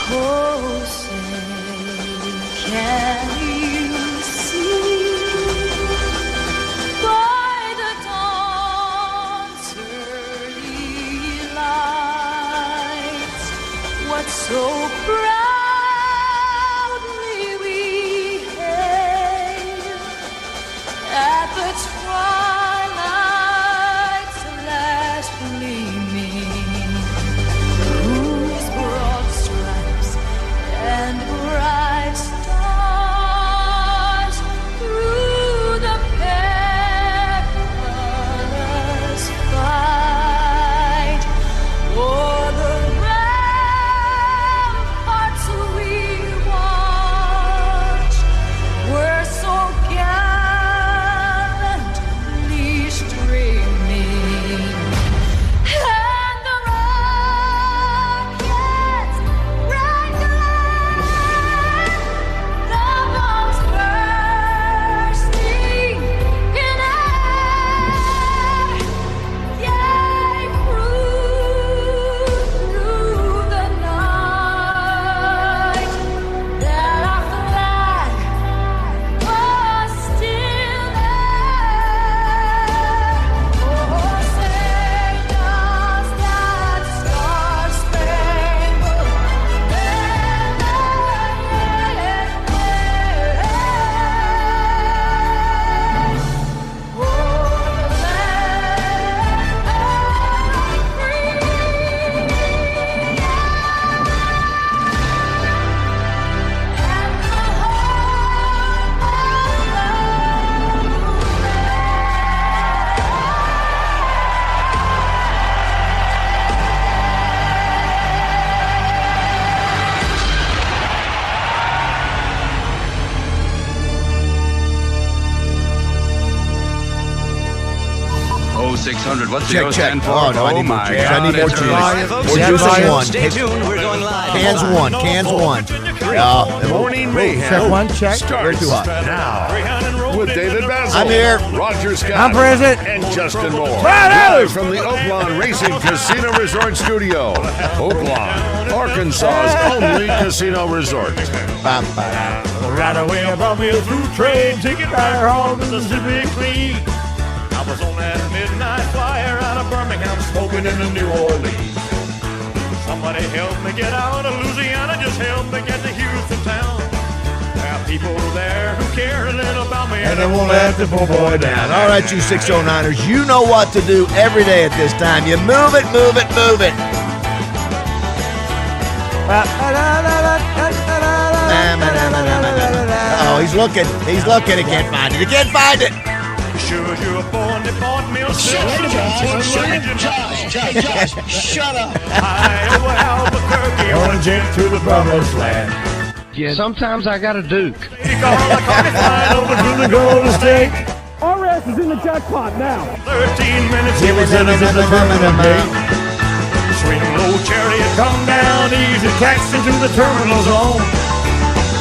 Oh, say, can you see by the dawn's early light what so proudly we hailed at the twilight's last gleaming, whose broad stripes and bright stars through the perilous fight o'er the ramparts we watched were so gallantly streaming, and the rockets' bright glare, the bombs bursting in air, gave proof through the night that our flag was still there. Oh, say does that star-spangled Oh, 600. What's the Check, O check. stand for? Oh, no, I need more my juice. I God, need more it's juice. early. More juice is one. Stay tuned. We're going live. Cans one. Cans one. Morning Mayhem. Check one, check. We're too hot. Now, with David Bazzel. I'm here. Roger Scott. I'm present. And Justin Moore. Bravo! Live from the Oaklawn Racing Casino Resort Studio. Oaklawn, Arkansas's only casino resort. Right away, I brought me a through train ticket right home to Mississippi clean. I was on that midnight flyer out of Birmingham, smoking in the New Orleans. Somebody help me get out of Louisiana, just help me get to Houston town. There are people there who care a little about me, and they won't let the poor boy down. All right, you 609ers, you know what to do every day at this time. You move it, move it, move it. Oh, he's looking. He's looking. He can't find it. He can't find it. Sure, you're born, they bought me a Josh, shut up. high over Albuquerque on a jet to the promised land. Sometimes I got a Duke. Take all the coffee flying over to the Golden State. RS is in the jackpot now. 13 minutes, he was in the terminal gate. Swing low chariot, come down easy, taxi to the terminal zone.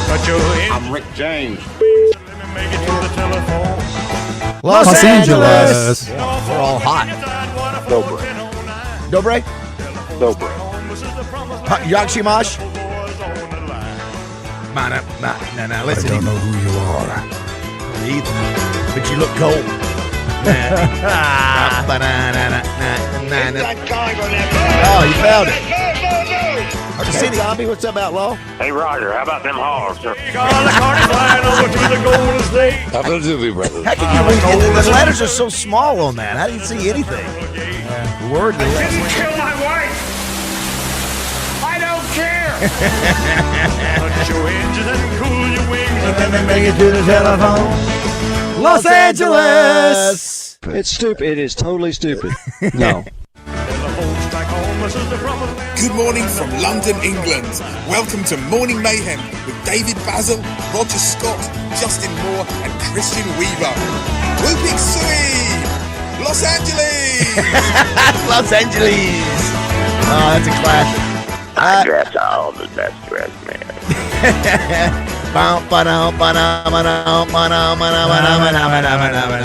Cut your in. I'm Rick James. Let me make it to the telephone. Los Angeles. We're We're all hot. Dobre. Dobre? Dobre. Yakshimash? No, listen. I don't know who you are. Either. But you look cold. Oh, you found it. Okay, Zombie, what's up, Outlaw? Hey, Roger, how about them hogs? All the carty flying over to the Golden State. How can you read? The letters are so small on that. How do you see anything? The word. Didn't kill my wife. I don't care. Cut your engines and cool your wings, and then they make it to the telephone. Los Angeles. It's stupid. It is totally stupid. No. Good morning from London, England. Welcome to Morning Mayhem with David Bazzel, Roger Scott, Justin Moore, and Christian Weaver. Whooping Sui! Los Angeles! Los Angeles. Oh, that's a classic. I dress all the best dressed men.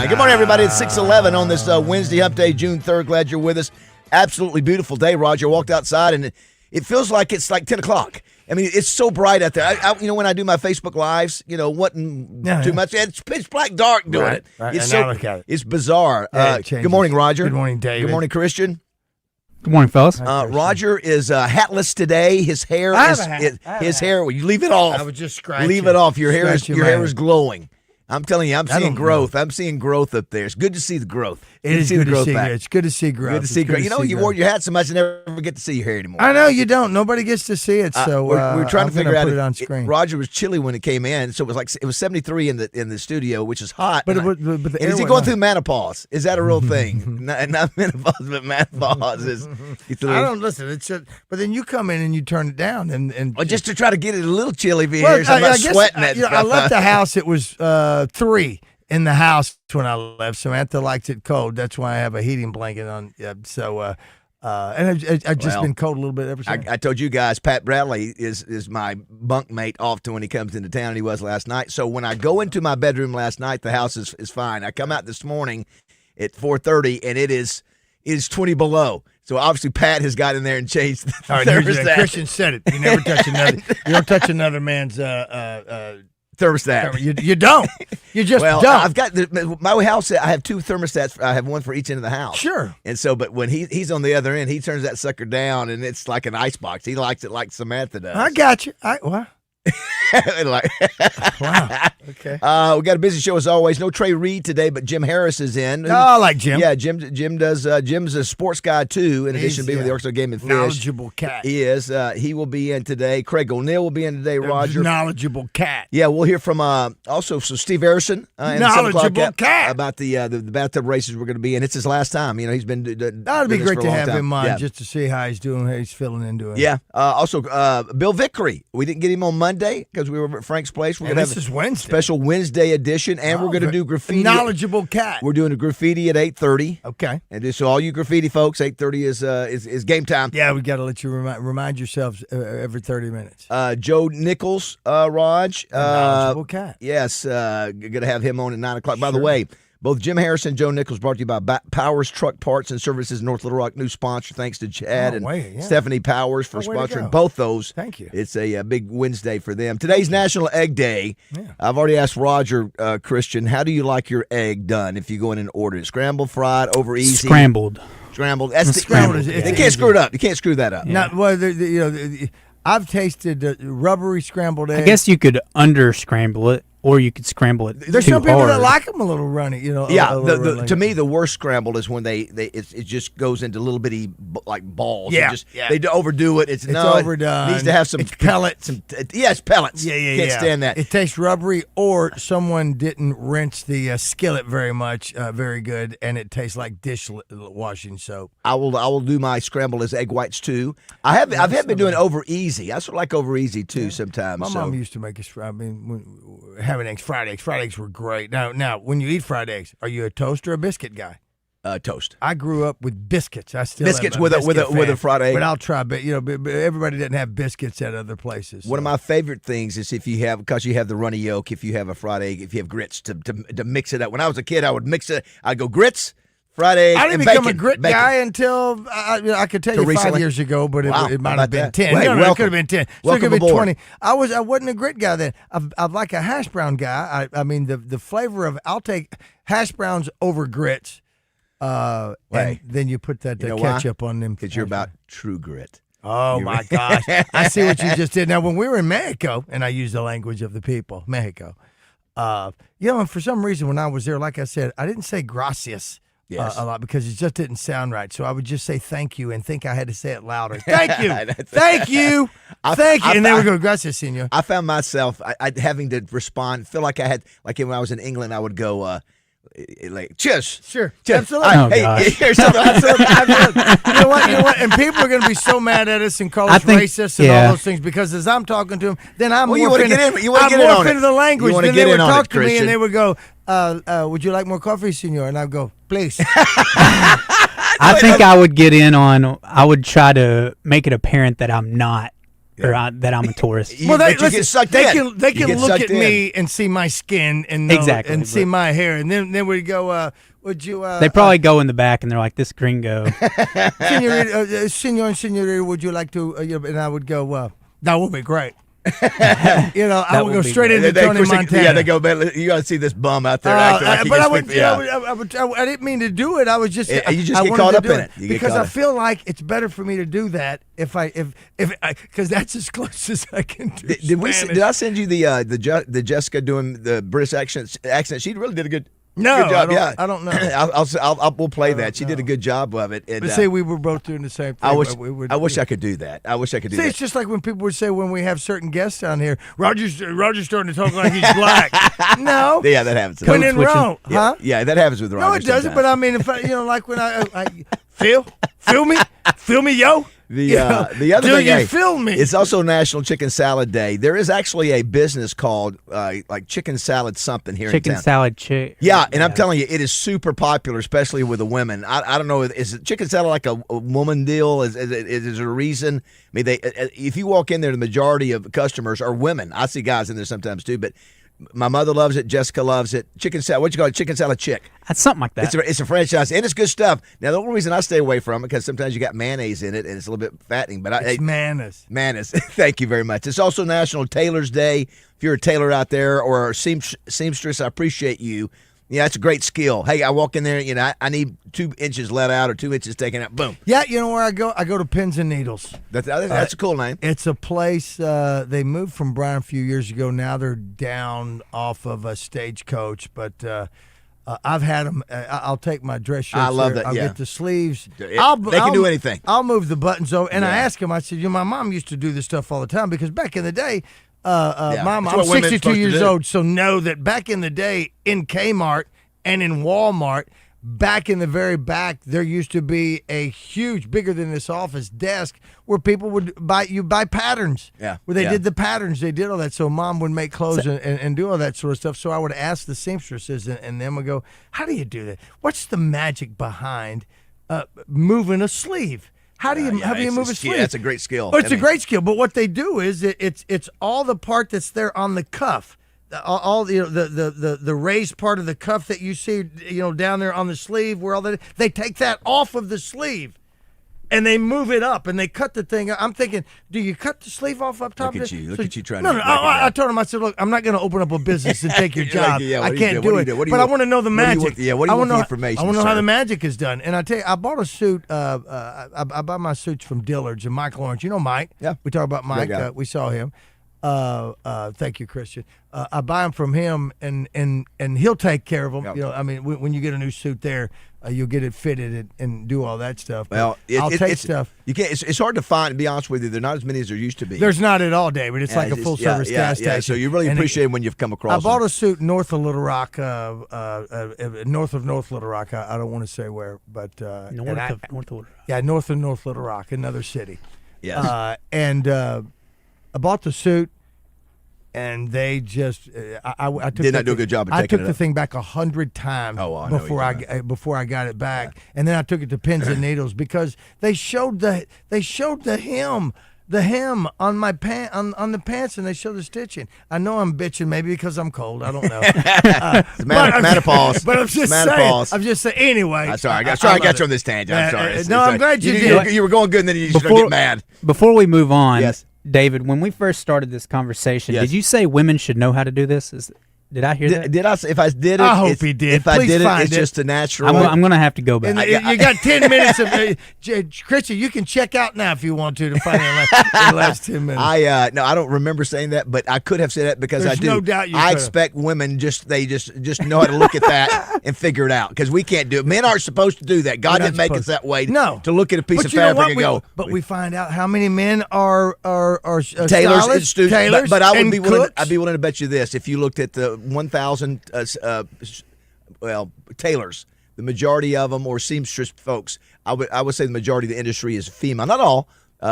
Good morning, everybody. It's 6:11 on this Wednesday update, June 3rd. Glad you're with us. Absolutely beautiful day, Roger. Walked outside, and it feels like it's like 10 o'clock. I mean, it's so bright out there. When I do my Facebook Lives, wasn't too much. It's pitch black dark doing it. Right. It's And now look at it. It's bizarre. Yeah, it good morning, Roger. Good morning, David. Good morning, Christian. Good morning, fellas. Roger is hatless today. His hair I have is a hat. I have a his hat. hair. You leave it off. I was just scratching. Leave it off. Your hair Scratching my head. is glowing. I'm telling you, I'm I seeing don't growth. I'm seeing growth up there. It's good to see the growth. It is good to see back. It's good to see growth. Good to see growth. You wore your hat so much, you never get to see your hair anymore. I know you don't. Nobody gets to see it, so we're trying to figure out. Put it on screen. Roger was chilly when it came in, so it was 73 in the studio, which is hot. But and the is he going through menopause? Is that a real thing? not menopause, but menopause is. I don't listen. It's but then you come in and you turn it down, and just to try to get it a little chilly here, so I'm not sweating that stuff. I left the house. It was 3 in the house when I left. Samantha likes it cold. That's why I have a heating blanket on. And I've just been cold a little bit ever since. I told you guys, Pat Bradley is my bunkmate often when he comes into town, and he was last night. So when I go into my bedroom last night, the house is fine. I come out this morning at 4:30, and it is 20 below. So obviously Pat has got in there and changed the thermostat. Christian said it. You never touch another. You don't touch another man's thermostat. You don't. You just don't. I've got my house. I have 2 thermostats. I have one for each end of the house. Sure. And so, but when he's on the other end, he turns that sucker down, and it's like an icebox. He likes it like Samantha does. I got you. What? Wow. Okay. We got a busy show as always. No Trey Reed today, but Jim Harris is in. Oh, I like Jim. Yeah, Jim does. Jim's a sports guy too. In addition to being with the Arkansas Game and Fish, knowledgeable cat. He is. He will be in today. Craig O'Neill will be in today. Roger, knowledgeable cat. Yeah, we'll hear from also Steve Harrison. Knowledgeable cat about the bathtub races we're going to be in. It's his last time. He's been. That'd be great to have him on just to see how he's doing, how he's feeling into it. Yeah. Also, Bill Vickery. We didn't get him on Monday because we were at Frank's place. We're going to have Wednesday. Special Wednesday edition, and we're going to do graffiti. Knowledgeable cat. We're doing a graffiti at 8:30. Okay. And so all you graffiti folks, 8:30 is game time. Yeah, we got to let you remind yourselves every 30 minutes. Joe Nichols, Raj. Knowledgeable cat. Yes, going to have him on at 9 o'clock. By the way, both Jim Harris and Joe Nichols brought to you by Powers Truck Parts and Services, North Little Rock, new sponsor. Thanks to Chad Stephanie Powers for sponsoring both those. Thank you. It's a big Wednesday for them. Today's National Egg Day. Yeah. I've already asked Roger, Christian, how do you like your egg done if you go in and order it? Scrambled, fried, over easy? Scrambled. That's the scrambled. They can't screw it up. You can't screw that up. Yeah. I've tasted rubbery scrambled eggs. I guess you could under-scramble it, or you could scramble it There's too some people hard. that like them a little runny, Yeah, to me, the worst scrambled is when it just goes into little bitty like balls. Yeah, They overdo it. It's overdone. It needs to have some pellets. It's pellets. Yeah. Can't stand that. It tastes rubbery, or someone didn't rinse the skillet very much, very good, and it tastes like dishwashing soap. I will do my scrambled as egg whites too. I've been doing over easy. I sort of like over easy too sometimes. My mom used to make us. Having eggs, fried eggs. Fried eggs were great. Now, when you eat fried eggs, are you a toast or a biscuit guy? Toast. I grew up with biscuits. I still biscuits am with a fried egg. But I'll try. But everybody doesn't have biscuits at other places. One of my favorite things is because you have the runny yolk. If you have a fried egg, if you have grits to mix it up. When I was a kid, I would mix it. I'd go grits. Fried egg. I didn't become a grit guy until I could tell you recently? 5 years ago, but it might have been 10. Well, No, it could have been 10. So it could have been 20. I wasn't a grit guy then. I'm like a hash brown guy. I mean the flavor of I'll take hash browns over grits. And then you put that ketchup on them because you're about true grit. Oh my gosh! I see what you just did. Now when we were in Mexico, and I use the language of the people, Mexico. And for some reason when I was there, like I said, I didn't say gracias. Yes. A lot because it just didn't sound right. So I would just say thank you and think I had to say it louder. Thank you. Thank you. Thank you. And then we go, gracias, senor. I found myself having to respond, feel like I had, like when I was in England, I would go, like, cheers. Sure. Cheers. Absolutely. Hey, here's something. You know what? And people are going to be so mad at us and call us racist and all those things because as I'm talking to them, then I'm more offended the language. Then they would talk to me and they would go, would you like more coffee, senor? And I'd go, please. I think I would get in on, I would try to make it apparent that I'm not or that I'm a tourist. Well, they get sucked they in. can You get look sucked at in. me and see my skin and know, Exactly, and see my hair, and then we go. Would you? They probably go in the back and they're like, "This gringo." Senorita, senor and senorita, would you like to? And I would go. That would be great. I would go straight into Tony Montana. Yeah, they go. You got to see this bum out there acting like he but can speak. I didn't mean to do it. I was just. You just I get wanted caught to up do in it. You get because caught I up. feel like it's better for me to do that if because that's as close as I can do. Did I send you the Jessica doing the British accent? She really did a good. No, good job. I don't know. We'll play that. She did a good job of it. And, But say we were both doing the same thing. I wish I could do that. I wish I could do that. It's just like when people would say when we have certain guests down here, Roger's starting to talk like he's black. No. Yeah, that happens. When in Rome, huh? Yeah, that happens with Roger. No, it doesn't. sometimes. But I mean, if like when I feel me, yo. The other Do thing, you feel me? It's also National Chicken Salad Day. There is actually a business called like Chicken Salad something here in town. Chicken salad chick. Yeah, and I'm telling you, it is super popular, especially with the women. I don't know, is it chicken salad like a woman deal? Is there a reason? I mean, if you walk in there, the majority of customers are women. I see guys in there sometimes too, but my mother loves it. Jessica loves it. Chicken salad. What you call it? Chicken salad chick. That's something like that. It's a franchise, and it's good stuff. Now, the only reason I stay away from it because sometimes you got mayonnaise in it, and it's a little bit fattening. But It's mayonnaise. Mayonnaise. Thank you very much. It's also National Tailor's Day. If you're a tailor out there or a seamstress, I appreciate you. Yeah, it's a great skill. Hey, I walk in there, I need 2 inches let out or 2 inches taken out. Boom. Yeah, you know where I go? I go to Pins and Needles. That's a cool name. It's a place, they moved from Bryan a few years ago. Now they're down off of a Stagecoach, but I've had them. I'll take my dress shirts. I love there. that, I'll yeah. get the sleeves. They can do anything. I'll move the buttons over. And I Yeah. asked him, I said, my mom used to do this stuff all the time because back in the day, That's Mom, I'm what women are 62 supposed to years do. old, so know that back in the day in Kmart and in Walmart, back in the very back, there used to be a huge, bigger than this office desk where people would buy patterns. Yeah, Where they yeah. did the patterns, they did all that. So Mom would make clothes and do all that sort of stuff. So I would ask the seamstresses, and them would go, "How do you do that? What's the magic behind moving a sleeve? How do you move a sleeve?" That's a great skill. Oh, it's a great skill, but what they do is it's all the part that's there on the cuff, all the raised part of the cuff that you see down there on the sleeve where all that they take that off of the sleeve, and they move it up and they cut the thing. I'm thinking, do you cut the sleeve off up top? Look at you trying No, to. no. I told him, I said, look, I'm not going to open up a business and take your You're like, job. yeah, I what do you can't do? do What it. do you do? What do But you I want? want to know the What do you magic. want? Yeah, what do you want the information, I want to know how sir? the magic is done. And I tell you, I bought a suit. I buy my suits from Dillard's and Mike Lawrence. You know Mike? Yeah. We talk about Mike. Great guy. We saw him. Thank you, Christian. I buy them from him, and he'll take care of them. Yep. I mean, when you get a new suit there, you'll get it fitted and do all that stuff. But Well, I'll take stuff. You can't. It's hard to find. To be honest with you, there's not as many as there used to be. There's not at all, David. It's like a full service gas Yeah, station. so you really And appreciate when you've come across. I bought them. a suit north of Little Rock, north of North Little Rock. I don't want to say where, but North of Little Rock. yeah, north of North Little Rock, another city. Yes. And I bought the suit, and they just I took Did not do a good job of I taking took it the up. thing back 100 times Oh, I know what before you're before I got it back, and then I took it to Pins and Needles because they showed the hem on my on the pants, and they show the stitching. I know I'm bitching, maybe because I'm cold. I don't know. It's menopause. But I'm just Menopause. saying. I'm just saying. Anyway, I'm sorry. I got love you it. on this tangent. I'm sorry. No, I'm glad you did. You were going good, and then you just get mad. Before we move on, Yes. David, when we first started this conversation, Yes. did you say women should know how to do this? Did I hear that? Did I? If I did it, I hope it's- he did. If I Please did it, find it's it. just a natural. I'm going to have to go back. And you got 10 minutes of Christian. You can check out now if you want to find the last 10 minutes. I don't remember saying that, but I could have said that because There's I do. no doubt you I could have. expect women just know how to look at that and figure it out because we can't do it. Men aren't supposed to do that. God We're not didn't make us supposed that way. No. To look at a piece But of you know fabric what? and go. But we find out how many men are Tailors and stylists, students, tailors, but I would and be willing. cooks. I'd be willing to bet you this: if you looked at the 1,000, tailors, the majority of them or seamstress folks, I would say the majority of the industry is female. Not all,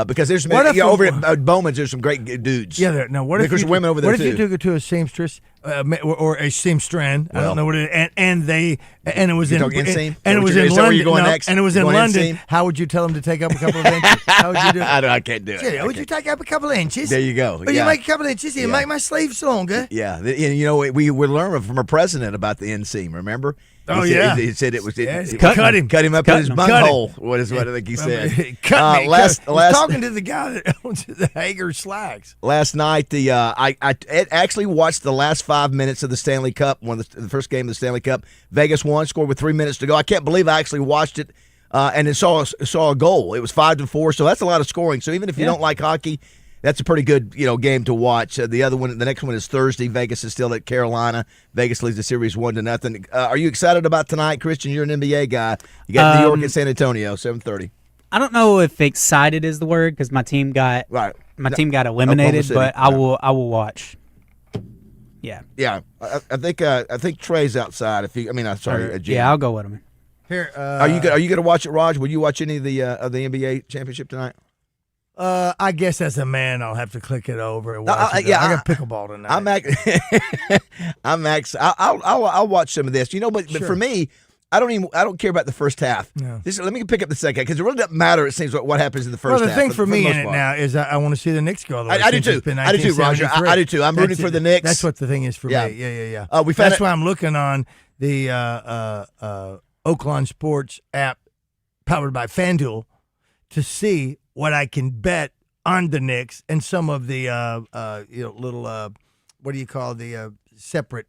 because there's some What if over at Bowman's. There's some great dudes. Yeah, now what if there's you, women over there What if too? you took it to a seamstress or a seamstress. I don't know what it is. And it was in inseam? and it was in Is that where you're London. going No, next? and it was You're in going London. inseam? How would you tell them to take up a couple of inches? How would you do it? I can't do it. Yeah, would you take up a couple of inches? There you go. Will you make a couple of inches? You make my sleeves longer. Yeah, and you know we learned from our president about the inseam. Remember? He said it was cut him up in his bunghole. What I think he said? Cut me. Last talking to the guy that owns the Hager Slacks. Last night, I actually watched the last 5 minutes of the Stanley Cup, the first game of the Stanley Cup. Vegas won, scored with 3 minutes to go. I can't believe I actually watched it and then saw a goal. It was 5-4, so that's a lot of scoring. So even if you don't like hockey, that's a pretty good game to watch. The next one is Thursday. Vegas is still at Carolina. Vegas leads the series 1-0. Are you excited about tonight, Christian? You're an NBA guy. You got New York and San Antonio, 7:30. I don't know if excited is the word because my team got eliminated, but I will watch. Yeah. Yeah. I think Trey's outside. Jim. Yeah, I'll go with him. Here, are you going to watch it, Raj? Will you watch any of the NBA championship tonight? I guess as a man, I'll have to click it over and watch it. I got pickleball tonight. I'll watch some of this. But for me, I don't care about the first half. No. Let me pick up the second because it really doesn't matter. It seems what happens in the first half. Well, the thing for me the in it now is I want to see the Knicks go. I do too. I do too, Roger. I do too. I'm rooting for the Knicks. That's what the thing is for me. Yeah. That's why I'm looking on the Oaklawn Sports app powered by FanDuel to see what I can bet on the Knicks and some of the little what do you call the separate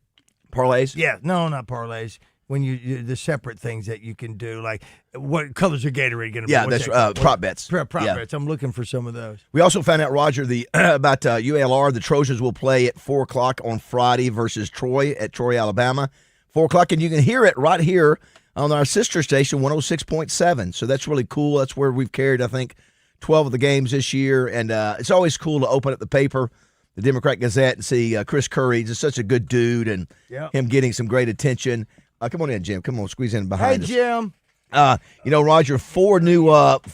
parlays? Yeah, no, not parlays. When you the separate things that you can do, like what colors are Gatorade going to be? Yeah, that's prop bets. Prop bets. I'm looking for some of those. We also found out, Roger, about ULR. The Trojans will play at 4:00 on Friday versus Troy at Troy, Alabama. 4:00, and you can hear it right here on our sister station, 106.7. So that's really cool. That's where we've carried, I think, 12 of the games this year, and it's always cool to open up the paper, the Democrat Gazette, and see Chris Curry. He's such a good dude, and him getting some great attention. Come on in, Jim. Come on, squeeze in behind us. Hey, Jim. Roger, four newcomers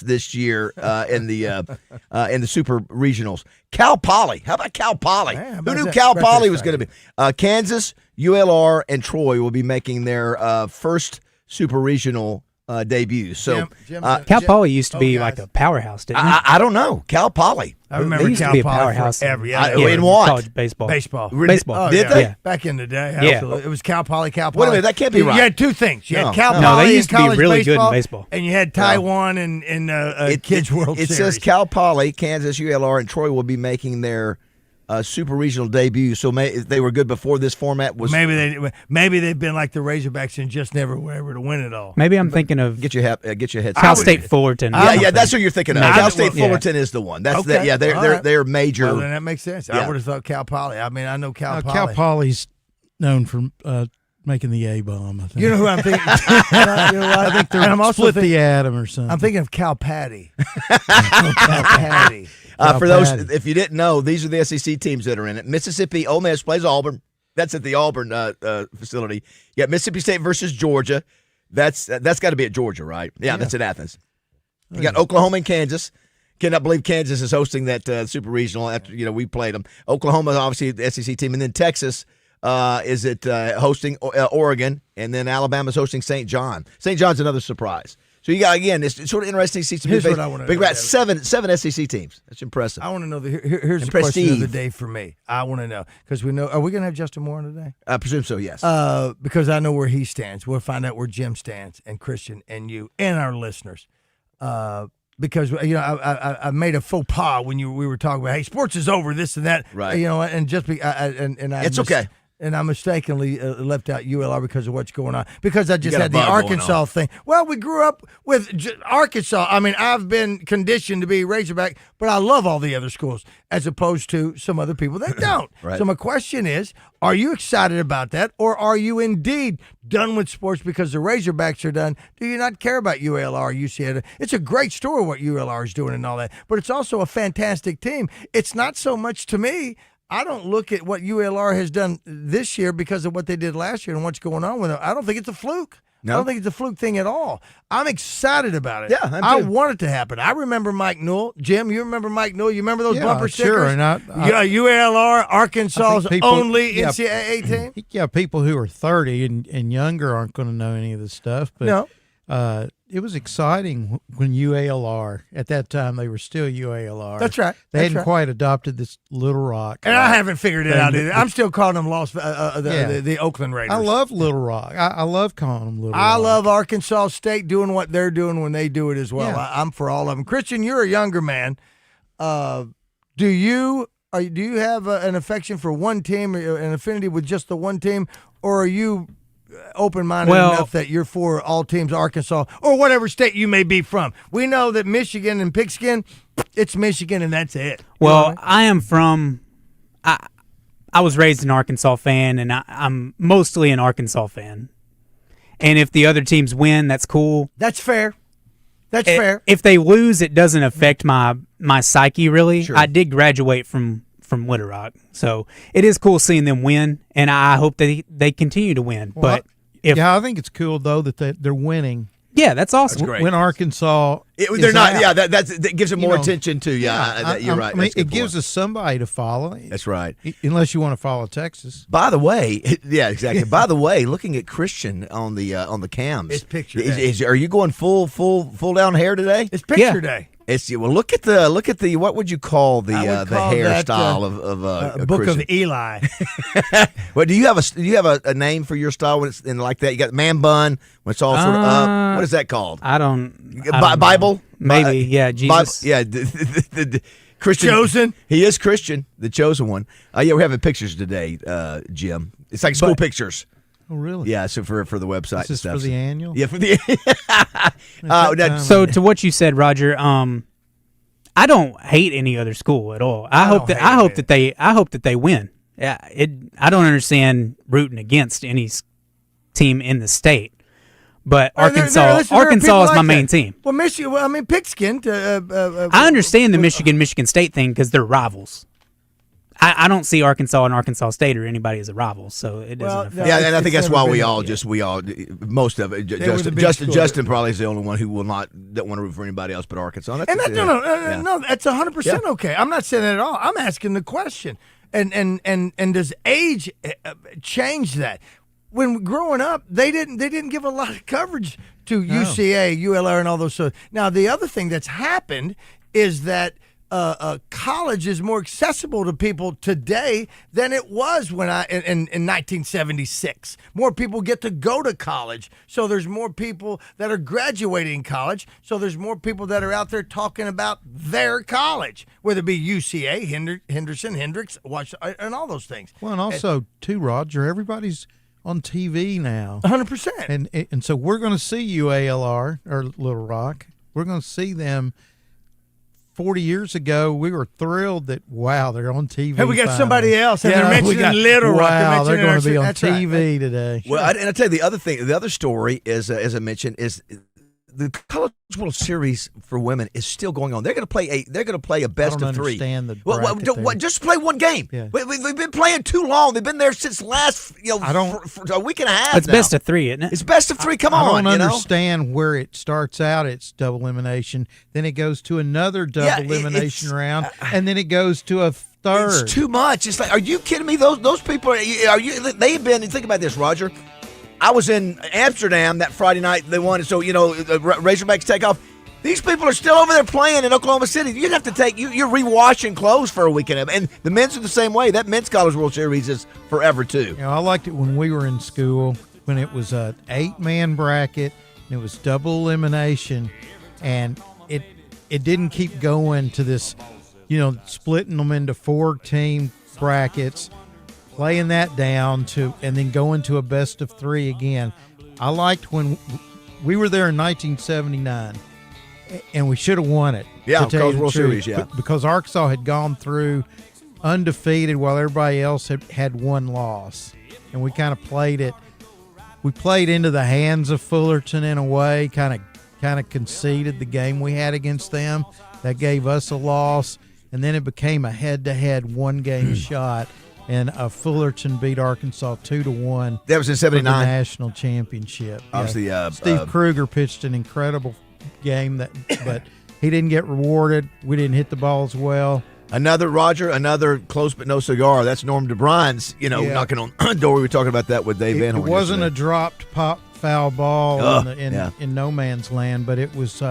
this year in the Super Regionals. Cal Poly. How about Cal Poly? Man, who knew Cal Poly was going to be? Kansas, ULR, and Troy will be making their first Super Regional debut. So Cal Poly used to be like a powerhouse, didn't it? I don't know. Cal Poly. I remember they used Cal to be a Poly powerhouse forever. In what? College baseball. Baseball. Baseball. Did they? Yeah. Back in the day, Yeah. absolutely. It was Cal Poly. Wait a minute, that can't be right. You had two things. You had Cal No, Poly they used and to be college really good in baseball, baseball. and you had Taiwan and Kids World It Series. says Cal Poly, Kansas, ULR, and Troy will be making their Super Regional debut. So they were good before this format was. Maybe they've been like the Razorbacks and just never were able to win it all. Maybe I'm thinking of get your head. Cal State Fullerton. Yeah, that's what you're thinking of. Cal State Fullerton is the one. That's okay. They're major. Well, then that makes sense. I would have thought Cal Poly. I mean, I know Cal Poly. Cal Poly's known for making the A-bomb, I think. You know who I'm thinking? I think they're. I'm also split the atom or something. I'm thinking of Cal Patty. Cal Patty. For those, if you didn't know, these are the SEC teams that are in it. Mississippi, Ole Miss plays Auburn. That's at the Auburn facility. Yeah, Mississippi State versus Georgia. That's got to be at Georgia, right? Yeah, that's at Athens. You got Oklahoma and Kansas. Cannot believe Kansas is hosting that Super Regional after we played them. Oklahoma, obviously, the SEC team, and then Texas is hosting Oregon, and then Alabama's hosting St. John. St. John's another surprise. So you got, again, it's sort of interesting to see some. Here's what I want to know. Big about seven Sec teams. That's impressive. I want to know. Here's the question of the day for me. I want to know because we know. Are we going to have Justin Moore on today? I presume so. Yes. Because I know where he stands. We'll find out where Jim stands, and Christian, and you, and our listeners. Because I made a faux pas when we were talking about, hey, sports is over, this and that. Right. And just it's okay. And I mistakenly left out ULR because of what's going on. Because I just had the Arkansas thing. Well, we grew up with Arkansas. I mean, I've been conditioned to be Razorback, but I love all the other schools as opposed to some other people that don't. Right. So my question is, are you excited about that, or are you indeed done with sports because the Razorbacks are done? Do you not care about ULR or UCLA? It's a great story what ULR is doing and all that, but it's also a fantastic team. It's not so much to me. I don't look at what ULR has done this year because of what they did last year and what's going on with them. I don't think it's a fluke. No? I don't think it's a fluke thing at all. I'm excited about it. Yeah, I want it to happen. I remember Mike Newell. Jim, you remember Mike Newell? You remember those bumper stickers? Sure. And UALR, Arkansas's only NCAA team? Yeah, people who are 30 and younger aren't going to know any of this stuff. But no. It was exciting when UALR, at that time, they were still UALR. That's right. They hadn't quite adopted this Little Rock. And I haven't figured it out either. I'm still calling them the Oakland Raiders. I love Little Rock. I love calling them Little Rock. I love Arkansas State doing what they're doing when they do it as well. Yeah. I'm for all of them. Christian, you're a younger man. Do you have an affection for one team, or an affinity with just the one team, or are you open-minded enough that you're for all teams, Arkansas, or whatever state you may be from? We know that Michigan and Pigskin, it's Michigan and that's it. Well, I am from I was raised an Arkansas fan, and I'm mostly an Arkansas fan. And if the other teams win, that's cool. That's fair. That's fair. If they lose, it doesn't affect my psyche, really. Sure. I did graduate from Little Rock, so it is cool seeing them win, and I hope they continue to win. Well, but I think it's cool though that they're winning. Yeah, that's awesome. That's great. When Arkansas, they're not. out. Yeah, that gives it more attention to. Yeah, you're right. I mean, it gives us somebody to follow. That's right. Unless you want to follow Texas. By the way, yeah, exactly. By the way, looking at Christian on the cams, it's picture day. Are you going full down hair today? It's picture day. Well, look at the what would you call the hairstyle of Book Christian? of Eli. Well, do you have a name for your style when it's in like that? You got man bun when it's all sort of up. What is that called? I don't Bible? know. Maybe, yeah, Jesus. Bible, yeah, the Christian chosen. He is Christian, the chosen one. Yeah, we're having pictures today, Jim. It's like school pictures. Oh, really? Yeah, so for the website Is this and stuff. for the annual? Yeah, for the. So to what you said, Roger, I don't hate any other school at all. I hope that they win. Yeah, I don't understand rooting against any team in the state, but Arkansas is my main team. Well, Michigan. Well, I mean, Pigskin. I understand the Michigan State thing because they're rivals. I don't see Arkansas and Arkansas State or anybody as a rival, so it doesn't affect. Yeah, and I think that's why most of it. Justin probably is the only one who don't want to root for anybody else but Arkansas. That's 100% okay. I'm not saying that at all. I'm asking the question, and does age change that? When growing up, they didn't give a lot of coverage to UCA, ULR, and all those. So now the other thing that's happened is that. College is more accessible to people today than it was when in 1976. More people get to go to college, so there's more people that are graduating college. So there's more people that are out there talking about their college, whether it be UCA, Henderson, Hendrix, and all those things. Well, and also too, Roger, everybody's on TV now, 100%, and so we're going to see UALR or Little Rock. We're going to see them. 40 years ago, we were thrilled that, wow, they're on TV. Hey, we got finally. somebody else, and they're mentioning Little Rock. Wow, they're going to be on TV right. today. Well, and I tell you, the other story is, as I mentioned, is the College World Series for women is still going on. They're going to play a best of three. Just play one game. Yeah. We've been playing too long. They've been there since last for a week and a half. It's now. best of three, isn't it? It's best of three. Come on, I don't understand where it starts out. It's double elimination, then it goes to another double elimination round, and then it goes to a third. It's too much. It's like, are you kidding me? Those people they've been. Think about this, Roger. I was in Amsterdam that Friday night. They won, so Razorbacks take off. These people are still over there playing in Oklahoma City. You'd have to you're rewashing clothes for a weekend, and the men's are the same way. That men's College World Series is forever too. I liked it when we were in school when it was an 8-man bracket and it was double elimination, and it didn't keep going to this, splitting them into 4-team brackets. Playing that down and then going to a best of 3 again. I liked when we were there in 1979, and we should have won it. Yeah, College World Series, yeah. Because Arkansas had gone through undefeated while everybody else had one loss. And we kind of played it. We played into the hands of Fullerton in a way, kind of conceded the game we had against them. That gave us a loss, and then it became a head-to-head one-game shot. and Fullerton beat Arkansas 2-1. That was in '79 for the national championship. Obviously, Steve Kruger pitched an incredible game, but he didn't get rewarded. We didn't hit the balls well. Another close but no cigar. That's Norm DeBrine's, knocking on the door. We were talking about that with Dave Van Horn. It wasn't yesterday. a dropped pop foul ball in no man's land, but it was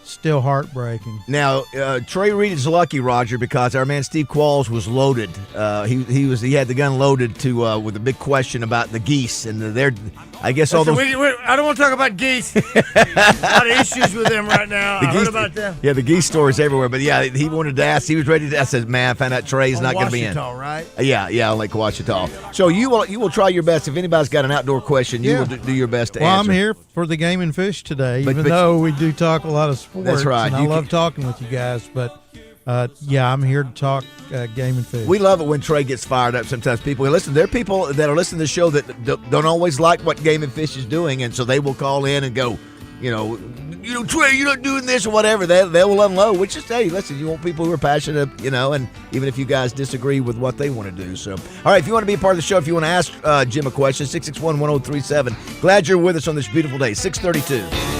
still heartbreaking. Now, Trey Reed is lucky, Roger, because our man Steve Qualls was loaded. He had the gun loaded with a big question about the geese and I guess all those. I don't want to talk about geese. A lot of issues with them right now. I heard about them. Yeah, the geese stories everywhere. But yeah, he wanted to ask. He was ready to ask. I said, "Man, I found out Trey's not going to be in." Right? Yeah, on Lake Ouachita. So you will try your best. If anybody's got an outdoor question, you will do your best to answer. Well, I'm here for the game and fish today, even though we do talk a lot of sports. That's right. And I love talking with you guys, but. I'm here to talk game and fish. We love it when Trey gets fired up. Sometimes people listen. There are people that are listening to the show that don't always like what Game and Fish is doing, and so they will call in and go, Trey, you're not doing this or whatever. They will unload. Which is, hey, listen, you want people who are passionate, and even if you guys disagree with what they want to do. So, all right, if you want to be a part of the show, if you want to ask Jim a question, 661-1037. Glad you're with us on this beautiful day, 632.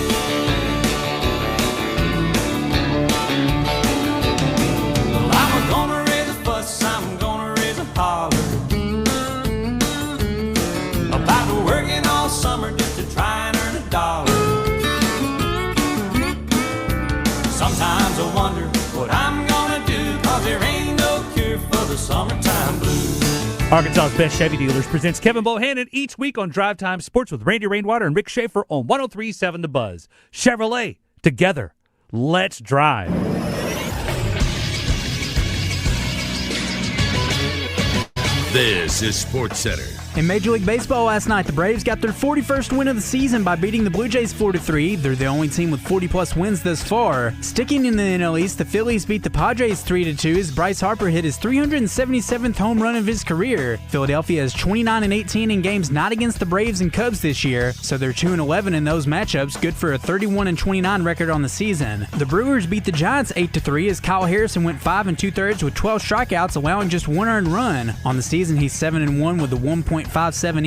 Arkansas's Best Chevy Dealers presents Kevin Bohannon each week on Drive Time Sports with Randy Rainwater and Rick Schaefer on 103.7 The Buzz. Chevrolet, together, let's drive. This is Sports Center. In Major League Baseball last night, the Braves got their 41st win of the season by beating the Blue Jays 4-3. They're the only team with 40-plus wins thus far. Sticking in the NL East, the Phillies beat the Padres 3-2 as Bryce Harper hit his 377th home run of his career. Philadelphia is 29-18 in games not against the Braves and Cubs this year, so they're 2-11 in those matchups, good for a 31-29 record on the season. The Brewers beat the Giants 8-3 as Kyle Harrison went 5 2/3 with 12 strikeouts, allowing just one earned run. On the season, he's 7-1 with a 1.57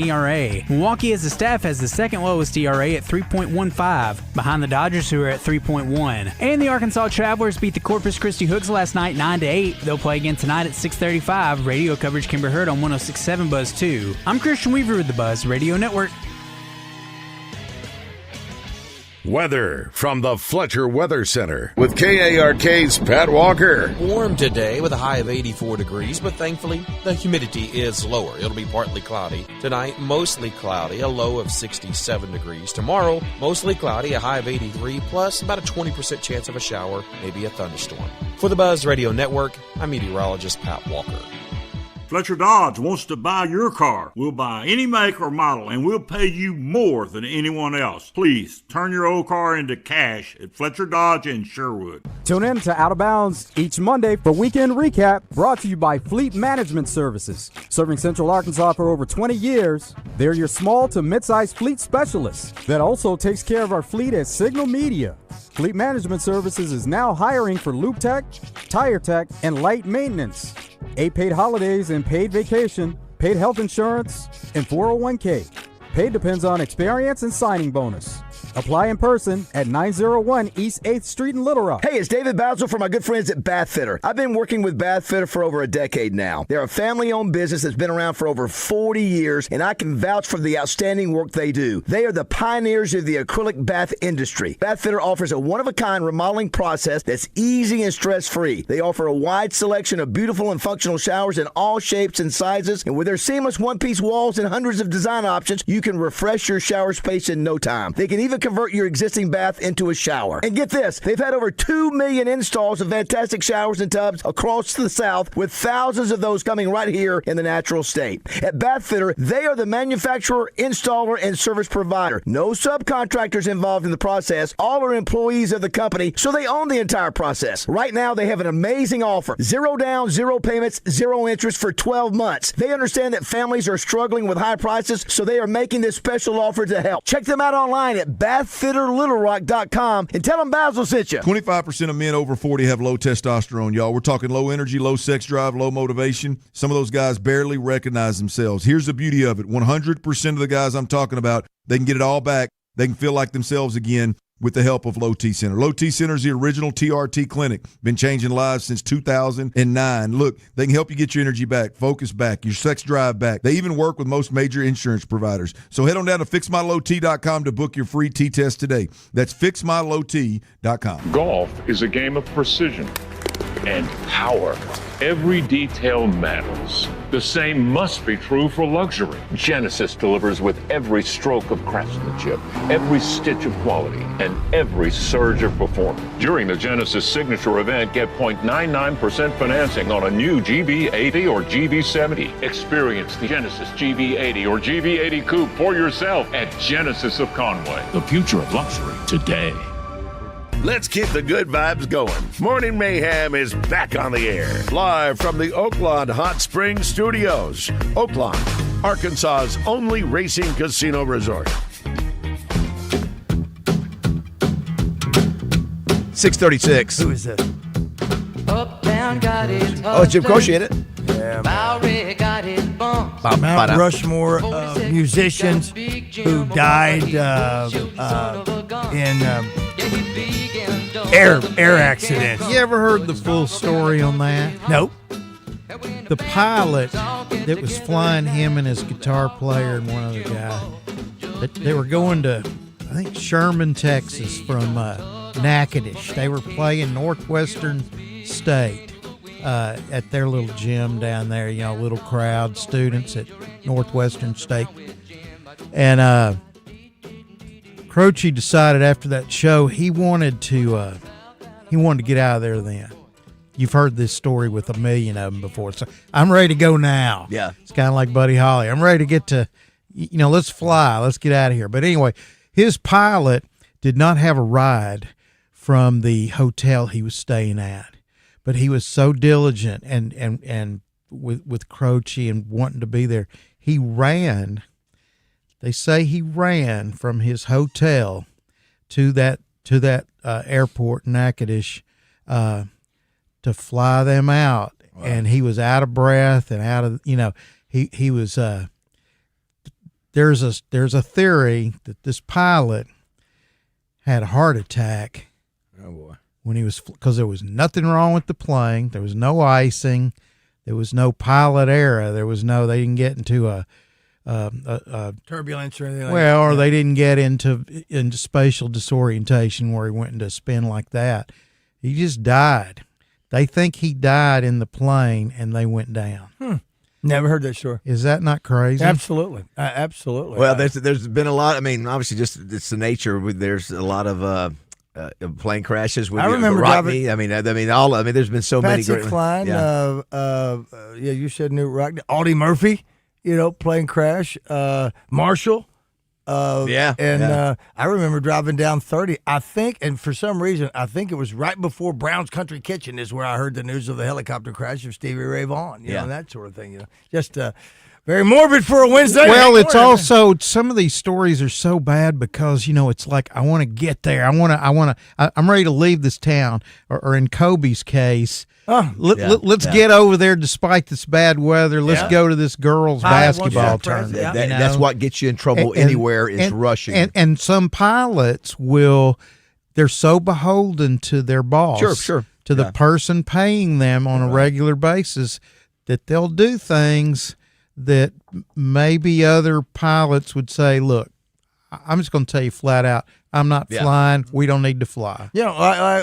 ERA. Milwaukee as a staff has the second lowest ERA at 3.15, behind the Dodgers who are at 3.1. And the Arkansas Travelers beat the Corpus Christi Hooks last night 9-8. They'll play again tonight at 6:35. Radio coverage can be heard on 106.7 Buzz 2. I'm Christian Weaver with the Buzz Radio Network. Weather from the Fletcher Weather Center with KARK's Pat Walker. Warm today with a high of 84 degrees, but thankfully the humidity is lower. It'll be partly cloudy. Tonight, mostly cloudy, a low of 67 degrees. Tomorrow, mostly cloudy, a high of 83, plus about a 20% chance of a shower, maybe a thunderstorm. For the Buzz Radio Network, I'm meteorologist Pat Walker. Fletcher Dodge wants to buy your car. We'll buy any make or model, and we'll pay you more than anyone else. Please turn your old car into cash at Fletcher Dodge in Sherwood. Tune in to Out of Bounds each Monday for Weekend Recap, brought to you by Fleet Management Services. Serving Central Arkansas for over 20 years, they're your small to mid-sized fleet specialists that also takes care of our fleet at Signal Media. Fleet Management Services is now hiring for Loop Tech, Tire Tech, and Light Maintenance. 8 paid holidays and paid vacation, paid health insurance, and 401k. Paid depends on experience and signing bonus. Apply in person at 901 East 8th Street in Little Rock. Hey, it's David Bazzel from my good friends at Bath Fitter. I've been working with Bath Fitter for over a decade now. They're a family-owned business that's been around for over 40 years, and I can vouch for the outstanding work they do. They are the pioneers of the acrylic bath industry. Bath Fitter offers a one-of-a-kind remodeling process that's easy and stress-free. They offer a wide selection of beautiful and functional showers in all shapes and sizes, and with their seamless one-piece walls and hundreds of design options, you can refresh your shower space in no time. They can even convert your existing bath into a shower. And get this, they've had over 2 million installs of fantastic showers and tubs across the South, with thousands of those coming right here in the natural state. At Bath Fitter, they are the manufacturer, installer, and service provider. No subcontractors involved in the process. All are employees of the company, so they own the entire process. Right now, they have an amazing offer. 0 down, 0 payments, 0 interest for 12 months. They understand that families are struggling with high prices, so they are making this special offer to help. Check them out online at bathfitterlittlerock.com and tell them Bazzel sent you. 25% of men over 40 have low testosterone, y'all. We're talking low energy, low sex drive, low motivation. Some of those guys barely recognize themselves. Here's the beauty of it. 100% of the guys I'm talking about, they can get it all back. They can feel like themselves again with the help of Low T Center. Low T Center is the original TRT clinic. Been changing lives since 2009. Look, they can help you get your energy back, focus back, your sex drive back. They even work with most major insurance providers. So head on down to fixmylowt.com to book your free T-test today. That's fixmylowt.com. Golf is a game of precision and power. Every detail matters. The same must be true for luxury. Genesis delivers with every stroke of craftsmanship, every stitch of quality, and every surge of performance. During the Genesis Signature event, get 0.99% financing on a new GV80 or GV70. Experience the Genesis GV80 or GV80 Coupe for yourself at Genesis of Conway. The future of luxury today. Let's keep the good vibes going. Morning Mayhem is back on the air. Live from the Oaklawn Hot Springs Studios. Oaklawn, Arkansas's only racing casino resort. 6:36. Who is this? Up, down, got it. Oh, it's Jim Croce in it. Yeah, Bowery got it bumped. Mount Rushmore of musicians who died in air accidents. You ever heard the full story on that? Nope. The pilot that was flying him and his guitar player and one other guy, they were going to, I think, Sherman, Texas from Natchitoches. They were playing Northwestern State at their little gym down there, you know, little crowd, students at Northwestern State. And Croce decided after that show he wanted to get out of there then. You've heard this story with a million of them before. So I'm ready to go now. Yeah. It's kind of like Buddy Holly. I'm ready to get to, you know, let's fly. Let's get out of here. But anyway, his pilot did not have a ride from the hotel he was staying at. But he was so diligent and with Croce and wanting to be there, he ran. They say he ran from his hotel to that airport in Natchitoches to fly them out. Wow. And he was out of breath and out of, you know, he was there's a theory that this pilot had a heart attack. Oh boy. When he was, because there was nothing wrong with the plane, there was no icing, there was no pilot error, they didn't get into a turbulence or anything. Or they didn't get into spatial disorientation where he went into a spin like that. He just died. They think he died in the plane and they went down. Never heard that story. Is that not crazy? Absolutely, absolutely. Well, there's been a lot. I mean, obviously, just it's the nature. There's a lot of plane crashes. With I remember driving. There's been so many. Patsy Cline. You said New Rock. Audie Murphy. You know, plane crash. Marshall. I remember driving down 30. I think, and for some reason, I think it was right before Brown's Country Kitchen is where I heard the news of the helicopter crash of Stevie Ray Vaughan. You know, and that sort of thing. You know, just very morbid for a Wednesday. Well, it's also, some of these stories are so bad because, you know, it's like, I want to get there. I'm ready to leave this town. Or in Kobe's case, let's get over there despite this bad weather. Let's go to this girls' basketball tournament. That's what gets you in trouble anywhere is rushing. And some pilots they're so beholden to their boss, to the person paying them on a regular basis, that they'll do things that maybe other pilots would say, look, I'm just going to tell you flat out, I'm not flying. We don't need to fly. You know,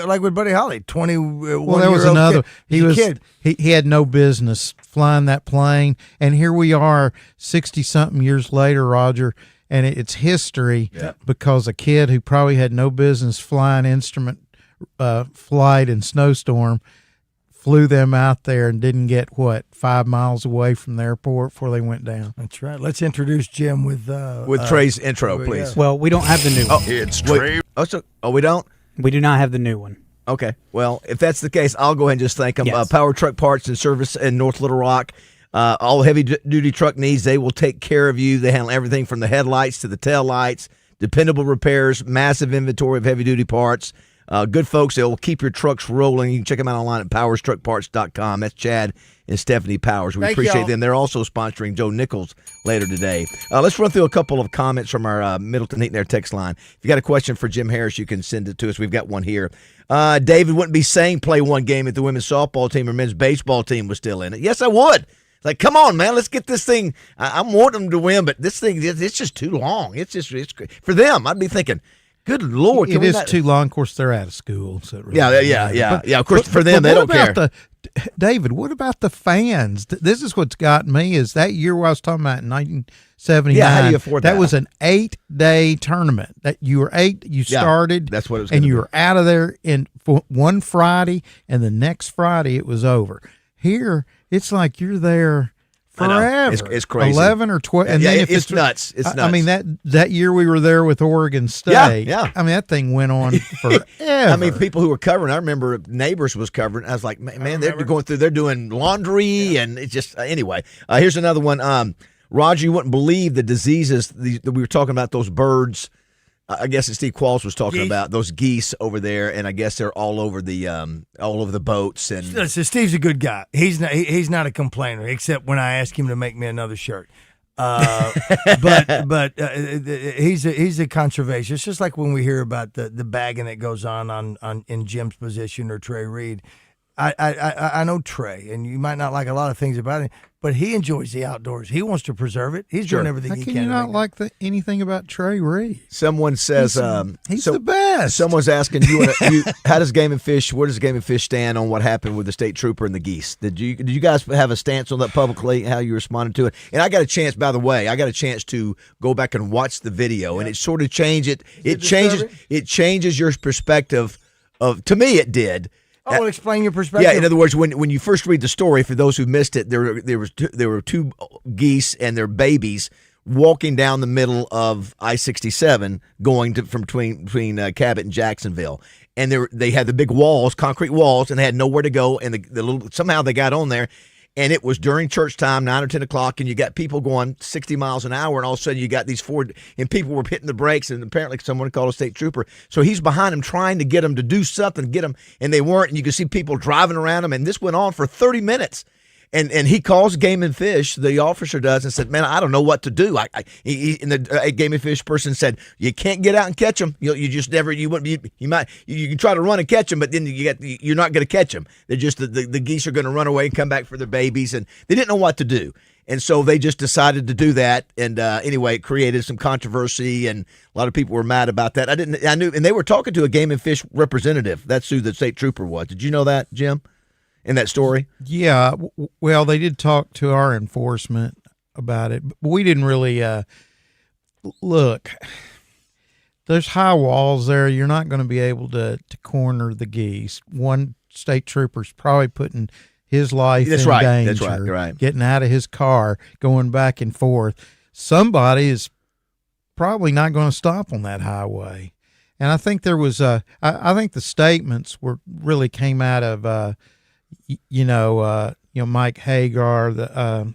like with Buddy Holly, 21 Well, there was another. Kid. He had no business flying that plane, and here we are, 60-something years later, Roger, and it's history because a kid who probably had no business flying instrument flight in snowstorm flew them out there and didn't get 5 miles away from the airport before they went down. That's right. Let's introduce Jim with Trey's intro, please. Well, we don't have the new one. It's Trey. We don't? We do not have the new one. Okay. Well, if that's the case, I'll go ahead and just thank them. Yes. Power Truck Parts and Service in North Little Rock. All heavy-duty truck needs, they will take care of you. They handle everything from the headlights to the tail lights dependable repairs, massive inventory of heavy-duty parts. Good folks, they'll keep your trucks rolling. You can check them out online at powerstruckparts.com. That's Chad and Stephanie Powers. We appreciate them. They're also sponsoring Joe Nichols later today. Let's run through a couple of comments from our Middleton Heat and Air text line. If you got a question for Jim Harris, you can send it to us. We've got one here. David wouldn't be saying play one game if the women's softball team or men's baseball team was still in it. Yes, I would. Like, come on, man, let's get this thing. I'm wanting them to win, but this thing, it's just too long. It's for them. I'd be thinking, good Lord. It is too long. Of course, they're out of school. So it really yeah. Of course, for them, they don't care. David, what about the fans? This is what's got me is that year where I was talking about in 1979. Yeah, how do you afford that? That was an 8-day tournament. That you started. That's what it was. And you were out of there for one Friday, and the next Friday it was over. Here, it's like you're there forever. It's crazy. 11 or 12. And then if it's nuts. It's nuts. I mean, that year we were there with Oregon State. Yeah. I mean, that thing went on forever. I mean, people who were covering, I remember Neighbors was covering. I was like, man, they're going through, they're doing laundry, and it's just, anyway. Here's another one. Roger, you wouldn't believe the diseases that we were talking about, those birds. I guess Steve Qualls was talking about those geese over there, and I guess they're all over the boats. And so Steve's a good guy. He's not a complainer, except when I ask him to make me another shirt. But he's a conservationist. Just like when we hear about the bagging that goes on in Jim's position or Trey Reed. I know Trey, and you might not like a lot of things about him, but he enjoys the outdoors. He wants to preserve it. He's doing everything he can. How can you not like anything about Trey Reed? Someone says he's the best. Someone's asking how does Game and Fish? Where does Game and Fish stand on what happened with the state trooper and the geese? Did you guys have a stance on that publicly? How you responded to it? And I got a chance. By the way, I got a chance to go back and watch the video, and it sort of changed it. It changes your perspective of. To me, it did. Oh, well, explain your perspective. Yeah, in other words, when you first read the story, for those who missed it, there were two geese and their babies walking down the middle of I-67 going from between Cabot and Jacksonville. And they had the big walls, concrete walls, and they had nowhere to go. And somehow they got on there. And it was during church time, 9 or 10 o'clock, and you got people going 60 miles an hour, and all of a sudden you got these and people were hitting the brakes, and apparently someone called a state trooper. So he's behind them trying to get them to do something, and they weren't, and you could see people driving around them, and this went on for 30 minutes. And he calls Game and Fish, the officer does, and said, man, I don't know what to do. And the Game and Fish person said, you can't get out and catch them. You just never, you can try to run and catch them, but then you're not going to catch them. They're just, the geese are going to run away and come back for their babies, and they didn't know what to do. And so they just decided to do that. And anyway, it created some controversy, and a lot of people were mad about that. I knew, and they were talking to a Game and Fish representative. That's who the state trooper was. Did you know that, Jim? In that story? Yeah. Well, they did talk to our enforcement about it, but we didn't really look. There's high walls there. You're not going to be able to corner the geese. One state trooper's probably putting his life in danger. That's right. Getting out of his car, going back and forth. Somebody is probably not going to stop on that highway. And I think there was I think the statements really came out of Mike Hagar, the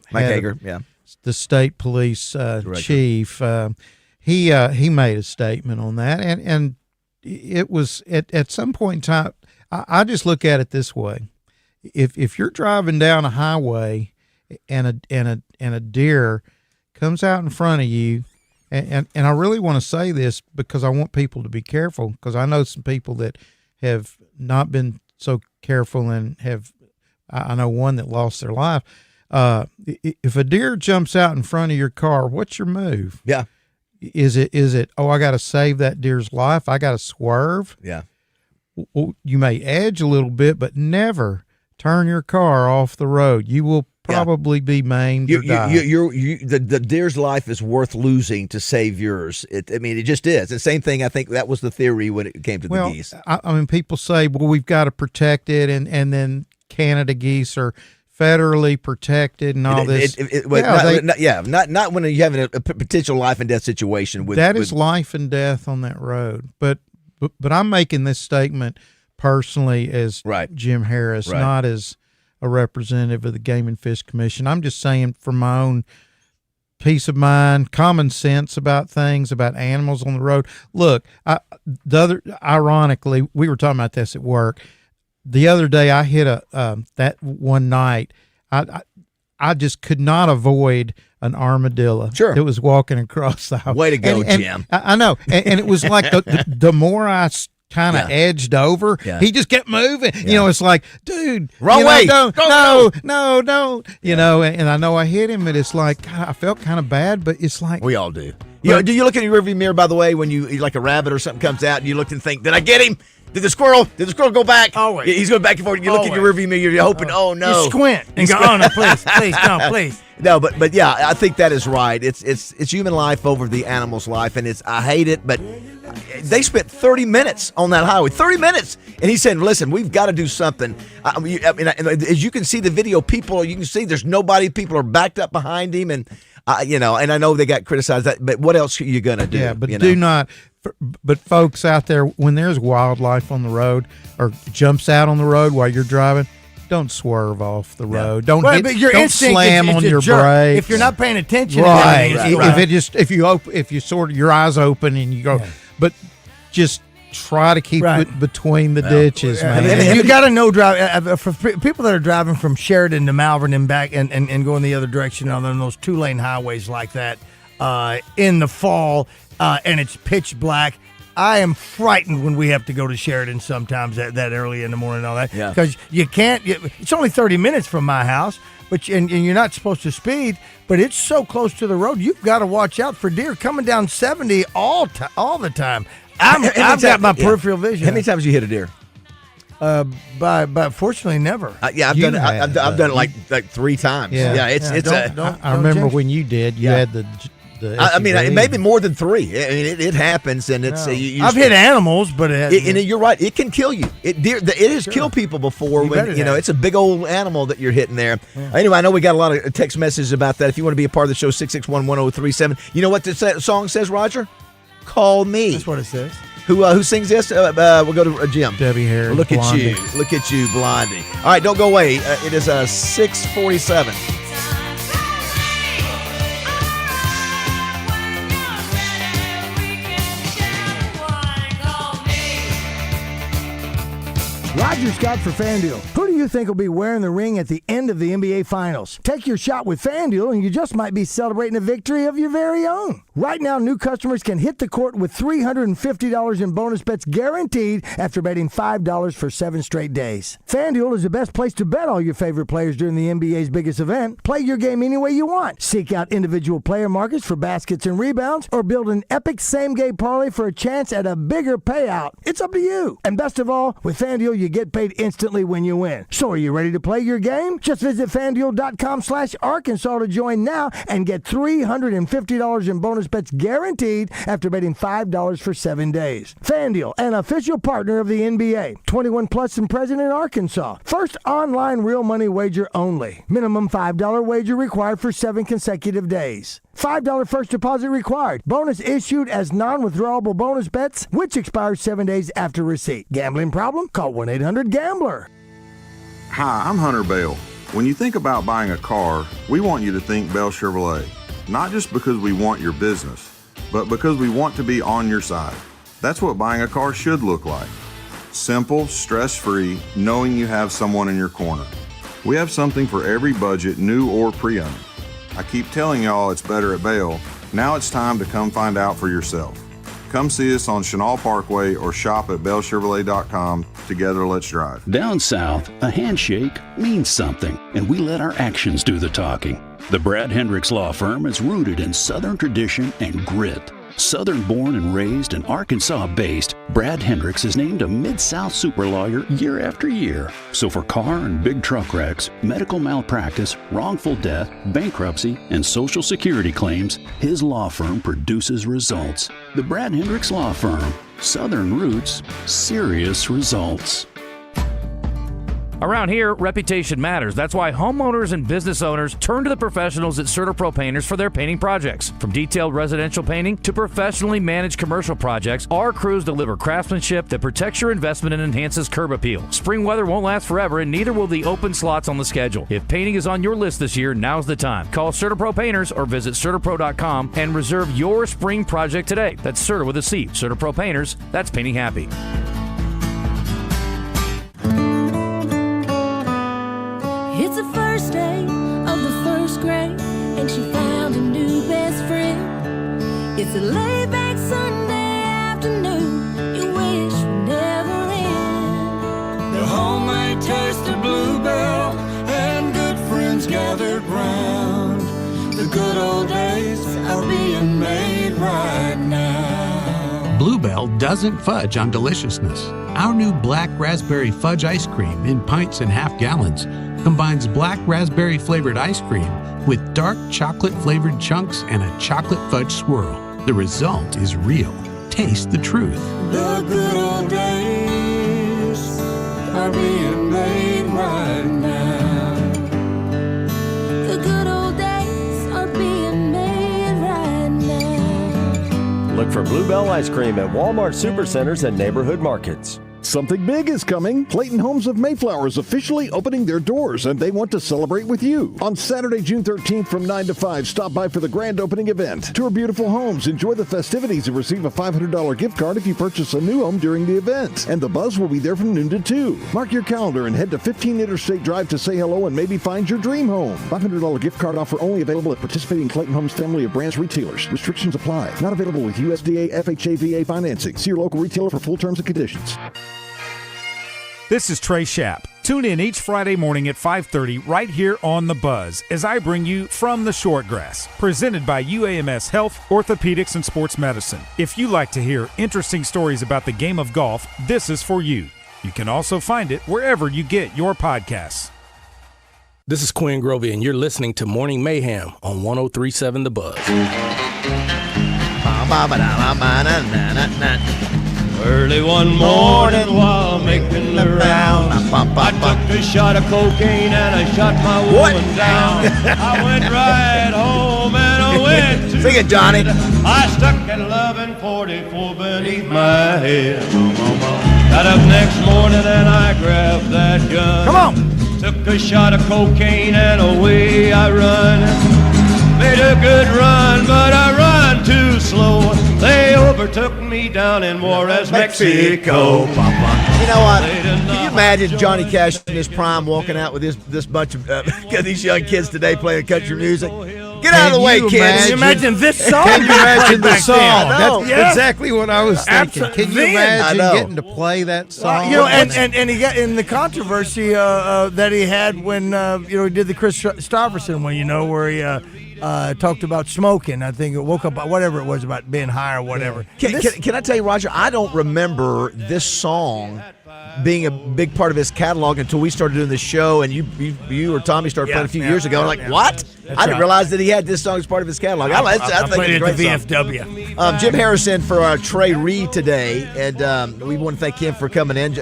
state police chief. He made a statement on that, and it was at some point in time. I just look at it this way: if you're driving down a highway and a deer comes out in front of you, and I really want to say this because I want people to be careful, because I know some people that have not been so careful and I know one that lost their life. If a deer jumps out in front of your car, what's your move? Yeah. Is it, I got to save that deer's life, I got to swerve? Yeah. Well, you may edge a little bit, but never turn your car off the road. You will probably be maimed or die. The deer's life is worth losing to save yours. It just is. The same thing, I think that was the theory when it came to the geese. I mean, people say, well, we've got to protect it, and then Canada geese are federally protected and all this. Not when you're having a potential life and death situation. Is life and death on that road. But I'm making this statement personally as Jim Harris, not as a representative of the Game and Fish Commission. I'm just saying from my own peace of mind, common sense about things, about animals on the road. Look, ironically, we were talking about this at work. The other day I hit that one night, I just could not avoid an armadillo. Sure. It was walking across the highway. Way to go, Jim. I know. And it was like the more I kind of edged over, he just kept moving. You know, it's like, dude, wrong way. Don't. You know, and I know I hit him, and it's like, God, I felt kind of bad, but it's like. We all do. Do you look in your rearview mirror, by the way, when you like a rabbit or something comes out and you look and think, did I get him? Did the squirrel go back? Always. He's going back and forth. You look in your rearview mirror, you're hoping, oh no. You squint and go, oh no, please, no, please. No, but yeah, I think that is right. It's human life over the animal's life, and I hate it, but they spent 30 minutes on that highway. 30 minutes. And he said, listen, we've got to do something. As you can see the video, you can see there's nobody. People are backed up behind him, and and I know they got criticized, but what else are you going to do? Yeah, but do not. But folks out there, when there's wildlife on the road or jumps out on the road while you're driving, don't swerve off the road. Don't slam on your brakes. If you're not paying attention, right? If your eyes open and you go, but just try to keep it between the ditches, man. You got to know for people that are driving from Sheridan to Malvern and back and going the other direction on those 2-lane highways like that in the fall. And it's pitch black. I am frightened when we have to go to Sheridan sometimes that early in the morning and all that. Because you can't. It's only 30 minutes from my house, and you're not supposed to speed, but it's so close to the road. You've got to watch out for deer coming down 70 all the time. I've got my peripheral vision. How many times you hit a deer? But fortunately, never. I've done it. I've done it like 3 times. I remember when you did. You had the it may be more than 3. I mean, it happens, and it's. I've hit animals, but you're right. It can kill you. It has killed people before. It's a big old animal that you're hitting there. Yeah. Anyway, I know we got a lot of text messages about that. If you want to be a part of the show, 661-1037. You know what the song says, Roger? Call me. That's what it says. Who sings this? We'll go to Jim. Debbie Harry. Look at you. Look at you, Blondie. All right, don't go away. It is 6:47. Roger Scott for FanDuel. Who do you think will be wearing the ring at the end of the NBA Finals? Take your shot with FanDuel, and you just might be celebrating a victory of your very own. Right now, new customers can hit the court with $350 in bonus bets guaranteed after betting $5 for 7 straight days. FanDuel is the best place to bet all your favorite players during the NBA's biggest event. Play your game any way you want. Seek out individual player markets for baskets and rebounds, or build an epic same-game parlay for a chance at a bigger payout. It's up to you. And best of all, with FanDuel, you get paid instantly when you win. So are you ready to play your game? Just visit FanDuel.com/Arkansas to join now and get $350 in bonus bets guaranteed after betting $5 for 7 days. FanDuel, an official partner of the NBA. 21 plus and present in Arkansas. First online real money wager only. Minimum $5 wager required for 7 consecutive days. $5 first deposit required. Bonus issued as non-withdrawable bonus bets, which expires 7 days after receipt. Gambling problem? Call 1-800-GAMBLER. Hi, I'm Hunter Bell. When you think about buying a car, we want you to think Bell Chevrolet. Not just because we want your business, but because we want to be on your side. That's what buying a car should look like. Simple, stress-free, knowing you have someone in your corner. We have something for every budget, new or pre-owned. I keep telling y'all it's better at Bell. Now it's time to come find out for yourself. Come see us on Chenal Parkway or shop at bellchevrolet.com. Together, let's drive. Down south, a handshake means something, and we let our actions do the talking. The Brad Hendricks Law Firm is rooted in Southern tradition and grit. Southern born and raised and Arkansas based, Brad Hendricks is named a Mid-South super lawyer year after year. So for car and big truck wrecks, medical malpractice, wrongful death, bankruptcy, and Social Security claims, his law firm produces results. The Brad Hendricks Law Firm. Southern roots, serious results. Around here, reputation matters. That's why homeowners and business owners turn to the professionals at CertaPro Painters for their painting projects. From detailed residential painting to professionally managed commercial projects, our crews deliver craftsmanship that protects your investment and enhances curb appeal. Spring weather won't last forever, and neither will the open slots on the schedule. If painting is on your list this year, now's the time. Call CertaPro Painters or visit CertaPro.com and reserve your spring project today. That's Certa with a C. CertaPro Painters. That's painting happy. It's the first day of the first grade, and she found a new best friend. It's a laid-back Sunday afternoon, you wish would never end. The homemade taste of Bluebell, and good friends gathered round. The good old days are being made right now. Bluebell doesn't fudge on deliciousness. Our new black raspberry fudge ice cream in pints and half gallons combines black raspberry flavored ice cream with dark chocolate flavored chunks and a chocolate fudge swirl. The result is real. Taste the truth. The good old days are being made right now. The good old days are being made right now. Look for Bluebell ice cream at Walmart Supercenters and neighborhood markets. Something big is coming. Clayton Homes of Mayflower is officially opening their doors, and they want to celebrate with you. On Saturday, June 13th from 9 to 5, stop by for the grand opening event. Tour beautiful homes, enjoy the festivities, and receive a $500 gift card if you purchase a new home during the event. And the buzz will be there from noon to 2. Mark your calendar and head to 15 Interstate Drive to say hello and maybe find your dream home. $500 gift card offer only available at participating Clayton Homes family of brands retailers. Restrictions apply. Not available with USDA FHA VA financing. See your local retailer for full terms and conditions. This is Trey Schapp. Tune in each Friday morning at 5:30 right here on The Buzz as I bring you From the Shortgrass, presented by UAMS Health, Orthopedics, and Sports Medicine. If you like to hear interesting stories about the game of golf, this is for you. You can also find it wherever you get your podcasts. This is Quinn Grovey, and you're listening to Morning Mayhem on 103.7 The Buzz. Early one morning while making the rounds, I took a shot of cocaine and I shot my woman down. I went right home and I went to Sing it, Johnny. I stuck at 1144 beneath my head. Got up next morning and I grabbed that gun. Come on. Took a shot of cocaine and away I run. Made a good run, but I run too slow. They overtook me down in Juarez, Mexico. You know what? Can you imagine Johnny Cash in his prime walking out with this bunch of these young kids today playing country music? Get out of the way, kids. Can you imagine this song? Can you imagine the song? That's exactly what I was thinking. Can you imagine getting to play that song? And he got in the controversy that he had when he did the Chris Stofferson one, where he talked about smoking. I think it woke up, whatever it was, about being high or whatever. Can I tell you, Roger, I don't remember this song being a big part of his catalog until we started doing the show, and you or Tommy started playing a few years ago. I'm like, what? I didn't realize that he had this song as part of his catalog. I think it's a great at the VFW. Jim Harrison for Trey Reed today, and we want to thank him for coming in.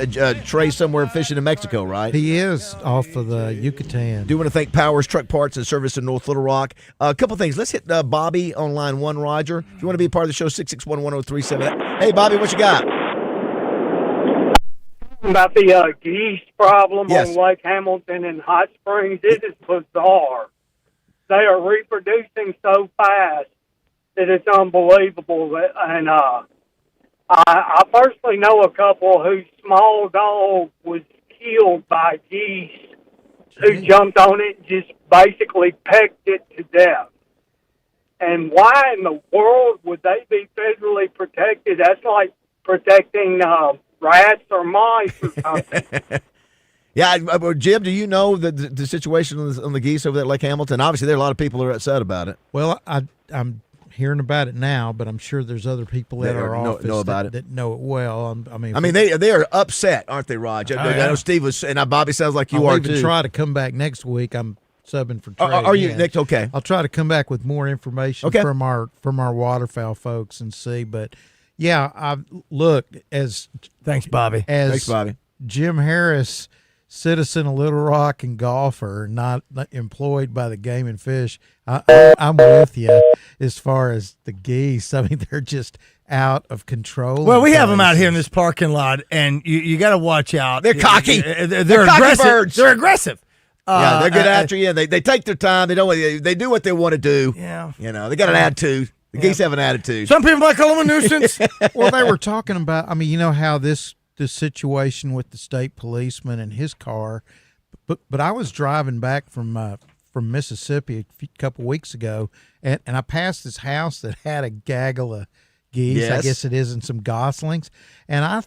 Trey's somewhere fishing in Mexico, right? He is off of the Yucatan. Do want to thank Powers Truck Parts and Service in North Little Rock. A couple things. Let's hit Bobby on line 1, Roger. If you want to be a part of the show, 661-1037. Hey, Bobby, what you got? About the geese problem on Lake Hamilton and Hot Springs, it is bizarre. They are reproducing so fast that it's unbelievable. And I personally know a couple whose small dog was killed by geese who jumped on it and just basically pecked it to death. And why in the world would they be federally protected? That's like protecting rats or mice or something. Yeah, Jim, do you know the situation on the geese over there at Lake Hamilton? Obviously, there are a lot of people who are upset about it. Well, I'm hearing about it now, but I'm sure there's other people at our office that know it well. I mean, they are upset, aren't they, Raj? I know Steve was, and Bobby sounds like you are too. I'll even try to come back next week. I'm subbing for Trey. Are you, Nick? Okay. I'll try to come back with more information from our waterfowl folks and see. But yeah, I've looked as thanks, Bobby. Jim Harris citizen of Little Rock and golfer, not employed by the Game and Fish, I'm with you as far as the geese. I mean, they're just out of control. Well, we have them out here in this parking lot, and you got to watch out. They're cocky. They're cocky aggressive. birds. They're aggressive. Yeah, they're good after you. They take their time. They do what they want to do. Yeah. They got an attitude. The geese have an attitude. Some people might call them a nuisance. Well, they were talking about, I mean, you know how this situation with the state policeman and his car, but I was driving back from Mississippi a couple weeks ago, and I passed this house that had a gaggle of geese. Yes. I guess it is, and some goslings, and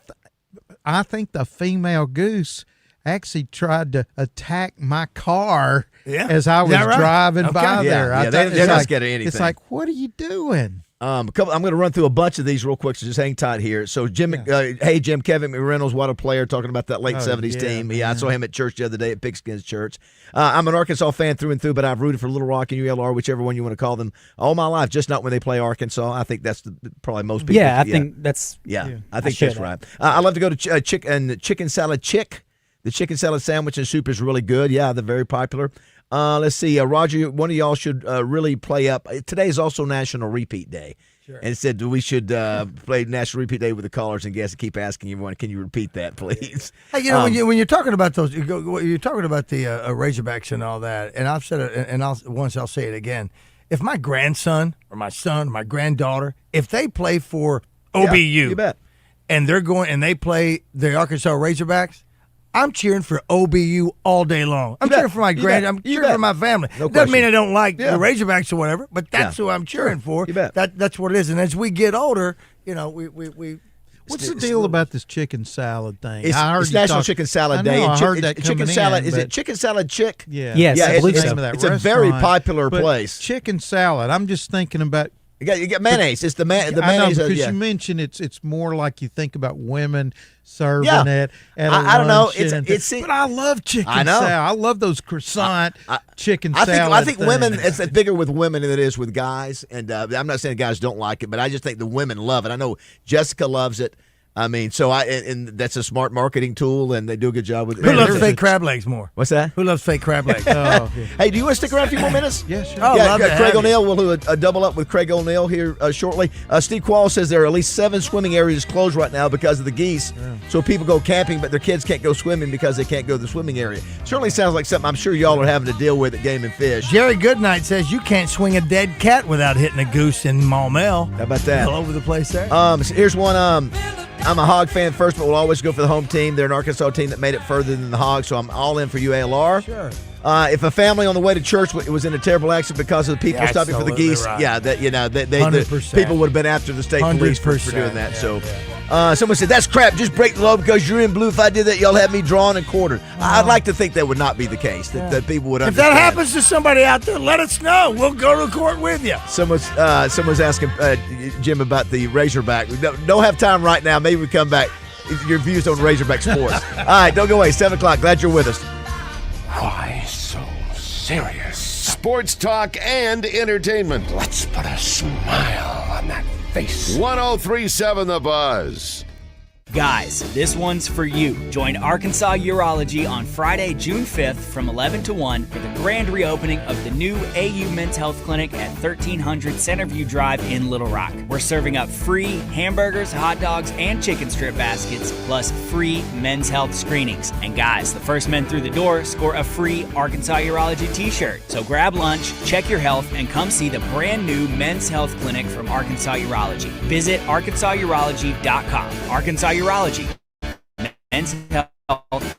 I think the female goose actually tried to attack my car as I was driving by there. Yeah, they're not scared of anything. It's like, what are you doing? I'm going to run through a bunch of these real quick, so just hang tight here. So, Jim, Kevin McReynolds, what a player, talking about that late 70s team. Yeah, I saw him at church the other day at Pigskin's Church. I'm an Arkansas fan through and through, but I've rooted for Little Rock and ULR, whichever one you want to call them, all my life, just not when they play Arkansas. I think that's probably most people. Yeah, I think that's I think that's right. I love to go to Chicken Salad Chick. The chicken salad sandwich and soup is really good. Yeah, they're very popular. Let's see. Roger, one of y'all should really play up. Today is also National Repeat Day. Sure. And it said we should play National Repeat Day with the callers and guests. Keep asking everyone, can you repeat that, please? Hey, when you're talking about those, you're talking about the Razorbacks and all that, and I've said it, and I'll say it again. If my grandson or my son or my granddaughter, if they play for OBU, you bet, and they're going and they play the Arkansas Razorbacks, I'm cheering for OBU all day long. I'm cheering for my I'm cheering for my family. No Doesn't mean question. I don't like the Razorbacks or whatever, but that's who I'm cheering for. You bet. That's what it is. And as we get older, we What's the deal about this chicken salad thing? It's National Chicken Salad Day. I heard that chicken salad. Is it Chicken Salad Chick? Yeah. Yes, I believe it's so. the name of that It's a very restaurant, popular but place. Chicken salad. I'm just thinking about. You got mayonnaise. It's the mayonnaise. I know, because you mentioned it's more like you think about women serving it. At I don't know. But I love chicken salad. I love those croissant chicken salad. I think women. It's bigger with women than it is with guys. And I'm not saying guys don't like it, but I just think the women love it. I know Jessica loves it. I mean, and that's a smart marketing tool, and they do a good job with it. Who loves fake crab legs more? What's that? Who loves fake crab legs? Hey, do you want to stick around a few more minutes? Yeah, sure. Craig O'Neill. We'll do a double up with Craig O'Neill here shortly. Steve Quall says there are at least 7 swimming areas closed right now because of the geese. Yeah. So people go camping, but their kids can't go swimming because they can't go to the swimming area. Certainly sounds like something I'm sure y'all are having to deal with at Game and Fish. Jerry Goodnight says you can't swing a dead cat without hitting a goose in Maumelle. How about that? All over the place there. So here's one. I'm a Hog fan first, but will always go for the home team. They're an Arkansas team that made it further than the Hogs, so I'm all in for UALR. Sure. If a family on the way to church was in a terrible accident because of the people stopping for the geese, right. people would have been after the state police for doing that. Someone said, that's crap. Just break the law because you're in blue. If I did that, y'all have me drawn and quartered. I'd like to think that would not be the case, that people would understand. If that happens to somebody out there, let us know. We'll go to court with you. Someone's asking Jim about the Razorback. We don't have time right now. Maybe we come back. Your views on Razorback sports. All right, don't go away. 7 o'clock. Glad you're with us. Why so serious? Sports talk and entertainment. Let's put a smile on that face. 103.7 The Buzz. Guys, this one's for you. Join Arkansas Urology on Friday, June 5th from 11 to 1 for the grand reopening of the new AU Men's Health Clinic at 1300 Centerview Drive in Little Rock. We're serving up free hamburgers, hot dogs, and chicken strip baskets, plus free men's health screenings. And guys, the first men through the door score a free Arkansas Urology t-shirt. So grab lunch, check your health, and come see the brand new Men's Health Clinic from Arkansas Urology. Visit ArkansasUrology.com. Arkansas Urology. Men's health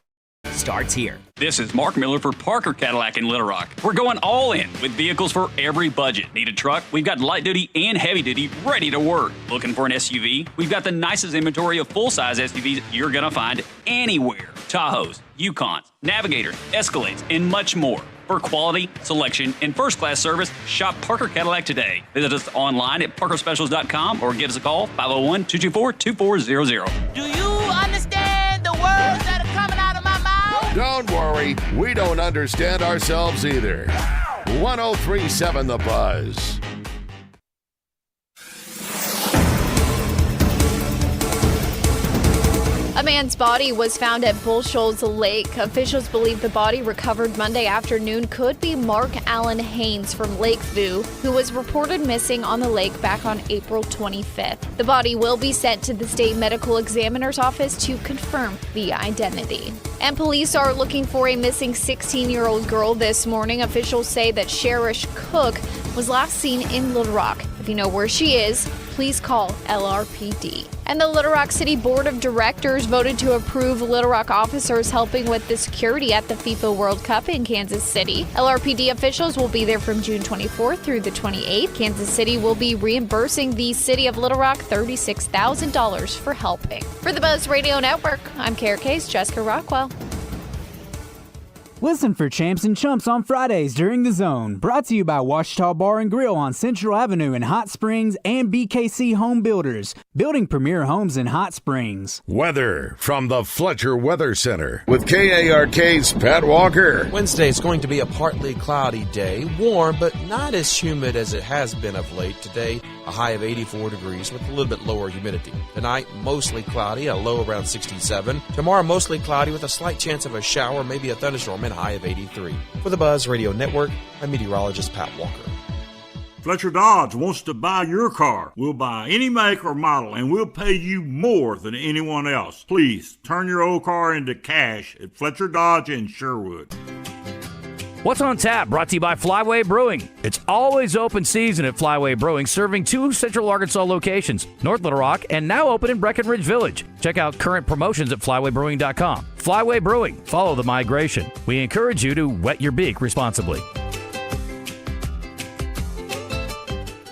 starts here. This is Mark Miller for Parker Cadillac in Little Rock. We're going all in with vehicles for every budget. Need a truck? We've got light duty and heavy duty ready to work. Looking for an SUV? We've got the nicest inventory of full-size SUVs you're going to find anywhere. Tahoes, Yukons, Navigators, Escalades, and much more. For quality, selection, and first-class service, shop Parker Cadillac today. Visit us online at parkerspecials.com or give us a call, 501-224-2400. Do you understand the words that are coming out of my mouth? Don't worry, we don't understand ourselves either. 103.7 The Buzz. A man's body was found at Bull Shoals Lake. Officials believe the body recovered Monday afternoon could be Mark Allen Haynes from Lakeview, who was reported missing on the lake back on April 25th. The body will be sent to the state medical examiner's office to confirm the identity. And police are looking for a missing 16-year-old girl this morning. Officials say that Cherish Cook was last seen in Little Rock. If you know where she is, please call LRPD. And the Little Rock City Board of Directors voted to approve Little Rock officers helping with the security at the FIFA World Cup in Kansas City. LRPD officials will be there from June 24th through the 28th. Kansas City will be reimbursing the city of Little Rock $36,000 for helping. For the Buzz Radio Network, I'm KRK's Jessica Rockwell. Listen for Champs and Chumps on Fridays during The Zone. Brought to you by Washita Bar and Grill on Central Avenue in Hot Springs and BKC Home Builders, building premier homes in Hot Springs. Weather from the Fletcher Weather Center with KARK's Pat Walker. Wednesday is going to be a partly cloudy day, warm but not as humid as it has been of late. Today, a high of 84 degrees with a little bit lower humidity. Tonight, mostly cloudy, a low around 67. Tomorrow, mostly cloudy with a slight chance of a shower, maybe a thunderstorm, and a high of 83. For the Buzz Radio Network, I'm meteorologist Pat Walker. Fletcher Dodge wants to buy your car. We'll buy any make or model, and we'll pay you more than anyone else. Please, turn your old car into cash at Fletcher Dodge in Sherwood. What's on tap? Brought to you by Flyway Brewing. It's always open season at Flyway Brewing, serving 2 Central Arkansas locations, North Little Rock, and now open in Breckenridge Village. Check out current promotions at flywaybrewing.com. Flyway Brewing. Follow the migration. We encourage you to wet your beak responsibly.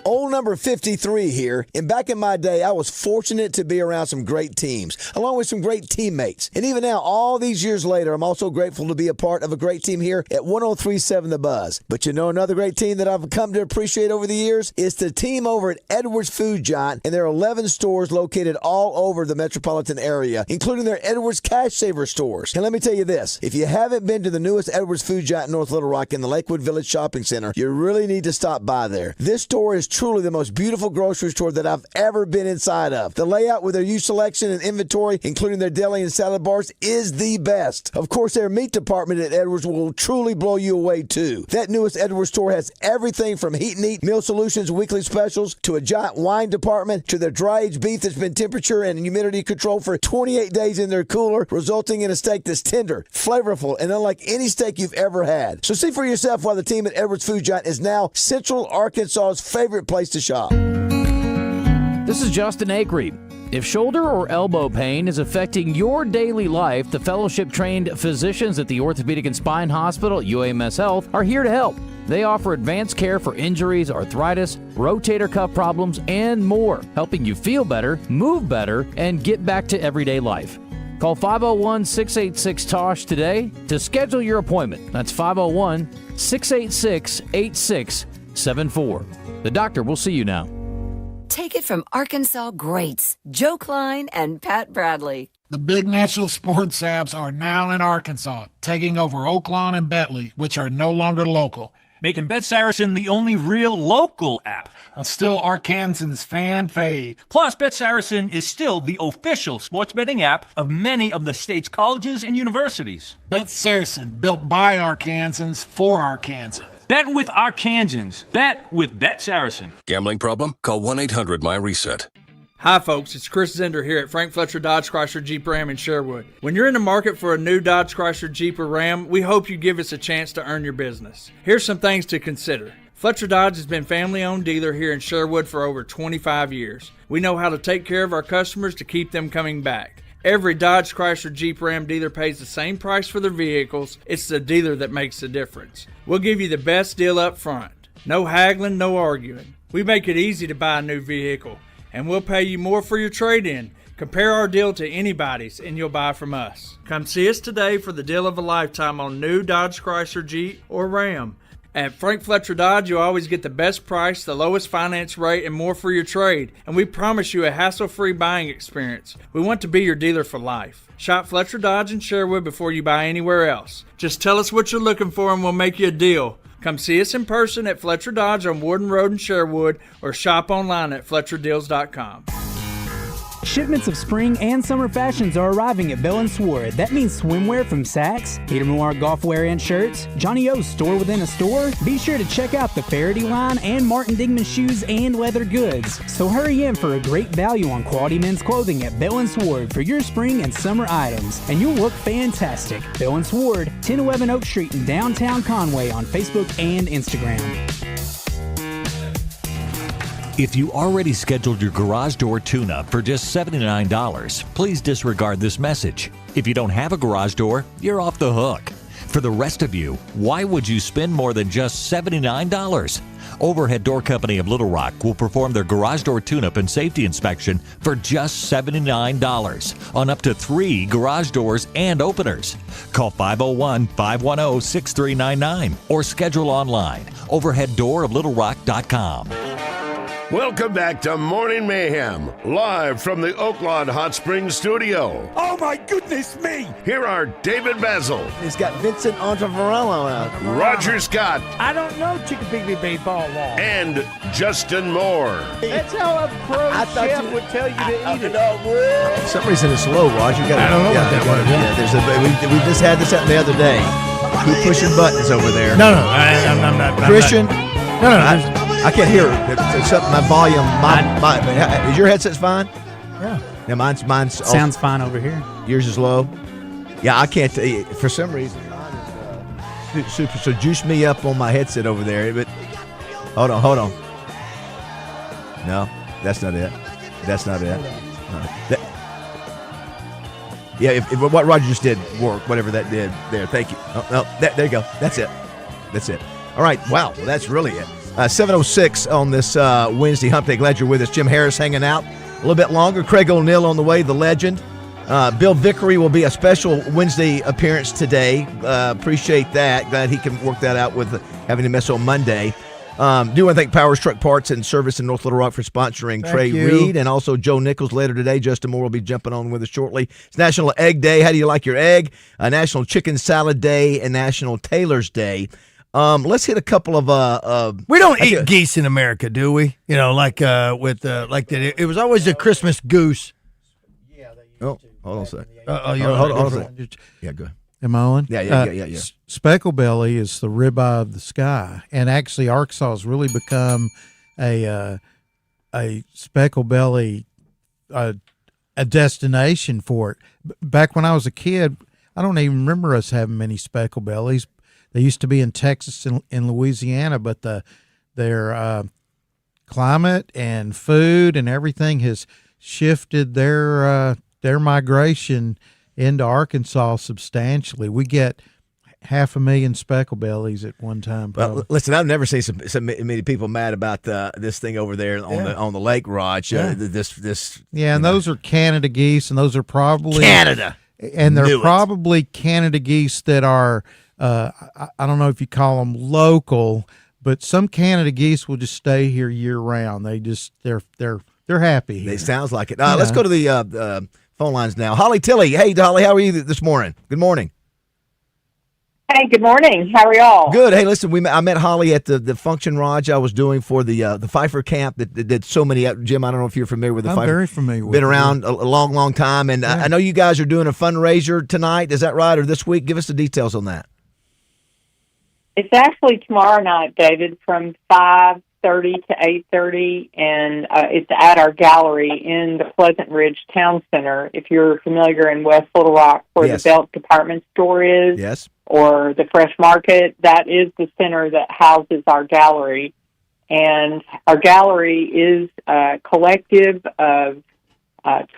Old number 53 here, and back in my day, I was fortunate to be around some great teams, along with some great teammates. And even now, all these years later, I'm also grateful to be a part of a great team here at 103.7 The Buzz. But you know another great team that I've come to appreciate over the years? It's the team over at Edwards Food Giant, and there are 11 stores located all over the metropolitan area, including their Edwards Cash Saver stores. And let me tell you this, if you haven't been to the newest Edwards Food Giant in North Little Rock in the Lakewood Village Shopping Center, you really need to stop by there. This store is truly the most beautiful grocery store that I've ever been inside of. The layout with their used selection and inventory, including their deli and salad bars, is the best. Of course, their meat department at Edwards will truly blow you away too. That newest Edwards store has everything from heat and eat, meal solutions, weekly specials, to a giant wine department, to their dry-aged beef that's been temperature and humidity controlled for 28 days in their cooler, resulting in a steak that's tender, flavorful, and unlike any steak you've ever had. So see for yourself why the team at Edwards Food Giant is now Central Arkansas's favorite place to shop. This is Justin Acree. If shoulder or elbow pain is affecting your daily life, the fellowship-trained physicians at the Orthopedic and Spine Hospital at UAMS Health are here to help. They offer advanced care for injuries, arthritis, rotator cuff problems, and more, helping you feel better, move better, and get back to everyday life. Call 501-686-TOSH today to schedule your appointment. That's 501-686-8674. The doctor will see you now. Take it from Arkansas greats, Joe Klein and Pat Bradley. The big national sports apps are now in Arkansas, taking over Oaklawn and Bentley, which are no longer local. Making Bet Saracen the only real local app. Still Arkansans' fan fave. Plus, Bet Saracen is still the official sports betting app of many of the state's colleges and universities. Bet Saracen, built by Arkansans for Arkansans. Bet with Arkansans. Bet with Bet Saracen. Gambling problem? Call 1-800-MY-RESET. Hi folks, it's Chris Zender here at Frank Fletcher Dodge Chrysler Jeep Ram in Sherwood. When you're in the market for a new Dodge Chrysler Jeep or Ram, we hope you give us a chance to earn your business. Here's some things to consider. Fletcher Dodge has been family-owned dealer here in Sherwood for over 25 years. We know how to take care of our customers to keep them coming back. Every Dodge Chrysler Jeep Ram dealer pays the same price for their vehicles. It's the dealer that makes the difference. We'll give you the best deal up front. No haggling, no arguing. We make it easy to buy a new vehicle, and we'll pay you more for your trade-in. Compare our deal to anybody's, and you'll buy from us. Come see us today for the deal of a lifetime on new Dodge Chrysler Jeep or Ram. At Frank Fletcher Dodge, you'll always get the best price, the lowest finance rate, and more for your trade. And we promise you a hassle-free buying experience. We want to be your dealer for life. Shop Fletcher Dodge in Sherwood before you buy anywhere else. Just tell us what you're looking for and we'll make you a deal. Come see us in person at Fletcher Dodge on Warden Road in Sherwood or shop online at FletcherDeals.com. Shipments of spring and summer fashions are arriving at Bell & Sword. That means swimwear from Saks, Peter Millar golf wear and shirts, Johnny O's store within a store. Be sure to check out the Faraday line and Martin Dingman shoes and leather goods. So hurry in for a great value on quality men's clothing at Bell & Sword for your spring and summer items, and you'll look fantastic. Bell & Sword, 1011 Oak Street in downtown Conway on Facebook and Instagram. If you already scheduled your garage door tune-up for just $79, please disregard this message. If you don't have a garage door, you're off the hook. For the rest of you, why would you spend more than just $79? Overhead Door Company of Little Rock will perform their garage door tune-up and safety inspection for just $79 on up to 3 garage doors and openers. Call 501-510-6399 or schedule online, overheaddooroflittlerock.com. Welcome back to Morning Mayhem, live from the Oaklawn Hot Springs studio. Oh my goodness me! Here are David Bazzel. He's got Vincent Ontavarello out. Roger Scott. I don't know Chickapiggy baseball law. And Justin Moore. That's how a pro chef would tell you to eat it. For some reason it's slow, Roger. I don't know what that was. Yeah, we just had this happen the other day. Keep pushing buttons over there. No, I'm not. Christian? No. I can't hear it. It's up my volume. Is your headset fine? Yeah, mine's sounds fine over here. Yours is low. Yeah, I can't. For some reason, mine is super. So juice me up on my headset over there. But hold on. No, that's not it. Yeah, if what Roger just did worked, whatever that did there. Thank you. There you go. That's it. All right. Wow. Well, that's really it. 7:06 on this Wednesday hump day. Glad you're with us. Jim Harris hanging out a little bit longer. Craig O'Neill on the way, the legend. Bill Vickery will be a special Wednesday appearance today. Appreciate that. Glad he can work that out with having to miss on Monday. Do want to thank Powers Truck Parts and Service in North Little Rock for sponsoring Trey Reed, and also Joe Nichols later today. Justin Moore will be jumping on with us shortly. It's National Egg Day. How do you like your egg? National Chicken Salad Day and National Tailor's Day. Let's hit a couple of. We don't eat geese in America, do we? You know, like it was always a Christmas goose. Oh, hold on a second. Hold on a second. Yeah, go ahead. Am I on? Yeah. Speckle belly is the ribeye of the sky, and actually Arkansas has really become a speckle belly a destination for it. Back when I was a kid, I don't even remember us having many speckle bellies. They used to be in Texas and in Louisiana, but their climate and food and everything has shifted their migration into Arkansas substantially. We get 500,000 speckle bellies at one time. Probably. Well, listen, I've never seen so many people mad about this thing over there on the lake, Raj. Yeah. And those are Canada geese, and those are probably Canada, and they're probably Canada geese that are. I don't know if you call them local, but some Canada geese will just stay here year round. They're happy here. It sounds like it. Let's go to the phone lines now. Holly Tilley. Hey, Holly, how are you this morning? Good morning. Hey, good morning. How are y'all? Good. Hey, listen, I met Holly at the function, Raj, I was doing for the Pfeiffer camp that did so many. Jim, I don't know if you're familiar with the Pfeiffer. I'm very familiar with it. Been around a long, long time. And I know you guys are doing a fundraiser tonight. Is that right? Or this week? Give us the details on that. It's actually tomorrow night, David, from 5:30 to 8:30, and it's at our gallery in the Pleasant Ridge Town Center. If you're familiar in West Little Rock, where the Belk department store is, or the Fresh Market, that is the center that houses our gallery. And our gallery is a collective of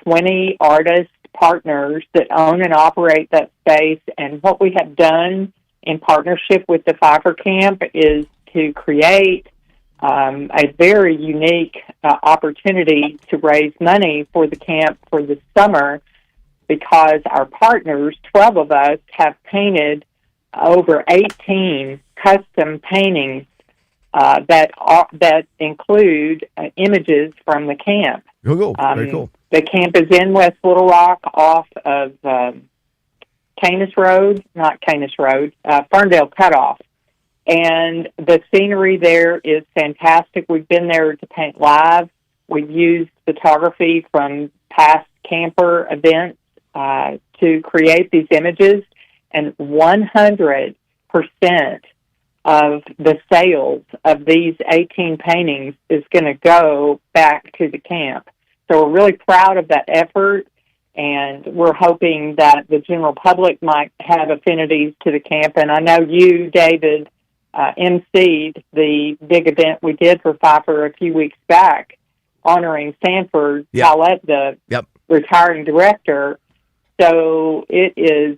20 artist partners that own and operate that space. And what we have done in partnership with the Pfeiffer Camp is to create a very unique opportunity to raise money for the camp for the summer, because our partners, 12 of us, have painted over 18 custom paintings that include images from the camp. Cool. Very cool. The camp is in West Little Rock off of Ferndale Cutoff. And the scenery there is fantastic. We've been there to paint live. We've used photography from past camper events to create these images, and 100% of the sales of these 18 paintings is going to go back to the camp. So we're really proud of that effort, and we're hoping that the general public might have affinities to the camp. And I know you, David, emceed the big event we did for Pfeiffer a few weeks back, honoring Sanford Follett, the retiring director. So it is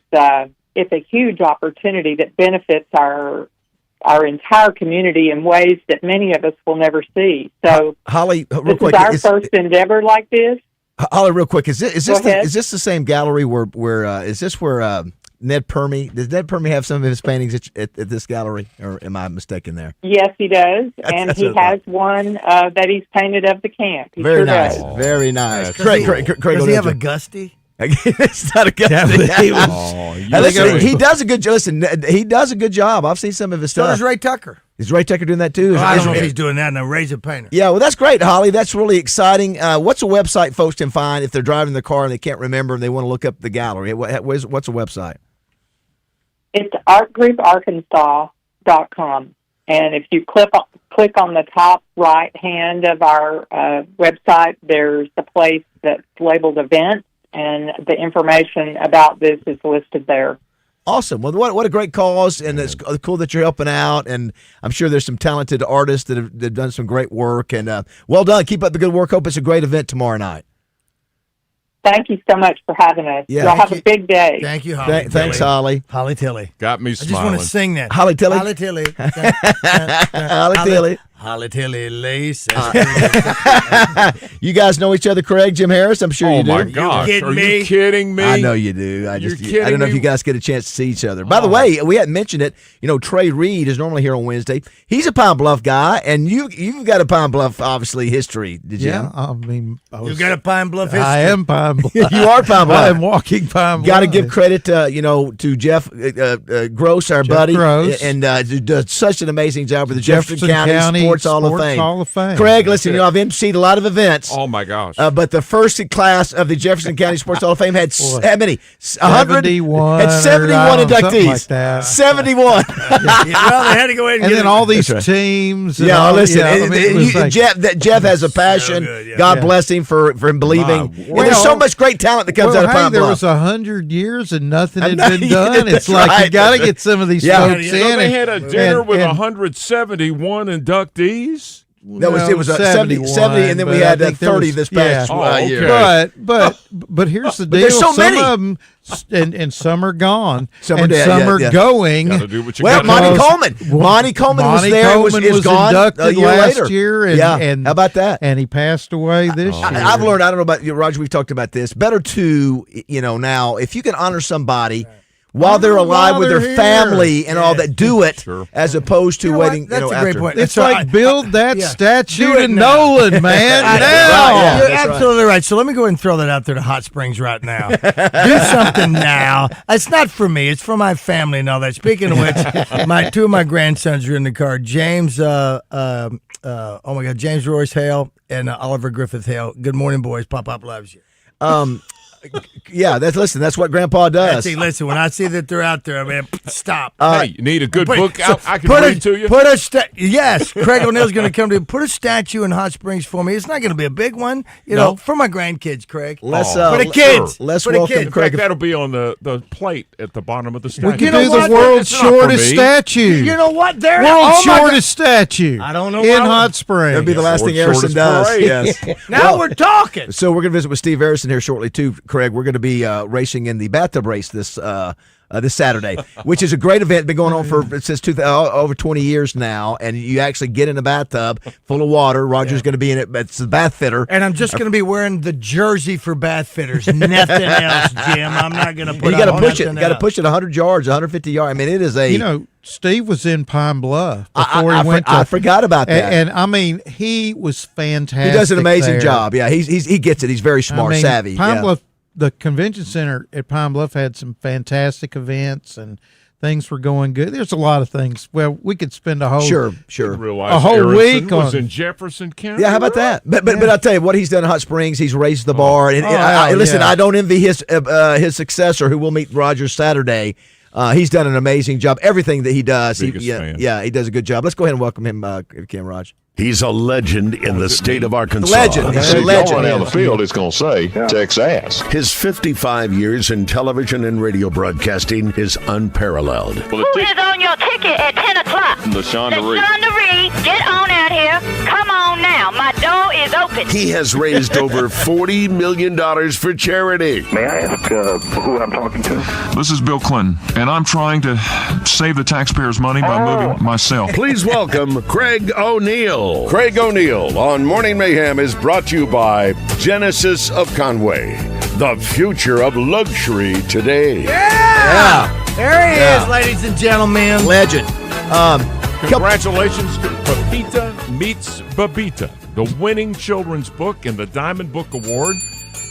it's a huge opportunity that benefits our entire community in ways that many of us will never see. So, Holly, real this quick, is our first endeavor like this. Holly, real quick, is this the same gallery where Ned Permy, does Ned Permy have some of his paintings at this gallery, or am I mistaken there? Yes, he does, and he has one that he's painted of the camp. He Very sure nice, does. very nice. Does he have a Gusty? It's not a good he does a good. Listen, he does a good job. I've seen some of his So stuff. does Ray Tucker. Is Ray Tucker doing that too? I don't know if he's doing that now. Ray's a painter. Yeah, well, that's great, Holly. That's really exciting. What's a website folks can find if they're driving their car and they can't remember and they want to look up the gallery? What's a website? It's artgrouparkansas.com, and if you click on the top right hand of our website, there's a place that's labeled events, and the information about this is listed there. Awesome. Well, what a great cause, and it's cool that you're helping out, and I'm sure there's some talented artists that have done some great work, and well done. Keep up the good work. Hope it's a great event tomorrow night. Thank you so much for having us. Yeah. Y'all have a big day. Thank you, Holly. Thanks, Holly. Holly Tilly. Got me I smiling. just want to sing that. Holly Tilly. Holly Tilly. Holly Tilly. Holly Tilly Lace. You guys know each other, Craig, Jim Harris? I'm sure you do. Oh, my gosh. Are you kidding me? I know you do. I don't know if you guys get a chance to see each other. By the way, we hadn't mentioned it. You know, Trey Reed is normally here on Wednesday. He's a Pine Bluff guy, and you've got a Pine Bluff, obviously, history. Did you? Yeah, I mean, You got a Pine Bluff history. I am Pine Bluff. You are Pine Bluff. I am walking Pine Bluff. Got to give credit, to Jeff Gross, our buddy, Gross. and does such an amazing job with the Jefferson County County Sports Hall of Fame. Hall of Fame. Craig, listen, I've emceed a lot of events. Oh, my gosh. But the first class of the Jefferson County Sports Hall of Fame had how many? 71. Had 71 inductees. Like that. 71. Well, they had to go ahead and then all these teams. And Yeah, all, listen. like, Jeff has a passion. So good, yeah. God bless him for him believing. And there's so much great talent that comes out of Pine there Bluff. was 100 years and nothing had know, been done. that's It's like right. you got to get some of these folks So in. they had a dinner with and 171 inductees? It was 70, and then we had 30 this past year. But here's the deal: there's so some many. of them, and some are gone, Some and are dead, some are yeah. going. Gotta do what you Well, gotta do. Monty Coleman was there. Monty Coleman is gone inducted a year last later. year, and how about that? And he passed away this year. I've learned. I don't know about you, Roger. We've talked about this. Better to now if you can honor somebody while they're alive with their family and all that, do it as opposed to waiting. That's a after. great point. It's like build that statue Do it to now. Nolan, man. Now. Right, You're that's absolutely right. So let me go ahead and throw that out there to Hot Springs right now. Do something now. It's not for me. It's for my family and all that. Speaking of which, two of my grandsons are in the car. James, James Royce Hale and Oliver Griffith Hale. Good morning, boys. Pop loves you. Yeah, that's what Grandpa does. Listen, when I see that they're out there, I mean, stop. Hey, you need a good book out I can read to you? Yes, Craig O'Neill's going to come to you. Put a statue in Hot Springs for me. It's not going to be a big one, for my grandkids, Craig. For the kids. Let's For the welcome kids. In Craig. fact, that'll be on the plate at the bottom of the statue. We can know do what? the world's It's not for shortest me. statue. You know what? World's shortest statue. I don't know in why- Hot Springs. That'll be the last thing World's Harrison shortest does. parade. Yes. Now we're talking. So we're going to visit with Steve Harrison here shortly too, Craig. We're going to be racing in the bathtub race this Saturday, which is a great event. Been going on since over 20 years now, and you actually get in a bathtub full of water. Roger's going to be in it. It's the bath fitter, And I'm just going to be wearing the jersey for bath fitters. Nothing else, Jim. I'm not going to put. you got to on push it. nothing Got to else. push it 100 yards, 150 yards. I mean, it is a. Steve was in Pine Bluff before he went. I forgot about that. And I mean, he was fantastic. He does an amazing there. job. Yeah, he gets it. He's very smart, savvy. Pine yeah. Bluff, the convention center at Pine Bluff had some fantastic events and things were going good. There's a lot of things. Well, we could spend a whole sure a whole week was on in Jefferson County. Yeah, how about that? But I'll tell you what he's done in Hot Springs. He's raised the bar. And listen, I don't envy his successor, who will meet Rogers Saturday. He's done an amazing job. Everything that he does, he does a good job. Let's go ahead and welcome him, Cam Raj. He's a legend in the state of Arkansas. Legend. He's a legend. Down the field, it's going to say Texas. His 55 years in television and radio broadcasting is unparalleled. Who is on your ticket at 10 o'clock? LaShonda Reed. LaShonda Reed, get on out here. Come on now. My door is open. He has raised over $40 million for charity. May I ask who I'm talking to? This is Bill Clinton, and I'm trying to save the taxpayers' money by moving myself. Please welcome Craig O'Neill. Craig O'Neill on Morning Mayhem is brought to you by Genesis of Conway, the future of luxury today. Yeah. There he is, ladies and gentlemen. Legend. Congratulations to Pepita Meets Babita, the winning children's book in the Diamond Book Award.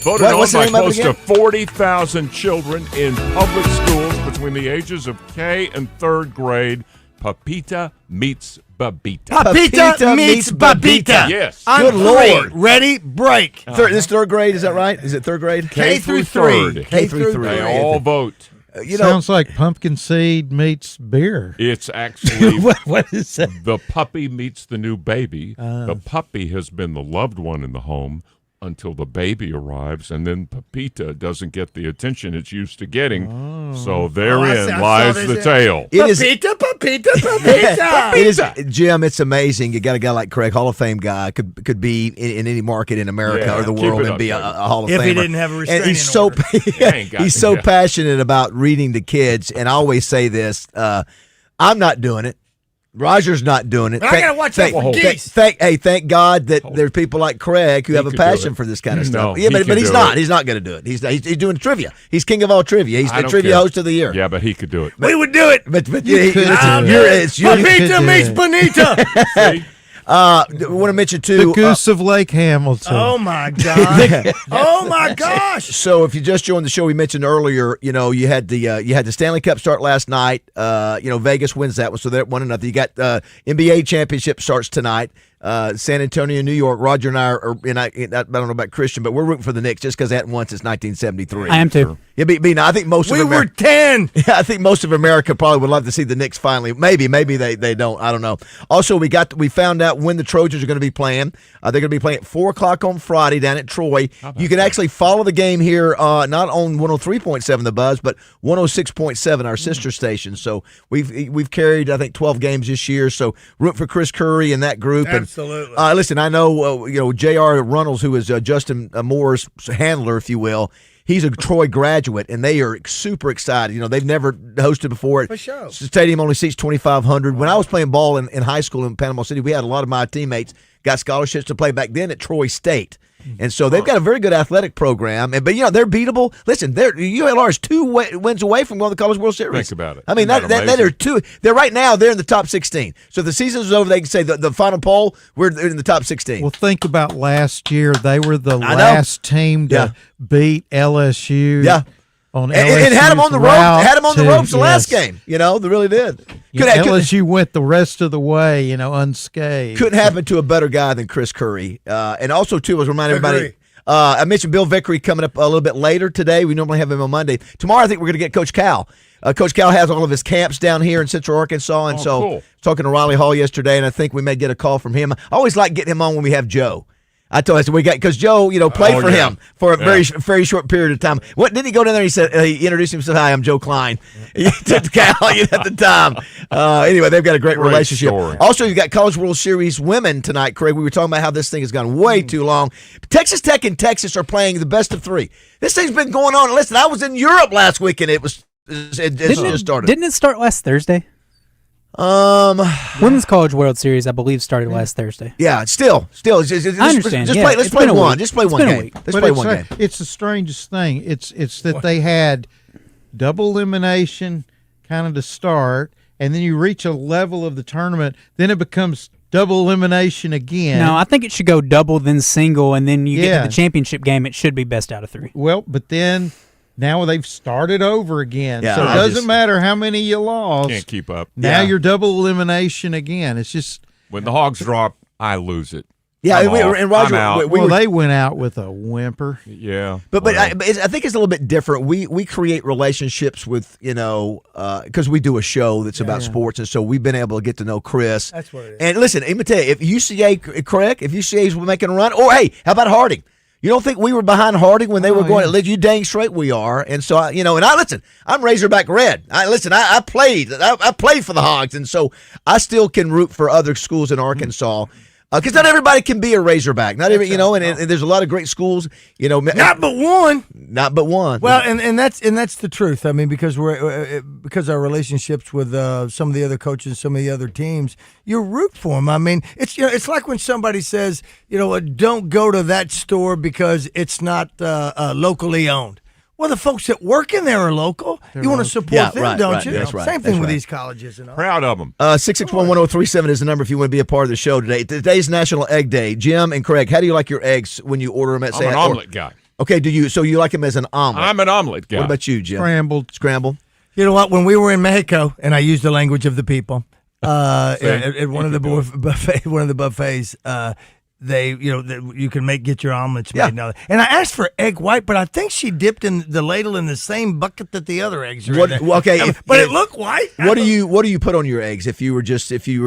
Voted on by close to 40,000 children in public schools between the ages of K and 3rd grade. Pepita Meets Babita. Pepita meets Babita. Yes. Good Lord. Ready, break. This 3rd grade, is that right? Is it 3rd grade? K through 3. K through 3. They all vote. Sounds like pumpkin seed meets beer. It's actually what is that? The puppy meets the new baby. The puppy has been the loved one in the home until the baby arrives, and then Pepita doesn't get the attention it's used to getting. So therein lies the tale. Pepita. It is, Jim, it's amazing. You got a guy like Craig, Hall of Fame guy, could be in any market in America or the world and be a Hall of Famer. If he didn't have a restraining order. He's so passionate about reading to kids, and I always say this, I'm not doing it. Roger's not doing it. But I gotta watch out for geese. Thank God that there's people like Craig who have a passion for this kind of stuff. Yeah, but he's not. He's not going to do it. He's doing trivia. He's king of all trivia. He's the trivia host of the year. Yeah, but he could do it. We would do it. But Pepita meets Bonita. I want to mention too the Goose of Lake Hamilton. Oh my God! Oh my gosh! So if you just joined the show, we mentioned earlier, you had the Stanley Cup start last night. Vegas wins that one, so they're 1-0. You got NBA championship starts tonight. San Antonio, New York. Roger and I are, I don't know about Christian, but we're rooting for the Knicks just because they hadn't won since 1973. I am too. Yeah, I think most of America. We were 10. Yeah, I think most of America probably would love to see the Knicks finally. Maybe they don't. I don't know. Also, we found out when the Trojans are going to be playing. They're going to be playing at 4:00 on Friday down at Troy. You can actually follow the game here, not on 103.7 The Buzz, but 106.7 our sister station. So we've carried, I think, 12 games this year. So root for Chris Curry and that group. Absolutely. And listen, I know J.R. Runnels, who is Justin Moore's handler, if you will. He's a Troy graduate, and they are super excited. They've never hosted before. For sure. The stadium only seats 2,500. When I was playing ball in high school in Panama City, we had a lot of my teammates got scholarships to play back then at Troy State. And so they've got a very good athletic program. But they're beatable. Listen, ULR is 2 wins away from going to the College World Series. Think about it. I mean, they're 2. They're right now, they're in the top 16. So if the season's over, they can say the final poll, we're in the top 16. Well, think about last year. They were the last team to beat LSU. Yeah. And had them on the rope. Had them on the ropes the last game. They really did. LSU went the rest of the way, unscathed. Couldn't happen to a better guy than Chris Curry. And also, too, I was reminding everybody. I mentioned Bill Vickery coming up a little bit later today. We normally have him on Monday. Tomorrow, I think we're going to get Coach Cal. Coach Cal has all of his camps down here in Central Arkansas, and cool. Talking to Riley Hall yesterday, and I think we may get a call from him. I always like getting him on when we have Joe. I said we got because Joe, played for him for a very short period of time. What didn't he go down there? He said he introduced himself. Hi, I'm Joe Klein. He took Cal at the time. Anyway, they've got a great relationship. Story. Also, you got College World Series women tonight, Craig. We were talking about how this thing has gone way too long. Texas Tech and Texas are playing the best of 3. This thing's been going on. Listen, I was in Europe last week and it just started. Didn't it start last Thursday? Women's College World Series, I believe, started last Thursday. Yeah, still. I understand. Let's play one. Just play one game. Let's play one game. It's the strangest thing. It's that they had double elimination kind of to start, and then you reach a level of the tournament, then it becomes double elimination again. No, I think it should go double, then single, and then you get to the championship game. It should be best out of 3. Well, but then now they've started over again. Yeah, So it doesn't matter how many you lost. Can't keep up. Now you're double elimination again. It's just when the Hogs drop, I lose it. Yeah, and Roger, they went out with a whimper. Yeah, but I think it's a little bit different. We create relationships with because we do a show that's about sports, and so we've been able to get to know Chris. That's what it is. And listen, let me tell you, if UCA, correct, if UCA is making a run, or hey, how about Harding? You don't think we were behind Harding when they were going? Yeah. You dang straight we are. And so I'm Razorback Red. I played for the Hogs, and so I still can root for other schools in Arkansas. Because not everybody can be a Razorback. Not every, and there's a lot of great schools. Not but one. Not but one. Well, and that's the truth. I mean, because because our relationships with some of the other coaches, some of the other teams, you root for them. I mean, it's like when somebody says, don't go to that store because it's not locally owned. Well, the folks that work in there are local. You want to support them, don't you? That's right. Same thing with these colleges and all. Proud of them. 661-1037 is the number if you want to be a part of the show today. Today's National Egg Day. Jim and Craig, how do you like your eggs when you order them at I'm an omelet guy. Okay, so you like them as an omelet? I'm an omelet guy. What about you, Jim? Scrambled. You know what? When we were in Mexico, and I used the language of the people, at one of the buffets, you can get your omelets made now. And I asked for egg white, but I think she dipped in the ladle in the same bucket that the other eggs are in. Okay, but it looked white. What do you put on your eggs if you were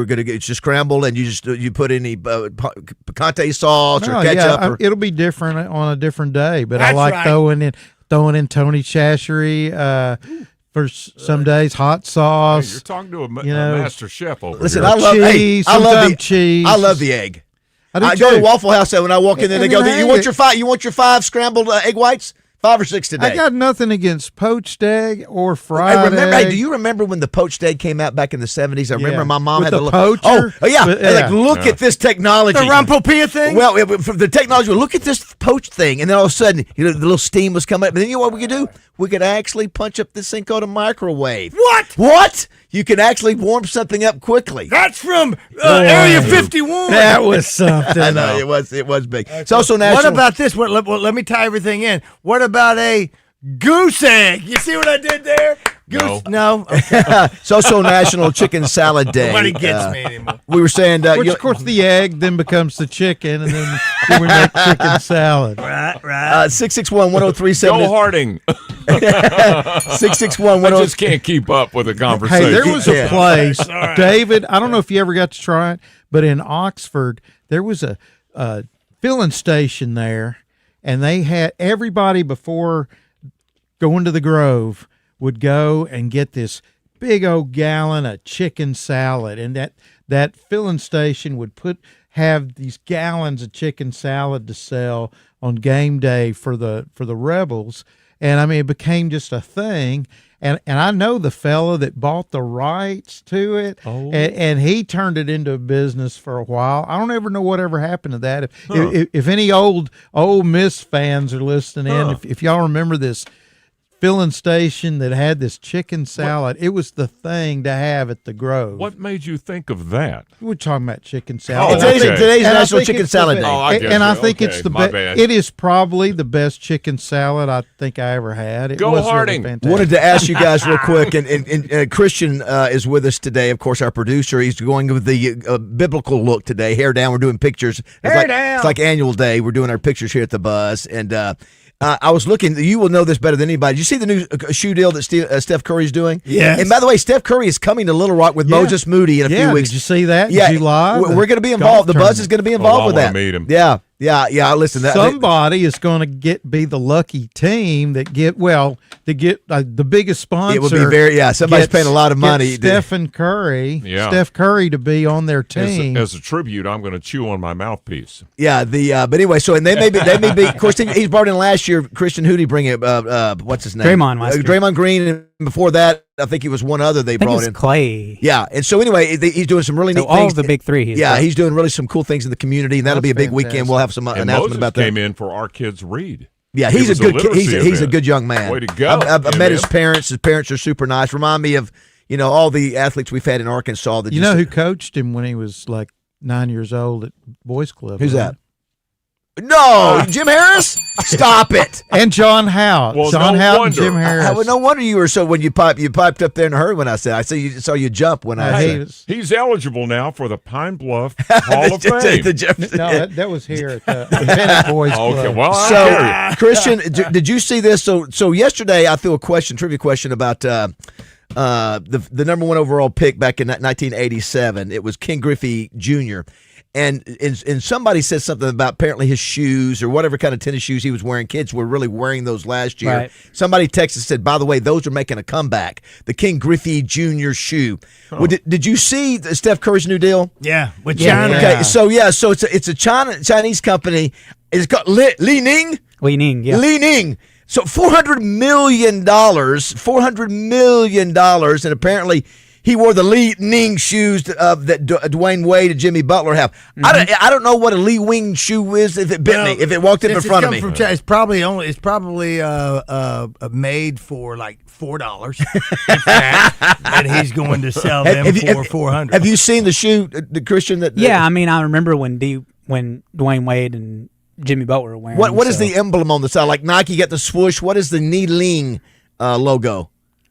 going to get just scrambled and you put any picante sauce or ketchup? It'll be different on a different day, but I That's like right. throwing in Tony Chassery. For some days, hot sauce. Hey, you're talking to a master chef over Listen, here. I love cheese. I love the egg. I go to Waffle House when I walk in there. They go, "You want your 5 scrambled egg whites? 5 or 6 today." I got nothing against poached egg or fried egg. Do you remember when the poached egg came out back in the 70s? I remember my mom With had the poacher. poacher. Look at this technology. The Rumpelpia thing? Well, the technology. Look at this poached thing, and then all of a sudden, the little steam was coming up. But then what we could do? We could actually punch up this thing called a microwave. What? You can actually warm something up quickly. That's from Area 51. That was something. I know it was big. It's also national. What about this? Let me tie everything in. What about a goose egg? You see what I did there? Goose? No. Okay. It's also National Chicken Salad Day. Nobody gets me anymore. We were saying, which of course the egg then becomes the chicken, and then we make chicken salad. Right. 661-1037. Go Harding. 661-1037. I just can't keep up with the conversation. Hey, there was a place, David, I don't know if you ever got to try it, but in Oxford, there was a filling station there, and they had everybody before going to the Grove would go and get this big old gallon of chicken salad, and that filling station would have these gallons of chicken salad to sell on game day for the Rebels. And I mean, it became just a thing. And I know the fella that bought the rights to it, and he turned it into a business for a while. I don't ever know whatever happened to that. If any old Miss fans are listening in, if y'all remember this filling station that had this chicken salad, it was the thing to have at the Grove. What made you think of that? We're talking about chicken salad. Today's National Chicken Salad Day. I think it's the best. It is probably the best chicken salad I think I ever had. It was Harding. really fantastic. Wanted to ask you guys real quick, and Christian is with us today, of course, our producer. He's going with the biblical look today, hair down. We're doing pictures. It's like annual day. We're doing our pictures here at the Buzz, and I was looking. You will know this better than anybody. Did you see the new shoe deal that Steph Curry's doing? Yes. And by the way, Steph Curry is coming to Little Rock with Moses Moody in a few weeks. Did you see that? Yeah. Did you live? We're going to be involved. The Buzz is going to be involved with that. Meet him. Yeah. Listen, somebody is going to be the lucky team that get the biggest sponsor. It would be somebody's paying a lot of money. Steph Curry to be on their team. As a tribute, I'm going to chew on my mouthpiece. Yeah. But anyway, so and they may be. Of course, he's brought in last year. Christian, who'd he bring it? What's his name? Draymond last year. Draymond Green, and before that, I think he was one other they brought in. Clay. Yeah, and so anyway, he's doing some really neat things. All of the big three. He's doing really some cool things in the community, and that'll be a big weekend. We'll have some announcement about that. Came in for Our Kids Read. Yeah, he's a good young man. Way to go! I've met his parents. His parents are super nice. Remind me of all the athletes we've had in Arkansas. That who coached him when he was like 9 years old at Boys Club? Who's that? No, Jim Harris? Stop it. And John Howe. Well, John no Howe and wonder. Jim Harris. No wonder you were so when you piped up there in a hurry when I saw you jump when I said. He's eligible now for the Pine Bluff Hall of Fame. No, that was here at the Bennett Boys Club. Okay, well, so Christian, did you see this? So yesterday I threw a trivia question about the number one overall pick back in 1987. It was Ken Griffey Jr. And somebody said something about apparently his shoes or whatever kind of tennis shoes he was wearing. Kids were really wearing those last year. Right. Somebody texted and said, by the way, those are making a comeback. The Ken Griffey Jr. shoe. Well, did you see Steph Curry's new deal? Yeah, with China. Okay, so it's a Chinese company. It's called Li Ning. Li Ning, yeah. Li Ning. So $400 million, and apparently he wore the Li Ning shoes that Dwayne Wade and Jimmy Butler have. Mm-hmm. I don't know what a Li Wing shoe is if it bit me, if it walked up in front of me. From China, it's probably made for like $4, in fact, and he's going to sell them for $400. Have you seen the shoe, the Christian? Yeah, I mean, I remember when Dwayne Wade and Jimmy Butler were wearing. What is the emblem on the side? Like Nike got the swoosh. What is the Li Ling logo?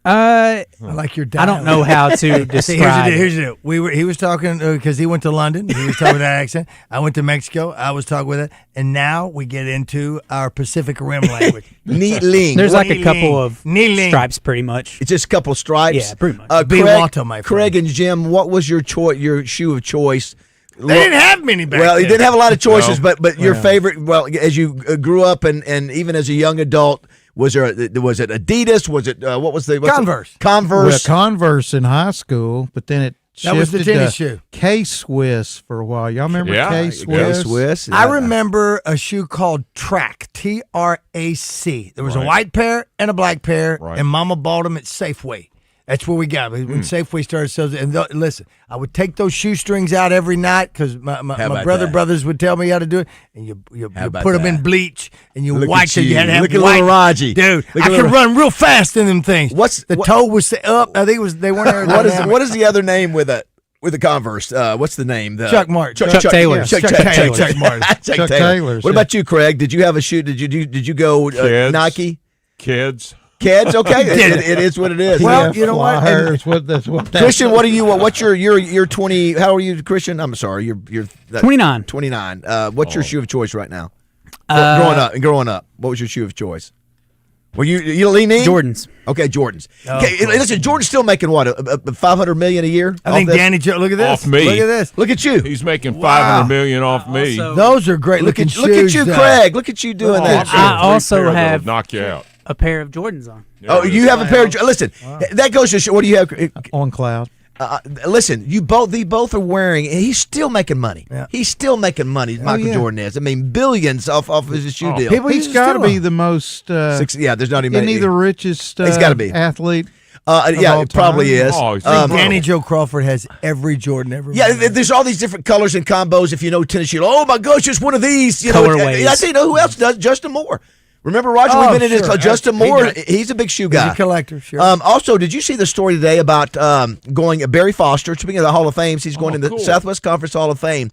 I like your dialogue. I don't know how to describe. Here's the deal. He was talking because he went to London. He was talking with that accent. I went to Mexico. I was talking with it. And now we get into our Pacific Rim language. Ni Ling. There's like a couple of stripes, pretty much. It's just a couple of stripes. Yeah, pretty much. Craig and Jim, what was your shoe of choice? They didn't have many back then. Well, he didn't have a lot of choices, but your favorite, as you grew up and even as a young adult, was it Adidas? Was it what was the Converse? Converse. Well, Converse in high school, but then it shifted that was the tennis shoe. K-Swiss for a while. Y'all remember K-Swiss? K-Swiss. I remember a shoe called Track, T-R-A-C. There was a white pair and a black pair, and Mama bought them at Safeway. That's where we got it. When Safeway started selling. And listen, I would take those shoestrings out every night because my brothers would tell me how to do it. And you put them in bleach and you wipe them. You had to have Look at little Raji. Dude, I could run real fast in them things. Toe was up. I think they weren't. What is the other name with it? With the Converse, what's the name? Chuck Martin. Chuck Taylor. Chuck Martin. Chuck Taylor. What about you, Craig? Did you have a shoe? Did you go Nike? Kids, okay. It is what it is. Well, you know what? Christian, what are you? What's your 20? How are you, Christian? I'm sorry, you're 29. 29. What's your shoe of choice right now? Growing up, what was your shoe of choice? Were you leaning Jordans? Okay, Jordans. Okay, listen, Jordan's still making what $500 million a year. I think Danny Joe. Look at this. Off me. Look at this. Look at you. He's making $500 million off me. Those are great looking shoes. Look at you, Craig. Look at you doing that. I also have knock you out. a pair of Jordans on. Oh, you have a pair of. Listen, that goes to show. What do you have on Cloud? Listen, they both are wearing, and he's still making money. Yeah. He's still making money. Michael Jordan is. I mean, billions off his shoe deal. He's got to be the most. There's not even. Isn't he the richest? He's got to be athlete. It probably is. Danny Joe Crawford has every Jordan ever. Yeah, there's all these different colors and combos. If you know tennis shoe, oh my gosh, it's one of these. Colorways. I think who else does? Justin Moore. Remember, Roger, we've been in this. Justin Moore, he's a big shoe guy. He's a collector, sure. Also, did you see the story today about going Barry Foster? Speaking of the Hall of Fames, he's going in the Southwest Conference Hall of Fame.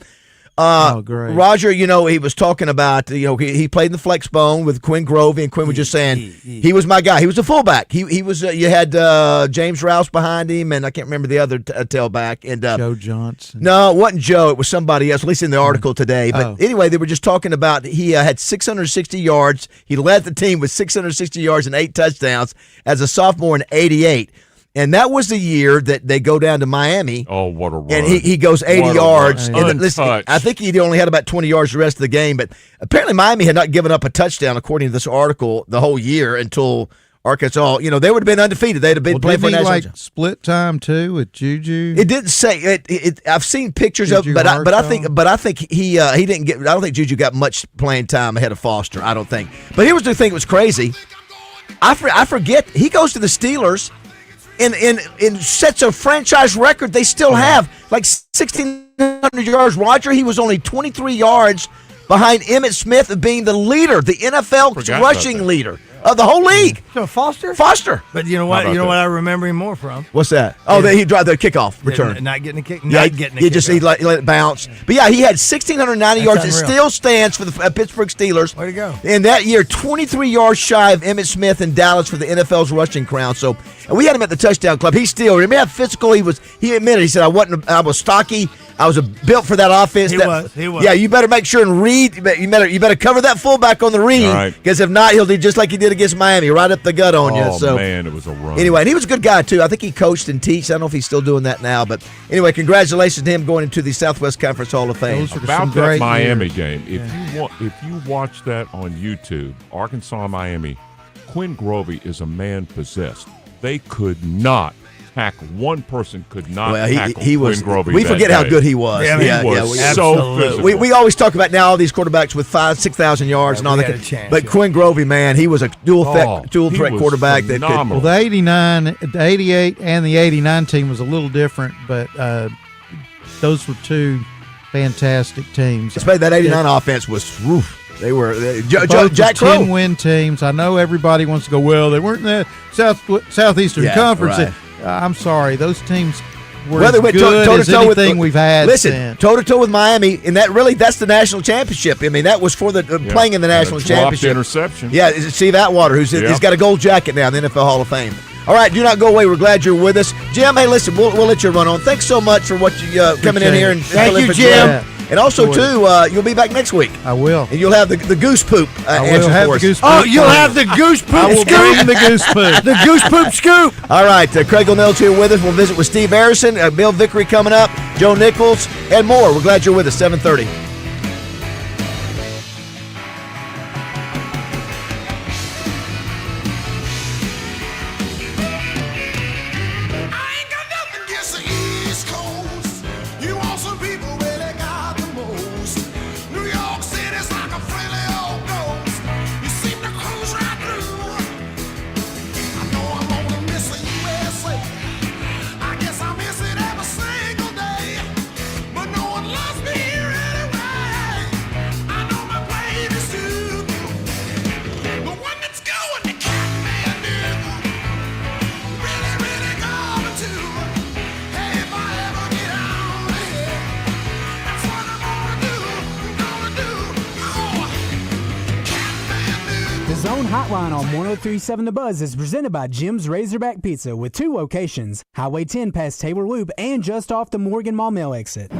Great. Roger, he was talking about, he played in the flex bone with Quinn Grovey, and Quinn was just saying he was my guy. He was a fullback. He was. You had James Rouse behind him, and I can't remember the other tailback. And Joe Johnson. No, it wasn't Joe. It was somebody else. At least in the article today. But anyway, they were just talking about he had 660 yards. He led the team with 660 yards and 8 touchdowns as a sophomore in '88. And that was the year that they go down to Miami. Oh, what a run. And he goes 80 yards. And listen, I think he only had about 20 yards the rest of the game. But apparently Miami had not given up a touchdown, according to this article, the whole year until Arkansas. They would have been undefeated. They'd have been playing for national. Like split time too with Juju. It didn't say it. I've seen pictures of, but I think he didn't get. I don't think Juju got much playing time ahead of Foster. I don't think. But here's the thing that was crazy. I forget he goes to the Steelers. In sets a franchise record they still have, like 1,600 yards. Roger, he was only 23 yards behind Emmitt Smith of being the leader, the NFL rushing leader. of the whole league. So Foster? Foster. But you know what? You know what I remember him more from? What's that? Oh, he dropped the kickoff return. Not getting a kick. Yeah, he let it bounce. But yeah, he had 1,690 yards. It still stands for the Pittsburgh Steelers. Way to go! In that year, 23 yards shy of Emmitt Smith in Dallas for the NFL's rushing crown. So we had him at the touchdown club. He still, remember how physical he was. He admitted, he said, I was stocky. I was built for that offense. He was. Yeah, you better make sure and read. You better cover that fullback on the read, because if not, he'll do just like he did against Miami, right up the gut on you. Oh, man, it was a run. Anyway, and he was a good guy, too. I think he coached and teached. I don't know if he's still doing that now. But anyway, congratulations to him going into the Southwest Conference Hall of Fame. About that Miami game, if you watch that on YouTube, Arkansas-Miami, Quinn Grovey is a man possessed. They could not tackle. One person could not tackle Quinn Grovey. We forget how good he was. Yeah, he was so physical. We always talk about now all these quarterbacks with 5,000-6,000 yards and all that. But Quinn Grovey, man, he was a dual threat quarterback. Phenomenal. Well, the 88, and the 89 team was a little different, but those were two fantastic teams. Especially that 89 offense was roof. They were Jack 10-win teams. I know everybody wants to go, well, they weren't in the Southeastern Conference. Right. I'm sorry, those teams were as good as anything we've had. Listen, toe-to-toe with Miami, and that's the national championship. I mean, that was for the playing in the national championship. Interception. Yeah, Steve Atwater, he's got a gold jacket now in the NFL Hall of Fame. All right, do not go away. We're glad you're with us. Jim, hey, listen, we'll let you run on. Thanks so much for what you coming in here and thank you, Jim. And also, too, you'll be back next week. I will. And you'll have the goose poop answer for us. You'll have the goose poop scoop. The goose poop. The goose poop scoop. All right, Craig O'Neill's here with us. We'll visit with Steve Harrison, Bill Vickery coming up, Joe Nichols, and more. We're glad you're with us, 7:30. Zone Hotline on 103.7 The Buzz is presented by Jim's Razorback Pizza with 2 locations, Highway 10 past Taylor Loop and just off the Morgan Mall Mill exit.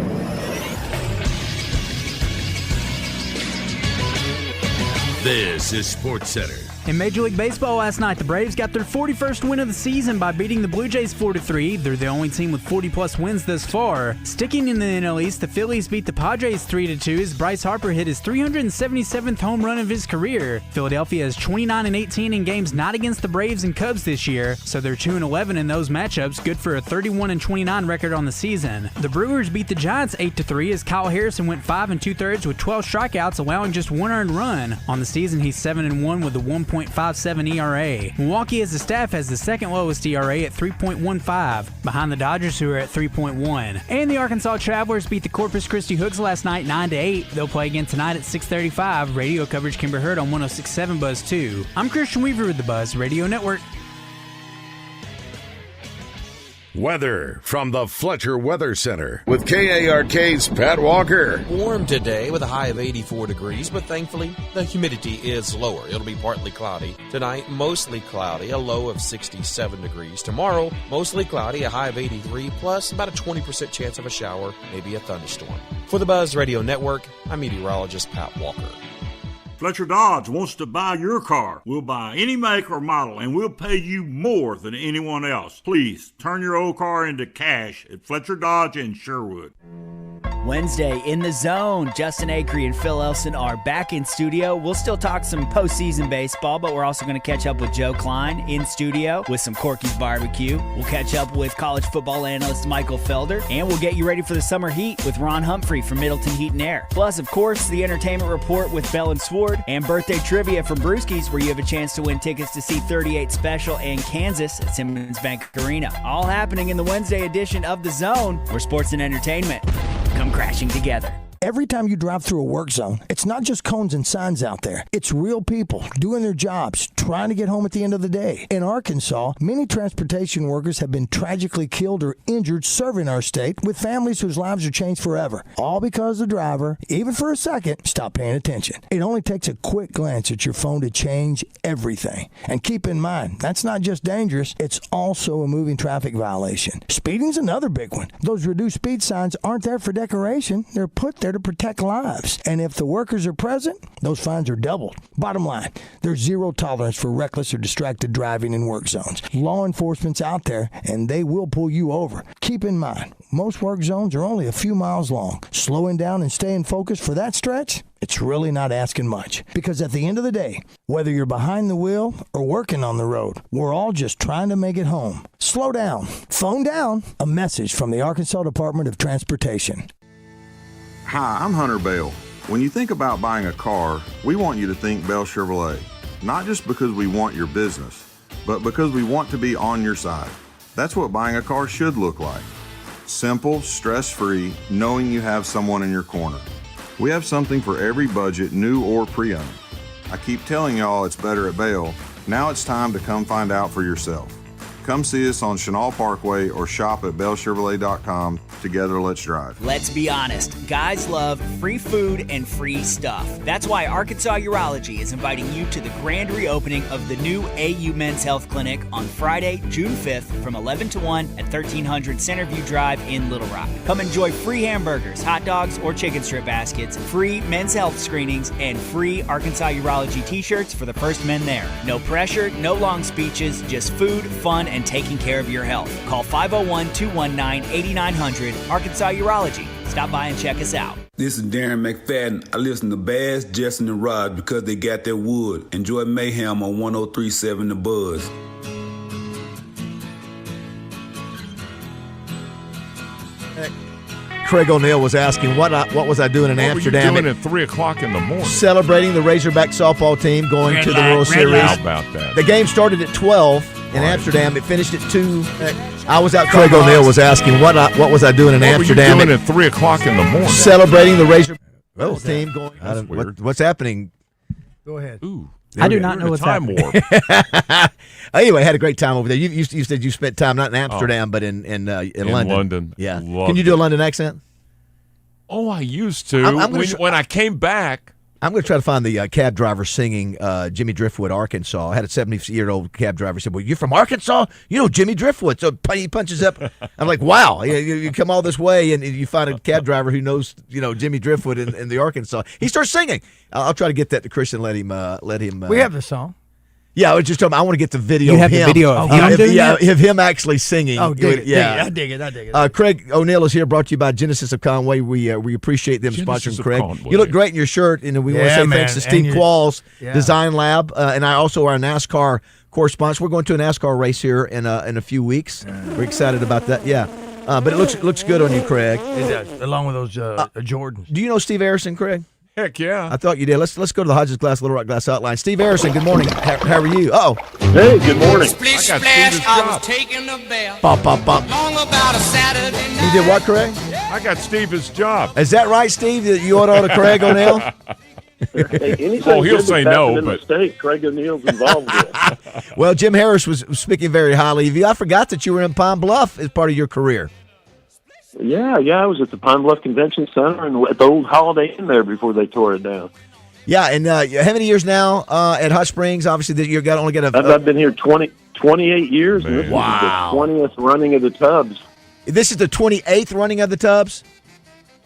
This is SportsCenter. In Major League Baseball last night, the Braves got their 41st win of the season by beating the Blue Jays 4-3. They're the only team with 40-plus wins thus far. Sticking in the NL East, the Phillies beat the Padres 3-2 as Bryce Harper hit his 377th home run of his career. Philadelphia is 29-18 in games not against the Braves and Cubs this year, so they're 2-11 in those matchups, good for a 31-29 record on the season. The Brewers beat the Giants 8-3 as Kyle Harrison went 5 2/3 with 12 strikeouts, allowing just 1 earned run. On the season, he's 7-1 with a 1.57 ERA. Milwaukee as a staff has the second lowest ERA at 3.15, behind the Dodgers who are at 3.1. And the Arkansas Travelers beat the Corpus Christi Hooks last night 9-8. They'll play again tonight at 6:35. Radio coverage can be heard on 106.7 Buzz 2. I'm Christian Weaver with the Buzz Radio Network. Weather from the Fletcher Weather Center with KARK's Pat Walker. Warm today with a high of 84 degrees, but thankfully the humidity is lower. It'll be partly cloudy. Tonight, mostly cloudy, a low of 67 degrees. Tomorrow, mostly cloudy, a high of 83, plus about a 20% chance of a shower, maybe a thunderstorm. For the Buzz Radio Network, I'm meteorologist Pat Walker. Fletcher Dodge wants to buy your car. We'll buy any make or model, and we'll pay you more than anyone else. Please turn your old car into cash at Fletcher Dodge in Sherwood. Wednesday in the Zone, Justin Acree and Phil Elson are back in studio. We'll still talk some postseason baseball, but we're also going to catch up with Joe Klein in studio with some Corky's Barbecue. We'll catch up with college football analyst Michael Felder, and we'll get you ready for the summer heat with Ron Humphrey from Middleton Heat and Air. Plus, of course, the entertainment report with Bell and Sword, and birthday trivia from Brewski's, where you have a chance to win tickets to see 38 Special in Kansas at Simmons Bank Arena. All happening in the Wednesday edition of The Zone, where sports and entertainment come crashing together. Every time you drive through a work zone, it's not just cones and signs out there. It's real people doing their jobs, trying to get home at the end of the day. In Arkansas, many transportation workers have been tragically killed or injured serving our state, with families whose lives are changed forever. All because the driver, even for a second, stopped paying attention. It only takes a quick glance at your phone to change everything. And keep in mind, that's not just dangerous, it's also a moving traffic violation. Speeding's another big one. Those reduced speed signs aren't there for decoration, they're put there to protect lives. And if the workers are present, those fines are doubled. Bottom line, there's zero tolerance for reckless or distracted driving in work zones. Law enforcement's out there, and they will pull you over. Keep in mind, most work zones are only a few miles long. Slowing down and staying focused for that stretch, it's really not asking much. Because at the end of the day, whether you're behind the wheel or working on the road, we're all just trying to make it home. Slow down. Phone down. A message from the Arkansas Department of Transportation. Hi, I'm Hunter Bell. When you think about buying a car, we want you to think Bell Chevrolet. Not just because we want your business, but because we want to be on your side. That's what buying a car should look like. Simple, stress-free, knowing you have someone in your corner. We have something for every budget, new or pre-owned. I keep telling y'all it's better at Bell. Now it's time to come find out for yourself. Come see us on Chenal Parkway or shop at bellchevrolet.com. Together, let's drive. Let's be honest, guys love free food and free stuff. That's why Arkansas Urology is inviting you to the grand reopening of the new AU Men's Health Clinic on Friday, June 5th from 11 to 1 at 1300 Centerview Drive in Little Rock. Come enjoy free hamburgers, hot dogs, or chicken strip baskets, free men's health screenings, and free Arkansas Urology t-shirts for the first men there. No pressure, no long speeches, just food, fun, and taking care of your health. Call 501-219-8900, Arkansas Urology. Stop by and check us out. This is Darren McFadden. I listen to Bass, Justin, and Rod because they got their wood. Enjoy Mayhem on 103.7 The Buzz. Craig O'Neill was asking what was I doing in Amsterdam? What were you doing at 3 o'clock in the morning? Celebrating the Razorback softball team going to the World Series. How about that? The game started at 12 in Amsterdam. It finished at 2. I was out. Craig O'Neill was asking what was I doing in Amsterdam? What were you doing at 3 o'clock in the morning? Celebrating the Razorback team going. What's happening? Go ahead. Ooh. I do not know what's happening. Anyway, had a great time over there. You said you spent time not in Amsterdam, but in London. London. Yeah. Loved Can you do a London accent? Oh, I used to. When I came back. I'm going to try to find the cab driver singing Jimmy Driftwood, Arkansas. I had a 70-year-old cab driver say, well, you're from Arkansas? You know Jimmy Driftwood. So he punches up. I'm like, wow. You come all this way, and you find a cab driver who knows Jimmy Driftwood in the Arkansas. He starts singing. I'll try to get that to Christian, let him. We have the song. Yeah, I was just talking. I want to get the video. You have of him. the video of him doing that? Of him actually singing. Oh, dig it. I dig it. Craig O'Neill is here, brought to you by Genesis of Conway. We appreciate them sponsoring Craig. Conway. You look great in your shirt, and we want to say thanks to Steve Qualls, Design Lab, and I also our NASCAR correspondent. We're going to a NASCAR race here in a few weeks. We're excited about that. Yeah, but it looks good on you, Craig. It does, along with those Jordans. Do you know Steve Harrison, Craig? Heck yeah. I thought you did. Let's go to the Hodges Glass Little Rock Glass Outline. Steve Harrison, good morning. How are you? Oh. Hey, good morning. Splish splash, I was taking a bath. Bop, bop, bop. Long about a Saturday night. You did what, Craig? I got Steve his job. Is that right, Steve, that you ought to Craig O'Neill? He'll say no, but mistake Craig O'Neill's involved with. Well, Jim Harris was speaking very highly of you. I forgot that you were in Pine Bluff as part of your career. Yeah, I was at the Pine Bluff Convention Center and at the old Holiday Inn there before they tore it down. Yeah, and how many years now at Hot Springs? Obviously, that you've only got I've been here 28 years, and this is the 20th running of the Tubs. This is the 28th running of the Tubs?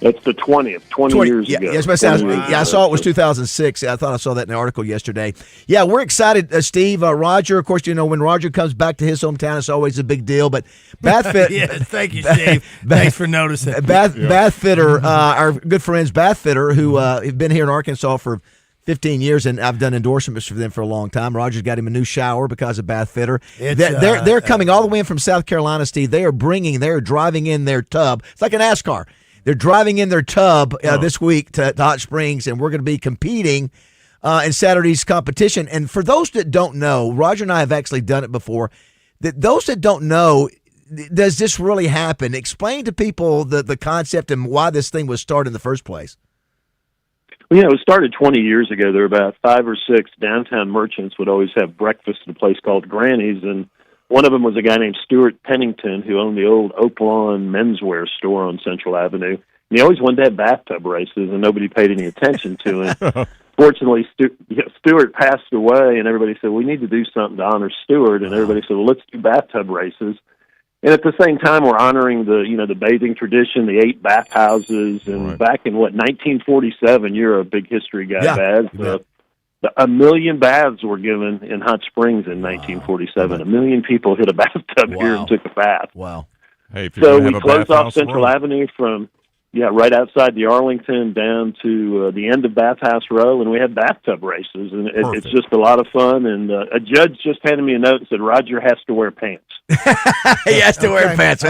It's the 20th, 20 years ago. I saw it was 2006. I thought I saw that in the article yesterday. Yeah, we're excited, Steve. Roger, of course, when Roger comes back to his hometown, it's always a big deal. But thank you, Steve. Thanks for noticing. Bath Fitter, our good friends, Bath Fitter, who have been here in Arkansas for 15 years, and I've done endorsements for them for a long time. Roger's got him a new shower because of Bath Fitter. They're coming all the way in from South Carolina, Steve. They're driving in their tub. It's like a NASCAR. They're driving in their tub this week to Hot Springs, and we're going to be competing in Saturday's competition. And for those that don't know, Roger and I have actually done it before. Those that don't know, does this really happen? Explain to people the concept and why this thing was started in the first place. Well, it was started 20 years ago. There were about 5 or 6 downtown merchants would always have breakfast at a place called Granny's, and one of them was a guy named Stuart Pennington who owned the old Oaklawn menswear store on Central Avenue. And he always wanted to have bathtub races, and nobody paid any attention to him. Fortunately, Stuart passed away, and everybody said, we need to do something to honor Stuart. And everybody said, well, let's do bathtub races. And at the same time, we're honoring the bathing tradition, the 8 bathhouses. And back in, 1947, you're a big history guy, Baz. 1 million baths were given in Hot Springs in 1947. 1 million people hit a bathtub here and took a bath. Wow. Hey, so we closed off Central Avenue from... right outside the Arlington down to the end of Bathhouse Row, and we had bathtub races, and it's just a lot of fun. And a judge just handed me a note and said, Roger has to wear pants. He has to wear pants.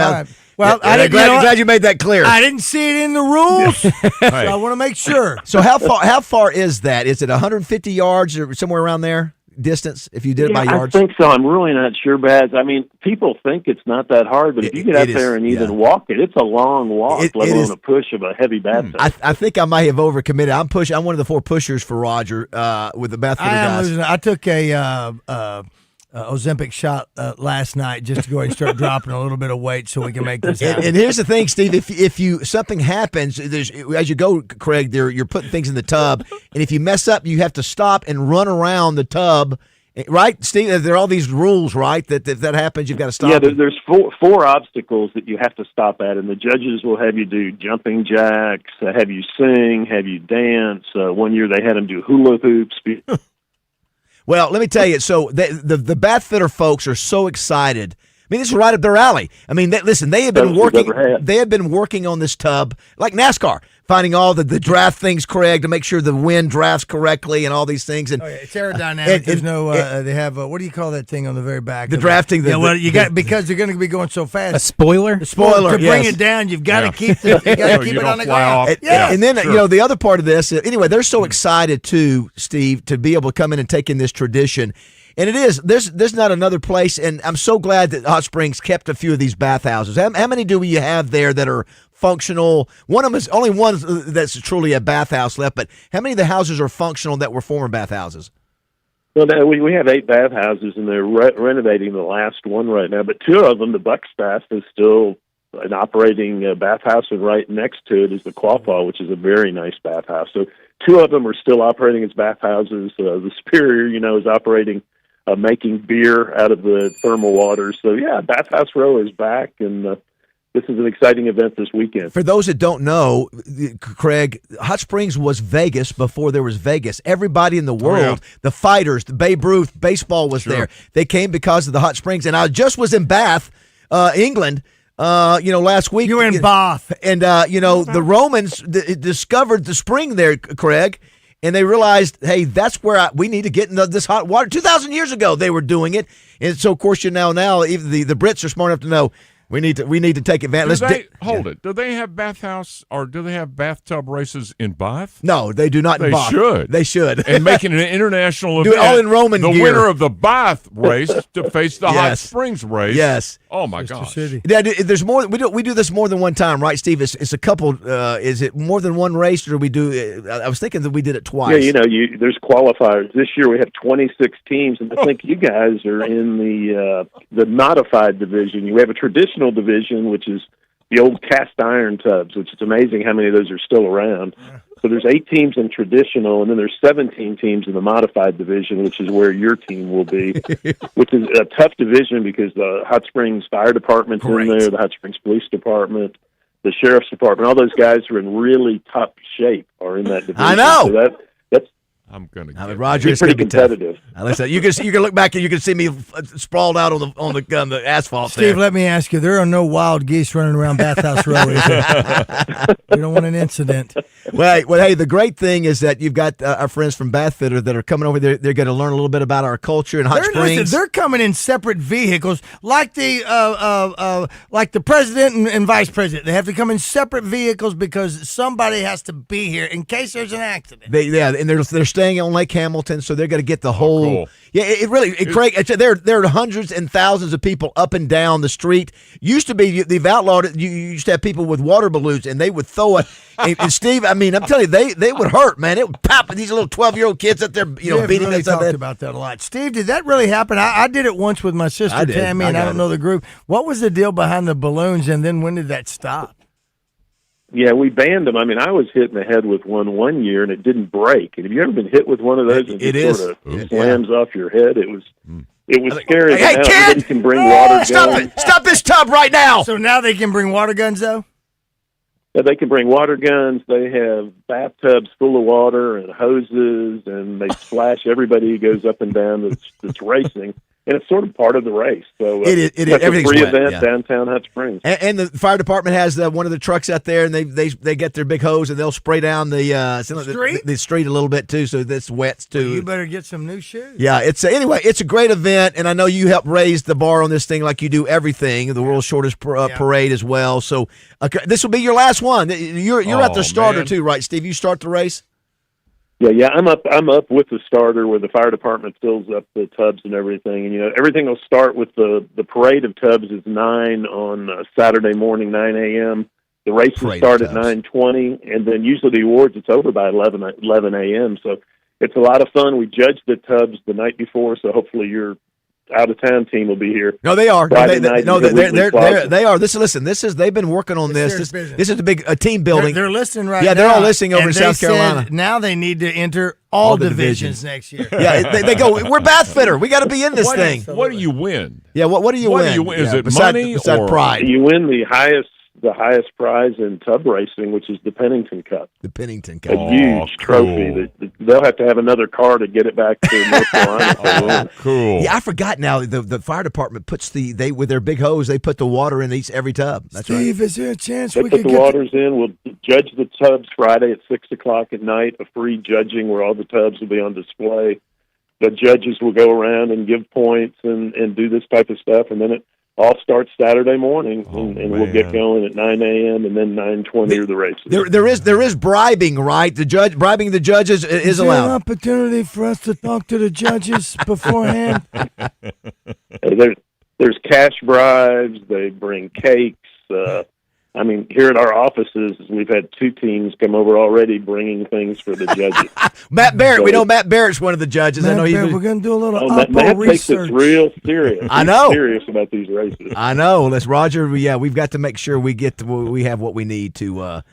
Well, I'm glad you made that clear. I didn't see it in the rules, so I want to make sure. So how far is that? Is it 150 yards or somewhere around there? Distance, if you did it by yards? I think so. I'm really not sure, Baz. I mean, people think it's not that hard, but if you get out there and even walk it, it's a long walk, let alone a push of a heavy bathtub. I think I might have overcommitted. I'm one of the 4 pushers for Roger with the bathtub guys. I took a Ozempic shot last night just to go ahead and start dropping a little bit of weight so we can make this happen. And here's the thing, Steve. If something happens, as you go, Craig, you're putting things in the tub, and if you mess up, you have to stop and run around the tub. Right, Steve? There are all these rules, right? That if that happens, you've got to stop. Yeah, there's four obstacles that you have to stop at, and the judges will have you do jumping jacks, have you sing, have you dance. One year they had them do hula hoops. Well, let me tell you. So the bath fitter folks are so excited. I mean, this is right up their alley. I mean, listen, they have been working. They have been working on this tub like NASCAR, finding all the draft things, Craig, to make sure the wind drafts correctly and all these things. And it's aerodynamic. There's no. They have what do you call that thing on the very back? The drafting. You got because they're going to be going so fast. A spoiler. The spoiler. To bring it down, you've got to keep it on the ground. And then the other part of this. Anyway, they're so excited too, Steve, to be able to come in and take in this tradition. And it is. There's not another place, and I'm so glad that Hot Springs kept a few of these bathhouses. How many do we have there that are functional? One of them is only one that's truly a bathhouse left, but how many of the houses are functional that were former bathhouses? Well, we have 8 bathhouses, and they're renovating the last one right now. But 2 of them, the Buck Staff, is still an operating bathhouse, and right next to it is the Quapaw, which is a very nice bathhouse. So 2 of them are still operating as bathhouses. The Superior, is operating. Making beer out of the thermal water. So, Bathhouse Row is back, and this is an exciting event this weekend. For those that don't know, Craig, Hot Springs was Vegas before there was Vegas. Everybody in the world, the fighters, the Babe Ruth, baseball was there. They came because of the Hot Springs. And I just was in Bath, England, last week. You were in Bath. And, the Romans discovered the spring there, Craig. And they realized, hey, that's where we need to get in this hot water. 2,000 years ago, they were doing it, and so of course now even the Brits are smart enough to know we need to take advantage. Hold it. Do they have bathhouse or do they have bathtub races in Bath? No, they do not. They should. They should. And making an international do event. it all in Roman gear. The winner of the Bath race to face the Hot Springs race. Yes. Oh my gosh. Yeah, there's more. We do this more than one time, right, Steve? It's a couple. Is it more than one race, or do we do? I was thinking that we did it twice. Yeah, there's qualifiers. This year we have 26 teams, and I think you guys are in the modified division. You have a traditional division, which is the old cast iron tubs, which is amazing how many of those are still around. So there's 8 teams in traditional, and then there's 17 teams in the modified division, which is where your team will be, which is a tough division because the Hot Springs Fire Department's in there, the Hot Springs Police Department, the Sheriff's Department, all those guys who are in really top shape are in that division. I know. So that's I'm gonna. Roger, it's pretty gonna be competitive. Tough. Listen, you can look back and you can see me sprawled out on the asphalt. Steve, let me ask you: there are no wild geese running around Bathhouse Row, is there? We don't want an incident. Well, hey, the great thing is that you've got our friends from Bath Fitter that are coming over there. They're going to learn a little bit about our culture in Hot Springs. They're coming in separate vehicles, like the president and vice president. They have to come in separate vehicles because somebody has to be here in case there's an accident. And they're staying on Lake Hamilton, so they're going to get the whole. Cool. Yeah, Craig, there are hundreds and thousands of people up and down the street. Used to be they've outlawed it. You used to have people with water balloons, and they would throw it. and Steve, I mean, I'm telling you, they would hurt, man. It would pop these little 12-year-old kids up there, beating really us up. Talked about that a lot. Steve, did that really happen? I did it once with my sister Tammy, and I don't know the group. What was the deal behind the balloons, and then when did that stop? Yeah, we banned them. I mean, I was hit in the head with one year, and it didn't break. And have you ever been hit with one of those and it sort of slams off your head? It was scary. Hey, now kid! everybody can bring water guns. Stop this tub right now! So now they can bring water guns, though? Yeah, they can bring water guns. They have bathtubs full of water and hoses, and they splash everybody who goes up and down that's racing. And it's sort of part of the race. So it is. That's a free wet, event downtown Hot Springs. And the fire department has one of the trucks out there, and they get their big hose and they'll spray down the street a little bit too, so this wets too. Well, you better get some new shoes. Yeah, it's a great event, and I know you helped raise the bar on this thing like you do everything. The world's shortest parade as well. So this will be your last one. You're at the starter too, right, Steve? You start the race. Yeah, I'm up with the starter where the fire department fills up the tubs and everything. And, everything will start with the parade of tubs is 9 on Saturday morning, 9 a.m. The races start at 9:20, and then usually the awards, it's over by 11 a.m. So it's a lot of fun. We judge the tubs the night before, so hopefully your out-of-town team will be here. No, they are. They are. They've been working on this. This is a big team building. They're listening right now. Yeah, they're all listening over in South Carolina. Now they need to enter all divisions next year. Yeah, they go, we're bath fitter. We got to be in this thing. What do you win? Yeah, what do you win? Is it money or pride? You win the highest prize in tub racing, which is the Pennington Cup. The Pennington Cup. A huge trophy. They'll have to have another car to get it back to North Carolina. Cool. Yeah, I forgot now. The fire department puts with their big hose, they put the water in every tub. That's Steve, right. is there a chance we could put the waters in? We'll judge the tubs Friday at 6:00 at night, a free judging where all the tubs will be on display. The judges will go around and give points and do this type of stuff, and then it all starts Saturday morning, and we'll get going at 9 a.m. and then 9:20 are the races. There is bribing, right? Bribing the judges is allowed. Is there an opportunity for us to talk to the judges beforehand? There's cash bribes. They bring cakes. Here at our offices, we've had 2 teams come over already bringing things for the judges. Matt Barrett, we know Matt Barrett's one of the judges. Matt I know Barrett, we're going to do a little Matt research. takes it real serious. I know. He's serious about these races. I know. That's Roger. Yeah, we've got to make sure we have what we need to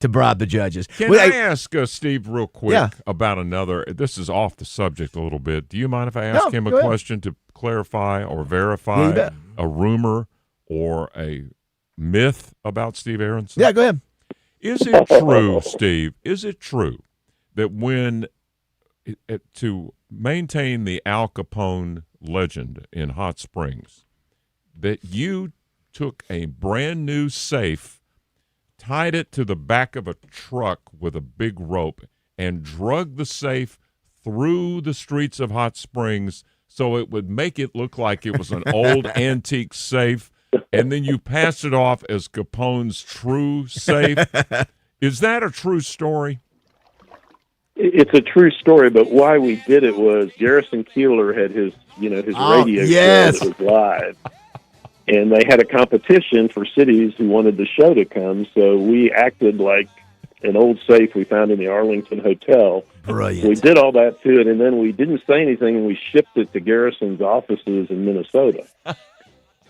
bribe the judges. Can I ask Steve real quick about another? This is off the subject a little bit. Do you mind if I ask him a question to clarify or verify a rumor or a myth about Steve Aronson? Yeah, go ahead. Is it true, Steve? Is it true that when to maintain the Al Capone legend in Hot Springs, that you took a brand new safe, tied it to the back of a truck with a big rope, and drug the safe through the streets of Hot Springs so it would make it look like it was an old antique safe, and then you passed it off as Capone's true safe? Is that a true story? It's a true story, but why we did it was Garrison Keillor had his radio show that was live. And they had a competition for cities who wanted the show to come, so we acted like an old safe we found in the Arlington Hotel. Brilliant. We did all that to it, and then we didn't say anything, and we shipped it to Garrison's offices in Minnesota.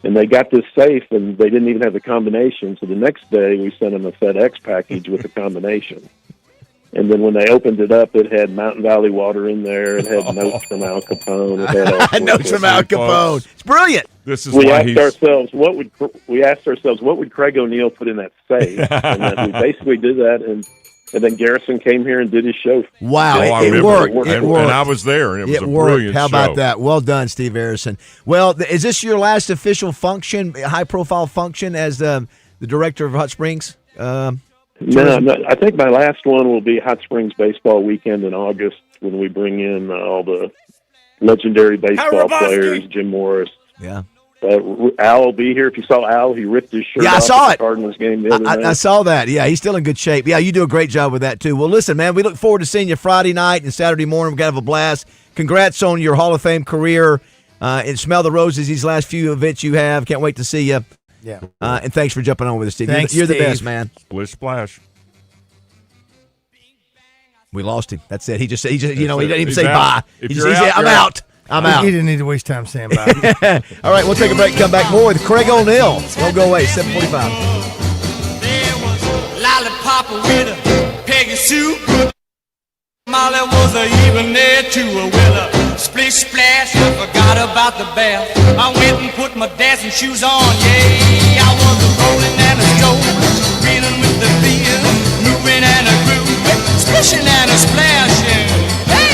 And they got this safe, and they didn't even have the combination. So the next day, we sent them a FedEx package with the combination. And then when they opened it up, it had Mountain Valley water in there. It had notes from Al Capone. It had all notes from Al Capone. It's brilliant. This is we asked ourselves what would Craig O'Neill put in that safe, and then we basically did that. And then Garrison came here and did his show. Wow, it worked. And I was there, and it was a brilliant show. How about show. that? Well done, Steve Aronson. Well, is this your last official function, high-profile function as the director of Hot Springs? No. I think my last one will be Hot Springs Baseball Weekend in August when we bring in all the legendary baseball players, Jim Morris. Yeah. Al will be here. If you saw Al, he ripped his shirt off I saw at it. the Cardinals game the other night. I saw that. Yeah, he's still in good shape. Yeah, you do a great job with that, too. Well, listen, man, we look forward to seeing you Friday night and Saturday morning. We're going to have a blast. Congrats on your Hall of Fame career and smell the roses these last few events you have. Can't wait to see you. Yeah. And thanks for jumping on with us, Steve. Thanks, you're the Steve. best, man. Splish splash. We lost him. That's it. He just he didn't even say out. bye. If He you're just said, out, I'm you're out. I'm out. He didn't need to waste time saying bye. All right, we'll take a break. Come back more with Craig O'Neill. Don't go away. 7:45. Lollipop with a Peggy Sue. Molly was even there to a Willa. Splish splash, I forgot about the bath. I went and put my dancing shoes on, yeah. I was a rolling and a strolling, reeling with the beer, moving and a grooving, splishing and a splashing. Hey!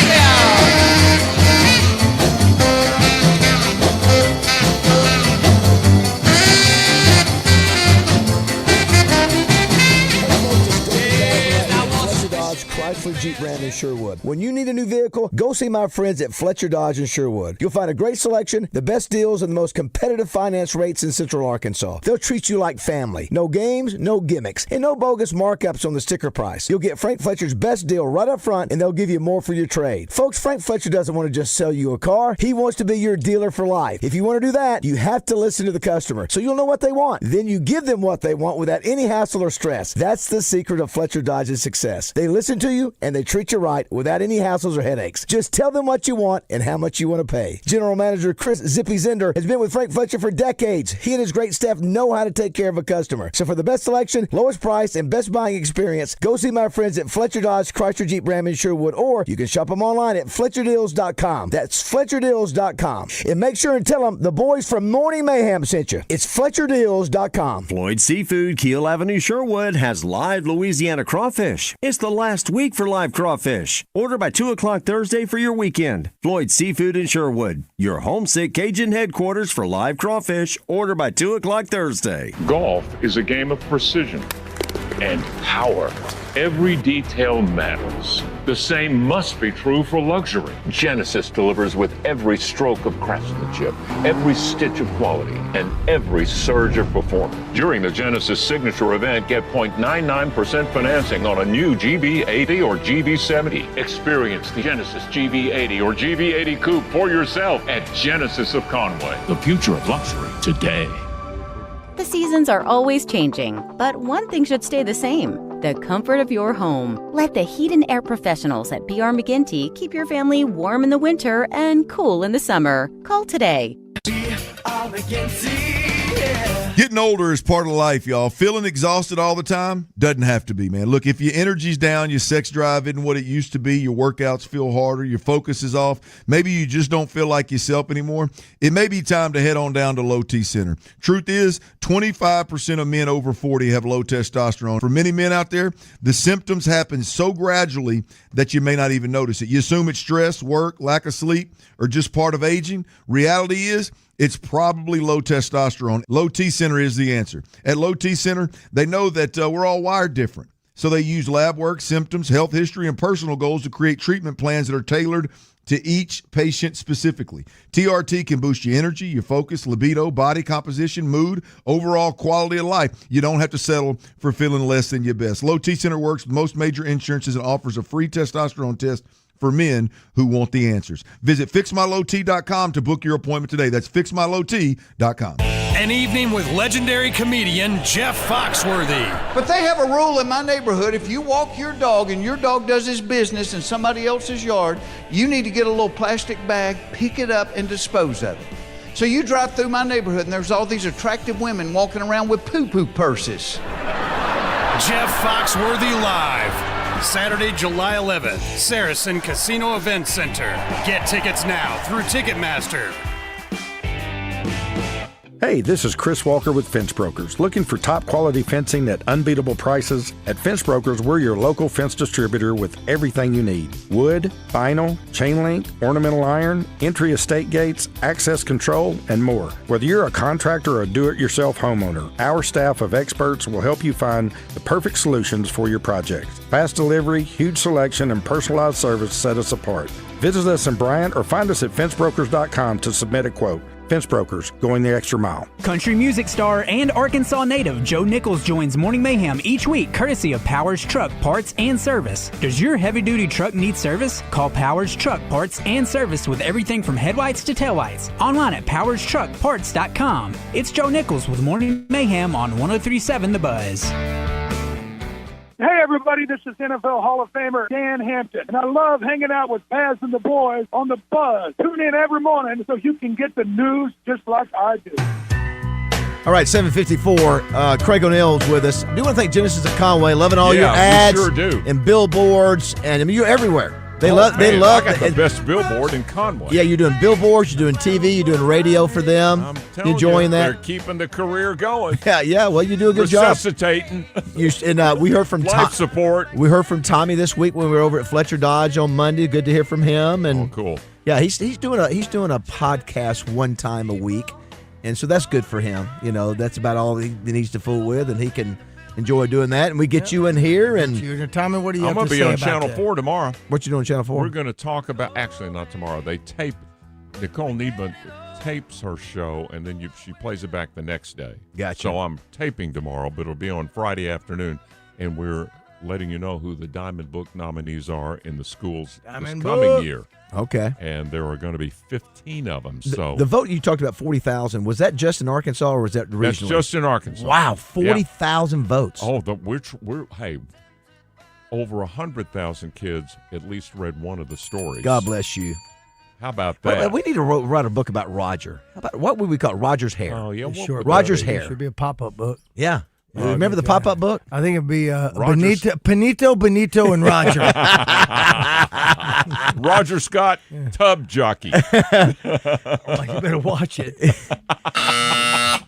Chrysler Jeep brand in Sherwood. When you need a new vehicle, go see my friends at Fletcher Dodge in Sherwood. You'll find a great selection, the best deals, and the most competitive finance rates in Central Arkansas. They'll treat you like family. No games, no gimmicks, and no bogus markups on the sticker price. You'll get Frank Fletcher's best deal right up front, and they'll give you more for your trade. Folks, Frank Fletcher doesn't want to just sell you a car. He wants to be your dealer for life. If you want to do that, you have to listen to the customer, so you'll know what they want. Then you give them what they want without any hassle or stress. That's the secret of Fletcher Dodge's success. They listen to you, and they treat you right without any hassles or headaches. Just tell them what you want and how much you want to pay. General Manager Chris Zippy Zender has been with Frank Fletcher for decades. He and his great staff know how to take care of a customer. So for the best selection, lowest price, and best buying experience, go see my friends at Fletcher Dodge, Chrysler Jeep Ram in Sherwood, or you can shop them online at FletcherDeals.com. That's FletcherDeals.com. And make sure and tell them the boys from Morning Mayhem sent you. It's FletcherDeals.com. Floyd Seafood, Keel Avenue, Sherwood, has live Louisiana crawfish. It's the last week for live crawfish. Order by 2 o'clock Thursday for your weekend. Floyd Seafood in Sherwood, your homesick Cajun headquarters for live crawfish. Order by 2 o'clock Thursday. Golf is a game of precision and power. Every detail matters. The same must be true for luxury. Genesis delivers with every stroke of craftsmanship, every stitch of quality, and every surge of performance. During the Genesis Signature event, get 0.99% financing on a new GB80 or GB70. Experience the Genesis GB80 or GB80 Coupe for yourself at Genesis of Conway. The future of luxury today. The seasons are always changing, but one thing should stay the same: the comfort of your home. Let the heat and air professionals at BR McGinty keep your family warm in the winter and cool in the summer. Call today. Getting older is part of life, y'all. Feeling exhausted all the time? Doesn't have to be, man. Look, if your energy's down, your sex drive isn't what it used to be, your workouts feel harder, your focus is off, maybe you just don't feel like yourself anymore, it may be time to head on down to Low T Center. Truth is, 25% of men over 40 have low testosterone. For many men out there, the symptoms happen so gradually that you may not even notice it. You assume it's stress, work, lack of sleep, or just part of aging. Reality is, it's probably low testosterone. Low T Center is the answer. At Low T Center, they know that we're all wired different. So they use lab work, symptoms, health history, and personal goals to create treatment plans that are tailored to each patient specifically. TRT can boost your energy, your focus, libido, body composition, mood, overall quality of life. You don't have to settle for feeling less than your best. Low T Center works with most major insurances and offers a free testosterone test for men who want the answers. Visit FixMyLowT.com to book your appointment today. That's FixMyLowT.com. An evening with legendary comedian Jeff Foxworthy. But they have a rule in my neighborhood. If you walk your dog and your dog does his business in somebody else's yard, you need to get a little plastic bag, pick it up, and dispose of it. So you drive through my neighborhood and there's all these attractive women walking around with poo-poo purses. Jeff Foxworthy Live. Saturday, July 11th, Saracen Casino Event Center. Get tickets now through Ticketmaster. Hey, this is Chris Walker with Fence Brokers. Looking for top quality fencing at unbeatable prices? At Fence Brokers, we're your local fence distributor with everything you need. Wood, vinyl, chain link, ornamental iron, entry estate gates, access control, and more. Whether you're a contractor or a do-it-yourself homeowner, our staff of experts will help you find the perfect solutions for your project. Fast delivery, huge selection, and personalized service set us apart. Visit us in Bryant or find us at fencebrokers.com to submit a quote. Fence Brokers, going the extra mile. Country music star and Arkansas native Joe Nichols joins Morning Mayhem each week courtesy of Powers Truck Parts and Service. Does your heavy-duty truck need service? Call Powers Truck Parts and Service with everything from headlights to taillights. Online at powerstruckparts.com. It's Joe Nichols with Morning Mayhem on 103.7 The Buzz. Hey, everybody, this is NFL Hall of Famer Dan Hampton, and I love hanging out with Baz and the boys on The Buzz. Tune in every morning so you can get the news just like I do. All right, 7:54. Craig O'Neill's with us. I do want to thank Genesis of Conway, loving all your ads sure do. And billboards, and I mean, you're everywhere. They love. I got the best billboard in Conway. Yeah, you're doing billboards, you're doing TV, you're doing radio for them. I'm you enjoying that? They're keeping the career going. Yeah. Well, you do a good job. Resuscitating. And we heard from life support. We heard from Tommy this week when we were over at Fletcher Dodge on Monday. Good to hear from him. And cool. Yeah, he's doing a podcast one time a week, and so that's good for him. You know, that's about all he needs to fool with, and he can enjoy doing that. And we get you in here. And Tommy, what do you I'm have to be say on about Channel that? 4 tomorrow. What you doing on Channel 4? We're going to talk about, actually not tomorrow. They tape, Nicole Niedman tapes her show, and then she plays it back the next day. Gotcha. So I'm taping tomorrow, but it'll be on Friday afternoon, and we're letting you know who the Diamond Book nominees are in the schools this coming year. Okay. And there are going to be 15 of them. So the vote you talked about, 40,000, was that just in Arkansas or was that regionally? That's just in Arkansas. Wow, 40,000 votes. Oh, hey, over 100,000 kids at least read one of the stories. God bless you. How about that? Well, we need to write a book about Roger. How about what would we call it? Roger's hair? Oh yeah, Roger's hair. It should be a pop-up book. Yeah. Remember the pop-up book? I think it'd be Benito, and Roger. Roger Scott, tub jockey. You better watch it.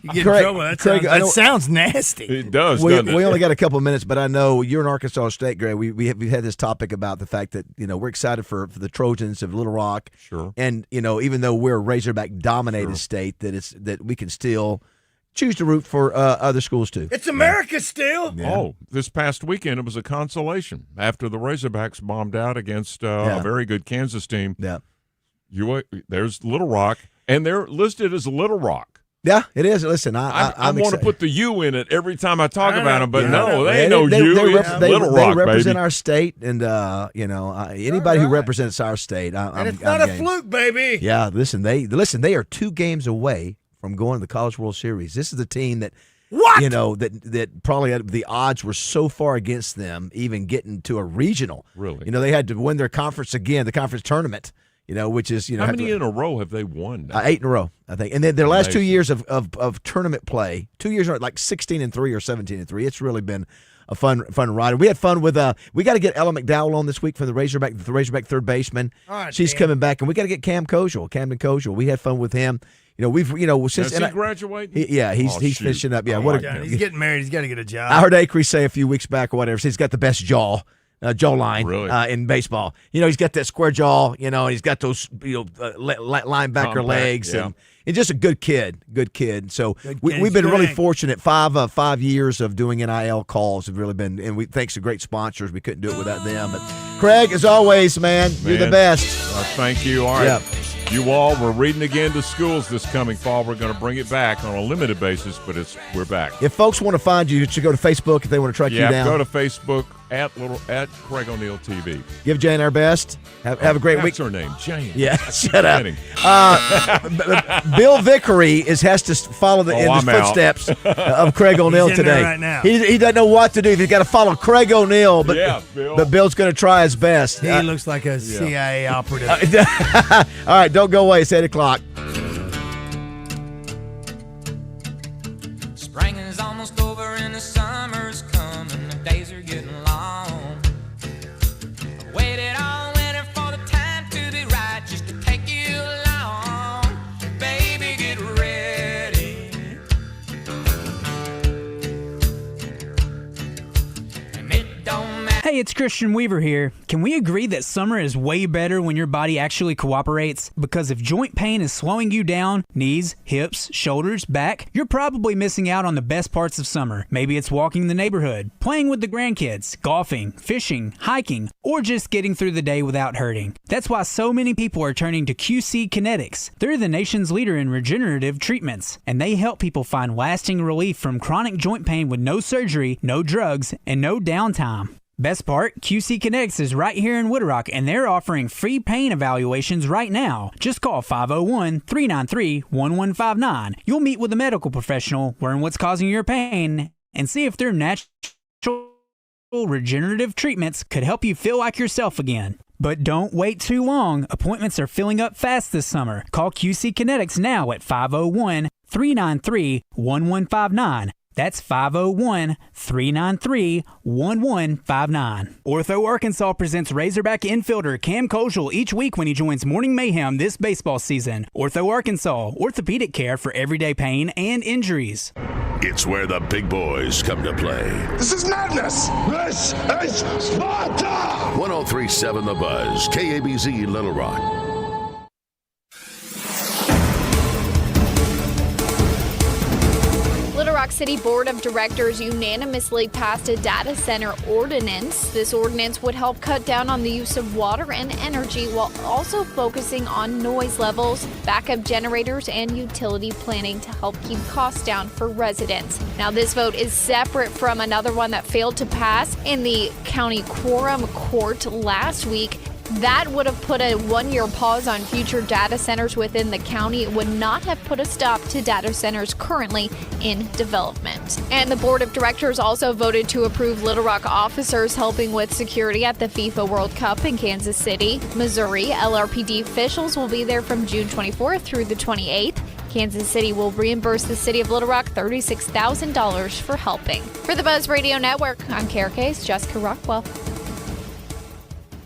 You get in trouble. That sounds nasty. It does, we doesn't it? We only got a couple of minutes, but I know you're in Arkansas State, Greg. We've had this topic about the fact that, we're excited for the Trojans of Little Rock. Sure. And, even though we're a Razorback-dominated state, that we can still choose to root for other schools, too. It's America still. Yeah. Oh, this past weekend it was a consolation after the Razorbacks bombed out against a very good Kansas team. Yeah. There's Little Rock, and they're listed as Little Rock. Yeah, it is. Listen, I want to put the U in it every time I talk about them, but they ain't no U. It's Little Rock, they represent baby. our state, and anybody who represents our state, and it's not a fluke, baby. Yeah, listen, they are 2 games away from going to the College World Series. This is the team that that probably the odds were so far against them even getting to a regional. Really, they had to win their conference again, the conference tournament. Which is how many in a row have they won? 8 in a row, I think. And then their last 2 years of tournament play, 2 years like 16-3 or 17-3. It's really been a fun ride. We had fun with we got to get Ella McDowell on this week from the Razorback third baseman. She's coming back, and we got to get Camden Kojal. We had fun with him. Since Does he graduate? He's finishing up. Yeah, he's getting married. He's got to get a job. I heard Acree say a few weeks back or whatever. He's got the best jaw line in baseball. He's got that square jaw. He's got those linebacker legs, and just a good kid. So we've been really fortunate. 5 years of doing NIL calls have really been, and thanks to great sponsors, we couldn't do it without them. But Craig, as always, man, you're the best. Thank you. All right. Yeah. You all, we're reading again to schools this coming fall. We're going to bring it back on a limited basis, but we're back. If folks want to find you should go to Facebook if they want to track you down. Go to Facebook at Craig O'Neill TV. Give Jane our best. Have a great week. That's her name, Jane. Yeah, shut up. Bill Vickery has to follow in the footsteps of Craig O'Neill today. Right now. He doesn't know what to do. He's got to follow Craig O'Neill, but Bill's going to try his best. He looks like a CIA operative. All right, don't go away. It's 8 o'clock. Spring is almost over and the summer's coming. The days are getting long. I've waited all winter for the time to be right, just to take you along. Baby, get ready. And it don't matter. Hey, it's Christian Weaver here. Can we agree that summer is way better when your body actually cooperates? Because if joint pain is slowing you down, knees, hips, shoulders, back, you're probably missing out on the best parts of summer. Maybe it's walking the neighborhood, playing with the grandkids, golfing, fishing, hiking, or just getting through the day without hurting. That's why so many people are turning to QC Kinetics. They're the nation's leader in regenerative treatments, and they help people find lasting relief from chronic joint pain with no surgery, no drugs, and no downtime. Best part, QC Kinetics is right here in Wood Rock, and they're offering free pain evaluations right now. Just call 501-393-1159. You'll meet with a medical professional, learn what's causing your pain, and see if their natural regenerative treatments could help you feel like yourself again. But don't wait too long. Appointments are filling up fast this summer. Call QC Kinetics now at 501-393-1159. That's 501-393-1159. Ortho Arkansas presents Razorback infielder Cam Kojal each week when he joins Morning Mayhem this baseball season. Ortho Arkansas, orthopedic care for everyday pain and injuries. It's where the big boys come to play. This is madness! This is Sparta! 103.7 The Buzz, KABZ Little Rock. Little Rock City Board of Directors unanimously passed a data center ordinance. This ordinance would help cut down on the use of water and energy while also focusing on noise levels, backup generators, and utility planning to help keep costs down for residents. Now, this vote is separate from another one that failed to pass in the county quorum court last week. That would have put a one-year pause on future data centers within the county. It would not have put a stop to data centers currently in development. And the board of directors also voted to approve Little Rock officers helping with security at the FIFA World Cup in Kansas City, Missouri. LRPD officials will be there from June 24th through the 28th. Kansas City will reimburse the city of Little Rock $36,000 for helping. For the Buzz Radio Network, I'm KRK's Jessica Rockwell.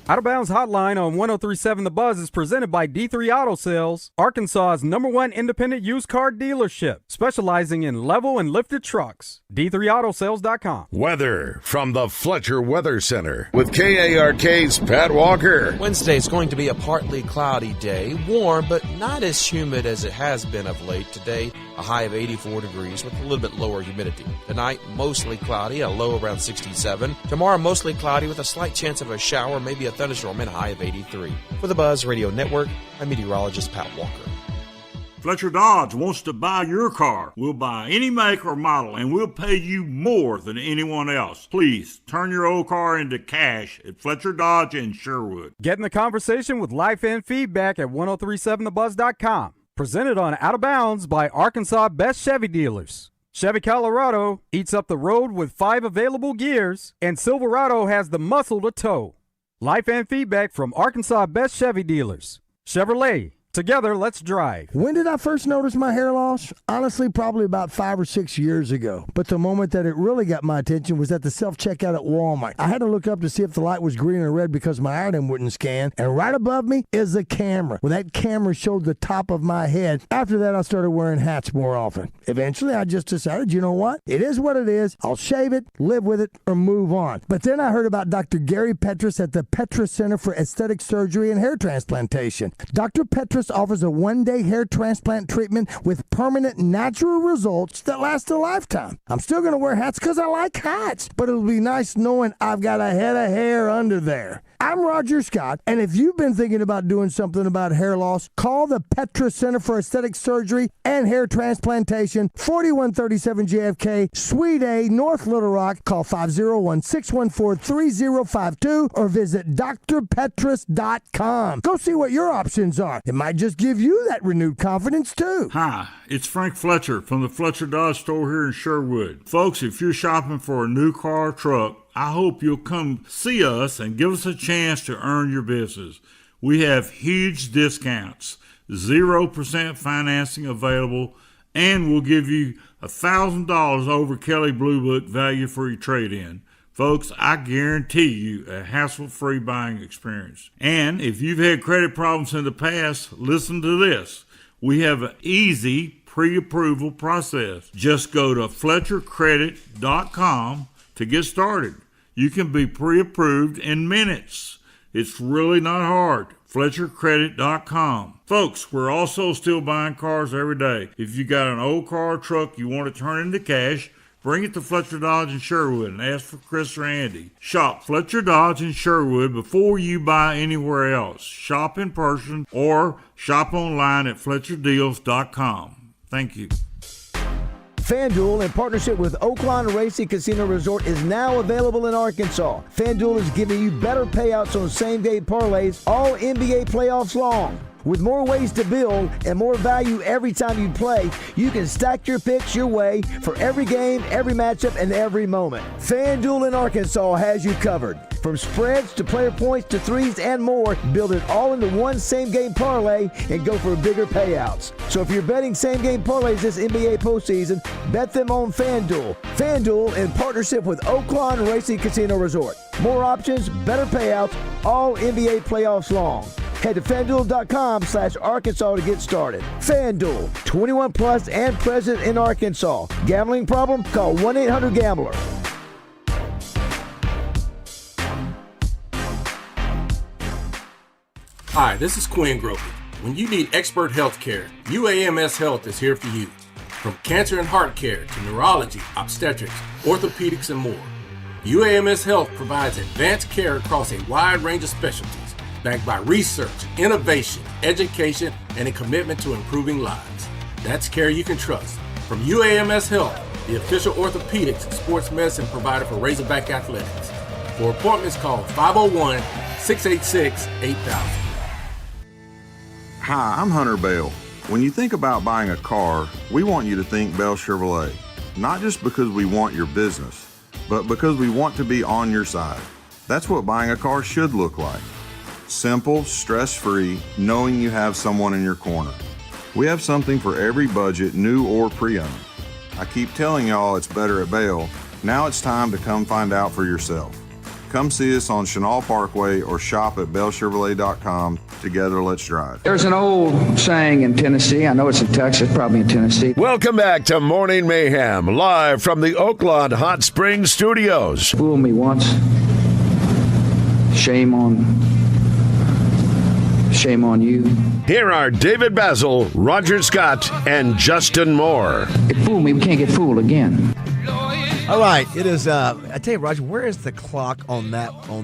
Out of Bounds Hotline on 103.7 The Buzz is presented by D3 Auto Sales, Arkansas's #1 independent used car dealership, specializing in level and lifted trucks. D3AutoSales.com. Weather from the Fletcher Weather Center with KARK's Pat Walker. Wednesday is going to be a partly cloudy day, warm but not as humid as it has been of late. Today, a high of 84 degrees with a little bit lower humidity. Tonight, mostly cloudy, a low around 67. Tomorrow, mostly cloudy with a slight chance of a shower, maybe a thunderstorm, and a high of 83. For the Buzz Radio Network, I'm meteorologist Pat Walker. Fletcher Dodge wants to buy your car. We'll buy any make or model, and we'll pay you more than anyone else. Please, turn your old car into cash at Fletcher Dodge in Sherwood. Get in the conversation with Life and Feedback at 1037thebuzz.com. Presented on Out of Bounds by Arkansas Best Chevy Dealers. Chevy Colorado eats up the road with 5 available gears, and Silverado has the muscle to tow. Life and Feedback from Arkansas Best Chevy Dealers. Chevrolet. Together, let's drive. When did I first notice my hair loss? Honestly, probably about 5 or 6 years ago. But the moment that it really got my attention was at the self-checkout at Walmart. I had to look up to see if the light was green or red because my item wouldn't scan. And right above me is a camera. Well, that camera showed the top of my head. After that, I started wearing hats more often. Eventually, I just decided, you know what? It is what it is. I'll shave it, live with it, or move on. But then I heard about Dr. Gary Petrus at the Petrus Center for Aesthetic Surgery and Hair Transplantation. Dr. Petrus offers a one-day hair transplant treatment with permanent natural results that last a lifetime. I'm still going to wear hats because I like hats, but it'll be nice knowing I've got a head of hair under there. I'm Roger Scott, and if you've been thinking about doing something about hair loss, call the Petrus Center for Aesthetic Surgery and Hair Transplantation, 4137 JFK, Suite A, North Little Rock. Call 501-614-3052 or visit drpetrus.com. Go see what your options are. It might just give you that renewed confidence, too. Hi, it's Frank Fletcher from the Fletcher Dodge store here in Sherwood. Folks, if you're shopping for a new car or truck, I hope you'll come see us and give us a chance to earn your business. We have huge discounts, 0% financing available, and we'll give you $1,000 over Kelly Blue Book value for your trade-in. Folks, I guarantee you a hassle-free buying experience. And if you've had credit problems in the past, listen to this. We have an easy pre-approval process. Just go to FletcherCredit.com to get started. You can be pre-approved in minutes. It's really not hard. FletcherCredit.com. Folks, we're also still buying cars every day. If you got an old car or truck you want to turn into cash, bring it to Fletcher Dodge in Sherwood and ask for Chris or Andy. Shop Fletcher Dodge in Sherwood before you buy anywhere else. Shop in person or shop online at FletcherDeals.com. Thank you. FanDuel, in partnership with Oaklawn Racing Casino Resort, is now available in Arkansas. FanDuel is giving you better payouts on same-game parlays all NBA playoffs long. With more ways to build and more value every time you play, you can stack your picks your way for every game, every matchup, and every moment. FanDuel in Arkansas has you covered. From spreads to player points to threes and more, build it all into one same-game parlay and go for bigger payouts. So if you're betting same-game parlays this NBA postseason, bet them on FanDuel. FanDuel in partnership with Oaklawn Racing Casino Resort. More options, better payouts, all NBA playoffs long. Head to FanDuel.com/Arkansas to get started. FanDuel, 21 plus and present in Arkansas. Gambling problem? Call 1-800-GAMBLER. Hi, this is Quinn Gropey. When you need expert health care, UAMS Health is here for you. From cancer and heart care to neurology, obstetrics, orthopedics, and more, UAMS Health provides advanced care across a wide range of specialties, backed by research, innovation, education, and a commitment to improving lives. That's care you can trust. From UAMS Health, the official orthopedics and sports medicine provider for Razorback Athletics. For appointments, call 501-686-8000. Hi, I'm Hunter Bell. When you think about buying a car, we want you to think Bell Chevrolet. Not just because we want your business, but because we want to be on your side. That's what buying a car should look like. Simple, stress-free, knowing you have someone in your corner. We have something for every budget, new or pre-owned. I keep telling y'all it's better at Bell. Now it's time to come find out for yourself. Come see us on Chenal Parkway or shop at BellChevrolet.com. Together, let's drive. There's an old saying in Tennessee. I know it's in Texas, probably in Tennessee. Welcome back to Morning Mayhem, live from the Oaklawn Hot Springs Studios. Fool me once. Shame on you. Here are David Bazzel, Roger Scott, and Justin Moore. It fooled me. We can't get fooled again. All right, it is. I tell you, Roger, where is the clock on that? Oh,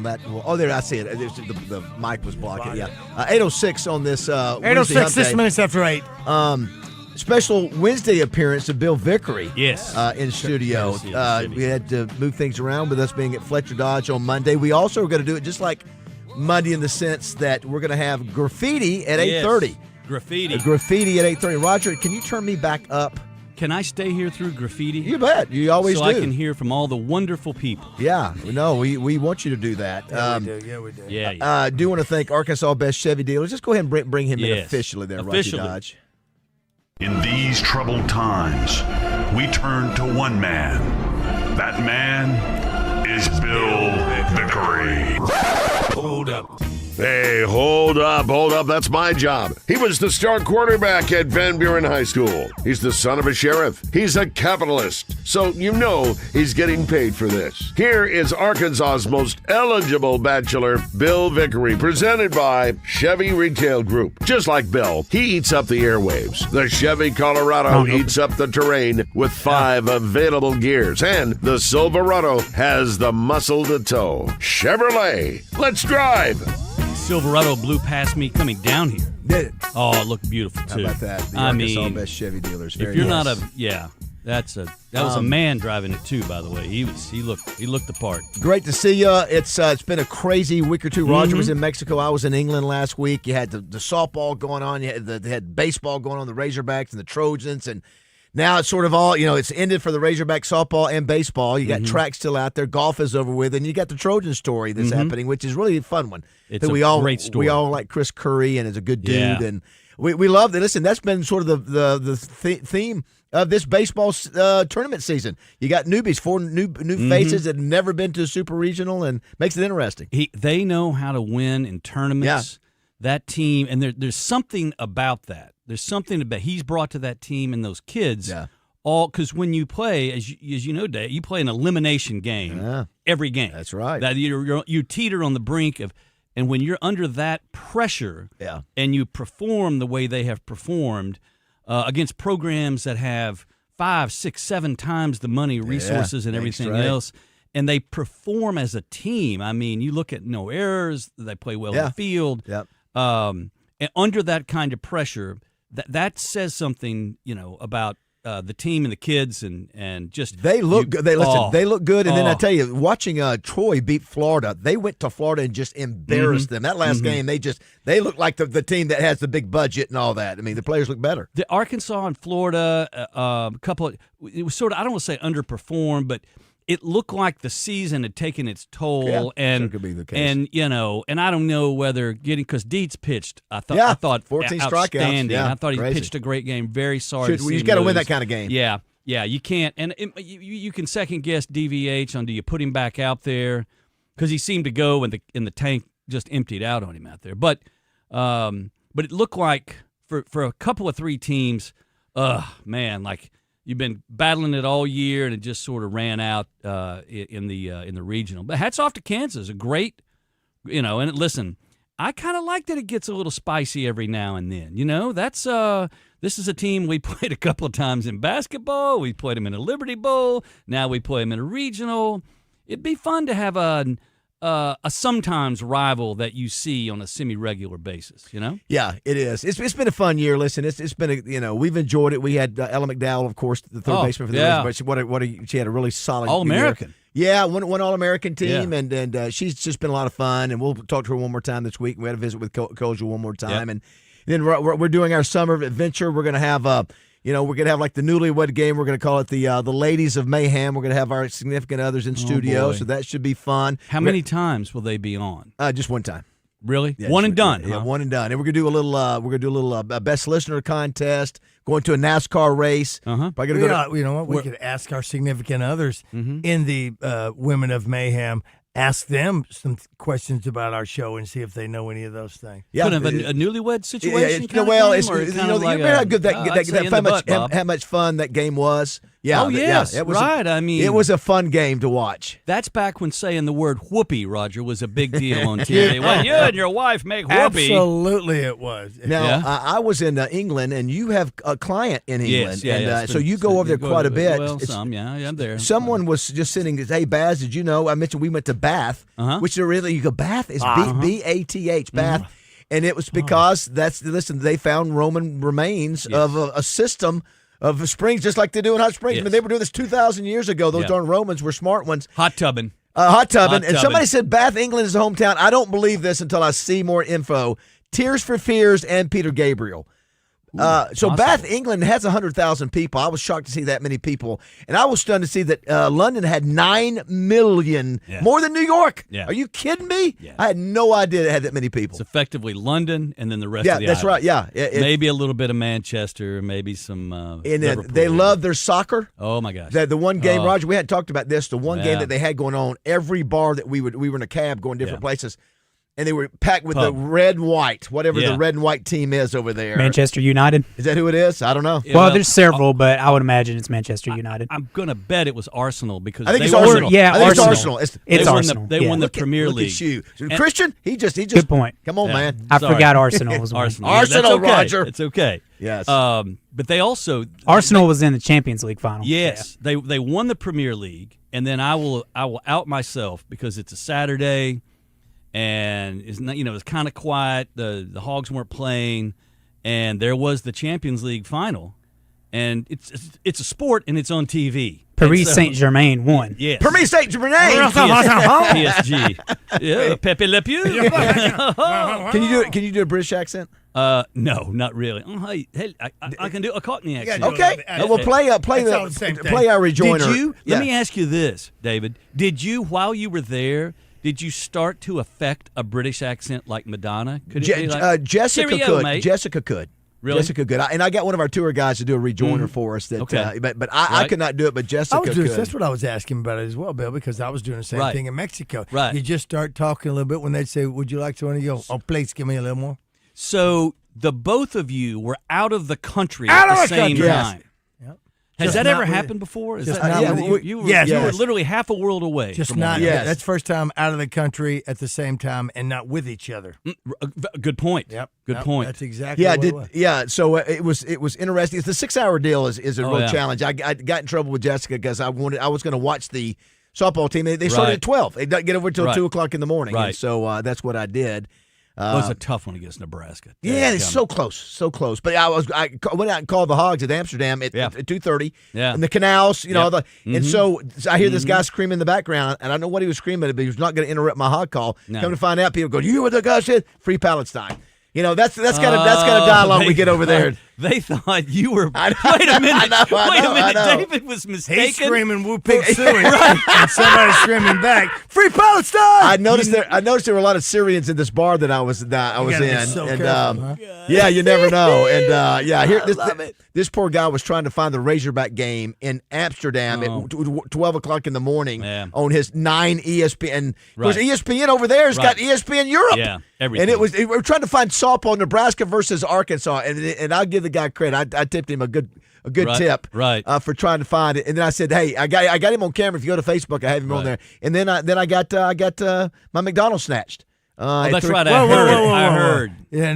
there, I see it. The mic was blocking. Yeah, 8:06 on this. 8:06, 6 minutes after 8. Special Wednesday appearance of Bill Vickery. Yes, in studio. We had to move things around with us being at Fletcher Dodge on Monday. We also are going to do it just like Monday in the sense that we're going to have graffiti at 8:30. Graffiti at 8:30. Roger, can you turn me back up? Can I stay here through graffiti? You bet. You always do. So I can hear from all the wonderful people. Yeah. No, we want you to do that. Yeah, we do. Yeah. I do want to thank Arkansas Best Chevy Dealers. Just go ahead and bring him in officially there, Roger Dodge. In these troubled times, we turn to one man. That man is Bill Vickery. Hold up. Hey, hold up. That's my job. He was the star quarterback at Van Buren High School. He's the son of a sheriff. He's a capitalist. So you know he's getting paid for this. Here is Arkansas's most eligible bachelor, Bill Vickery, presented by Chevy Retail Group. Just like Bill, he eats up the airwaves. The Chevy Colorado eats up the terrain with 5 available gears. And the Silverado has the muscle to tow. Chevrolet, let's drive. Silverado blew past me coming down here. Did it? Oh, it looked beautiful too. How about that? The Arkansas Best Chevy Dealers. If you're not that was a man driving it too. By the way, he looked the part. Great to see you. It's been a crazy week or two. Roger was in Mexico. I was in England last week. You had the softball going on. You had baseball going on. The Razorbacks and the Trojans and. Now it's sort of all, it's ended for the Razorback softball and baseball. You got track still out there. Golf is over with. And you got the Trojan story that's happening, which is really a fun one. It's great story. We all like Chris Curry and is a good dude. Yeah. And we love it. Listen, that's been sort of the theme of this baseball tournament season. You got newbies, 4 new faces that have never been to a super regional and makes it interesting. They know how to win in tournaments. Yeah. That team, and there's something about that. There's something about he's brought to that team and those kids because when you play, as you know, Dave, you play an elimination game every game. That's right. That you teeter on the brink of, and when you're under that pressure, and you perform the way they have performed against programs that have 5, 6, 7 times the money, resources, and everything else. And they perform as a team. I mean, you look at no errors. They play well in the field. And under that kind of pressure, that says something, about the team and the kids and just they look good. They look good. And then I tell you, watching Troy beat Florida, they went to Florida and just embarrassed them. That last game, they look like the team that has the big budget and all that. I mean, the players look better. The Arkansas and Florida, it was sort of, I don't want to say underperformed, but it looked like the season had taken its toll, and sure could be the case. And I don't know whether because Dietz pitched. I thought 14 outstanding. strikeouts. I thought he pitched a great game. Very sorry. You just got to win that kind of game. Yeah, you can't, and you can second guess DVH on do you put him back out there because he seemed to go and the tank just emptied out on him out there. But it looked like for a couple of 3 teams, man, like. You've been battling it all year, and it just sort of ran out in the regional. But hats off to Kansas, a great, And listen, I kind of like that it gets a little spicy every now and then. That's this is a team we played a couple of times in basketball. We played them in a Liberty Bowl. Now we play them in a regional. It'd be fun to have a sometimes rival that you see on a semi-regular basis, Yeah, it is. It's been a fun year. Listen, it's been we've enjoyed it. We had Ella McDowell, of course, the third baseman for the Rays, but she had a really solid All-American. Year. Yeah, one All-American team, and she's just been a lot of fun. And we'll talk to her one more time this week. We had a visit with Kojo one more time, and then we're doing our summer adventure. We're going to have we're going to have like the newlywed game. We're going to call it the Ladies of Mayhem. We're going to have our significant others in studio, so that should be fun. How many times will they be on? Just one time. Really? Yeah, one and done. Yeah, one and done. And we're going to do a little best listener contest, going to a NASCAR race. Probably gonna you know what? We could ask our significant others in the Women of Mayhem. Ask them some questions about our show and see if they know any of those things. Yeah, kind of a newlywed situation. How much fun that game was. Yeah. Oh yes, it was right. It was a fun game to watch. That's back when saying the word "whoopee," Roger, was a big deal on TV. When you and your wife make whoopee. Absolutely, it was. Now I was in England, and you have a client in England, so you go over there quite a bit. Well, I'm there. Someone was just sitting. Hey, Baz, did you know? I mentioned we went to Bath, which really you go Bath is B-A-T-H, Bath, and it was because they found Roman remains of a system of springs, just like they do in hot springs. Yes. I mean, they were doing this 2,000 years ago. Those darn Romans were smart ones. Hot tubbing. And somebody said Bath, England is a hometown. I don't believe this until I see more info. Tears for Fears and Peter Gabriel. So Bath, England has 100,000 people. I was shocked to see that many people. And I was stunned to see that London had 9 million, more than New York. Yeah. Are you kidding me? Yeah. I had no idea it had that many people. It's effectively London and then the rest of the that's island. Right. Yeah. Maybe a little bit of Manchester, maybe some they love their soccer. Oh, my gosh. The one game, Roger, we hadn't talked about this, the one game that they had going on, every bar that we were in a cab going different places. And they were packed with the red and white, whatever the red and white team is over there. Manchester United. Is that who it is? I don't know. Well, there's several, but I would imagine it's Manchester United. I'm going to bet it was Arsenal because I think it's Arsenal. Yeah, Arsenal. It's Arsenal. They won the Premier League. Look at you. Christian, he just. Good point. Come on, man. I forgot Arsenal was one. Arsenal, okay. Roger. It's okay. Yes. But they also Arsenal was in the Champions League final. Yes, they won the Premier League, and then I will out myself because it's a Saturday. And it's not, it's kind of quiet. The Hogs weren't playing, and there was the Champions League final, and it's a sport and it's on TV. Paris Saint-Germain won. Yes. Paris Saint-Germain. PSG. Yeah, Pepe Le Pew. Can you do a British accent? No, not really. Hey, I can do a Cockney accent. Okay. Well, play our rejoinder. Did you? Let me ask you this, David. Did you, while you were there, did you start to affect a British accent like Madonna? Could it be like, Jessica could. Mate. Jessica could. Really? Jessica could. And I got one of our tour guys to do a rejoinder for us. That, but I could not do it, but Jessica could. That's what I was asking about it as well, Bill, because I was doing the same thing in Mexico. Right. You just start talking a little bit when they'd say, would you like to? And you go, please give me a little more. So the both of you were out of the country at the same time. Yes. Yep. Has that ever happened before? Is that, you were literally half a world away. Just from not. one. Yes. That's first time out of the country at the same time and not with each other. Good point. Yep. Good point. That's exactly what it was. Yeah, so it was interesting. It's the 6-hour deal is a real challenge. I got in trouble with Jessica because I was going to watch the softball team. They started at 12. They didn't get over until 2 o'clock in the morning. Right. And so that's what I did. It was a tough one against Nebraska. Yeah, it's so close. But I went out and called the Hogs at Amsterdam at 2:30. Yeah, and the canals, and so I hear this guy screaming in the background, and I know what he was screaming, but he was not going to interrupt my Hog call. No. Come to find out, people go, "You hear what the guy said? Free Palestine." That's kind of dialogue we get over there. They thought you were. Wait a minute. Wait a minute. David was mistaken. He's screaming "Woo Pig Suey," and somebody's screaming back, "Free Palestine!" I noticed there were a lot of Syrians in this bar that I was in, so and careful, yeah, you never know. And here this poor guy was trying to find the Razorback game in Amsterdam at 12 o'clock in the morning on his 9 ESPN. Of course, ESPN over there has got ESPN Europe. Yeah, everything. And we were trying to find softball Nebraska versus Arkansas, and I'll give the guy credit. I tipped him a good tip for trying to find it. And then I said, "Hey, I got him on camera. If you go to Facebook, I have him on there." And then I got my McDonald's snatched. That's right. I heard. Yeah,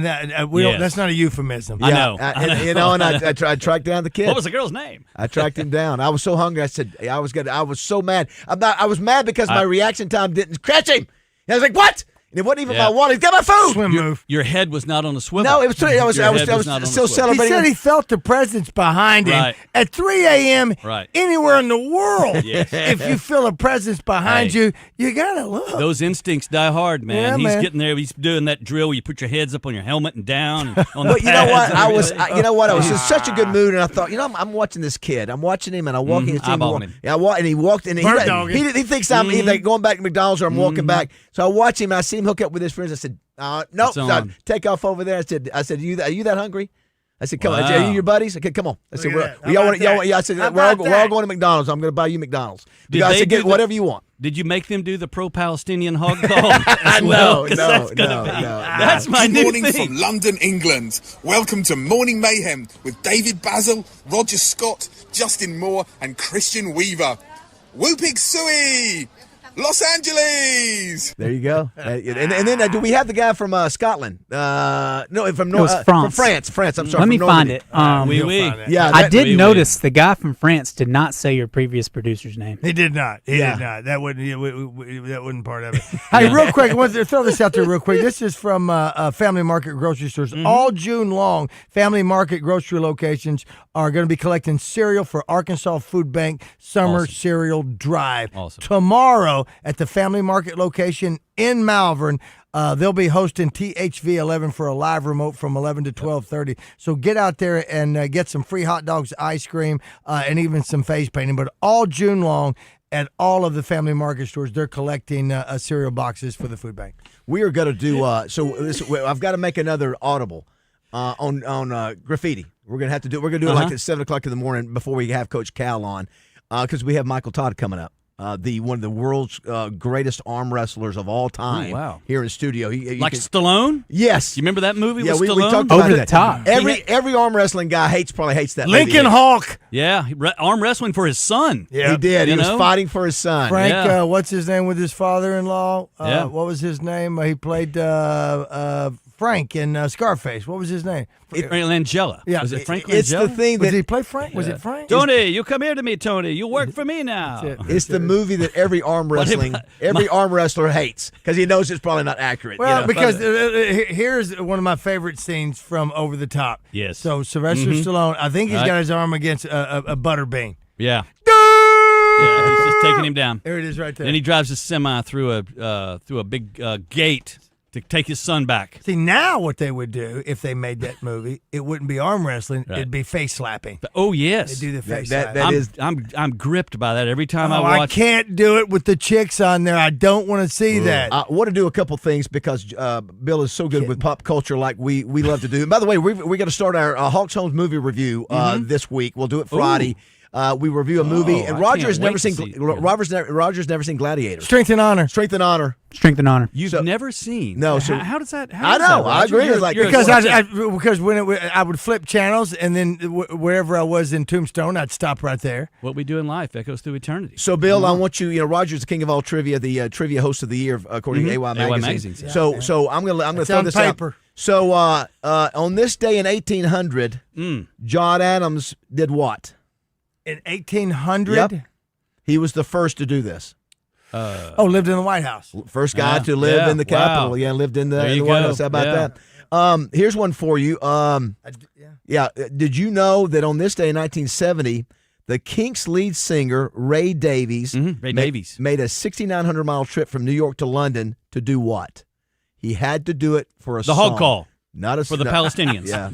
that's not a euphemism. I know. And I tracked down the kid. What was the girl's name? I tracked him down. I was so hungry. I said, I was so mad. I was mad because my reaction time didn't catch him. And I was like, "What?" And it wasn't even my wallet. He's got my food. Swim move. Your head was not on a swivel. No, it was. I was still celebrating. He said he felt the presence behind him at 3 a.m. anywhere in the world. If you feel a presence behind you, you gotta look. Those instincts die hard, man. Yeah, He's getting there. He's doing that drill where you put your heads up on your helmet and down. And on But the you know what? pads I was in such a good mood, and I thought, I'm watching this kid. I'm watching him, and I walk in his team. And he walked, and he thinks I'm either going back to McDonald's or I'm walking back. So I watch him, and I see him hook up with his friends. I said, "No, take off over there." I said, are you that hungry? I said, "Come on, are you your buddies?" I said, "Come on." I said, I said, we're all going to McDonald's. I'm going to buy you McDonald's. I said, get whatever you want. Did you make them do the pro-Palestinian hog call? No. That's my new morning thing. from London, England. Welcome to Morning Mayhem with David Bazzel, Roger Scott, Justin Moore, and Christian Weaver. Woo Pig Suey! Los Angeles. There you go. And then do we have the guy from Scotland? No, from France. France. I'm sorry. Let me find it. Yeah, I did notice the guy from France did not say your previous producer's name. He did not. He did not. That wasn't part of it. Hey, real quick, I want to throw this out there real quick. This is from Family Market grocery stores. All June long, Family Market grocery locations are going to be collecting cereal for Arkansas Food Bank Summer Cereal Drive. Awesome. Tomorrow at the Family Market location in Malvern, they'll be hosting THV 11 for a live remote from 11 to 12:30. So get out there and get some free hot dogs, ice cream, and even some face painting. But all June long at all of the Family Market stores, they're collecting cereal boxes for the food bank. We are going to do I've got to make another audible on graffiti. We're going to have to do. We're going to do it like at 7 o'clock in the morning before we have Coach Cal on, because we have Michael Todd coming up. One of the world's greatest arm wrestlers of all time here in studio. Stallone? Yes. You remember that movie with we Stallone? talked about Over the top. Every arm wrestling guy probably hates that Lincoln lady. Hawk. Yeah, arm wrestling for his son. Yeah. He did. He was fighting for his son. Frank, what's his name with his father-in-law? What was his name? He played Frank in Scarface. What was his name? Langella. Yeah. Was it Frank Langella? It's the thing that... Did he play Frank? Was it Frank? Tony, you come here to me, Tony. You work for me now. It's the movie that every arm wrestler hates because he knows it's probably not accurate. Well, because here's one of my favorite scenes from Over the Top. Yes. So Sylvester Stallone, I think he's got his arm against a butterbean. Yeah. Yeah, he's just taking him down. There it is right there. Then he drives a semi through a big gate to take his son back. See, now what they would do if they made that movie, it wouldn't be arm wrestling, it'd be face slapping. Oh, yes. They do the face slapping. I'm gripped by that every time I watch. I can't do it with the chicks on there. I don't want to see that. I want to do a couple things because Bill is so good with pop culture like we love to do. And by the way, we're going to start our Hawks Homes movie review this week. We'll do it Friday. We review a movie, and Roger's never seen. see it. Roger's never seen Gladiator. Strength and Honor. Strength and Honor. Strength and Honor. You've never seen? No. So how does that? I know. I agree. It's like because when I would flip channels, and then wherever I was in Tombstone, I'd stop right there. What we do in life echoes through eternity. So, Bill, I want you. Roger's the king of all trivia, the trivia host of the year, according to AY Magazine. Yeah. So I'm gonna throw this out. So on this day in 1800, John Adams did what? In 1800? Yep. He was the first to do this. Lived in the White House. First guy to live in the Capitol. Wow. Yeah, lived in the White House. How about that? Here's one for you. Did you know that on this day in 1970, the Kinks lead singer, Ray Davies, made a 6,900-mile trip from New York to London to do what? He had to do it for a the song. hog call. Not for the Palestinians. Yeah.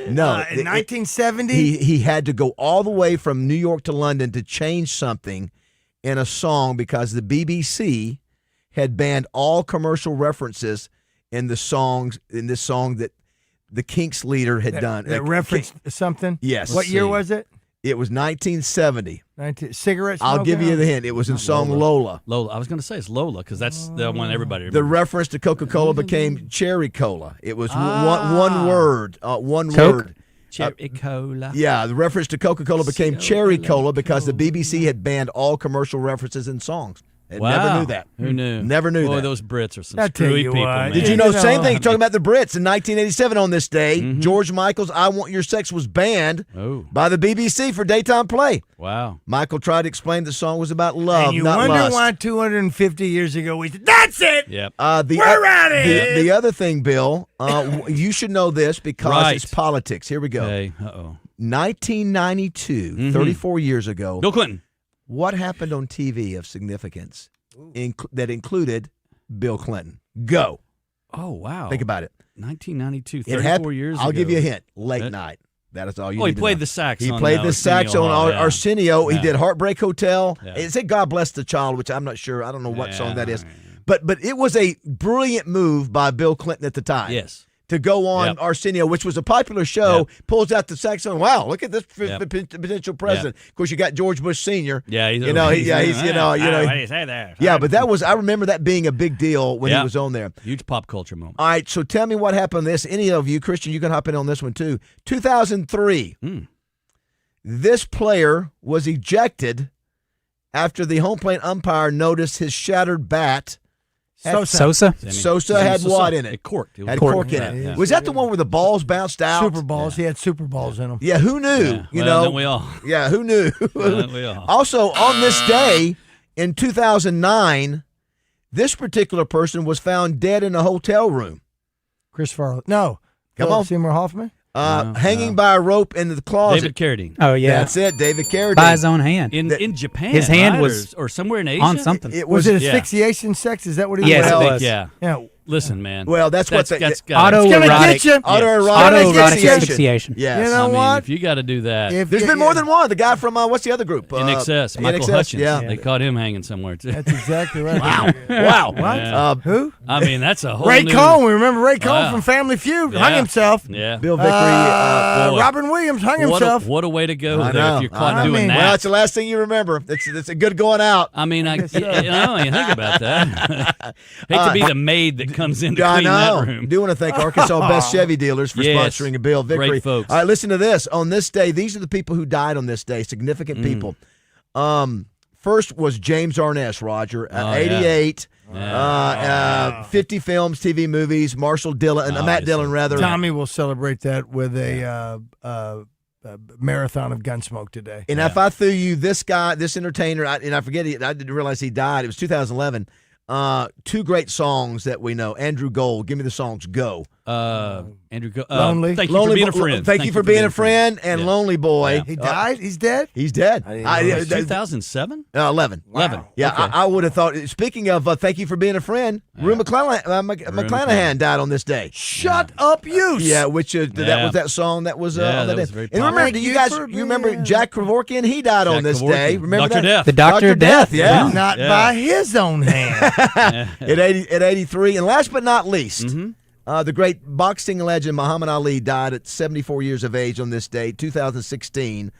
No. In 1970? He had to go all the way from New York to London to change something in a song because the BBC had banned all commercial references in this song that the Kinks leader had done. That referenced something? Yes. What year was it? It was 1970. Cigarettes. I'll give you the hint. It was in song Lola. Lola. I was going to say it's Lola because that's the one everybody remembers. The reference to Coca-Cola became Cherry Cola. It was one word. One word. Cherry Cola. Yeah, the reference to Coca-Cola became Cherry Cola because the BBC had banned all commercial references in songs. Never knew that. Who knew? Never knew that. Boy, those Brits are some screwy people, man. Did you know, same thing, talking about the Brits. In 1987 on this day, George Michael's I Want Your Sex was banned by the BBC for daytime play. Wow. Michael tried to explain the song was about love, and you not wonder lust. why 250 years ago we said, that's it! Yep. We're at it! The other thing, Bill, you should know this because it's politics. Here we go. Okay. Uh-oh. 1992, 34 years ago. Bill Clinton. What happened on TV of significance that included Bill Clinton? Go. Oh, wow. Think about it. 1992, 34 years ago. I'll give you a hint. Late night. That is all you need he to played know. the sax. He played the sax on Arsenio. He did Heartbreak Hotel. Yeah. It said God Bless the Child, which I'm not sure. I don't know what song that is. But it was a brilliant move by Bill Clinton at the time. Yes. To go on Arsenio, which was a popular show, pulls out the saxophone. Wow, look at this potential president. Of course, you got George Bush Sr. Yeah, he's what do you say there? Yeah, but I remember that being a big deal when he was on there. Huge pop culture moment. All right, so tell me what happened on this. Any of you, Christian, you can hop in on this one too. 2003. This player was ejected after the home plate umpire noticed his shattered bat. Sosa had what in it? It corked. Had cork in it. Yeah. Was that the one where the balls bounced out? Super balls. He had super balls in them. Yeah, who knew? You know, don't we all? Yeah, who knew? Don't we all? Also, on this day in 2009, this particular person was found dead in a hotel room. Chris Farley. No. Come on. Seymour Hoffman? Hanging by a rope in the closet. David Carradine. Oh, yeah. That's it, David Carradine. By his own hand. In Japan. His hand right? was or somewhere in Asia. on something. Was it asphyxiation sex? Is that what he Yes, was? it was. Yeah. Yeah. Listen, man. Well, that's what autoerotic asphyxiation. Yes. You know what? If you got to do that. There's been more than one. The guy from, what's the other group? In Excess. Michael Hutchins. Yeah. They caught him hanging somewhere, too. That's exactly right. Wow. What? Yeah. Who? I mean, that's a whole Ray new... Cohn. We remember Ray Cohn Wow. from Family Feud. Yeah. Hung himself. Yeah. Bill Vickery. boy. Robin Williams hung himself. What a way to go I there know, if you're caught doing mean, that. Well, that's the last thing you remember. It's a good going out. I mean, you think about that. Hate to be the maid that comes in to clean that room. Do want to thank Arkansas Best Chevy Dealers for sponsoring a Bill Vickery. Great folks. All right, listen to this. On this day, these are the people who died on this day, significant people. First was James Arness, Roger, 88. Yeah. 50 films, TV movies, Marshall Dillon, Matt Dillon, rather. Tommy will celebrate that with a marathon of Gunsmoke today. And if I threw you this guy, this entertainer, and I forget it, I didn't realize he died. It was 2011. Two great songs that we know. Andrew Gold, give me the songs. Go. Andrew Gold. Lonely. Thank you for being a friend. Thank you for being a friend. And Lonely Boy. Yeah. He died? He's dead? He's dead. 2007? 11. Wow. 11. Yeah, Okay. I would have thought. Speaking of Thank You for Being a Friend, Rue McClanahan died on this day. Shut up, you. Yeah, which that was that song that was on the day. was very And remember, do you guys remember Jack Kevorkian? He died on this day. Remember Dr. that? Death. The Doctor of Death. Yeah. Not by his own hand. At 83. And last but not least, the great boxing legend Muhammad Ali died at 74 years of age on this day, 2016.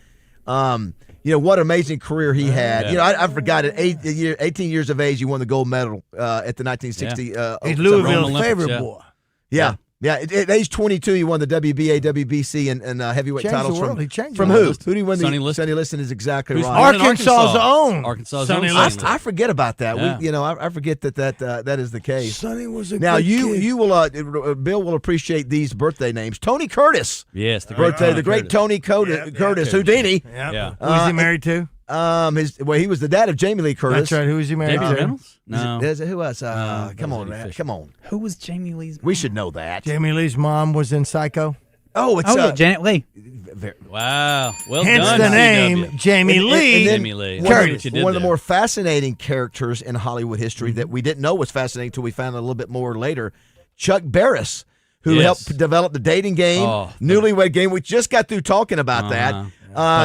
What amazing career he had. I forgot it. 18 years of age, he won the gold medal at the 1960. He's Louisville's favorite boy. Yeah. At age 22, he won the WBA, WBC, and heavyweight titles from who? Who did he win? Sonny Liston. Sonny Liston is exactly right. Arkansas's own. Sonny Liston. I forget about that. Yeah. I forget that is the case. Sonny was a now good kid. You will Bill will appreciate these birthday names. Tony Curtis. Yes, the great Tony Curtis. Houdini. Yeah. Who is he married to? He was the dad of Jamie Lee Curtis. That's right. Who is he married David to? Reynolds? No. Who else? Come on, man. Come on. Who was Jamie Lee's mom? We should know that. Jamie Lee's mom was in Psycho. Oh, it's Janet Leigh. Wow. Well hence done. the name CW. Jamie Lee. Jamie Lee. One of the more fascinating characters in Hollywood history that we didn't know was fascinating until we found out a little bit more later. Chuck Barris, who helped develop the dating game, newlywed game. We just got through talking about that.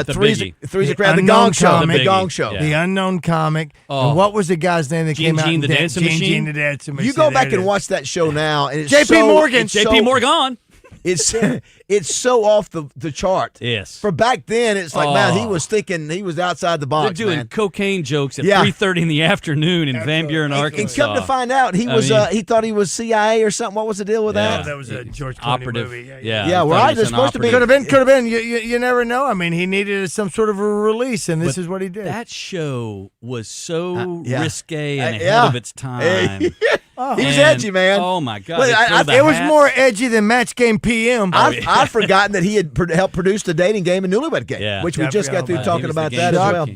Three's a Crowd, the Gong Show. The Gong Show. The unknown comic. And what was the guy's name that came out? Gene the Dancing Machine. Gene the Dancing Machine. You go back and watch that show now. And it's J.P. Morgan. J.P. Morgan. It's so off the chart. Yes. For back then, it's like, man, he was thinking he was outside the box. They're doing man. cocaine jokes at 3:30 in the afternoon in Van Buren, Arkansas. And come to find out, he thought he was CIA or something. What was the deal with that? That was a George Clooney operative movie. Yeah. Well, I was supposed to be. Could have been. You never know. I mean, he needed some sort of a release, and this is what he did. That show was so risque and ahead of its time. He was edgy, man. Oh my God! Well, it was more edgy than Match Game PM. I'd forgotten that he had helped produce the dating game and newlywed game, which we just got through talking about that as well.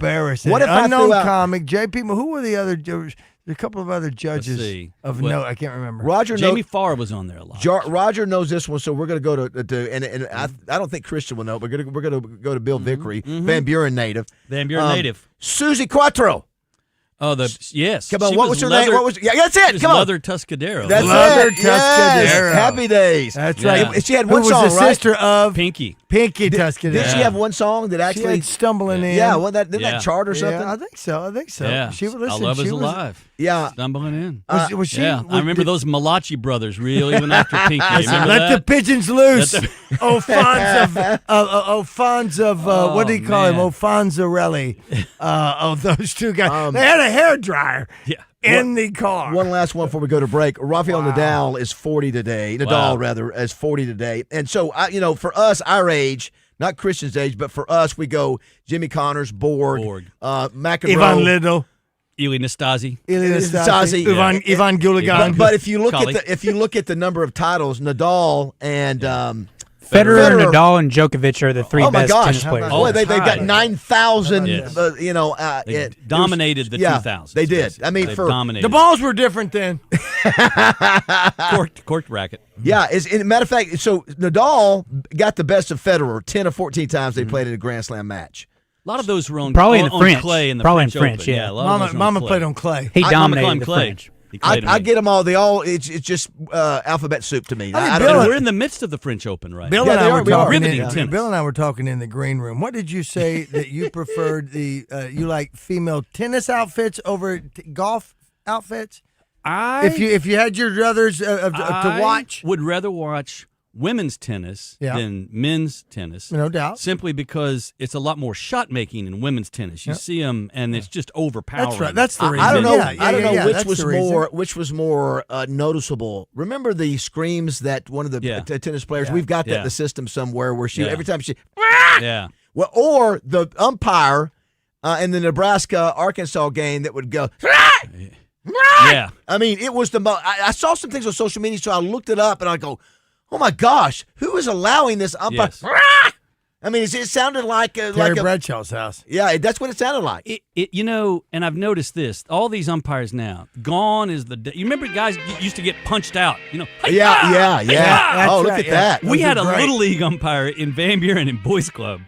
What if unknown comic JP? Who were the other? There were a couple of other judges of note. I can't remember. Jamie Farr was on there a lot. Roger knows this one, so we're going to go to and I don't think Christian will know, but we're going to go to Bill Vickery, Van Buren native. Van Buren native. Susie Quattro. Oh, yes. Come on, what was her name? What was? That's it. Come on. Leather Tuscadero. That's Leather it. Tuscadero. Yes. Happy Days. That's right. Yeah. She had one Who song, was the sister of Pinky Tuscadero. Did she have one song that actually she had Stumbling In? Yeah, well, didn't that chart or something? Yeah, I think so. Yeah. She would listen. I Love Is Alive. Yeah. Stumbling In. Was she? Yeah. I remember those Malachi brothers even after Pinky. Let the pigeons loose. Fons of what do you call him? Fonzarelli. Those two guys. They had a hairdryer. Yeah. In the car. One last one before we go to break. Rafael Nadal is 40 today. Nadal is 40 today. And so, for us, our age, not Christian's age, but for us, we go Jimmy Connors, Borg. McEnroe. Ivan Lendl. Ili Nastasi. Ivan Gulagan. But if you look at the number of titles, Nadal and Federer, Nadal, and Djokovic are the three best tennis players. Boy, they've got 9,000. They dominated the 2000s. They did. I mean, the balls were different then. Corked racket. Yeah, as a matter of fact, so Nadal got the best of Federer 10 or 14 times they played in a Grand Slam match. A lot of those were on probably in the French. clay in the probably French in French, Open. yeah. Mama played on clay. He dominated the French. I get them all. It's just alphabet soup to me. We're in the midst of the French Open right now. Bill and I were talking in the green room. What did you say that you preferred you like female tennis outfits over golf outfits? If you had your druthers to watch, would rather watch women's tennis than men's tennis. No doubt. Simply because it's a lot more shot making in women's tennis. You see them, and it's just overpowering. That's right. That's the reason. I don't know which was more noticeable. Remember the screams that one of the tennis players? We've got that in the system somewhere where every time she well, or the umpire in the Nebraska-Arkansas game that would go. Yeah. I mean, it was the most. I saw some things on social media, so I looked it up, and I go, oh my gosh, who is allowing this umpire? Yes. I mean, it sounded like Terry Bradshaw's house. Yeah, that's what it sounded like. And I've noticed this. All these umpires now, gone is the day. You remember guys used to get punched out. Yeah. Oh, look at that. We had a little league umpire in Van Buren in Boys Club.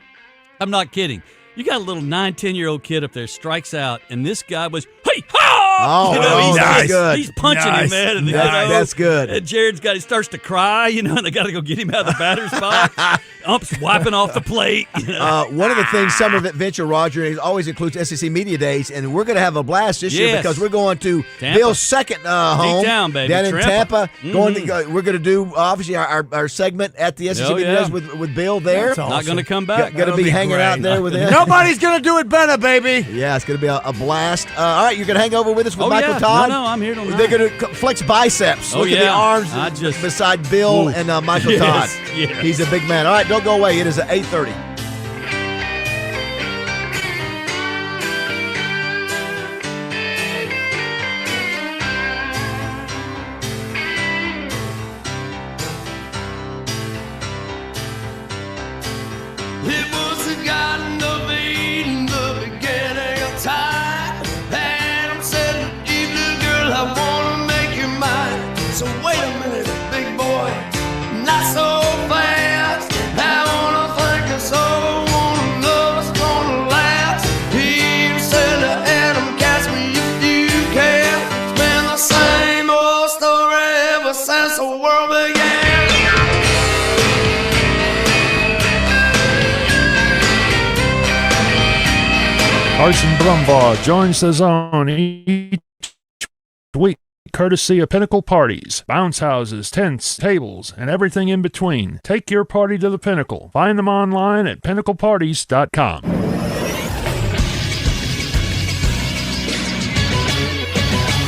I'm not kidding. You got a little 9, 10-year-old kid up there, strikes out, and this guy was, hey, ha! Oh, that's good. He's punching him, man. And, that's good. And Jared's he starts to cry, and they got to go get him out of the batter's box. Ump's wiping off the plate. One of the things Summer Adventure, Roger, always includes SEC Media Days, and we're going to have a blast this year because we're going to Tampa. Bill's second home down, baby. down in Tampa. Mm-hmm. We're going to do, obviously, our segment at the SEC Media Days with Bill there. Awesome. Not going to come back. Going to be hanging out there with him. Nobody's going to do it better, baby. Yeah, it's going to be a blast. All right, you're going to hang over with us with Michael Todd? No, I'm here tonight. They're going to flex biceps. Look at the arms beside Bill and Michael Todd. Yes. He's a big man. All right, don't go away. It is at 8:30. It was the Garden of Eden, the beginning of time. Adam said, "Eve, little girl, I wanna make you mine." So wait a minute, big boy, not so fast. I wanna think it's over, wanna know it's gonna last. Eve said to Adam, "Catch me if you can." It's been the same old story ever since the world began. Carson Brumbaugh joins the zone each week, courtesy of Pinnacle Parties, bounce houses, tents, tables, and everything in between. Take your party to the Pinnacle. Find them online at pinnacleparties.com.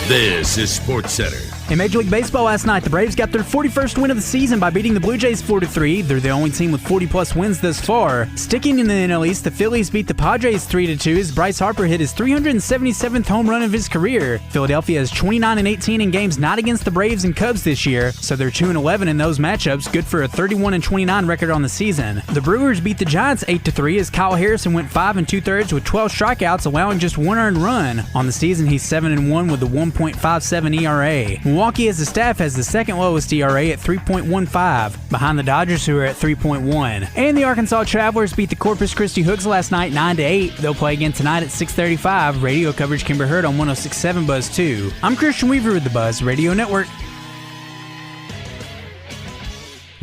This is SportsCenter. In Major League Baseball last night, the Braves got their 41st win of the season by beating the Blue Jays 4-3. They're the only team with 40-plus wins thus far. Sticking in the NL East, the Phillies beat the Padres 3-2 as Bryce Harper hit his 377th home run of his career. Philadelphia is 29-18 in games not against the Braves and Cubs this year, so they're 2-11 in those matchups, good for a 31-29 record on the season. The Brewers beat the Giants 8-3 as Kyle Harrison went 5 2/3 with 12 strikeouts, allowing just one earned run. On the season, he's 7-1 with a 1.57 ERA. Milwaukee as a staff has the second lowest ERA at 3.15, behind the Dodgers who are at 3.1. And the Arkansas Travelers beat the Corpus Christi Hooks last night 9-8. They'll play again tonight at 6:35. Radio coverage can be heard on 106.7 Buzz 2. I'm Christian Weaver with the Buzz Radio Network.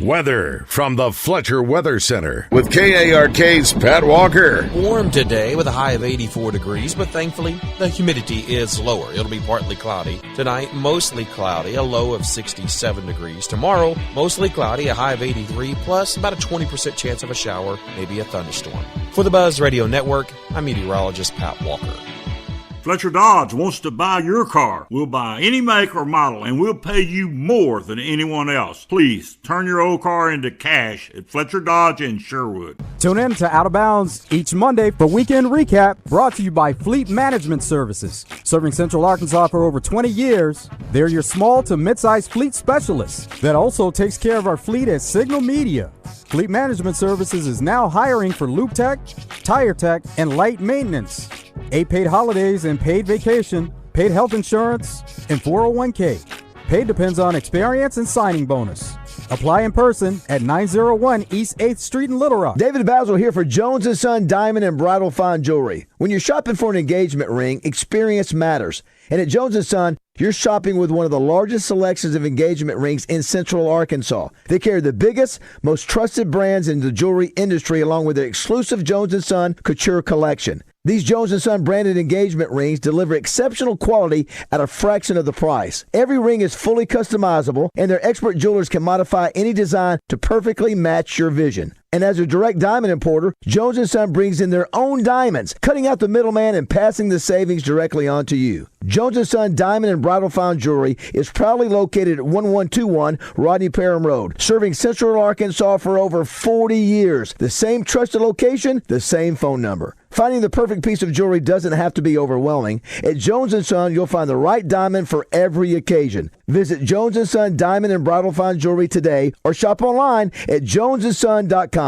Weather from the Fletcher Weather Center with KARK's Pat Walker. Warm today with a high of 84 degrees, but thankfully the humidity is lower. It'll be partly cloudy. Tonight, mostly cloudy, a low of 67 degrees. Tomorrow, mostly cloudy, a high of 83, plus about a 20% chance of a shower, maybe a thunderstorm. For the Buzz Radio Network, I'm meteorologist Pat Walker. Fletcher Dodge wants to buy your car. We'll buy any make or model, and we'll pay you more than anyone else. Please turn your old car into cash at Fletcher Dodge in Sherwood. Tune in to Out of Bounds each Monday for Weekend Recap, brought to you by Fleet Management Services. Serving Central Arkansas for over 20 years, they're your small to mid-sized fleet specialist that also takes care of our fleet at Signal Media. Fleet Management Services is now hiring for Loop Tech, Tire Tech, and light maintenance. 8 paid holidays and paid vacation, paid health insurance, and 401k. Pay depends on experience and signing bonus. Apply in person at 901 East 8th Street in Little Rock. David Bazzel here for Jones & Son Diamond and Bridal Fine Jewelry. When you're shopping for an engagement ring, experience matters. And at Jones & Son, you're shopping with one of the largest selections of engagement rings in Central Arkansas. They carry the biggest, most trusted brands in the jewelry industry, along with their exclusive Jones & Son Couture collection. These Jones & Son branded engagement rings deliver exceptional quality at a fraction of the price. Every ring is fully customizable, and their expert jewelers can modify any design to perfectly match your vision. And as a direct diamond importer, Jones & Son brings in their own diamonds, cutting out the middleman and passing the savings directly on to you. Jones & Son Diamond and Bridal Fine Jewelry is proudly located at 1121 Rodney Parham Road, serving Central Arkansas for over 40 years. The same trusted location, the same phone number. Finding the perfect piece of jewelry doesn't have to be overwhelming. At Jones & Son, you'll find the right diamond for every occasion. Visit Jones & Son Diamond and Bridal Fine Jewelry today or shop online at jonesandson.com.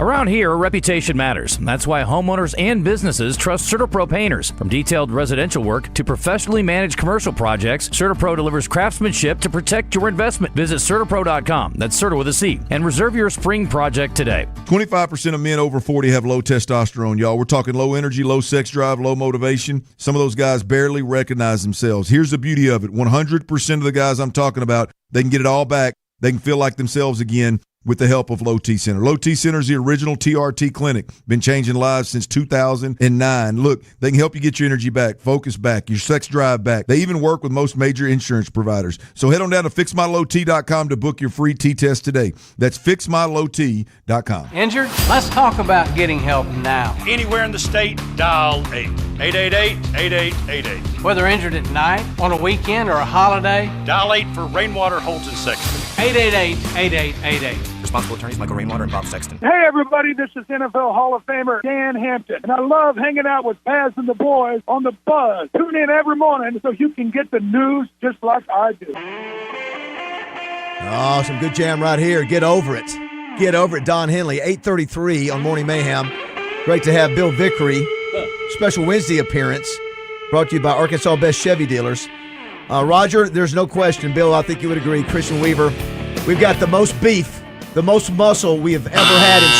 Around here, reputation matters. That's why homeowners and businesses trust CertaPro painters. From detailed residential work to professionally managed commercial projects, CertaPro delivers craftsmanship to protect your investment. Visit CertaPro.com, that's Certa with a C, and reserve your spring project today. 25% of men over 40 have low testosterone, y'all. We're talking low energy, low sex drive, low motivation. Some of those guys barely recognize themselves. Here's the beauty of it. 100% of the guys I'm talking about, they can get it all back. They can feel like themselves again with the help of Low T Center. Low T Center is the original TRT clinic. Been changing lives since 2009. Look, they can help you get your energy back, focus back, your sex drive back. They even work with most major insurance providers. So head on down to FixMyLowT.com to book your free T-test today. That's FixMyLowT.com. Injured? Let's talk about getting help now. Anywhere in the state, dial 8. 888-8888. Whether injured at night, on a weekend, or a holiday, Dial 8 for Rainwater, Holtz, and Sexton. 888-8888. Responsible attorneys Michael Rainwater and Bob Sexton. Hey, everybody, this is NFL Hall of Famer Dan Hampton, and I love hanging out with Baz and the boys on the Buzz. Tune in every morning so you can get the news just like I do. Oh, some good jam right here. Get over it. Get over it, Don Henley, 8:33 on Morning Mayhem. Great to have Bill Vickery. Special Wednesday appearance brought to you by Arkansas Best Chevy Dealers. Roger, there's no question, Bill, I think you would agree, Christian Weaver, we've got the most beef, the most muscle we have ever had in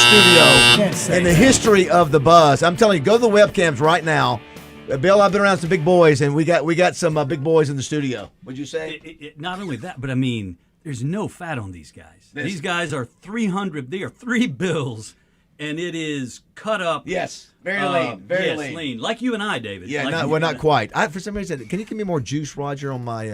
studio in the history of the Buzz. I'm telling you, go to the webcams right now. Bill, I've been around some big boys, and we got some big boys in the studio. Would you say? Not only that, but I mean, there's no fat on these guys. These guys are 300. They are 3 bills, and it is cut up. Yes. Very lean. Very lean. Like you and I, David. Yeah, like not quite. For some reason, can you give me more juice, Roger, on my,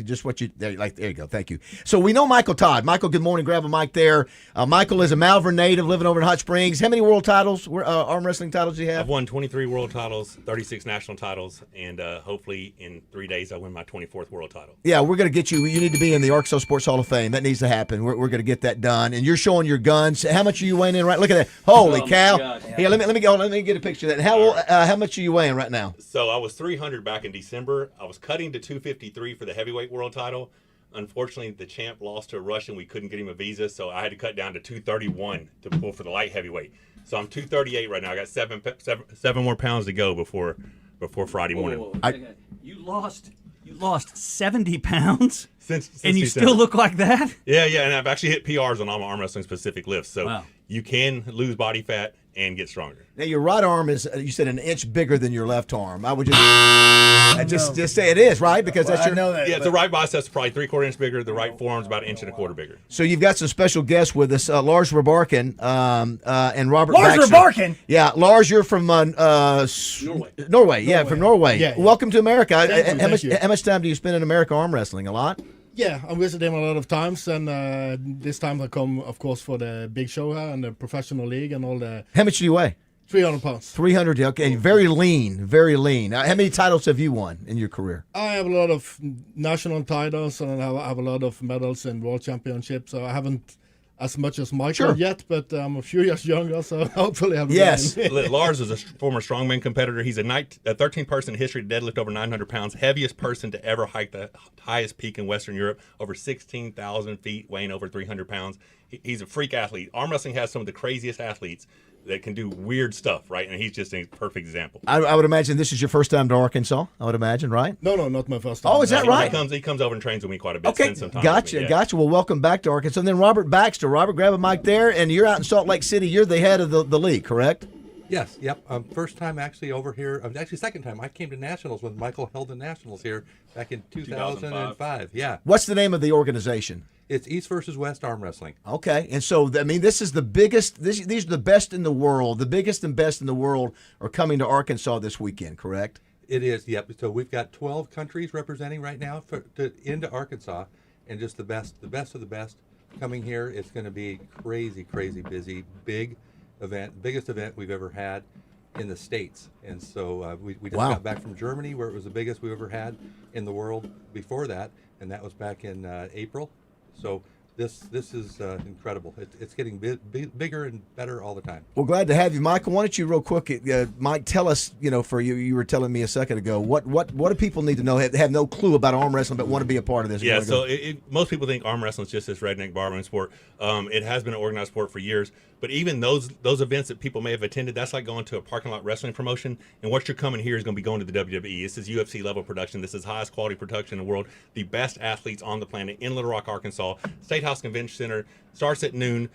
just what you, there you go. Thank you. So we know Michael Todd. Michael, good morning. Grab a mic there. Michael is a Malvern native living over in Hot Springs. How many world titles, arm wrestling titles do you have? I've won 23 world titles, 36 national titles, and hopefully in 3 days I'll win my 24th world title. Yeah, we're going to get you. You need to be in the Arkansas Sports Hall of Fame. That needs to happen. We're going to get that done. And you're showing your guns. How much are you weighing in right? Look at that. Holy cow. Here, let me get a picture of that. How much are you weighing right now? So I was 300 back in December. I was cutting to 253 for the heavyweight world title. Unfortunately, the champ lost to a Russian. We couldn't get him a visa, so I had to cut down to 231 to pull for the light heavyweight. So I'm 238 right now. I got seven more pounds to go before Friday morning. You lost 70 pounds? Since and you December. Still look like that? Yeah, and I've actually hit PRs on all my arm wrestling specific lifts. So wow. You can lose body fat and get stronger. Now, your right arm is, you said, an inch bigger than your left arm. I would just say it is, right? Because that's your. I know that. Yeah, the right bicep's probably 3/4 inch bigger. The right forearm's about 1.25 inches bigger. So you've got some special guests with us, Lars Rabarkin and Robert Lars Baxter. Rabarkin? Yeah, Lars, you're from Norway. Yeah, from Norway. Yeah. Welcome to America. Thank you. How much time do you spend in America arm wrestling? A lot? Yeah, I visit them a lot of times, and this time I come, of course, for the big show here and the professional league and all the. How much do you weigh? 300 pounds. 300. Okay, very lean, very lean. How many titles have you won in your career? I have a lot of national titles, and I have a lot of medals in world championships. So I haven't as much as Michael yet, but I'm a few years younger, so hopefully I'll Yes. Lars is a former strongman competitor. He's a 13th person in history to deadlift over 900 pounds, heaviest person to ever hike the highest peak in Western Europe, over 16,000 feet, weighing over 300 pounds. He's a freak athlete. Arm wrestling has some of the craziest athletes that can do weird stuff, right? And he's just a perfect example. I would imagine this is your first time to Arkansas, I would imagine, right? No, not my first time. Oh, is that right? He comes over and trains with me quite a bit. Okay, gotcha. Well, welcome back to Arkansas. And then Robert Baxter. Robert, grab a mic there, and you're out in Salt Lake City. You're the head of the league, correct? Yes, yep. First time actually over here. Actually, second time. I came to Nationals when Michael held the Nationals here back in 2005. Yeah. What's the name of the organization? It's East versus West Arm Wrestling. Okay, and so, I mean, this is the biggest, these are the best in the world. The biggest and best in the world are coming to Arkansas this weekend, correct? It is, yep. So we've got 12 countries representing right now into Arkansas, and just the best of the best coming here. It's going to be crazy busy, big event, biggest event we've ever had in the States. And so we just got back from Germany, where it was the biggest we've ever had in the world before that, and that was back in April. So This is incredible. It's getting bigger and better all the time. Well, glad to have you, Michael. Why don't you real quick, Mike, tell us, for you were telling me a second ago, what do people need to know, have no clue about arm wrestling but want to be a part of this? Yeah, so most people think arm wrestling is just this redneck barbering sport. It has been an organized sport for years, but even those events that people may have attended, that's like going to a parking lot wrestling promotion, and what you're coming here is going to be going to the WWE. This is UFC level production. This is highest quality production in the world. The best athletes on the planet in Little Rock, Arkansas. State House Convention Center starts at noon.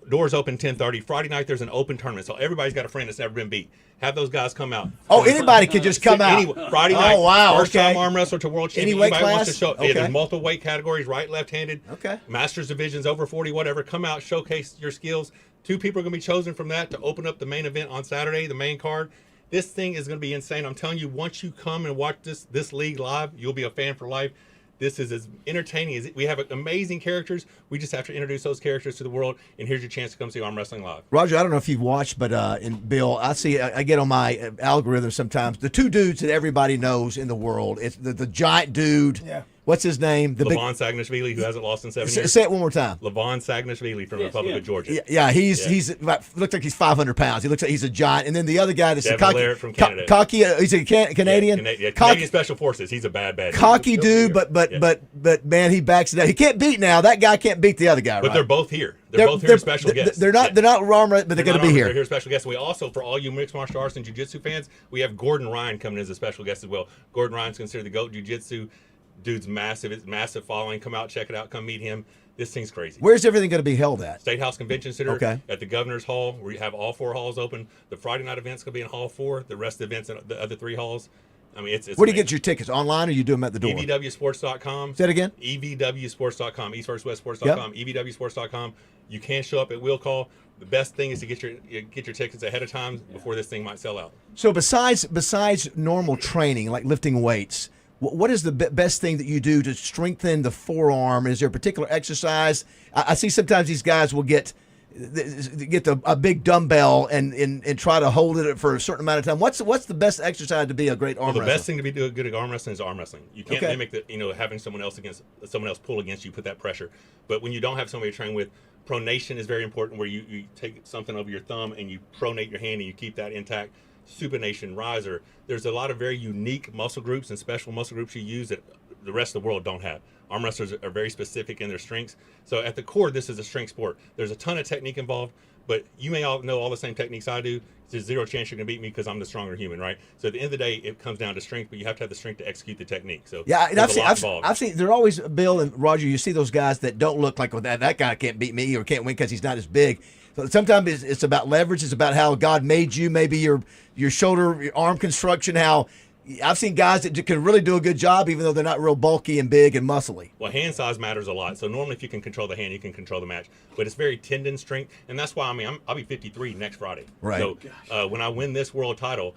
Doors open 10:30. Friday night there's an open tournament, so everybody's got a friend that's never been beat. Have those guys come out. Oh, anybody can just come out. Friday night. Oh, wow. First time arm wrestler to world champion. Any weight Anybody class? wants to show. Okay. Yeah, there's multiple weight categories, right, left-handed. Okay. Masters divisions, over 40, whatever. Come out, showcase your skills. 2 people are going to be chosen from that to open up the main event on Saturday, the main card. This thing is going to be insane. I'm telling you, once you come and watch this league live, you'll be a fan for life. This is as entertaining as we have amazing characters. We just have to introduce those characters to the world, and here's your chance to come see arm wrestling live. Roger, I don't know if you've watched, but Bill, I get on my algorithm sometimes. The 2 dudes that everybody knows in the world. It's the giant dude. Yeah. What's his name? Levon Sagnashvili, who hasn't lost in 7 years. Say it one more time. Levon Sagnashvili from the Republic of Georgia. Yeah, he's about, looks like he's 500 pounds. He looks like he's a giant. And then the other guy that's Devin from Canada. Cocky. He's a Canadian. Canadian Special Forces. He's a bad dude. Cocky dude, but man, he backs it up. He can't beat now. That guy can't beat the other guy. But they're both here. They're both here as special guests. They're not arm, but they're going to be here. They're here as special guests. And we also, for all you mixed martial arts and jiu-jitsu fans, we have Gordon Ryan coming as a special guest as well. Gordon Ryan's considered the GOAT jiu-jitsu. Dude's massive. It's massive following. Come out, check it out. Come meet him. This thing's crazy. Where's everything going to be held at? State House Convention Center. Okay. At the Governor's Hall. We have all 4 halls open. The Friday night event's going to be in Hall 4. The rest of the events in the other 3 halls. I mean, it's Where do you get your tickets? Online, or you do them at the door? EVWsports.com. Say it again. EVWsports.com. EastVersusWestSports.com. Yep. EVWsports.com. You can show up at will call. The best thing is to get your tickets ahead of time before this thing might sell out. So besides normal training, like lifting weights, what is the best thing that you do to strengthen the forearm? Is there a particular exercise? I see sometimes these guys will get a big dumbbell and try to hold it for a certain amount of time. What's the best exercise to be a great arm wrestler? The best thing to be good at arm wrestling is arm wrestling. You can't mimic having someone else pull against you, put that pressure. But when you don't have somebody to train with, pronation is very important, where you take something over your thumb and you pronate your hand and you keep that intact. Supination, riser. There's a lot of very unique muscle groups and special muscle groups you use that the rest of the world don't have. Arm wrestlers are very specific in their strengths. So at the core, this is a strength sport. There's a ton of technique involved, but you may all know all the same techniques I do. There's 0 chance you're going to beat me because I'm the stronger human, right? So at the end of the day, it comes down to strength, but you have to have the strength to execute the technique. So yeah, and I've seen they're always, Bill and Roger, you see those guys that don't look like, well, that guy can't beat me or can't win because he's not as big. So sometimes it's about leverage. It's about how God made you, maybe your shoulder, your arm construction, how I've seen guys that can really do a good job even though they're not real bulky and big and muscly. Well, hand size matters a lot. So normally if you can control the hand, you can control the match. But it's very tendon strength, and that's why I'll be 53 next Friday. Right. So when I win this world title,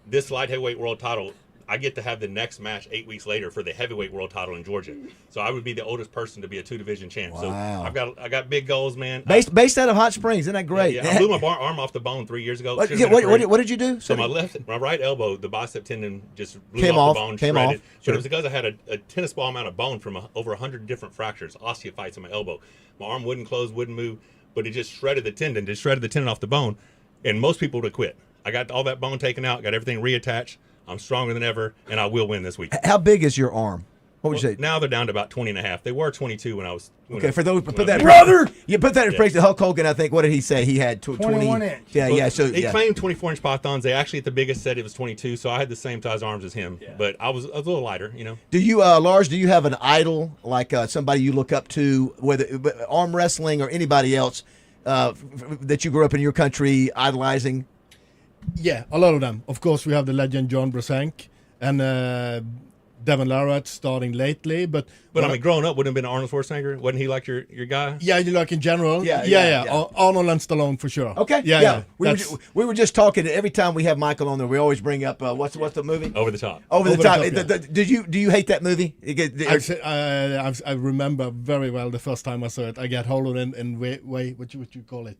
this light heavyweight world title, I get to have the next match 8 weeks later for the heavyweight world title in Georgia. So I would be the oldest person to be a 2-division champ. Wow. So I got big goals, man. Based out of Hot Springs, isn't that great? Yeah. I blew my arm off the bone 3 years ago. What did you do? So my right elbow, the bicep tendon just blew off the bone, shredded. But it was because I had a tennis ball amount of bone from over 100 different fractures, osteophytes in my elbow. My arm wouldn't close, wouldn't move, but it just shredded the tendon, off the bone. And most people would have quit. I got all that bone taken out, got everything reattached. I'm stronger than ever, and I will win this week. How big is your arm? What would you say? Now they're down to about 20 and a half. They were 22 when I was. For those, put that in place. Hulk Hogan, I think, what did he say? He had 21 inch. Yeah. So he claimed 24-inch pythons. They actually at the biggest said it was 22. So I had the same size arms as him, but I was a little lighter. Do you, Lars? Do you have an idol, like somebody you look up to, whether arm wrestling or anybody else that you grew up in your country idolizing? Yeah, a lot of them. Of course, we have the legend John Brasenk and Devin Larratt starting lately. But I mean, growing up, wouldn't have been Arnold Schwarzenegger? Wasn't he like your guy? Yeah, you like in general? Yeah. Arnold and Stallone for sure. Okay. Yeah. We were just talking. Every time we have Michael on there, we always bring up what's the movie? Over the Top. Over the Top. Do you hate that movie? I remember very well the first time I saw it. I got hold of it in what you call it?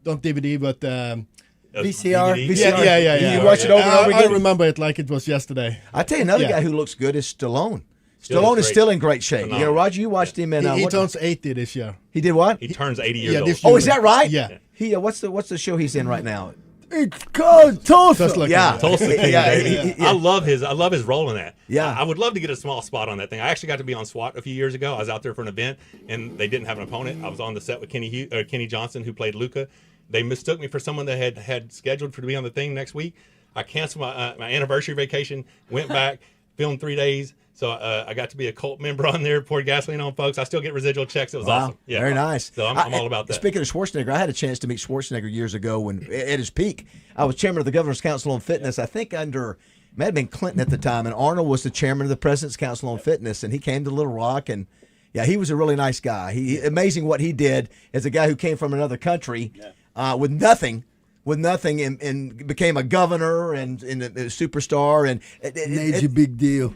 Not DVD, but. VCR. Yeah. You watch it over and over again? I remember it like it was yesterday. I tell you another guy who looks good is Stallone. Stallone is still in great shape. You know, Roger, you watched him in. He turns 80 this year. He did what? He turns 80 years old. Oh, is that right? Yeah. He what's the show he's in right now? It's called Tulsa. Yeah, Tulsa King, baby. I love his role in that. Yeah. I would love to get a small spot on that thing. I actually got to be on SWAT a few years ago. I was out there for an event, and they didn't have an opponent. I was on the set with Kenny Johnson, who played Luca. They mistook me for someone that had scheduled to be on the thing next week. I canceled my anniversary vacation, went back, filmed 3 days. So I got to be a cult member on there, poured gasoline on folks. I still get residual checks. It was awesome. Yeah, very nice. So I'm all about that. Speaking of Schwarzenegger, I had a chance to meet Schwarzenegger years ago when at his peak. I was chairman of the Governor's Council on Fitness, I think under, it may have been Clinton at the time, and Arnold was the chairman of the President's Council on Fitness, and he came to Little Rock, and yeah, he was a really nice guy. Amazing what he did as a guy who came from another country with nothing, and became a governor and a superstar and made a big deal.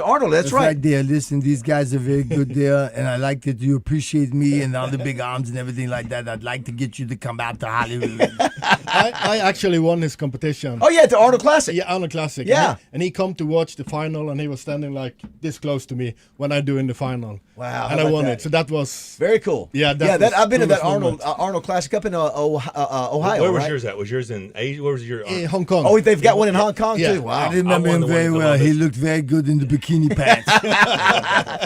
Arnold, that's right. Right there. Listen, these guys are very good there, and I like that you appreciate me and all the big arms and everything like that. I'd like to get you to come out to Hollywood. I actually won his competition. Oh yeah, the Arnold Classic. Yeah, Arnold Classic. Yeah, and he come to watch the final, and he was standing like this close to me when I do in the final. Wow, and I won it. So that was very cool. Yeah, I've been to that Arnold Classic up in Ohio. Where was right? yours at? Was yours in Asia? Where was your? Hong Kong. Oh, they've got one in Hong Kong too. Wow, I remember him very well. He looked very good in the bikini pants.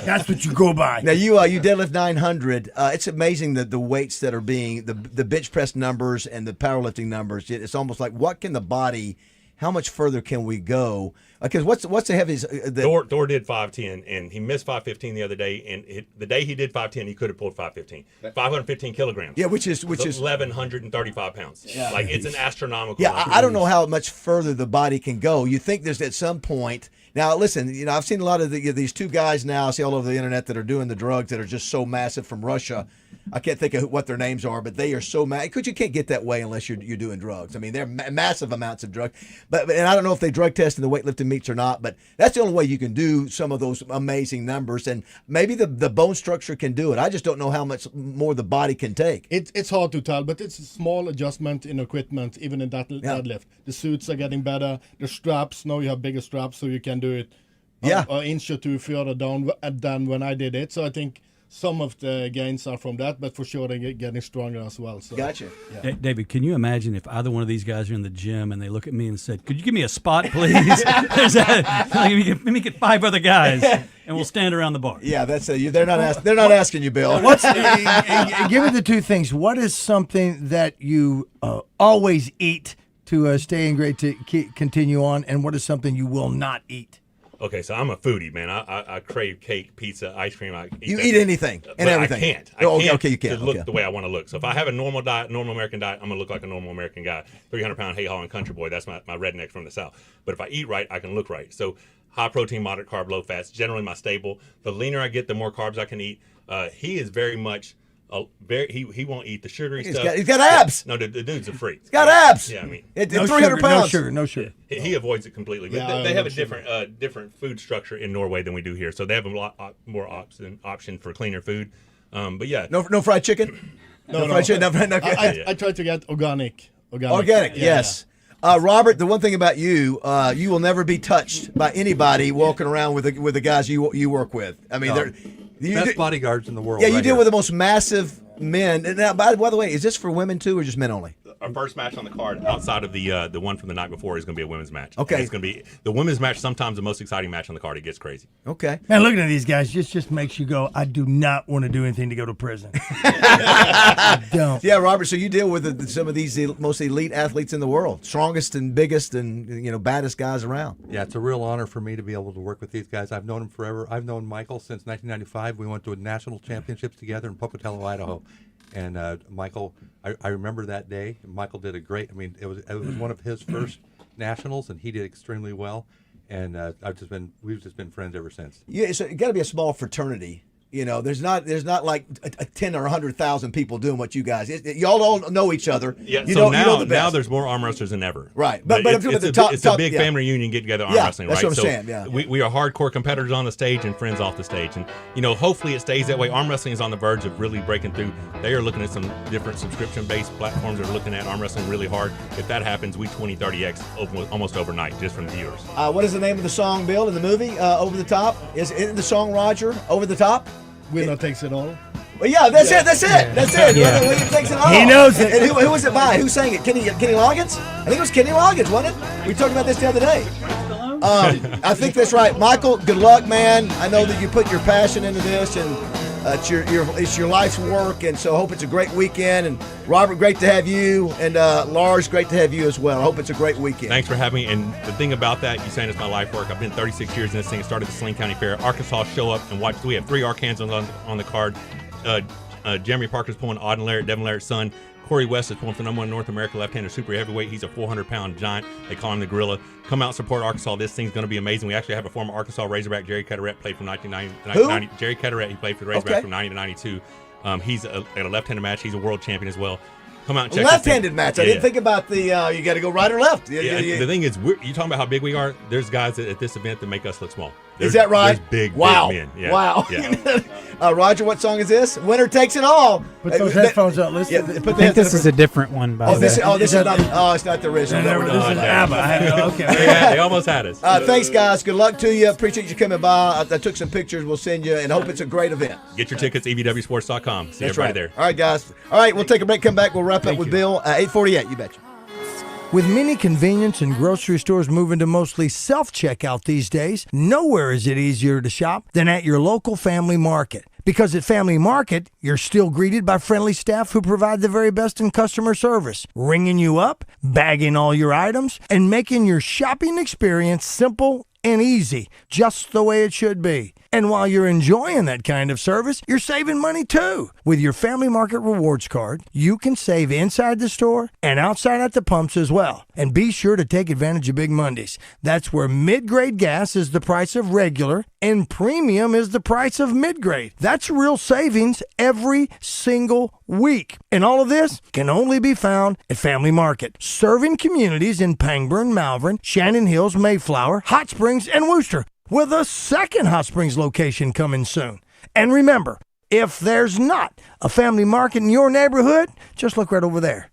That's what you go by. Now you deadlift 900. It's amazing the weights that are being the bench press numbers and the powerlifting numbers. It's almost like what can the body? How much further can we go? Because what's the heaviest? Dor did 510, and he missed 515 the other day. And the day he did 510, he could have pulled 515. 515 kilograms. Yeah, which is 1,135 pounds. Yeah. Like it's an astronomical. Yeah, I don't know how much further the body can go. You think there's at some point. Now, listen, I've seen a lot of these two guys now I see all over the internet that are doing the drugs that are just so massive from Russia. I can't think of what their names are, but they are so massive. Because you can't get that way unless you're doing drugs. I mean, they're massive amounts of drugs. And I don't know if they drug test in the weightlifting meets or not, but that's the only way you can do some of those amazing numbers. And maybe the bone structure can do it. I just don't know how much more the body can take. It's hard to tell, but it's a small adjustment in equipment, even in that deadlift. The suits are getting better. The straps, now you have bigger straps, so you can do it an inch or two further down than when I did it. So I think some of the gains are from that, but for sure they're getting stronger as well. So. Gotcha. Yeah. David, can you imagine if either one of these guys are in the gym and they look at me and said, "Could you give me a spot, please? Let me get 5 other guys, and we'll stand around the bar." Yeah, that's they're not asking you, Bill. Give me the two things. What is something that you always eat to stay in great to continue on, and what is something you will not eat? Okay, so I'm a foodie, man. I crave cake, pizza, ice cream. You eat anything and everything. I can't. Okay, you can't. To look the way I want to look. So if I have a normal diet, normal American diet, I'm going to look like a normal American guy. 300-pound hay-hauling country boy. That's my redneck from the South. But if I eat right, I can look right. So high protein, moderate carb, low fats, generally my staple. The leaner I get, the more carbs I can eat. He is very much... he won't eat the sugary stuff. He's got abs. No, the dude's a freak. He's got abs. Yeah, I mean, 300 pounds. No sugar. He avoids it completely. But they have a different food structure in Norway than we do here, so they have a lot more option for cleaner food. But yeah, no fried chicken. No fried chicken. No. I try to get organic. Organic. Yes. Robert, the one thing about you, you will never be touched by anybody walking around with the guys you work with. I mean, they're. Best bodyguards in the world. Yeah, you deal with the most massive men. And now, by the way, is this for women too, or just men only? Our first match on the card, outside of the one from the night before, is going to be a women's match. Okay, and it's going to be the women's match. Sometimes the most exciting match on the card. It gets crazy. Okay, man, looking at these guys just makes you go, I do not want to do anything to go to prison. I don't. Yeah, Robert. So you deal with some of these most elite athletes in the world, strongest and biggest and baddest guys around. Yeah, it's a real honor for me to be able to work with these guys. I've known them forever. I've known Michael since 1995. We went to a national championships together in Pocatello, Idaho. And Michael, I remember that day. Michael did a great. I mean, it was one of his first nationals, and he did extremely well. And we've just been friends ever since. Yeah, so it got to be a small fraternity You know, there's not like a 10 or 100,000 people doing what you guys. Y'all all know each other. Yeah. You So know, now, you know the best. now there's more arm wrestlers than ever. Right. But But it's a big family reunion get together arm wrestling. That's right. what I'm saying. Yeah. We are hardcore competitors on the stage and friends off the stage, and hopefully it stays that way. Arm wrestling is on the verge of really breaking through. They are looking at some different subscription-based platforms that are looking at arm wrestling really hard. If that happens, we 20-30x almost overnight just from the viewers. What is the name of the song, Bill, in the movie? Over the Top? Isn't the song Roger? Over the Top? Winner takes it all. Well, yeah, that's it. That's it. Yeah. Winner takes it all. He knows it. And who was it by? Who sang it? Kenny Loggins? I think it was Kenny Loggins, wasn't it? We talked about this the other day. I think that's right. Michael, good luck, man. I know that you put your passion into this, and it's your life's work, and so I hope it's a great weekend. And Robert, great to have you, and Lars, great to have you as well. I hope it's a great weekend. Thanks for having me. And the thing about that, you saying it's my life work. I've been 36 years in this thing. Started the Saline County Fair. Arkansas show up and watch. We have 3 Arkansans on the card. Jeremy Parker's pulling Auden Larrett, Devin Larrett's son. Corey West is pulling for #1 North America left-hander super heavyweight. He's a 400-pound giant. They call him the Gorilla. Come out and support Arkansas. This thing's going to be amazing. We actually have a former Arkansas Razorback, Jerry Cutterette, played from 1990. Jerry Cutterette, he played for the Razorbacks from 90 to 92. He's at a left-handed match. He's a world champion as well. Come out and check left-handed match. I didn't think about the you got to go right or left. The thing is, you talking about how big we are. There's guys at this event that make us look small. Is that right? There's big men. Yeah. Wow. Yeah. Roger, what song is this? Winner Takes It All. Put those headphones out. Listen. I think this is a different one. By the way. This is not. Oh, it's not the original. This is ABBA. Okay. They almost had us. Thanks, guys. Good luck to you. Appreciate you coming by. I took some pictures. We'll send you, and hope it's a great event. Get your tickets, evwsports.com. See everybody there. All right, guys. All right, we'll take a break. Come back. We'll wrap up with Bill. 8:48. You betcha. With many convenience and grocery stores moving to mostly self-checkout these days, nowhere is it easier to shop than at your local Family Market. Because at Family Market, you're still greeted by friendly staff who provide the very best in customer service, ringing you up, bagging all your items, and making your shopping experience simple and easy, just the way it should be. And while you're enjoying that kind of service, you're saving money too. With your Family Market Rewards card, you can save inside the store and outside at the pumps as well. And be sure to take advantage of Big Mondays. That's where mid-grade gas is the price of regular and premium is the price of mid-grade. That's real savings every single week. And all of this can only be found at Family Market, serving communities in Pangburn, Malvern, Shannon Hills, Mayflower, Hot Springs, and Wooster, with a second Hot Springs location coming soon. And remember, if there's not a Family Market in your neighborhood, just look right over there.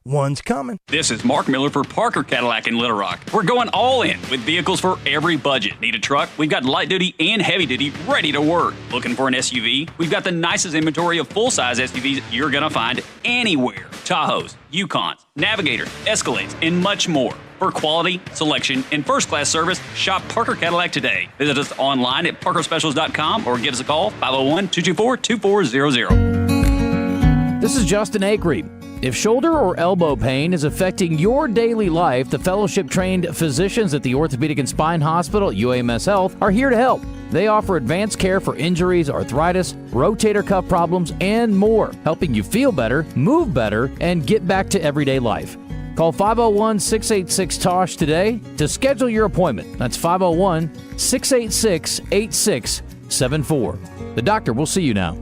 One's coming. This is Mark Miller for Parker Cadillac in Little Rock. We're going all in with vehicles for every budget. Need a truck? We've got light duty and heavy duty ready to work. Looking for an SUV? We've got the nicest inventory of full-size SUVs you're going to find anywhere. Tahoes, Yukons, Navigators, Escalades, and much more. For quality, selection, and first-class service, shop Parker Cadillac today. Visit us online at parkerspecials.com or give us a call, 501-224-2400. This is Justin Acree. If shoulder or elbow pain is affecting your daily life, the fellowship-trained physicians at the Orthopedic and Spine Hospital at UAMS Health are here to help. They offer advanced care for injuries, arthritis, rotator cuff problems, and more, helping you feel better, move better, and get back to everyday life. Call 501-686-TOSH today to schedule your appointment. That's 501-686-8674. The doctor will see you now.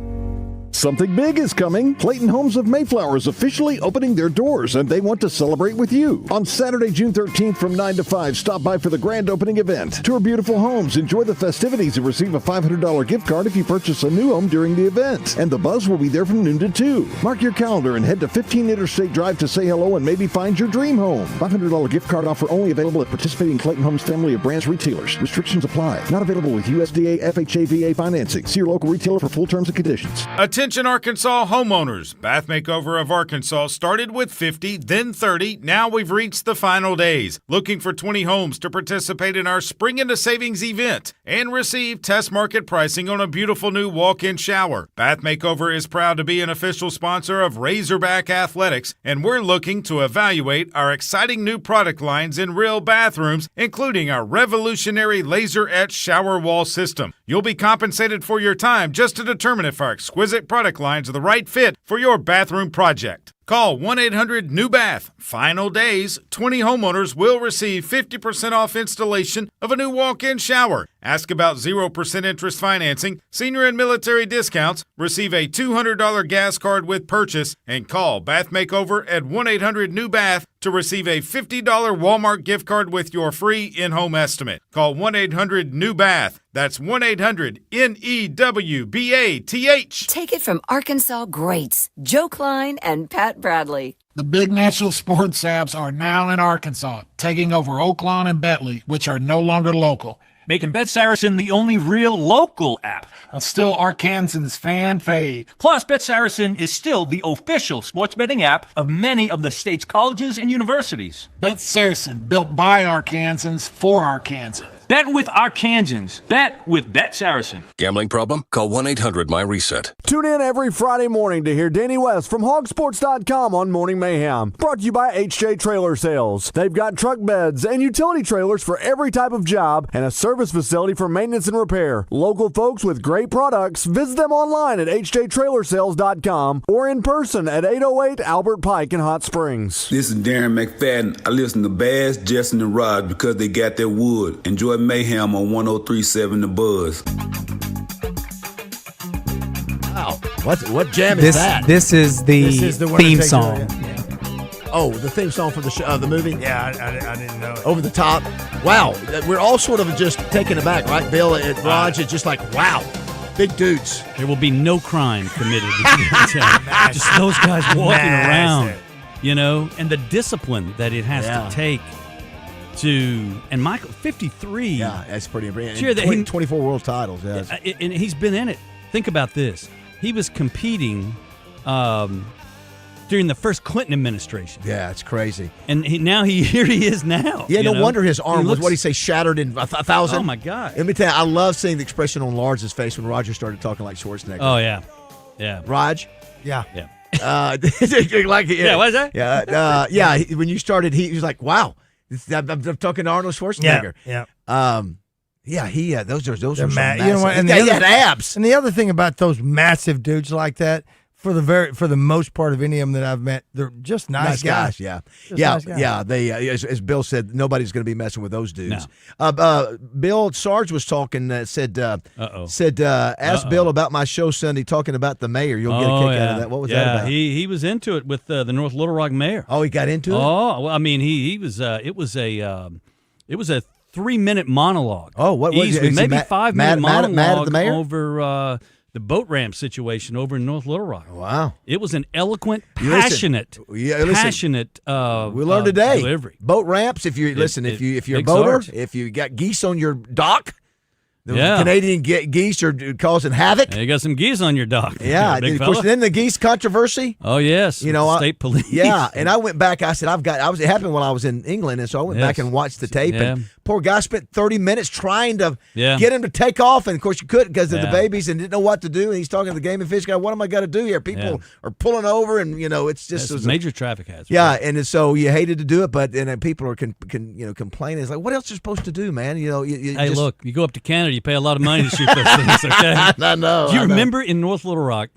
Something big is coming. Clayton Homes of Mayflower is officially opening their doors, and they want to celebrate with you. On Saturday, June 13th from 9 to 5, stop by for the grand opening event. Tour beautiful homes, enjoy the festivities, and receive a $500 gift card if you purchase a new home during the event. And the buzz will be there from noon to 2. Mark your calendar and head to 15 Interstate Drive to say hello and maybe find your dream home. $500 gift card offer only available at participating Clayton Homes family of branch retailers. Restrictions apply. Not available with USDA FHA VA financing. See your local retailer for full terms and conditions. Attention Arkansas homeowners. Bath Makeover of Arkansas started with 50, then 30. Now we've reached the final days. Looking for 20 homes to participate in our Spring into Savings event and receive test market pricing on a beautiful new walk-in shower. Bath Makeover is proud to be an official sponsor of Razorback Athletics, and we're looking to evaluate our exciting new product lines in real bathrooms, including our revolutionary laser-etched shower wall system. You'll be compensated for your time just to determine if our exquisite product lines are the right fit for your bathroom project. Call 1-800-NEW-BATH. Final days, 20 homeowners will receive 50% off installation of a new walk-in shower. Ask about 0% interest financing, senior and military discounts, receive a $200 gas card with purchase, and call Bath Makeover at 1-800-NEW-BATH to receive a $50 Walmart gift card with your free in-home estimate. Call 1-800-NEW-BATH. That's 1-800-NEWBATH. Take it from Arkansas greats, Joe Klein and Pat Bradley. The big national sports apps are now in Arkansas, taking over Oaklawn and Bentley, which are no longer local. Making Bet Saracen the only real local app. Still Arkansans' fan fave. Plus, Bet Saracen is still the official sports betting app of many of the state's colleges and universities. Bet Saracen, built by Arkansans for Arkansans. Bet with Arkansans. Bet with Bet Saracen. Gambling problem? Call 1-800-MY-RESET. Tune in every Friday morning to hear Danny West from hogsports.com on Morning Mayhem. Brought to you by HJ Trailer Sales. They've got truck beds and utility trailers for every type of job and a service facility for maintenance and repair. Local folks with great products. Visit them online at hjtrailersales.com or in person at 808 Albert Pike in Hot Springs. This is Darren McFadden. I listen to Baz, Justin, and Rod because they got their wood. Enjoy Mayhem on 103.7 The Buzz. Wow. What jam is that? This is the theme song. Oh, the theme song for the movie? Yeah, I didn't know it. Over the top. Wow. We're all sort of just taken aback, right? Bill and Raj is just like, wow. Big dudes. There will be no crime committed. Just those guys walking around, and the discipline that it has to take to, and Michael, 53. Yeah, that's pretty impressive. Sure, 24 world titles. Yeah. And he's been in it. Think about this. He was competing during the first Clinton administration. Yeah, it's crazy. And here he is now. Yeah, no wonder his arm was, what do you say, shattered in 1,000? Oh, my God. Let me tell you, I love seeing the expression on Lars' face when Roger started talking like Schwarzenegger. Oh, yeah. Yeah. Raj? Yeah. Yeah. What is that? Yeah, when you started, he was like, wow. I'm talking to Arnold Schwarzenegger. Yeah. Those are some massive. You know what? And he had abs. And the other thing about those massive dudes like that, for the most part of any of them that I've met, they're just nice guys. Yeah. Nice guys. Yeah. They, as Bill said, nobody's going to be messing with those dudes. No. Bill Sarge was talking. Ask Bill about my show Sunday, talking about the mayor. You'll get a kick out of that. What was that about? He was into it with the North Little Rock mayor. Oh, he got into it. Oh, well, I mean, he was. It was a 3-minute monologue. Oh, what was it? Maybe 5-minute monologue mad at the mayor? over the boat ramp situation over in North Little Rock. Wow. It was an eloquent, passionate, passionate we learned today. Delivery. Boat ramps, if you're a boater, if you got geese on your dock, the Canadian geese are causing havoc. You got some geese on your dock. Yeah, big of course. Then the geese controversy. Oh yes, state police. Yeah, and I went back. I said, it happened while I was in England, and so I went back and watched the tape. Yeah. And poor guy spent 30 minutes trying to get him to take off, and of course you couldn't because of the babies, and didn't know what to do. And he's talking to the game and fish guy. What am I going to do here? People are pulling over, and it's just a major traffic hazard. Yeah, and so you hated to do it, but then people are complaining. It's like, what else are you supposed to do, man? Hey, look, you go up to Canada, you pay a lot of money to shoot those things. Okay, I know. Do you remember in North Little Rock?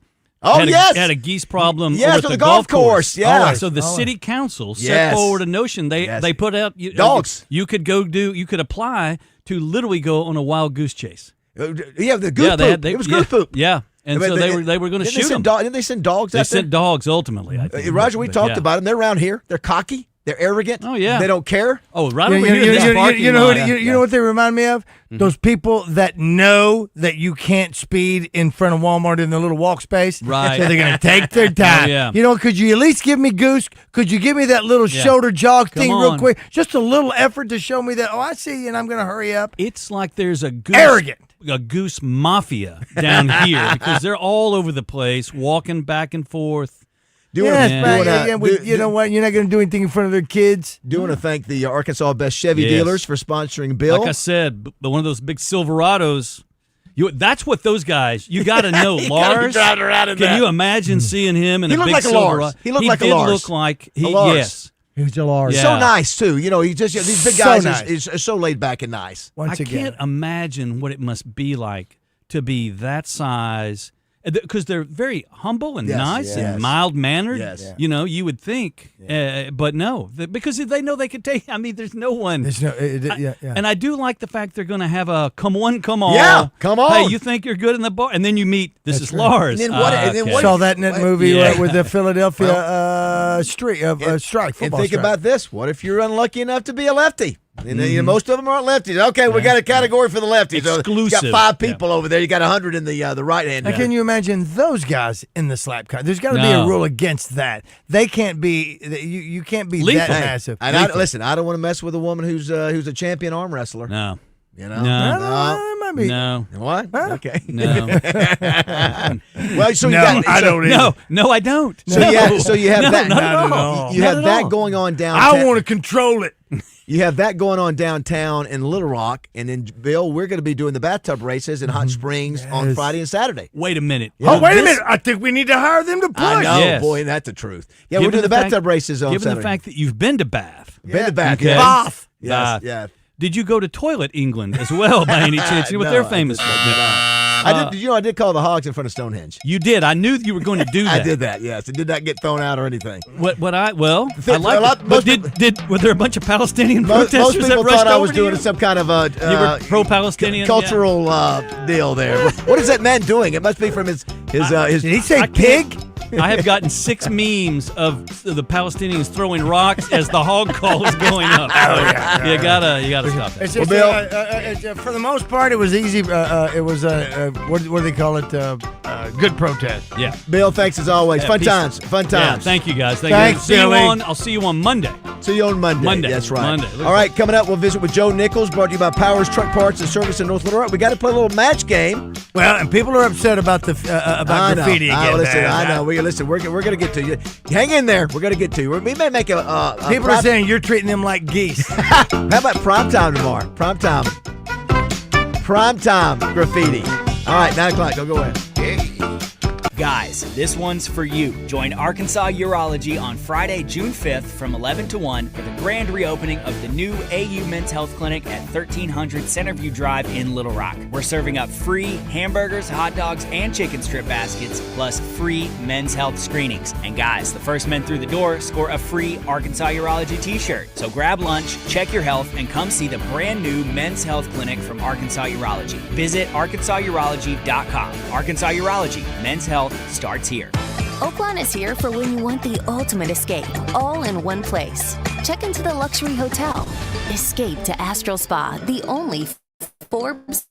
Oh, had a geese problem over at the golf course. Yeah. So the city council set forward a notion. They put out dogs. You could apply to literally go on a wild goose chase. Yeah, the goose poop. It was goose poop. Yeah. And so they were going to shoot them. Didn't they send dogs out there? They sent dogs ultimately, I think. Roger, we talked about them. They're around here. They're cocky. They're arrogant. Oh, yeah. They don't care. Oh, right over here in this parking lot. You know what they remind me of? Mm-hmm. Those people that know that you can't speed in front of Walmart in the little walk space. Right. So they're going to take their time. Yeah. Could you at least give me Goose? Could you give me that little shoulder jog thing real quick? Just a little effort to show me that, I see you and I'm going to hurry up. It's like there's a goose. Arrogant. A goose mafia down here because they're all over the place, walking back and forth. You know what? You're not going to do anything in front of their kids. Do want to thank the Arkansas Best Chevy dealers for sponsoring Bill. Like I said, one of those big Silverados. That's what those guys. You got to know, Lars. Can you imagine seeing him in a big Silverado? He looked like a Lars. Look like a Lars. Yes. He's a Lars. Yeah. So nice too. He just these big guys is so laid back and nice. I can't imagine what it must be like to be that size because they're very humble and nice and mild-mannered. Yes. You know, you would think, but no, because they know they could take. I mean, there's no one. There's no, And I do like the fact they're going to have a come on. Yeah, come on. Hey, you think you're good in the bar, and then you meet. This is Lars. And then what? And then what? Saw that in that movie with the Philadelphia strike. And think about this: what if you're unlucky enough to be a lefty? And most of them aren't lefties. Okay, we got a category for the lefties. Exclusive. So you got 5 people over there. You got 100 in the right hand. Now, can you imagine those guys in the slap cut? There's got to be a rule against that. They can't be. You can't be that massive. And I don't want to mess with a woman who's a champion arm wrestler. No. You know? No. What? Huh? Okay. No. Well, so you got. I don't. No, I don't. So you have that. Not at all. You have that going on downtown. I want to control it. You have that going on downtown in Little Rock, and then Bill, we're going to be doing the bathtub races in Hot Springs on Friday and Saturday. Wait a minute. Oh, wait a minute! I think we need to hire them to push. I know, Yes. boy, that's the truth. Yeah, we're doing the bathtub races on Given Saturday. the fact that you've been to Bath. Been to Bath, Okay. Bath. Yes, Bath. yeah. Did you go to Toilet England as well, by any chance? You know what they're famous for? I did. I did call the Hogs in front of Stonehenge. You did. I knew you were going to do that. I did that. Yes, it did not get thrown out or anything. I like. But were there a bunch of Palestinian protesters Most people that rushed thought I over was to doing you? some kind of You were pro-Palestinian cultural deal there. What is that man doing? It must be from his. Did he say pig? I have gotten 6 memes of the Palestinians throwing rocks as the hog call is going up. You gotta stop that. It's just, for the most part, it was easy. It was what do they call it? Good protest. Yeah. Bill, thanks as always. Yeah, Fun peace. times. Fun times. Yeah, thank you guys. Thanks, Billy. I'll see you on Monday. See you on Monday. That's right. Monday. All right, coming up, we'll visit with Joe Nichols, brought to you by Powers Truck Parts and Service in North Little Rock. We got to play a little match game. Well, and people are upset about the graffiti again. I know. We're going to get to you. Hang in there. We're going to get to you. We may make a people are saying you're treating them like geese. How about primetime tomorrow? Primetime graffiti. All right, 9 o'clock. Go ahead. Guys, this one's for you. Join Arkansas Urology on Friday, June 5th from 11 to 1 for the grand reopening of the new AU Men's Health Clinic at 1300 Centerview Drive in Little Rock. We're serving up free hamburgers, hot dogs, and chicken strip baskets, plus free men's health screenings. And guys, the first men through the door score a free Arkansas Urology t-shirt. So grab lunch, check your health, and come see the brand new Men's Health Clinic from Arkansas Urology. Visit arkansasurology.com. Arkansas Urology, men's health starts here. Oaklawn is here for when you want the ultimate escape, all in one place. Check into the luxury hotel. Escape to Astral Spa, the only Forbes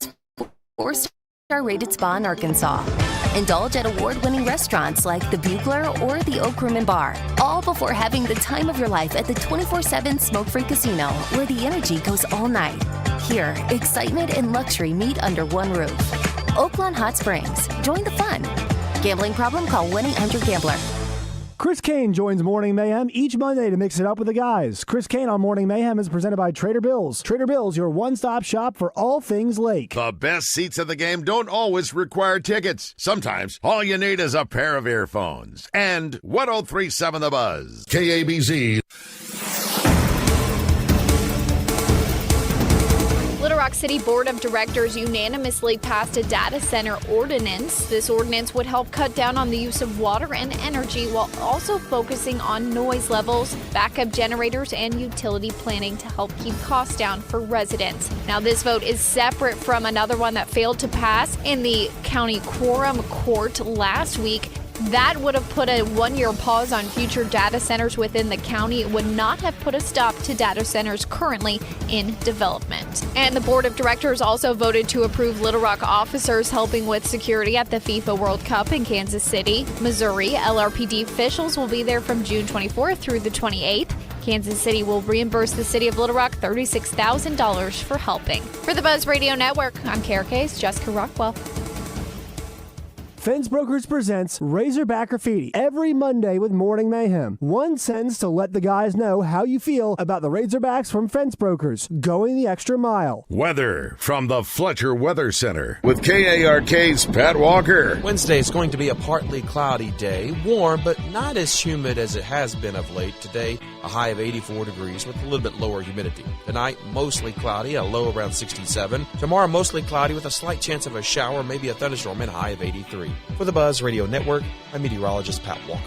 4-star rated spa in Arkansas. Indulge at award-winning restaurants like the Bugler or the Oak Room and Bar, all before having the time of your life at the 24/7 smoke-free casino, where the energy goes all night. Here, excitement and luxury meet under one roof. Oaklawn Hot Springs. Join the fun. Gambling problem? Call 1-800-GAMBLER. Chris Kane joins Morning Mayhem each Monday to mix it up with the guys. Chris Kane on Morning Mayhem is presented by Trader Bill's. Trader Bill's, your one-stop shop for all things lake. The best seats of the game don't always require tickets. Sometimes all you need is a pair of earphones. And 103.7 The Buzz. KABZ. Little Rock City Board of Directors unanimously passed a data center ordinance. This ordinance would help cut down on the use of water and energy while also focusing on noise levels, backup generators, and utility planning to help keep costs down for residents. Now, this vote is separate from another one that failed to pass in the county quorum court last week. That would have put a one-year pause on future data centers within the county. It would not have put a stop to data centers currently in development. And the board of directors also voted to approve Little Rock officers helping with security at the FIFA World Cup in Kansas City, Missouri. LRPD officials will be there from June 24th through the 28th. Kansas City will reimburse the city of Little Rock $36,000 for helping. For the Buzz Radio Network, I'm KRK's Jessica Rockwell. Fence Brokers presents Razorback Graffiti every Monday with Morning Mayhem. One sentence to let the guys know how you feel about the Razorbacks from Fence Brokers, going the extra mile. Weather from the Fletcher Weather Center with KARK's Pat Walker. Wednesday is going to be a partly cloudy day, warm but not as humid as it has been of late. Today, a high of 84 degrees with a little bit lower humidity. Tonight, mostly cloudy, a low around 67. Tomorrow, mostly cloudy with a slight chance of a shower, maybe a thunderstorm, and a high of 83. For the Buzz Radio Network, I'm meteorologist Pat Walker.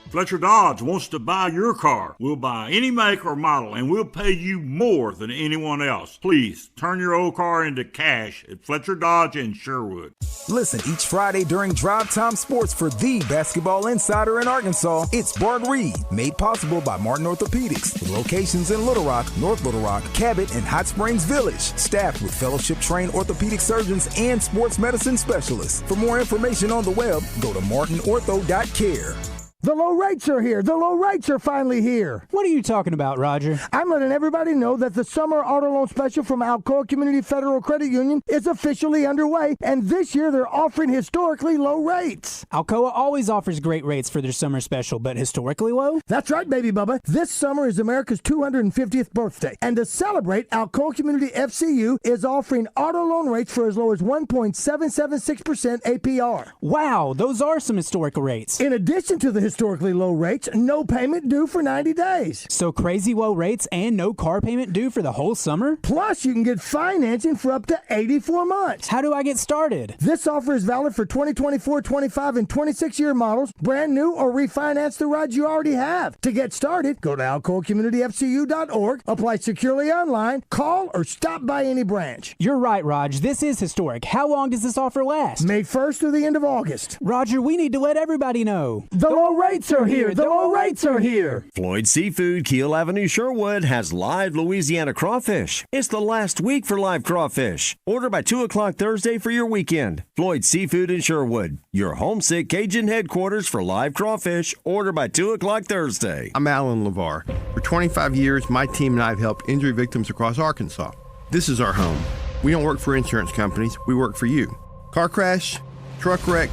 Fletcher Dodge wants to buy your car. We'll buy any make or model, and we'll pay you more than anyone else. Please turn your old car into cash at Fletcher Dodge in Sherwood. Listen each Friday during Drive Time Sports for the basketball insider in Arkansas. It's Bart Reed, made possible by Martin Orthopedics, with locations in Little Rock, North Little Rock, Cabot, and Hot Springs Village. Staffed with fellowship-trained orthopedic surgeons and sports medicine specialists. For more information on the web, go to martinortho.care. The low rates are here. The low rates are finally here. What are you talking about, Roger? I'm letting everybody know that the summer auto loan special from Alcoa Community Federal Credit Union is officially underway, and this year they're offering historically low rates. Alcoa always offers great rates for their summer special, but historically low? That's right, baby Bubba. This summer is America's 250th birthday, and to celebrate, Alcoa Community FCU is offering auto loan rates for as low as 1.776% APR. Wow, those are some historical rates. In addition to the historically low rates, no payment due for 90 days. So crazy low rates and no car payment due for the whole summer? Plus, you can get financing for up to 84 months. How do I get started? This offer is valid for 2024, 25, and 26-year models, brand new, or refinance the rides you already have. To get started, go to alcoacommunityfcu.org, apply securely online, call, or stop by any branch. You're right, Raj. This is historic. How long does this offer last? May 1st through the end of August. Roger, we need to let everybody know. The low rates are here. The low rates are here. Floyd Seafood, Keel Avenue, Sherwood, has live Louisiana crawfish. It's the last week for live crawfish. Order by 2 o'clock Thursday for your weekend. Floyd Seafood in Sherwood, your homesick Cajun headquarters for live crawfish. Order by 2 o'clock Thursday. I'm Alan LeVar. For 25 years, my team and I have helped injury victims across Arkansas. This is our home. We don't work for insurance companies. We work for you. Car crash, truck wreck,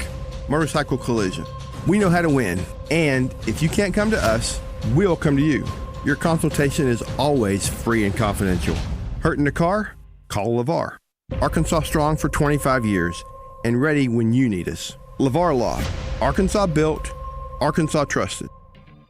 motorcycle collision. We know how to win, and if you can't come to us, we'll come to you. Your consultation is always free and confidential. Hurt in the car? Call LeVar. Arkansas strong for 25 years and ready when you need us. LeVar Law. Arkansas built, Arkansas trusted.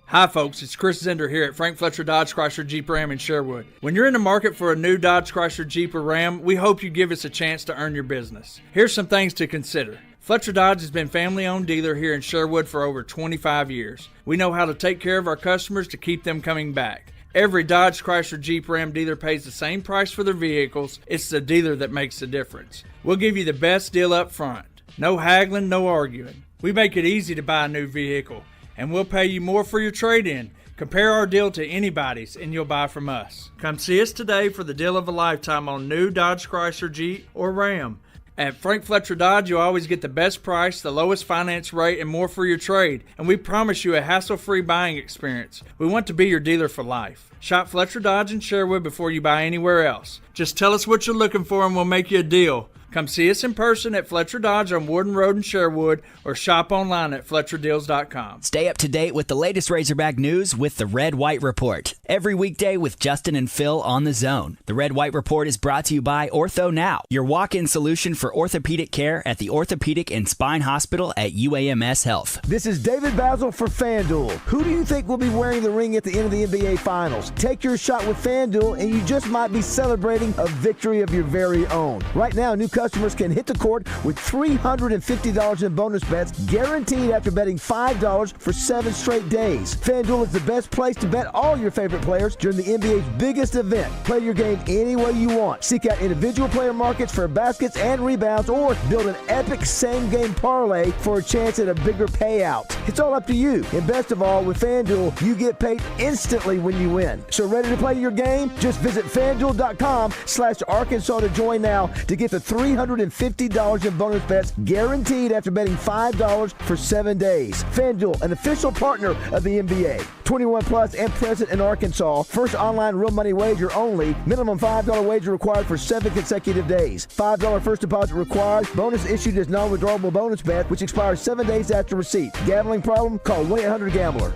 Hi folks, it's Chris Zender here at Frank Fletcher Dodge Chrysler Jeep Ram in Sherwood. When you're in the market for a new Dodge Chrysler Jeep or Ram, we hope you give us a chance to earn your business. Here's some things to consider. Fletcher Dodge has been family-owned dealer here in Sherwood for over 25 years. We know how to take care of our customers to keep them coming back. Every Dodge, Chrysler, Jeep, Ram dealer pays the same price for their vehicles. It's the dealer that makes the difference. We'll give you the best deal up front. No haggling, no arguing. We make it easy to buy a new vehicle, and we'll pay you more for your trade-in. Compare our deal to anybody's, and you'll buy from us. Come see us today for the deal of a lifetime on new Dodge, Chrysler, Jeep, or Ram. At Frank Fletcher Dodge, you'll always get the best price, the lowest finance rate, and more for your trade. And we promise you a hassle-free buying experience. We want to be your dealer for life. Shop Fletcher Dodge in Sherwood before you buy anywhere else. Just tell us what you're looking for and we'll make you a deal. Come see us in person at Fletcher Dodge on Warden Road in Sherwood or shop online at FletcherDeals.com. Stay up to date with the latest Razorback news with the Red White Report. Every weekday with Justin and Phil on the Zone. The Red White Report is brought to you by Ortho Now, your walk-in solution for orthopedic care at the Orthopedic and Spine Hospital at UAMS Health. This is David Bazzel for FanDuel. Who do you think will be wearing the ring at the end of the NBA Finals? Take your shot with FanDuel, and you just might be celebrating a victory of your very own. Right now, new customers can hit the court with $350 in bonus bets guaranteed after betting $5 for 7 straight days. FanDuel is the best place to bet all your favorite players during the NBA's biggest event. Play your game any way you want. Seek out individual player markets for baskets and rebounds, or build an epic same-game parlay for a chance at a bigger payout. It's all up to you. And best of all, with FanDuel, you get paid instantly when you win. So ready to play your game? Just visit FanDuel.com/Arkansas to join now to get the $350 in bonus bets guaranteed after betting $5 for 7 days. FanDuel, an official partner of the NBA. 21 plus and present in Arkansas. First online real money wager only. Minimum $5 wager required for 7 consecutive days. $5 first deposit required. Bonus issued as non-withdrawable bonus bet, which expires 7 days after receipt. Gambling problem? Call 1-800-GAMBLER.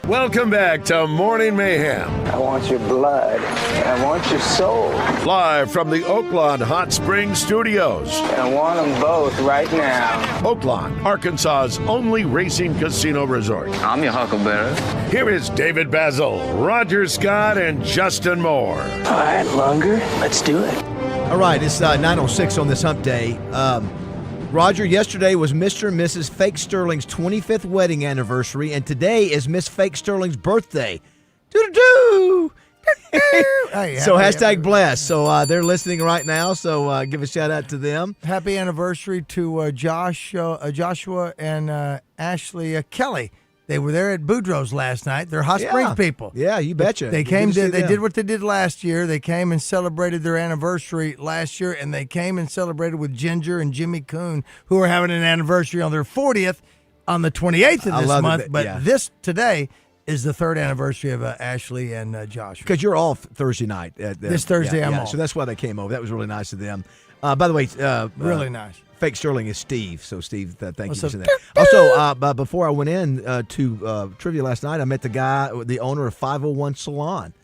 Welcome back to Morning Mayhem. I want your blood. I want your soul. Live from the Oaklawn Hot Springs Studios. I want them both right now. Oaklawn, Arkansas's only racing casino resort. I'm your huckleberry. Here is David Bazzel, Roger Scott, and Justin Moore. All right, Lunger, let's do it. All right, it's 9:06 on this hump day. Roger, yesterday was Mr. and Mrs. Fake Sterling's 25th wedding anniversary, and today is Miss Fake Sterling's birthday. Doo-doo-doo! So hashtag bless. So they're listening right now, so give a shout-out to them. Happy anniversary to Joshua and Ashley Kelly. They were there at Boudreaux's last night. They're Hot Springs people. Yeah, you betcha. They came. They did what they did last year. They came and celebrated their anniversary last year, and they came and celebrated with Ginger and Jimmy Coon, who are having an anniversary on their 40th on the 28th of this month. But this today is the third anniversary of Ashley and Joshua. Because you're off Thursday night. This Thursday I'm off. So that's why they came over. That was really nice of them. By the way, really nice. Fake Sterling is Steve. So, Steve, thank you for that. Also, before I went in to trivia last night, I met the guy, the owner of 501 Salon,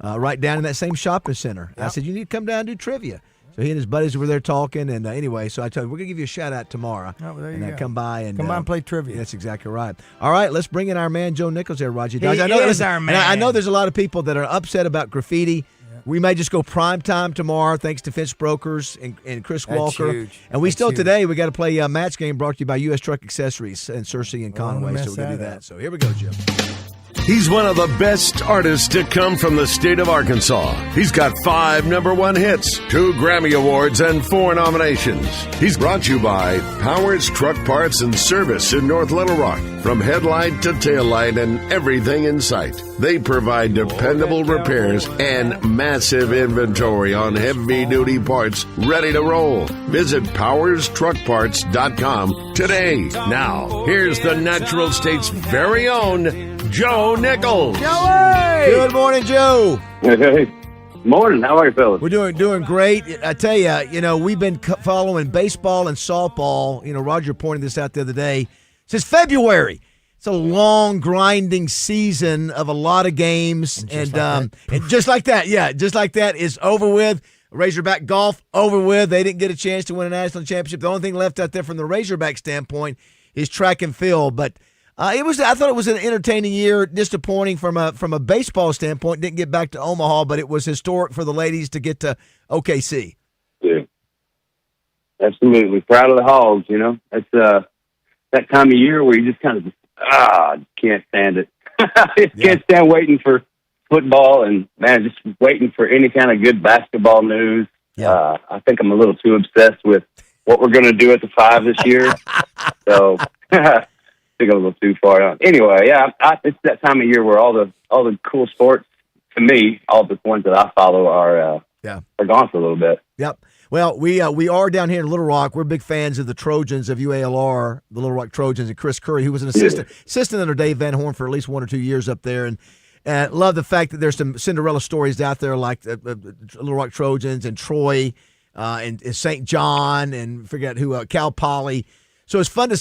right down in that same shopping center. Yep. I said, you need to come down and do trivia. So he and his buddies were there talking, and anyway, so I told him, we're going to give you a shout-out tomorrow. Oh, well, there you go. Come by and play trivia. That's exactly right. All right, let's bring in our man, Joe Nichols there, Roger. He is our man. I know there's a lot of people that are upset about graffiti. We may just go prime time tomorrow, thanks to Fence Brokers and Chris Walker. Huge. And we That's still huge. today, we got to play a match game brought to you by U.S. Truck Accessories and Cersei and Conway. So we're going to do that. So here we go, Jim. He's one of the best artists to come from the state of Arkansas. He's got 5 #1 hits, 2 Grammy Awards, and 4 nominations. He's brought to you by Powers Truck Parts and Service in North Little Rock. From headlight to taillight and everything in sight, they provide dependable repairs and massive inventory on heavy-duty parts ready to roll. Visit PowersTruckParts.com today. Now, here's the Natural State's very own Joe Nichols. Joey! Good morning, Joe. Hey. Morning. How are you, fellas? We're doing great. I tell you, we've been following baseball and softball. Roger pointed this out the other day. Since February. It's a long, grinding season of a lot of games. And just like that, is over with. Razorback golf, over with. They didn't get a chance to win a national championship. The only thing left out there from the Razorback standpoint is track and field. But I thought it was an entertaining year. Disappointing from a baseball standpoint. Didn't get back to Omaha, but it was historic for the ladies to get to OKC. Yeah, absolutely. Proud of the Hogs. It's that time of year where you just kind of can't stand it. Can't stand waiting for football and just waiting for any kind of good basketball news. Yeah. I think I'm a little too obsessed with what we're going to do at the 5 this year. So I think I'm a little too far out. Anyway, it's that time of year where all the cool sports, to me, all the ones that I follow are gone for a little bit. Yep. Well, we are down here in Little Rock. We're big fans of the Trojans of UALR, the Little Rock Trojans, and Chris Curry, who was an assistant under Dave Van Horn for at least 1 or 2 years up there. And love the fact that there's some Cinderella stories out there like Little Rock Trojans and Troy and St. John and forget who, Cal Poly. So it's fun to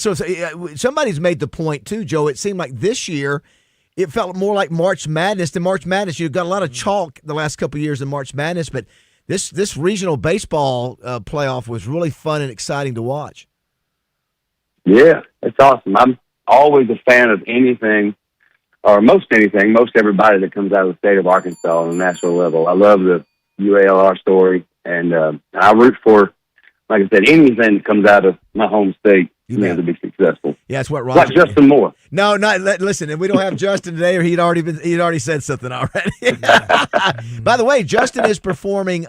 somebody's made the point too, Joe. It seemed like this year it felt more like March Madness than March Madness. You've got a lot of chalk the last couple of years in March Madness, but this regional baseball playoff was really fun and exciting to watch. Yeah, it's awesome. I'm always a fan of anything, or most everybody that comes out of the state of Arkansas on the national level. I love the UALR story, and I root for, like I said, anything that comes out of my home state to be successful. Yeah, that's what Roger. Like Justin Moore. No, listen. And we don't have Justin today, or he'd already said something already. By the way, Justin is performing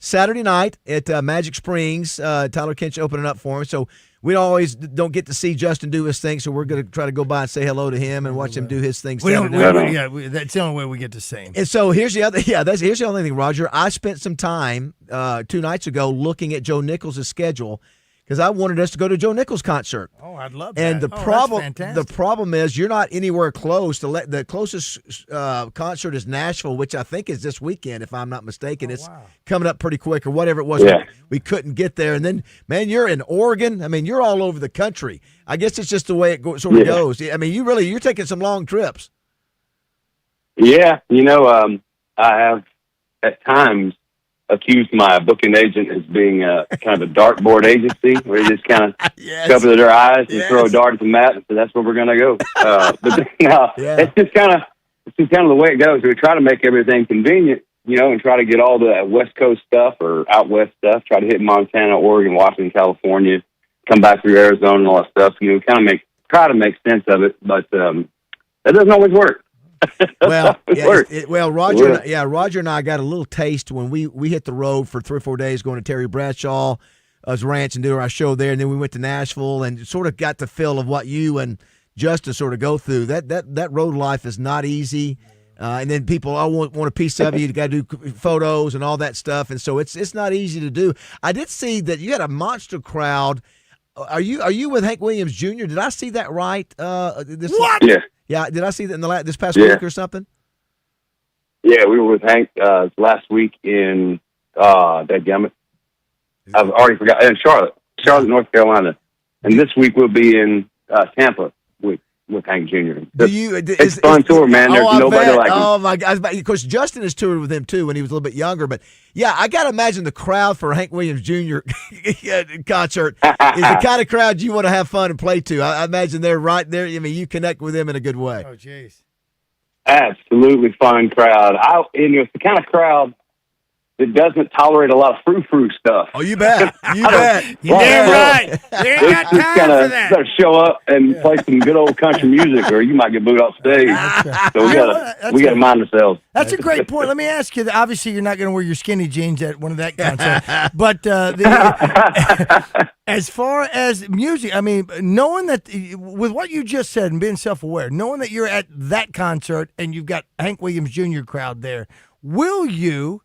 Saturday night at Magic Springs. Tyler Kinch opening up for him. So we always don't get to see Justin do his thing. So we're going to try to go by and say hello to him and watch him do his thing. That's the only way we get to see him. And so here's the other. Here's the only thing, Roger. I spent some time 2 nights ago looking at Joe Nichols' schedule, because I wanted us to go to Joe Nichols' concert. Oh, I'd love that. And the problem is you're not anywhere close. The closest concert is Nashville, which I think is this weekend, if I'm not mistaken. It's coming up pretty quick, or whatever it was. Yeah. We couldn't get there. And then, man, you're in Oregon. I mean, you're all over the country. I guess it's just the way it goes. I mean, you're taking some long trips. Yeah, I have at times accused my booking agent as being kind of a dartboard agency, where you just kind of cover their eyes and throw a dart at the mat and say, that's where we're going to go. But it's just kind of the way it goes. We try to make everything convenient, and try to get all the West Coast stuff or out West stuff, try to hit Montana, Oregon, Washington, California, come back through Arizona and all that stuff. You know, try to make sense of it, but that doesn't always work. Well, Roger and I got a little taste when we hit the road for 3 or 4 days going to Terry Bradshaw's ranch and doing our show there, and then we went to Nashville and sort of got the feel of what you and Justin sort of go through. That road life is not easy, and then people want a piece of you. You got to do photos and all that stuff, and so it's not easy to do. I did see that you had a monster crowd. Are you with Hank Williams Jr.? Did I see that right? What? Yeah. Yeah, did I see that in this past week or something? Yeah, we were with Hank last week in dadgummit. I've already forgot. In Charlotte, North Carolina, and this week we'll be in Tampa with Hank Jr. It's a fun tour, man. There's nobody like him. Oh my God! Of course, Justin has toured with him too when he was a little bit younger. But yeah, I got to imagine the crowd for Hank Williams Jr. concert is the kind of crowd you want to have fun and play to. I imagine they're right there. I mean, you connect with them in a good way. Oh, jeez. Absolutely fun crowd. It's the kind of crowd that doesn't tolerate a lot of frou-frou stuff. Oh, you bet. You bet. You're damn right. They ain't got time for that. You gotta show up and play some good old country music, or you might get booed off stage. So we gotta mind ourselves. That's a great point. Let me ask you. Obviously, you're not going to wear your skinny jeans at one of that concerts, but as far as music, I mean, knowing that with what you just said and being self-aware, knowing that you're at that concert and you've got Hank Williams Jr. crowd there, will you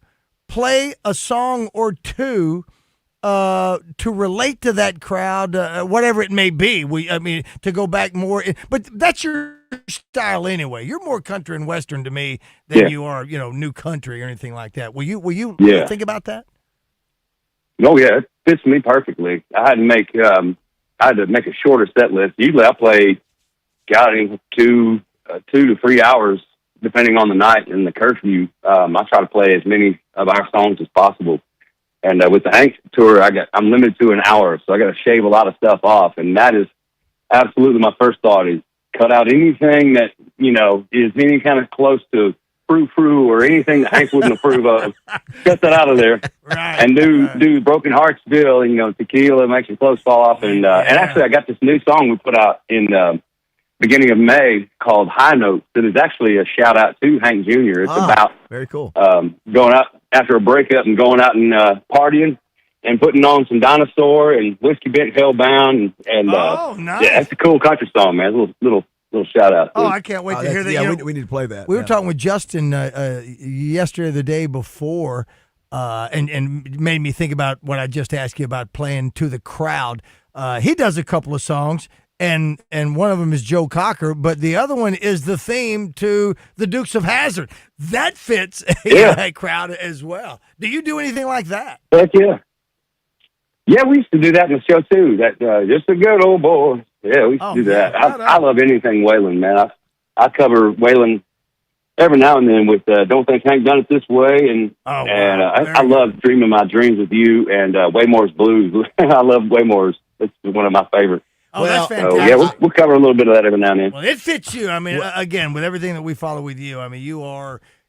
play a song or two to relate to that crowd, whatever it may be? To go back more, but that's your style anyway. You're more country and western to me than you are, new country or anything like that. Will you think about that? Oh yeah, it fits me perfectly. I had to make a shorter set list. Usually I play, 2 to 3 hours depending on the night and the curfew. I try to play as many of our songs as possible. And with the Hank tour, I'm limited to an hour, so I got to shave a lot of stuff off. And that is absolutely my first thought: is cut out anything that is any kind of close to frou-frou or anything that Hank wouldn't approve of. Cut that out of there, right, and do Broken Hearts Bill. Tequila makes your clothes fall off. And actually, I got this new song we put out in beginning of May called High Notes. That is actually a shout out to Hank Jr. It's about very cool going out after a breakup and going out and partying and putting on some Dinosaur and Whiskey Bent Hellbound and nice. Yeah, it's a cool country song, man. Little shout out. Oh, I can't wait to hear that. Yeah, we need to play that. We were talking with Justin yesterday, the day before, and made me think about what I just asked you about playing to the crowd. He does a couple of songs. And one of them is Joe Cocker, but the other one is the theme to the Dukes of Hazzard. That fits a crowd as well. Do you do anything like that? Heck yeah. Yeah, we used to do that in the show too. That just a good old boy. Yeah, we used to do that. I love anything Waylon, man. I cover Waylon every now and then with Don't Think Hank Done It This Way, and I love Dreaming My Dreams with You and Waymore's Blues. I love Waymore's. It's one of my favorites. Oh, that's fantastic. So, yeah, we'll cover a little bit of that every now and then. Well, it fits you. I mean, again, with everything that we follow with you, I mean,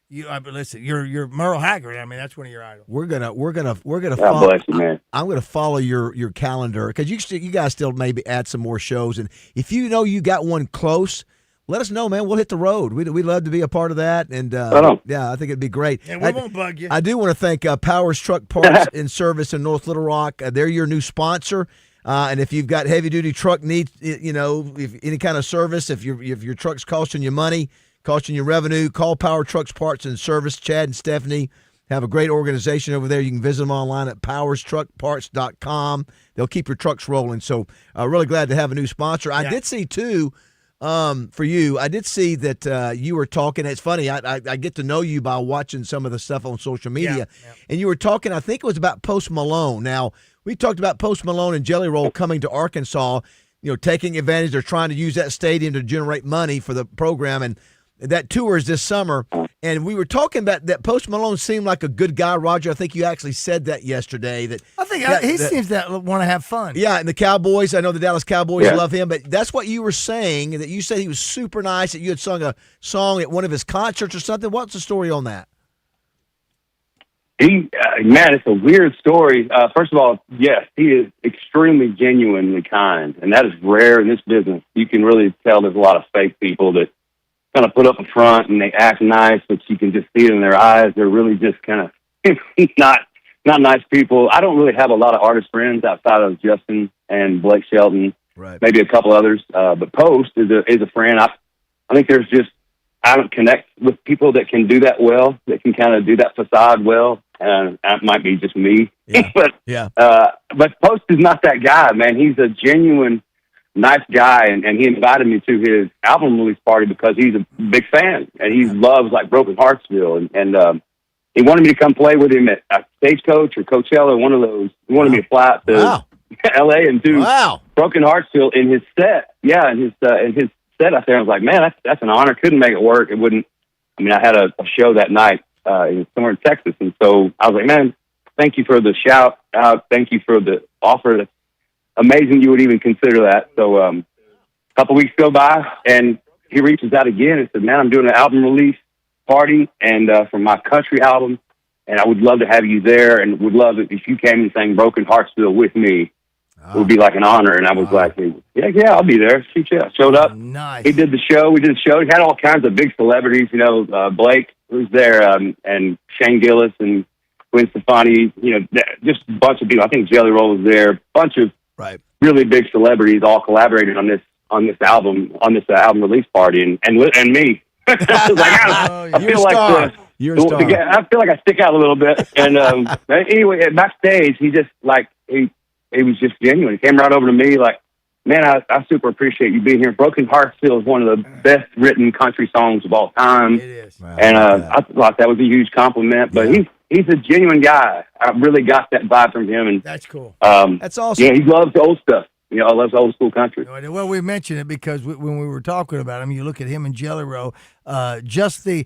listen, you're Merle Haggard. I mean, that's one of your idols. We're gonna God follow. Bless you, man. I'm gonna follow your calendar because you guys still maybe add some more shows, and if you got one close, let us know, man. We'll hit the road. We'd love to be a part of that, and I think it'd be great. And we won't bug you. I do want to thank Powers Truck Parts and Service in North Little Rock. They're your new sponsor. And if you've got heavy duty truck needs, if any kind of service, if your truck's costing you money, costing you revenue, call Power Trucks Parts and Service. Chad and Stephanie have a great organization over there. You can visit them online at powerstruckparts.com. They'll keep your trucks rolling. So really glad to have a new sponsor. Yeah. I did see too, for you, I did see that you were talking. It's funny. I get to know you by watching some of the stuff on social media, and you were talking. I think it was about Post Malone. Now, we talked about Post Malone and Jelly Roll coming to Arkansas, taking advantage. They're trying to use that stadium to generate money for the program, and that tour is this summer. And we were talking about that Post Malone seemed like a good guy, Roger. I think you actually said that yesterday. I think he seems to want to have fun. Yeah, and the Cowboys, I know the Dallas Cowboys love him, but that's what you were saying, that you said he was super nice, that you had sung a song at one of his concerts or something. What's the story on that? Man, it's a weird story. First of all, yes, he is extremely genuinely kind, and that is rare in this business. You can really tell there's a lot of fake people that kind of put up a front and they act nice, but you can just see it in their eyes. They're really just kind of not nice people. I don't really have a lot of artist friends outside of Justin and Blake Shelton, right? Maybe a couple others. But Post is a friend. I think I don't connect with people that can do that well, that can kind of do that facade well. That might be just me. Yeah. But Post is not that guy, man. He's a genuine, nice guy, and he invited me to his album release party because he's a big fan, and he loves, like, Broken Heartsville, and he wanted me to come play with him at Stagecoach or Coachella, one of those. He wanted me to fly out to L.A. and do Broken Heartsville in his set. Yeah, in his set out there. I was like, man, that's an honor. Couldn't make it work. It wouldn't. I mean, I had a show that night somewhere in Texas, and so I was like, man, thank you for the shout out. Thank you for the offer. That's amazing you would even consider that. So a couple weeks go by, and he reaches out again and said, man, I'm doing an album release party and for my country album, and I would love to have you there, and would love it if you came and sang Broken Heartsville with me. It would be like an honor. And I was like, yeah, I'll be there. Shoot, yeah. Showed up. Nice. He did the show. We did the show. He had all kinds of big celebrities, Blake was there, and Shane Gillis and Gwen Stefani, just a bunch of people. I think Jelly Roll was there. A bunch of really big celebrities all collaborated on this album release party, and me. I was like, I feel like you're a star. I feel like I stick out a little bit. And anyway, backstage, he just he was just genuine. He came right over to me like, man, I super appreciate you being here. Broken Heartsville is one of the best written country songs of all time. It is. Wow, and I thought that was a huge compliment. But he's a genuine guy. I really got that vibe from him. And that's cool. That's awesome. Yeah, he loves the old stuff. I love old school country. Well, we mentioned it because when we were talking about him, you look at him and Jelly Roll, just the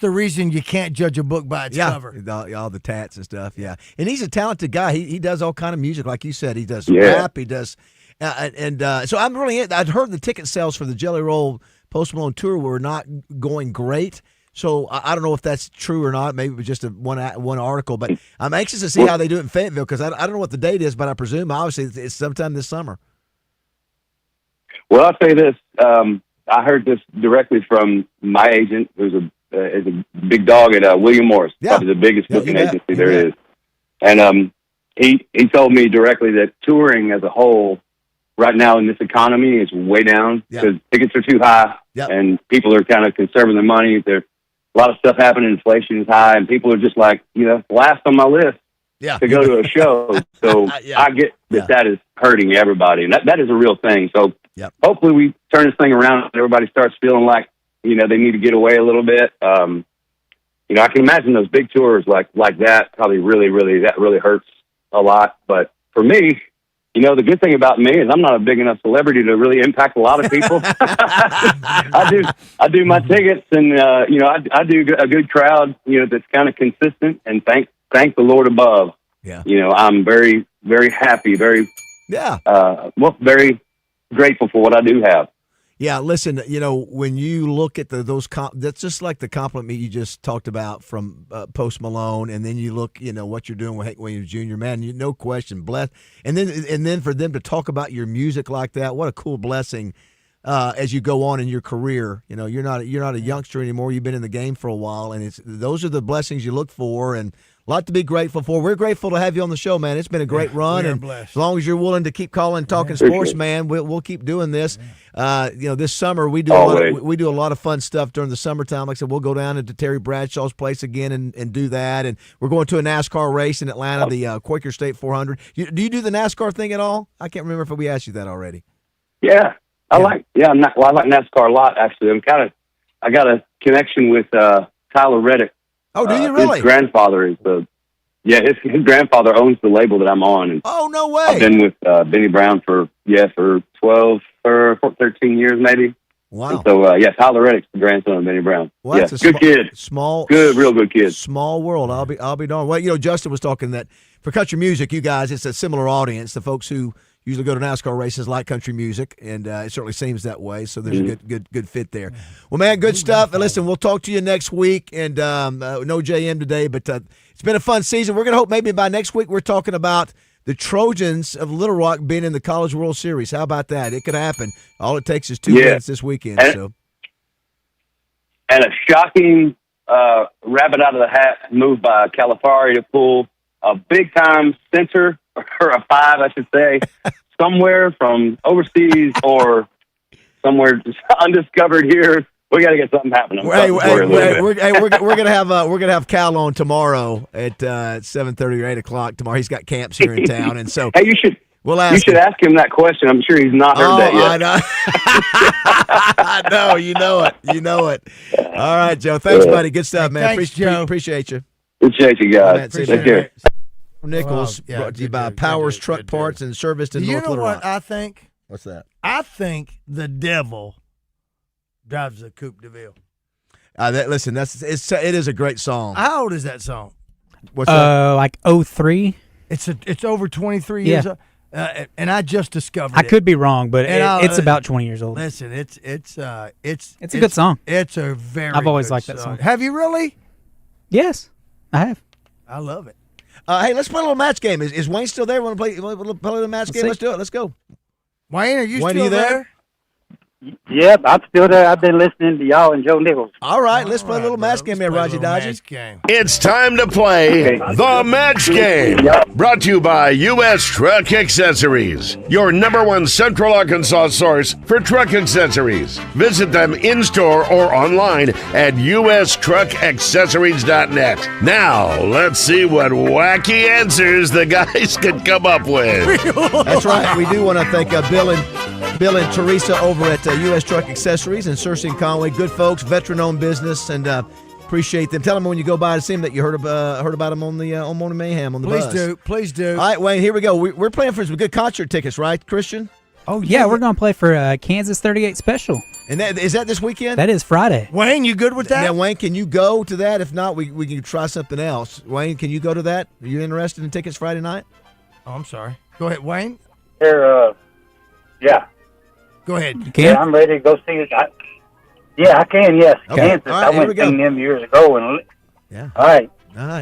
reason you can't judge a book by its cover. All the tats and stuff, yeah. And he's a talented guy. He does all kind of music, like you said. He does rap, he does... so I'm really... I'd heard the ticket sales for the Jelly Roll Post Malone tour were not going great. So I don't know if that's true or not. Maybe it was just one article, but I'm anxious to see how they do it in Fayetteville because I don't know what the date is, but I presume obviously it's sometime this summer. Well, I'll say this. I heard this directly from my agent, who's a big dog at William Morris, probably the biggest booking agency there is. And he told me directly that touring as a whole right now in this economy is way down because tickets are too high and people are kind of conserving their money. There's a lot of stuff happening. Inflation is high, and people are just like, last on my list to go to a show. So I get that is hurting everybody, and that is a real thing. So hopefully we turn this thing around and everybody starts feeling like, they need to get away a little bit. I can imagine those big tours like that probably that really hurts a lot. But for me, the good thing about me is I'm not a big enough celebrity to really impact a lot of people. I do my tickets, and I do a good crowd, that's kind of consistent. And thank the Lord above. Yeah. I'm very, very happy, very very grateful for what I do have. Yeah, listen, when you look at that's just like the compliment you just talked about from Post Malone, and then you look, what you're doing with Hank Williams Jr., man, no question, blessed. And then for them to talk about your music like that, what a cool blessing as you go on in your career. You're not a youngster anymore. You've been in the game for a while, and those are the blessings you look for, and a lot to be grateful for. We're grateful to have you on the show, man. It's been a great run, and as long as you're willing to keep calling, talking sports, man, we'll keep doing this. This summer we do a lot of fun stuff during the summertime. Like I said, we'll go down into Terry Bradshaw's place again and do that. And we're going to a NASCAR race in Atlanta, the Quaker State 400. Do you do the NASCAR thing at all? I can't remember if we asked you that already. Yeah, I like NASCAR a lot. Actually, I got a connection with Tyler Reddick. Oh, do you really? His grandfather is his grandfather owns the label that I'm on. And oh, no way! I've been with Benny Brown for 13 years maybe. Wow. And so Tyler Reddick's the grandson of Benny Brown. Well, that's good kid. Real good kid. Small world. I'll be darned. Well, Justin was talking that for country music, you guys, it's a similar audience. The folks who usually go to NASCAR races, like country music, and it certainly seems that way. So there's a good fit there. Well, man, good stuff. And listen, we'll talk to you next week. And no JM today, but it's been a fun season. We're going to hope maybe by next week we're talking about the Trojans of Little Rock being in the College World Series. How about that? It could happen. All it takes is 2 minutes this weekend. And a shocking rabbit out of the hat move by Calipari to pull a big-time center, or a 5, I should say, somewhere from overseas or somewhere just undiscovered here. We got to get something happening. We're gonna have Cal on tomorrow at 7:30 or 8 o'clock tomorrow. He's got camps here in town, and so hey, you should ask him that question. I'm sure he's not heard that yet. I know. You know it. All right, Joe. Thanks, buddy. Good stuff, man. Thanks, Joe. Appreciate you. Appreciate you guys. Take care. Nichols, brought to you by Powers Truck Parts and Serviced in North Little Rock. You know what I think? What's that? I think the devil drives a Coupe de Ville. Listen, it is a great song. How old is that song? What's that? Like 03. It's over 23 years old. And I just discovered it. I could be wrong, but it's about 20 years old. Listen, it's a good song. It's a very I've always good liked that song. Have you really? Yes, I have. I love it. Hey, let's play a little match game. Is Wayne still there? Want to play the match game? Let's do it. Let's go. Wayne, are you Wayne, still there? Yep, I'm still there. I've been listening to y'all and Joe Nichols. All right, let's play a little match game here, Roger Dodgy. It's time to play the match game. Brought to you by U.S. Truck Accessories, your #1 Central Arkansas source for truck accessories. Visit them in-store or online at ustruckaccessories.net. Now, let's see what wacky answers the guys could come up with. That's right. We do want to thank Bill and Teresa over at U.S. Truck Accessories and Cersei and Conway. Good folks, veteran-owned business, and appreciate them. Tell them when you go by to see them that you heard about them on the on Morning Mayhem on the bus. Please do. All right, Wayne, here we go. We're playing for some good concert tickets, right, Christian? Oh, yeah, we're going to play for Kansas 38 Special. And is that this weekend? That is Friday. Wayne, you good with that? Now, Wayne, can you go to that? If not, we can try something else. Wayne, can you go to that? Are you interested in tickets Friday night? Oh, I'm sorry. Go ahead, Wayne. Yeah. Go ahead. You can? Yeah, I'm ready to go see it. I can, yes. Okay. Kansas. All right, I went to them years ago. Yeah. All right.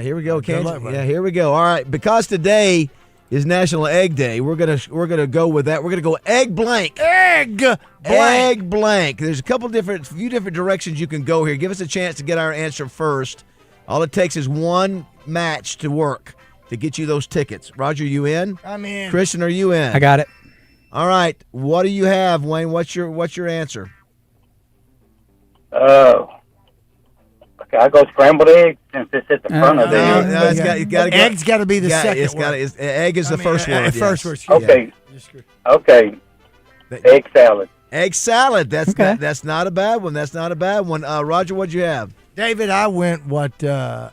Here we go, Kansas. Yeah, here we go. All right, because today is National Egg Day, we're gonna go with that. We're gonna go egg blank. Egg blank. There's a few different directions you can go here. Give us a chance to get our answer first. All it takes is one match to work to get you those tickets. Roger, you in? I'm in. Christian, are you in? I got it. All right. What do you have, Wayne? What's your answer? Okay, I go scrambled egg since it's at the front of the egg. No, egg's got to be the second word. Egg is the first word. First word. Okay. Okay. Egg salad. Egg salad. That's not a bad one. That's not a bad one. Roger, what'd you have? David, I went what I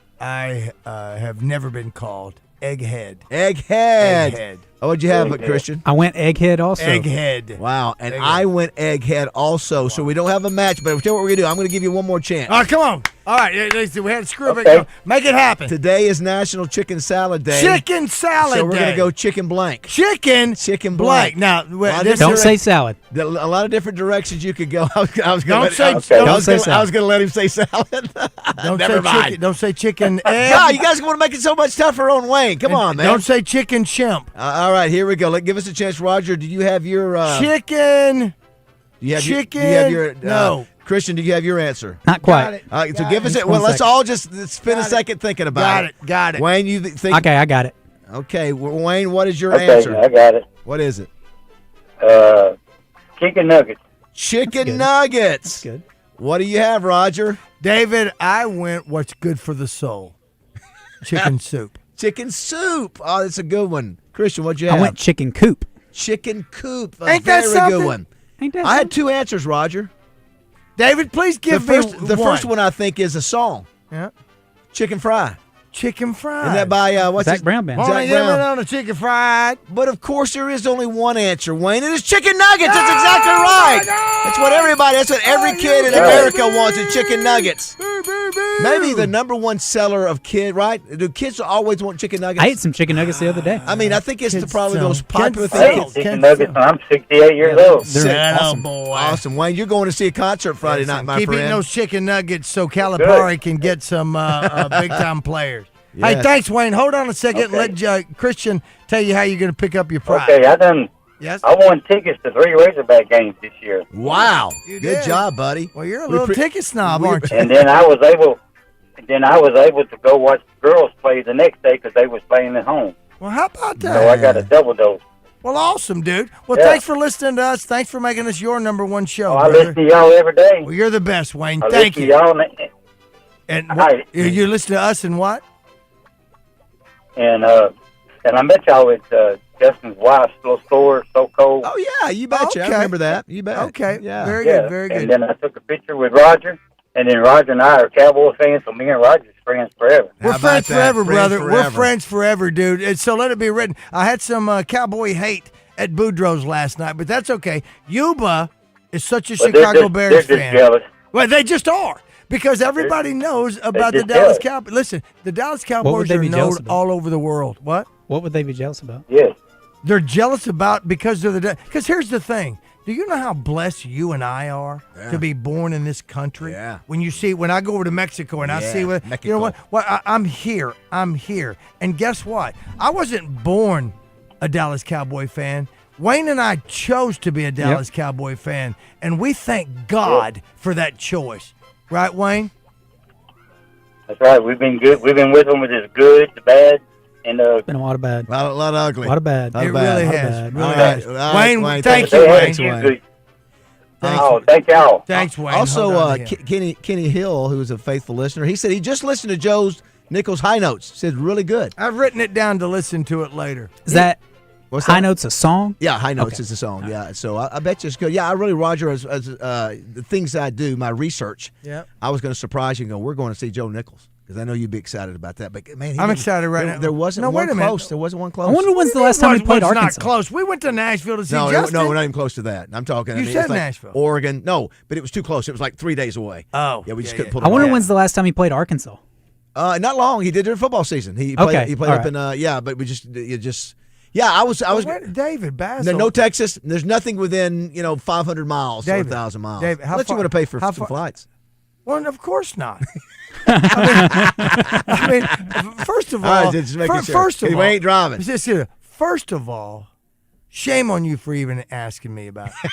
have never been called. Egghead. Egghead. Oh, what'd you have, Christian? I went egghead also. Egghead. Wow, and I went egghead also. Wow. So we don't have a match, but I'll tell you what we're going to do. I'm going to give you one more chance. All right, come on. All right, we had to screw it. Make it happen. Today is National Chicken Salad Day. Chicken Salad Day. So we're going to go chicken blank. Chicken blank. Now, don't say salad. A lot of different directions you could go. I was going to let him say salad. Don't say chicken egg. No, you guys want to make it so much tougher on Wayne. Come on, man. Don't say chicken chimp. All right, here we go. Give us a chance, Roger. Do you have your chicken? No. Christian, do you have your answer? Not quite. All right, so give us it. Well, let's all just spend a second thinking about it. Got it. Wayne, you think? Okay, I got it. Okay, Wayne, what is your answer? I got it. What is it? Chicken nuggets. Chicken nuggets. That's good. What do you have, Roger? David, I went what's good for the soul. Chicken soup. Chicken soup. Oh, that's a good one. Christian, what'd you have? I went chicken coop. Chicken coop. Ain't that something? Very good one. Ain't that I had two answers, Roger. David, please give the first one I think is a song. Yeah. Chicken fry. Chicken fried. Isn't that by what's Zach Brown Band? Zach Brown. On the chicken fried. But of course, there is only one answer, Wayne. It is chicken nuggets. That's exactly right. That's what every kid in America wants: is chicken nuggets. Maybe the number one seller of right? Do kids always want chicken nuggets? I ate some chicken nuggets the other day. I mean, I think it's probably the most popular thing. thing. Chicken nuggets when I'm 68 years old. Awesome. Awesome. Wayne, you're going to see a concert Friday night, my Keep friend. eating those chicken nuggets so Calipari can get some big-time players. Yes. Hey, thanks, Wayne. Hold on a second. Let Christian tell you how you're going to pick up your prize. Okay, Yes? I won tickets to 3 Razorback games this year. Wow. You Good did. job, buddy. Well, you're a little ticket snob, aren't you? And then I was able to go watch the girls play the next day because they was playing at home. Well, how about that? So I got a double dose. Well, awesome, dude. Well, Yeah. thanks for listening to us. Thanks for making us your number one show, I brother. listen to y'all every day. Well, you're the best, Wayne. I Thank listen you. to y'all, And Hi. you listen to us and what? and I met y'all at Justin's wife's little store, So Cold. Oh, yeah, you betcha. I remember that. You bet. Okay, Yeah. very good, very good. And then I took a picture with Roger, and then Roger and I are Cowboy fans, so me and Roger's friends forever. We're friends forever, brother. We're friends forever, dude. And so let it be written. I had some cowboy hate at Boudreaux's last night, but that's okay. Yuba is such a But they're Chicago just- Bears they're just fan. jealous. Well, they just are. Because everybody knows about the just Dallas jealous. Cowboys. Listen, the Dallas What would Cowboys they are be jealous known about? all over the world. What? What would they be jealous about? Yes. They're jealous about because they're because here's the thing. Do you know how blessed you and I are to be born in this country? Yeah. When I go over to Mexico and I Yeah, see what you Mexico. know what I'm here. And guess what? I wasn't born a Dallas Cowboy fan. Wayne and I chose to be a Dallas Cowboy fan, and we thank God for that choice. Right, Wayne? That's right. We've been good. We've been with them with this good, the bad, and Been a lot of bad. A lot of ugly. A lot of bad. It really has. bad. Really All has. right. All Wayne, right, thank They you, had Wayne. you Wayne. good. Oh, thank y'all. Thanks, Wayne. Also, Hold on to him. Kenny Hill, who is a faithful listener, he said he just listened to Joe's Nichols High Notes. Said really good. I've written it down to listen to it later. Is that What's High that? Notes a song? Yeah, High Notes Okay. is the song. Yeah, so I bet you it's good. Yeah, I really, Roger, as the things I do, my research. Yeah. I was going to surprise you and go, we're going to see Joe Nichols because I know you'd be excited about that. But man, I'm excited right now. There wasn't No, one wait a minute. close. There wasn't one close. I wonder when's the last time we played It's Arkansas. not close. We went to Nashville to see No, Justin. no, we're not even close to that. I'm talking. You I mean, said it's like Nashville. Oregon. No, but it was too close. It was like 3 days away. Oh, yeah, we just yeah, couldn't yeah. pull it I wonder off. when's the last time he played Arkansas. Not long. He did during football season. He played. Okay, He played all up in. but we just. Yeah, I was. David Bazzel. No Texas. There's nothing within 500 miles David, or 1,000 miles. David, how Unless you far- want to pay for how some far- flights. Well, of course not. I mean, first of All all, right, just making sure. first of We all, ain't driving. First of all, shame on you for even asking me about it.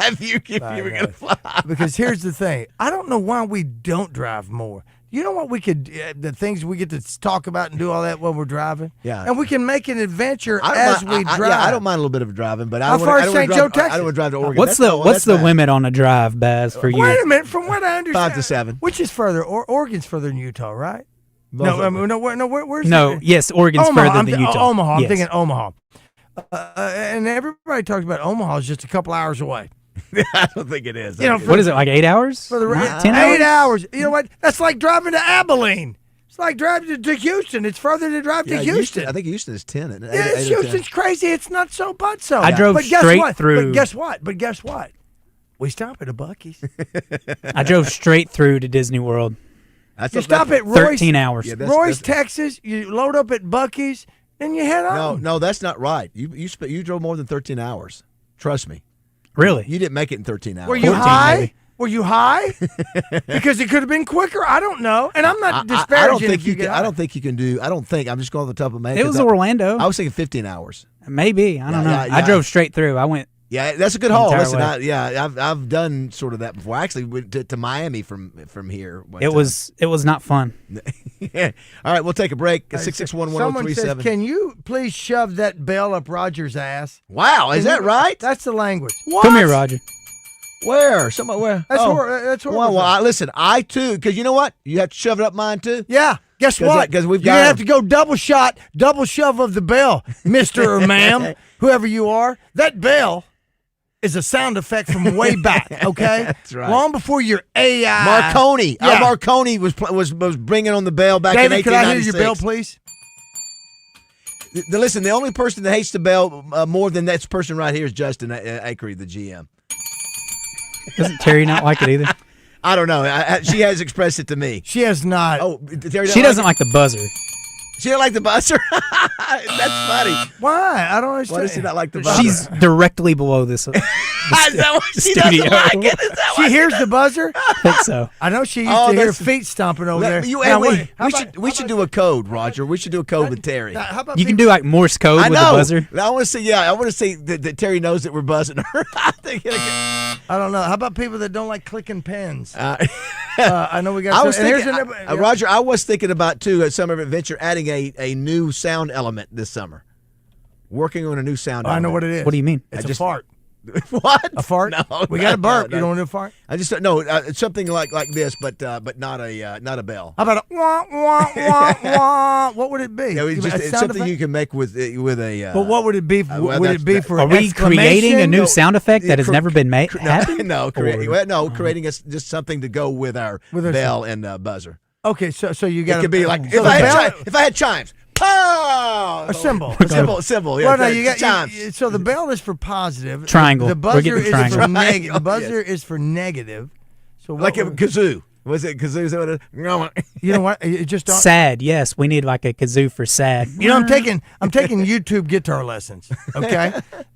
If you were going to fly. Because here's the thing. I don't know why we don't drive more. You know what we could, the things we get to talk about and do all that while we're driving? Yeah. And we can make an adventure I don't as mind- we I- drive. yeah, I don't mind a little bit of driving, but I How don't far wanna- is I don't St. wanna Joe, drive- I Texas? don't want to drive to Oregon. What's That's the bad. limit on a drive, Baz, for you? Wait a minute. From what I understand. 5 to 7. Which is further? Oregon's further than Utah, right? Both of them. Where's No, it? yes, Oregon's Omaha. further than Utah. Omaha. I'm Yes. thinking Omaha. And everybody talks about Omaha is just a couple hours away. I don't think it is. You know, What is it, like 8 hours? For the 10 8 hours. You know what? That's like driving to Abilene. It's like driving to Houston. It's further to drive to Houston. I think Houston is 10. Isn't it? Yeah, 8 or 10. Houston's crazy. It's not so but so. I drove but guess straight what? through- But guess what? We stop at a Buc-ee's. I drove straight through to Disney World. You stop at Royce. 13 hours. Yeah, Royce, Texas. You load up at Buc-ee's, then you head on. No, that's not right. You drove more than 13 hours. Trust me. Really? You didn't make it in 13 hours. Were you 14 high? maybe. Were you high? Because it could have been quicker. I don't know, and I'm not disparaging. I don't think if you can. get I don't think you can do. I don't think. I'm just going off the top of my head. It was 'cause Orlando. I was thinking 15 hours. Maybe. I don't know. yeah, I drove straight through. I went. Yeah, that's a good haul. Entire Listen, way. I've done sort of that before. I actually went to Miami from here. one It time. was not fun. Yeah. All right, we'll take a break. Someone 661-1037. says, "Can you please shove that bell up Roger's ass?" Wow, is that right? That's the language. Come here, Roger. Where? Somebody where? That's oh. that's Well, listen, I too, because you know what? You have to shove it up mine too. Yeah. Guess 'Cause what? because we've You're got gonna have 'em. to go double shove of the bell, Mister or Ma'am, whoever you are. That bell is a sound effect from way back. Okay, That's right. Long before your AI. Marconi. Yeah. Marconi was bringing on the bell back David, in could I hear 1896. your bell, please? Listen, the only person that hates the bell more than that person right here is Justin Akery, the GM. Doesn't Terry not like it either? I don't know. She has expressed it to me. She has not. Oh, Terry She doesn't like the buzzer. She didn't like the buzzer? That's funny. Why? I don't understand. Why does she not like the buzzer? She's directly below this. Is that why she studio. doesn't like it? Is that She hears the buzzer? I think so. I know she used to hear feet stomping over there. We should do a code, Roger. We should do a code with Terry. You can do like Morse code with the buzzer. I want to say, I want to say that Terry knows that we're buzzing her. I don't know. How about people that don't like clicking pens? I know we got. Roger, I was thinking about too at Summer Adventure adding a new sound element this summer. Working on a new sound element. I know what it is. What do you mean? It's a fart. What? A fart? No, we got a burp. No. You don't want to fart? I just don't know. It's something like this, but not a bell. How about a wah wah wah wah? What would it be? Yeah, it's something you can make with a. But what would it be? Would it be for? Are we creating a new sound effect that has never been made? Creating just something to go with our bell and buzzer. Okay, so you got. It could be like if I had chimes. Oh, a symbol. Symbol. Yeah, well, no, you got chimes. So the bell is for positive. Triangle. The buzzer is for negative. The buzzer is for negative. So like a kazoo. Was it kazoo? You know what? You just don't. Sad. Yes, we need like a kazoo for sad. You know, I'm taking YouTube guitar lessons. Okay,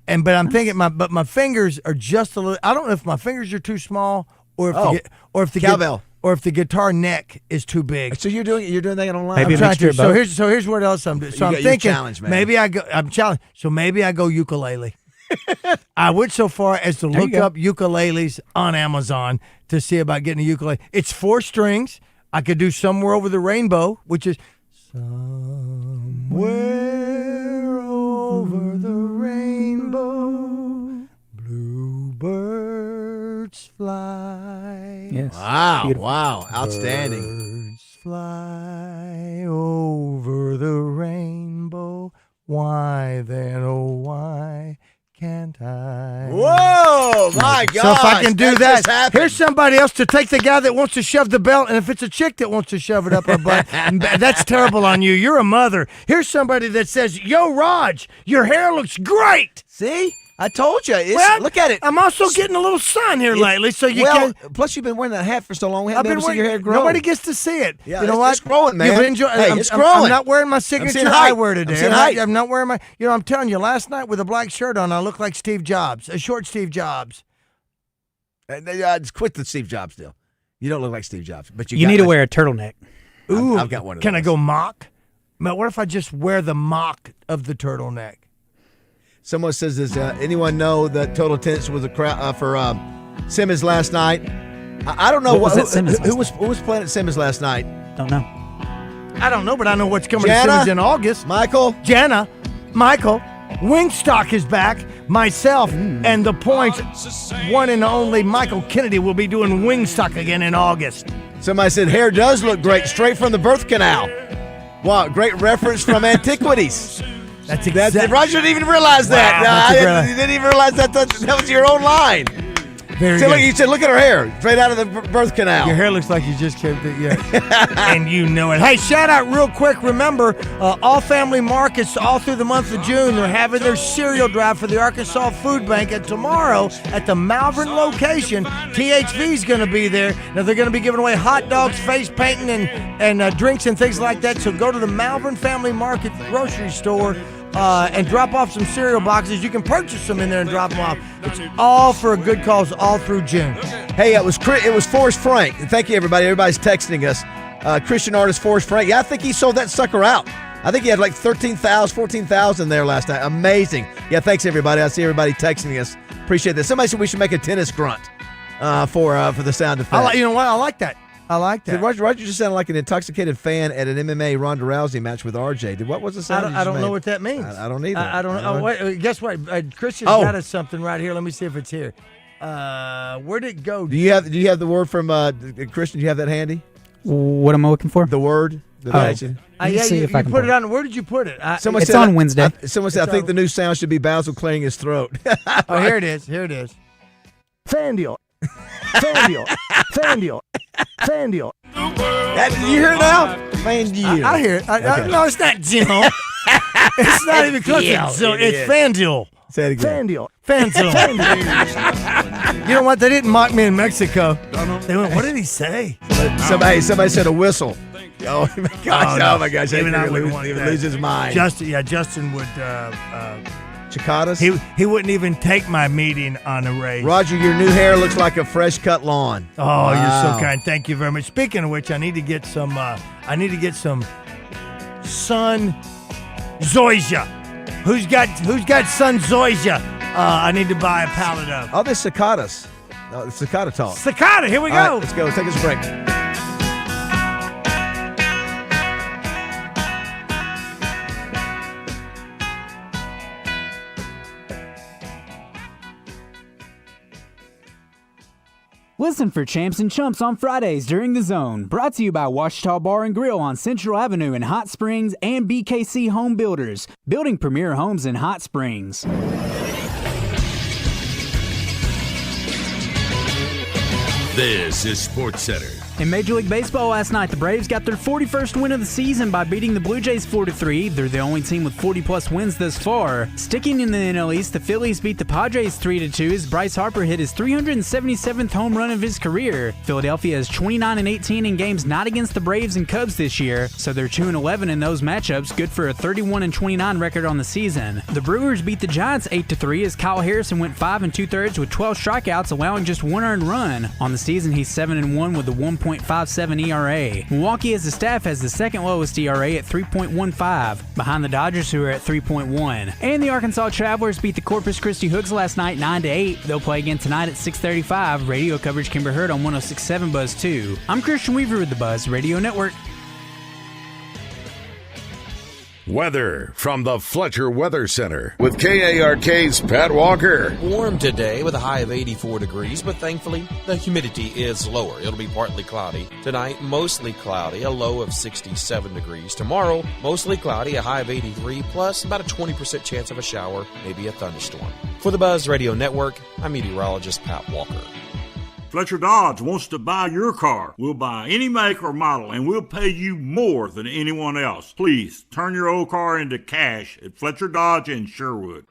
but I'm thinking my fingers are just a little. I don't know if my fingers are too small or if the cowbell. Or if the guitar neck is too big. So you're doing that online. Maybe I'm trying to. So here's what else I'm doing. So I'm thinking maybe I'm challenged. So maybe I go ukulele. I went so far as to look up ukuleles on Amazon to see about getting a ukulele. It's 4 strings. I could do Somewhere Over the Rainbow, which is somewhere over the rainbow, bluebirds fly. Yes. Wow. Outstanding. Birds fly over the rainbow. Why then, oh why can't I? Whoa, my God. So if I can do that, here's somebody else to take the guy that wants to shove the belt, and if it's a chick that wants to shove it up her butt, that's terrible on you. You're a mother. Here's somebody that says, yo, Raj, your hair looks great. See? I told you. Look at it. I'm also getting a little sun here lately, so you can. Plus, you've been wearing that hat for so long. We haven't been able to see your hair grow. Nobody gets to see it. Yeah, you know what? It's growing, man. It's growing. I'm not wearing my signature eyewear today. I'm not wearing my. You know, I'm telling you, last night with a black shirt on, I look like Steve Jobs, a short Steve Jobs. Just quit the Steve Jobs deal. You don't look like Steve Jobs, but you need to wear a turtleneck. Ooh, I've got one of those. Can I go mock? Man, what if I just wear the mock of the turtleneck? Someone says, does anyone know that total attendance was a crowd for Simmons last night? I don't know who was playing at Simmons last night. Don't know. I don't know, but I know what's coming to Simmons in August. Michael, Wingstock is back. Myself and the Points, one and only Michael Kennedy will be doing Wingstock again in August. Somebody said hair does look great, straight from the birth canal. Wow, great reference from Antiquities. That's exactly. Roger didn't even realize that. He didn't even realize that was your own line. Very good. You said, look at her hair, straight out of the birth canal. Your hair looks like you just kept it, and you know it. Hey, shout out real quick. Remember, all family markets all through the month of June, they're having their cereal drive for the Arkansas Food Bank. And tomorrow at the Malvern location, THV's going to be there. Now, they're going to be giving away hot dogs, face painting, and drinks and things like that. So go to the Malvern Family Market grocery store and drop off some cereal boxes. You can purchase them in there and drop them off. It's all for a good cause all through June. Hey, it was Forrest Frank. Thank you, everybody. Everybody's texting us. Christian artist Forrest Frank. Yeah, I think he sold that sucker out. I think he had like 13,000, 14,000 there last night. Amazing. Yeah, thanks, everybody. I see everybody texting us. Appreciate that. Somebody said we should make a tennis grunt for the sound effect. You know what? I like that. Roger just sounded like an intoxicated fan at an MMA Ronda Rousey match with RJ. What was the sound? I don't know what that means. I don't either. I don't know. Wait, guess what? Christian's got us something right here. Let me see if it's here. Where'd it go? Do you have the word from Christian? Do you have that handy? What am I looking for? The word. You put it on. Where did you put it? It's on Wednesday. Someone said, I think the new sound should be Bazzel clearing his throat. Oh, here it is. FanDuel. FanDuel. You hear it now? FanDuel. I hear it. No, it's not Jill. It's not even close. It's FanDuel. Say it again. Fanzil. You know what? They didn't mock me in Mexico. They went, what did he say? Somebody said a whistle. Oh my gosh! Oh my gosh! He would lose his mind. Justin would. Cicadas? He wouldn't even take my meeting on a race. Roger, your new hair looks like a fresh cut lawn. Oh, wow. You're so kind. Thank you very much. Speaking of which, I need to get some. Sun Zoysia. Who's got Sun Zoysia? I need to buy a pallet of. Oh, there's cicadas. Oh, cicada talk. Cicada. Here we go. Right, let's go. Let's take us a break. Listen for Champs and Chumps on Fridays during The Zone. Brought to you by Washita Bar and Grill on Central Avenue in Hot Springs and BKC Home Builders, building premier homes in Hot Springs. This is SportsCenter. In Major League Baseball last night, the Braves got their 41st win of the season by beating the Blue Jays 4-3. They're the only team with 40-plus wins thus far. Sticking in the NL East, the Phillies beat the Padres 3-2 as Bryce Harper hit his 377th home run of his career. Philadelphia is 29-18 in games not against the Braves and Cubs this year, so they're 2-11 in those matchups, good for a 31-29 record on the season. The Brewers beat the Giants 8-3 as Kyle Harrison went 5 2/3 with 12 strikeouts, allowing just one earned run. On the season, he's 7-1 with a 1.57 ERA. Milwaukee as a staff has the second lowest ERA at 3.15, behind the Dodgers who are at 3.1. And the Arkansas Travelers beat the Corpus Christi Hooks last night 9-8. They'll play again tonight at 6:35. Radio coverage can be heard on 106.7 Buzz 2. I'm Christian Weaver with the Buzz Radio Network. Weather from the Fletcher Weather Center with KARK's Pat Walker. Warm today with a high of 84 degrees, but thankfully the humidity is lower. It'll be partly cloudy. Tonight, mostly cloudy, a low of 67 degrees. Tomorrow, mostly cloudy, a high of 83, plus about a 20% chance of a shower, maybe a thunderstorm. For the Buzz Radio Network, I'm meteorologist Pat Walker. Fletcher Dodge wants to buy your car. We'll buy any make or model, and we'll pay you more than anyone else. Please turn your old car into cash at Fletcher Dodge in Sherwood.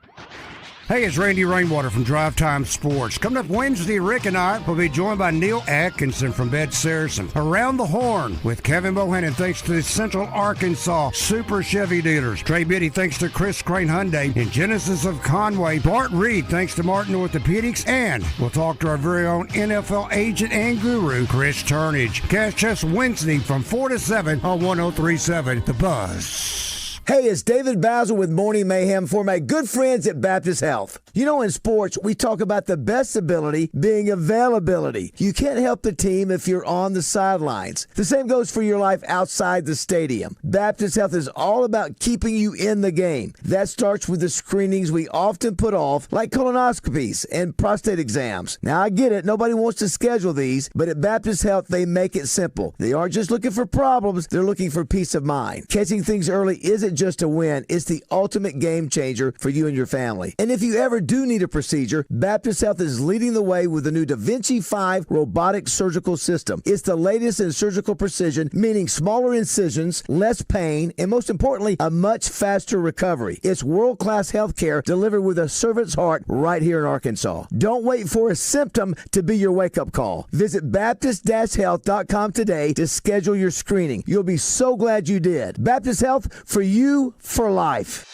Hey, it's Randy Rainwater from Drive Time Sports. Coming up Wednesday, Rick and I will be joined by Neil Atkinson from Bed Saracen. Around the Horn with Kevin Bohannon, thanks to the Central Arkansas Super Chevy dealers. Trey Biddy, thanks to Chris Crane Hyundai. And Genesis of Conway. Bart Reed, thanks to Martin Orthopedics. And we'll talk to our very own NFL agent and guru, Chris Turnage. Catch us Wednesday from 4 to 7 on 103.7 The Buzz. Hey, it's David Bazzel with Morning Mayhem for my good friends at Baptist Health. You know, in sports, we talk about the best ability being availability. You can't help the team if you're on the sidelines. The same goes for your life outside the stadium. Baptist Health is all about keeping you in the game. That starts with the screenings we often put off, like colonoscopies and prostate exams. Now, I get it. Nobody wants to schedule these, but at Baptist Health, they make it simple. They aren't just looking for problems. They're looking for peace of mind. Catching things early isn't just a win, it's the ultimate game changer for you and your family. And if you ever do need a procedure, Baptist Health is leading the way with the new Da Vinci 5 robotic surgical system. It's the latest in surgical precision, meaning smaller incisions, less pain, and most importantly, a much faster recovery. It's world-class health care delivered with a servant's heart right here in Arkansas. Don't wait for a symptom to be your wake-up call. Visit Baptist-Health.com today to schedule your screening. You'll be so glad you did. Baptist Health, for you, for life.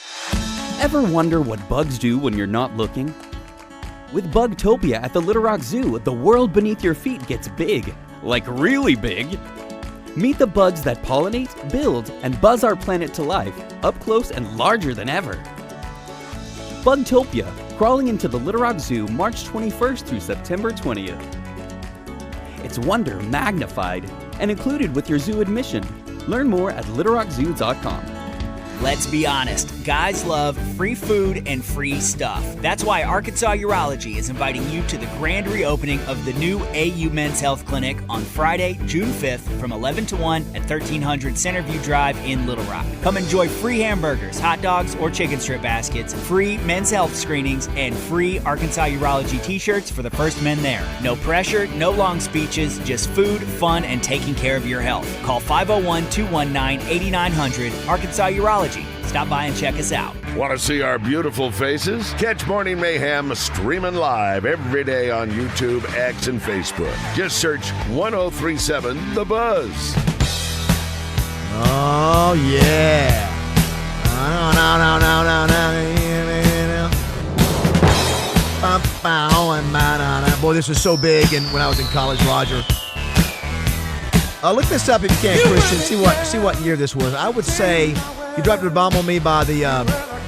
Ever wonder what bugs do when you're not looking? With Bugtopia at the Little Rock Zoo, the world beneath your feet gets big. Like really big. Meet the bugs that pollinate, build, and buzz our planet to life, up close and larger than ever. Bugtopia, crawling into the Little Rock Zoo March 21st through September 20th. It's wonder magnified and included with your zoo admission. Learn more at littlerockzoo.com. Let's be honest, guys love free food and free stuff. That's why Arkansas Urology is inviting you to the grand reopening of the new AU Men's Health Clinic on Friday, June 5th from 11 to 1 at 1300 Centerview Drive in Little Rock. Come enjoy free hamburgers, hot dogs, or chicken strip baskets, free men's health screenings, and free Arkansas Urology t-shirts for the first men there. No pressure, no long speeches, just food, fun, and taking care of your health. Call 501-219-8900, Arkansas Urology. Urology. Stop by and check us out. Want to see our beautiful faces? Catch Morning Mayhem streaming live every day on YouTube, X, and Facebook. Just search 1037 The Buzz. Oh, yeah. Boy, this was so big and when I was in college, Roger. Look this up if you can, Christian. See what year this was. I would say You Dropped a Bomb on Me by the,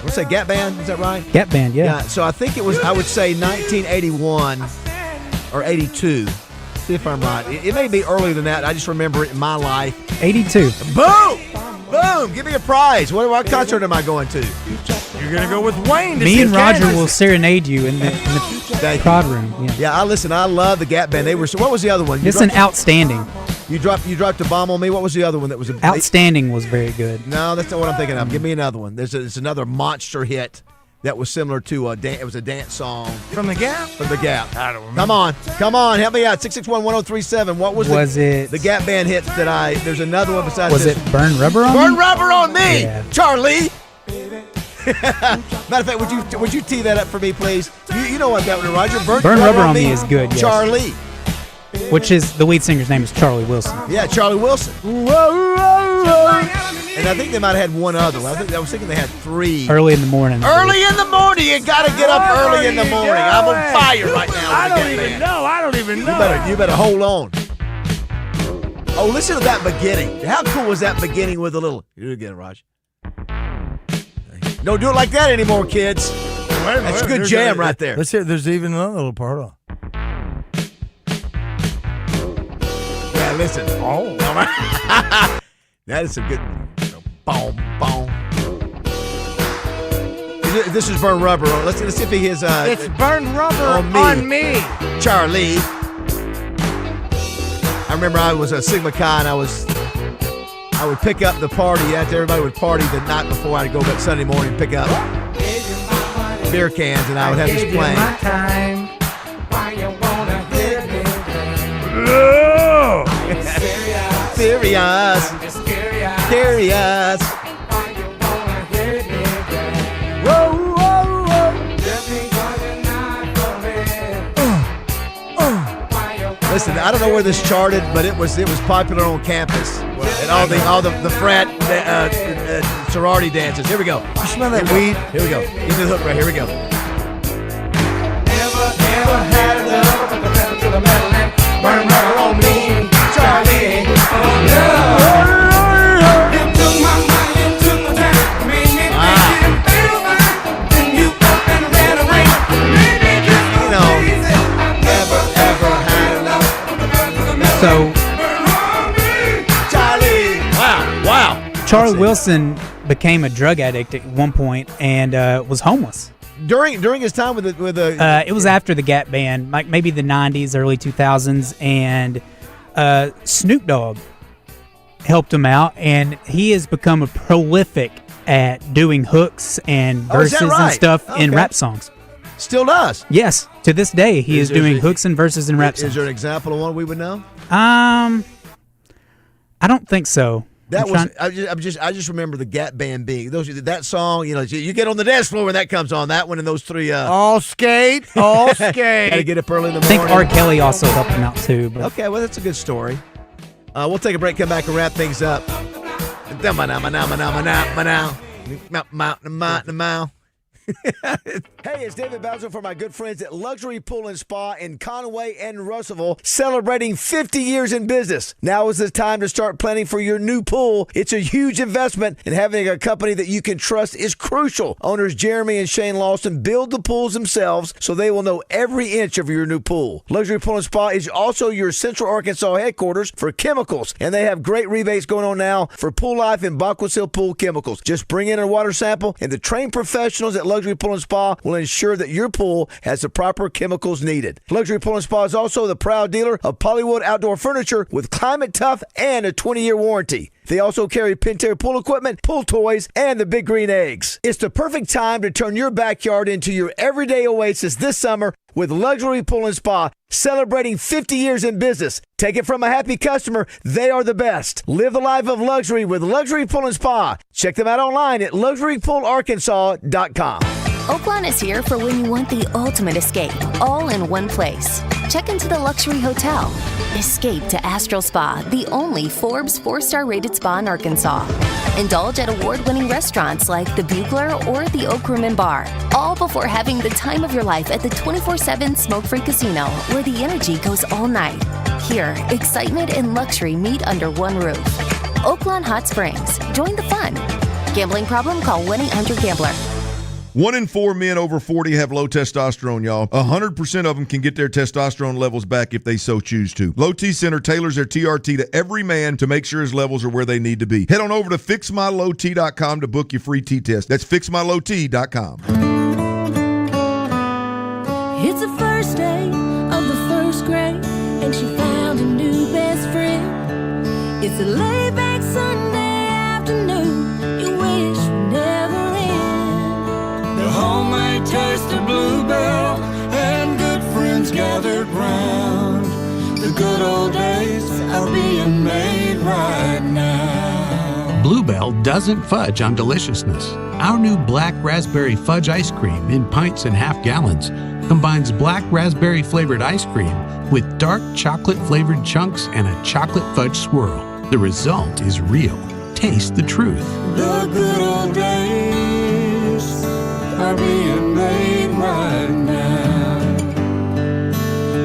let's say Gap Band. Is that right? Gap Band, yeah. So I think it was, I would say 1981 or 82. See if I'm right. It may be earlier than that. I just remember it in my life. 82. Boom! Boom! Give me a prize. What concert am I going to? You're going to go with Wayne. Me and Roger will serenade you in the prod room. Yeah, I love the Gap Band. They were. So what was the other one? It's an outstanding. You dropped a bomb on me. What was the other one that was outstanding? Was very good. No, that's not what I'm thinking of. Give me another one. There's another monster hit that was similar to it was a dance song from the Gap. From the Gap. I don't remember. Come on, help me out. 661-1037. What was it? The Gap Band hit that There's another one besides. Was this. It Burn Rubber on Me? Burn Rubber on Me, yeah. Charlie. Matter of fact, would you tee that up for me, please? You know what that one, Roger? Burn Rubber on Me is good. Yes. Charlie. Which is the lead singer's name is Charlie Wilson. Yeah, Charlie Wilson. And I think they might have had one other one. I was thinking they had three. Early in the morning. Early in the morning. You got to get up early in the morning. I'm on fire right now. I don't even know. You better hold on. Oh, listen to that beginning. How cool was that beginning with a little... Do it again, Raj. Don't do it like that anymore, kids. That's a good jam right there. Let's hear. There's even another little part on. Yeah, listen. Oh. That is some good... Boom, boom. This is Burn Rubber. Let's see if he is... it's Burn Rubber on me. Charlie. I remember I was a Sigma Chi and I would pick up the party after everybody would party the night before. I'd go back Sunday morning and pick up beer cans and I would have this playing. Furious. Listen, I don't know where this charted, but it was popular on campus and all the frat sorority dances. Here we go. You smell that weed? Here we go. Give me the hook right here. We go. Never had enough of the pedal to the metal and burn rubber on me, Charlie. You took my money, you took my time, made me think it feel fine. Then you up and ran away, made me just go crazy. I never ever had enough of the pedal to the metal. So, burn on me, Charlie. Wow. Charlie Wilson became a drug addict at one point and was homeless. During his time with the it was after the Gap Band, like maybe the 90s, early 2000s, and Snoop Dogg helped him out, and he has become a prolific at doing hooks and verses and stuff in rap songs. Still does? Yes. To this day, he is doing hooks and verses in rap songs. Is there an example of one we would know? I don't think so. That I just remember the Gap Band being that song. You know, you get on the dance floor when that comes on. That one and those three. All skate. Gotta get up early in the morning. I think R. Kelly also helped him out too. But. Okay, well that's a good story. We'll take a break, come back and wrap things up. Hey, it's David Bazzel for my good friends at Luxury Pool and Spa in Conway and Russellville, celebrating 50 years in business. Now is the time to start planning for your new pool. It's a huge investment, and having a company that you can trust is crucial. Owners Jeremy and Shane Lawson build the pools themselves, so they will know every inch of your new pool. Luxury Pool and Spa is also your Central Arkansas headquarters for chemicals, and they have great rebates going on now for Pool Life and Backwoods Hill Pool Chemicals. Just bring in a water sample, and the trained professionals at Luxury Pool and Spa will will ensure that your pool has the proper chemicals needed. Luxury Pool & Spa is also the proud dealer of Polywood Outdoor Furniture with Climate Tough and a 20-year warranty. They also carry Pentair pool equipment, pool toys, and the Big Green Eggs. It's the perfect time to turn your backyard into your everyday oasis this summer with Luxury Pool & Spa, celebrating 50 years in business. Take it from a happy customer, they are the best. Live the life of luxury with Luxury Pool & Spa. Check them out online at luxurypoolarkansas.com. Oaklawn is here for when you want the ultimate escape, all in one place. Check into the luxury hotel. Escape to Astral Spa, the only Forbes 4-star rated spa in Arkansas. Indulge at award-winning restaurants like the Bugler or the Oak Room and Bar, all before having the time of your life at the 24/7 smoke-free casino, where the energy goes all night. Here, excitement and luxury meet under one roof. Oaklawn Hot Springs. Join the fun. Gambling problem? Call 1-800-GAMBLER. 1 in 4 men over 40 have low testosterone, y'all. 100% of them can get their testosterone levels back if they so choose to. Low T Center tailors their TRT to every man to make sure his levels are where they need to be. Head on over to fixmylowt.com to book your free T-test. That's fixmylowt.com. It's the first day of the first grade, and she found a new best friend. It's a laid-back Sunday afternoon. You wish would never end. The homemade taste of Bluebell and good friends gathered round. The good old days are being made right now. Bluebell doesn't fudge on deliciousness. Our new black raspberry fudge ice cream in pints and half gallons combines black raspberry flavored ice cream with dark chocolate flavored chunks and a chocolate fudge swirl. The result is real. Taste the truth. The good old days are being made right now.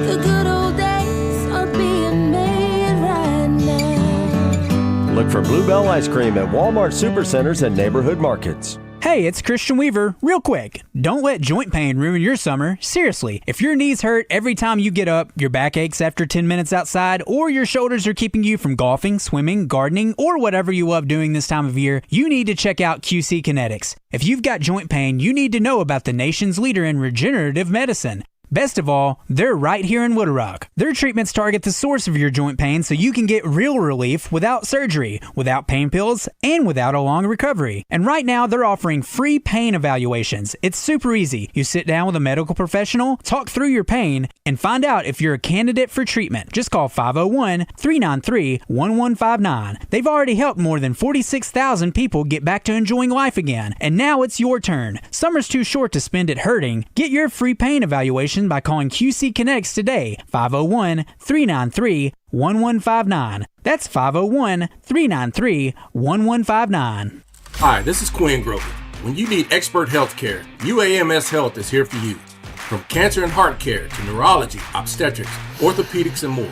The good old days are being made right now. Look for Bluebell ice cream at Walmart Supercenters and neighborhood markets. Hey, it's Christian Weaver. Real quick, don't let joint pain ruin your summer. Seriously, if your knees hurt every time you get up, your back aches after 10 minutes outside, or your shoulders are keeping you from golfing, swimming, gardening, or whatever you love doing this time of year, you need to check out QC Kinetics. If you've got joint pain, you need to know about the nation's leader in regenerative medicine. Best of all, they're right here in Little Rock. Their treatments target the source of your joint pain so you can get real relief without surgery, without pain pills, and without a long recovery. And right now, they're offering free pain evaluations. It's super easy. You sit down with a medical professional, talk through your pain, and find out if you're a candidate for treatment. Just call 501-393-1159. They've already helped more than 46,000 people get back to enjoying life again. And now it's your turn. Summer's too short to spend it hurting. Get your free pain evaluation by calling QC Kinetics today, 501-393-1159. That's 501-393-1159. Hi, this is Quinn Grover. When you need expert health care, UAMS Health is here for you. From cancer and heart care to neurology, obstetrics, orthopedics, and more,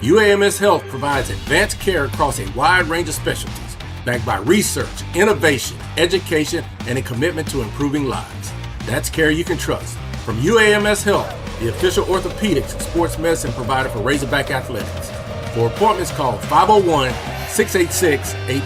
UAMS Health provides advanced care across a wide range of specialties, backed by research, innovation, education, and a commitment to improving lives. That's care you can trust. From UAMS Health, the official orthopedics and sports medicine provider for Razorback Athletics. For appointments, call 501-686-8000.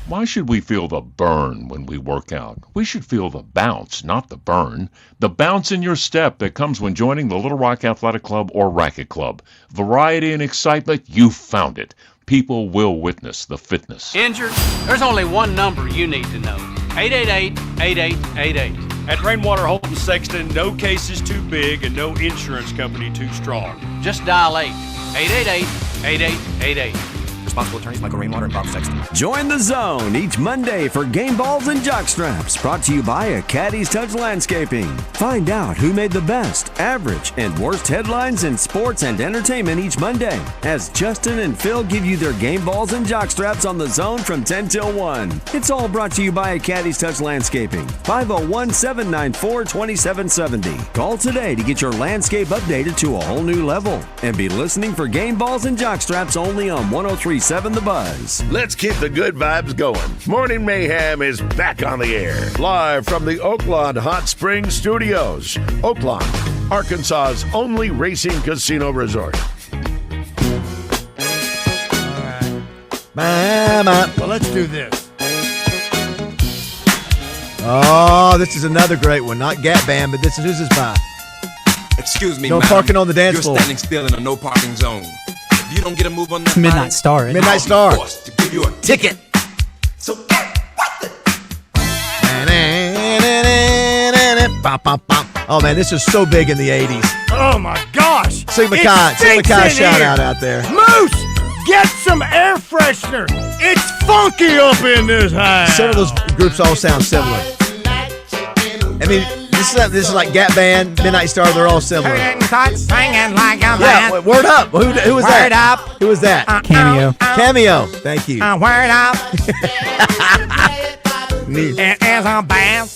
Why should we feel the burn when we work out? We should feel the bounce, not the burn. The bounce in your step that comes when joining the Little Rock Athletic Club or Racket Club. Variety and excitement, you found it. People will witness the fitness. Injured? There's only one number you need to know. 888-8888. At Rainwater Holton Sexton, no case is too big and no insurance company too strong. Just dial 888-8888. Responsible attorneys Michael Rainwater and Bob Sexton. Join the zone each Monday for game balls and jock straps, brought to you by Caddy's Touch Landscaping. Find out who made the best, average, and worst headlines in sports and entertainment each Monday, as Justin and Phil give you their game balls and jock straps on the zone from 10 till 1. It's all brought to you by Caddy's Touch Landscaping. 501-794-2770. Call today to get your landscape updated to a whole new level. And be listening for game balls and jock straps only on 103.7 The Buzz. Let's keep the good vibes going. Morning Mayhem is back on the air. Live from the Oaklawn Hot Springs Studios. Oaklawn, Arkansas's only racing casino resort. Well, let's do this. Oh, this is another great one. Not Gap Band, but who's this by? Excuse me, No madam. parking on the dance floor. You're standing still in a no parking zone. If you don't get a move on that Midnight Star. Isn't it? Midnight Star. I'm forced to give you a ticket. So Oh man, this is so big in the 80s. Oh my gosh. Sigma It Chi stinks shout in out here. out there. Moose, get some air freshener. It's funky up in this house. Several of those groups all sound similar. I mean, this is like Gap Band, Midnight Star. They're all similar. Singing like a Yeah, word up. Who was that? Word up. Who was that? Cameo. Cameo. Thank you. Word up. Neat. It is a band.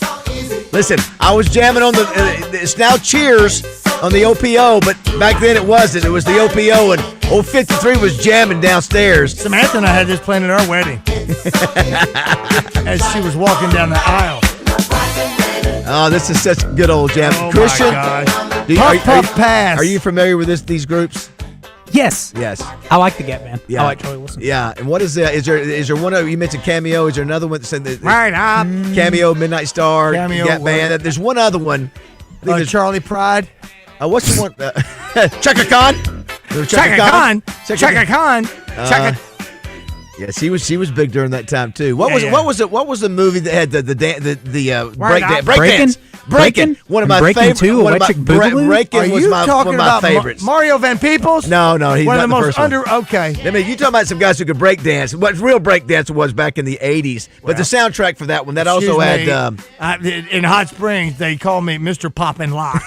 Listen, I was jamming on it's now Cheers on the OPO, but back then it wasn't. It was the OPO, and old 53 was jamming downstairs. Samantha and I had this playing at our wedding as she was walking down the aisle. Oh, this is such a good old jam. Oh Christian, my gosh. Puff Pass. Are you familiar with these groups? Yes. Yes. I like the Gap Band. Yeah. I like Troy Wilson. Yeah. And what is that? Is there one of you mentioned Cameo? Is there another one that said Right up. Cameo, Midnight Star, Cameo, Gap Band? There's one other one. I think there's Charlie Pride. What's the one? Chaka Khan. Chaka Khan. Chaka Khan. Chaka. Yes, he was big during that time too. What was the movie that had the breakdance? Breaking. One of my favorites. Electric Boogaloo? Breaking was one of my favorites. Mario Van Peebles? No, he's one not of the most first one. Okay. I mean, you talking about some guys who could break dance. What real break dance was back in the 80s. But the soundtrack for that one, that also had... in Hot Springs, they call me Mr. Pop and Lock.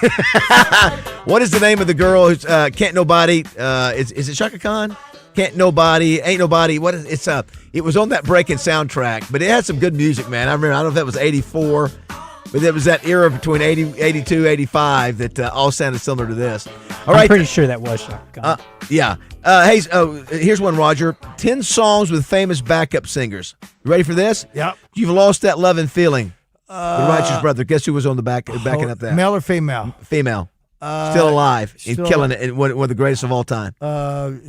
What is the name of the girl who's Can't Nobody... is it Chaka Khan? Can't Nobody, Ain't Nobody. What is it's it was on that breaking soundtrack, but it had some good music, man. I remember, I don't know if that was 84, but it was that era between 82, 85 that all sounded similar to this. All right. I'm pretty sure that was Chaka Khan. Yeah. Hey, here's one, Roger. 10 songs with famous backup singers. You ready for this? Yep. You've Lost That Love and Feeling. The Righteous Brother. Guess who was on the backing up that? Male or female? Female. Still alive and killing it, and one of the greatest of all time.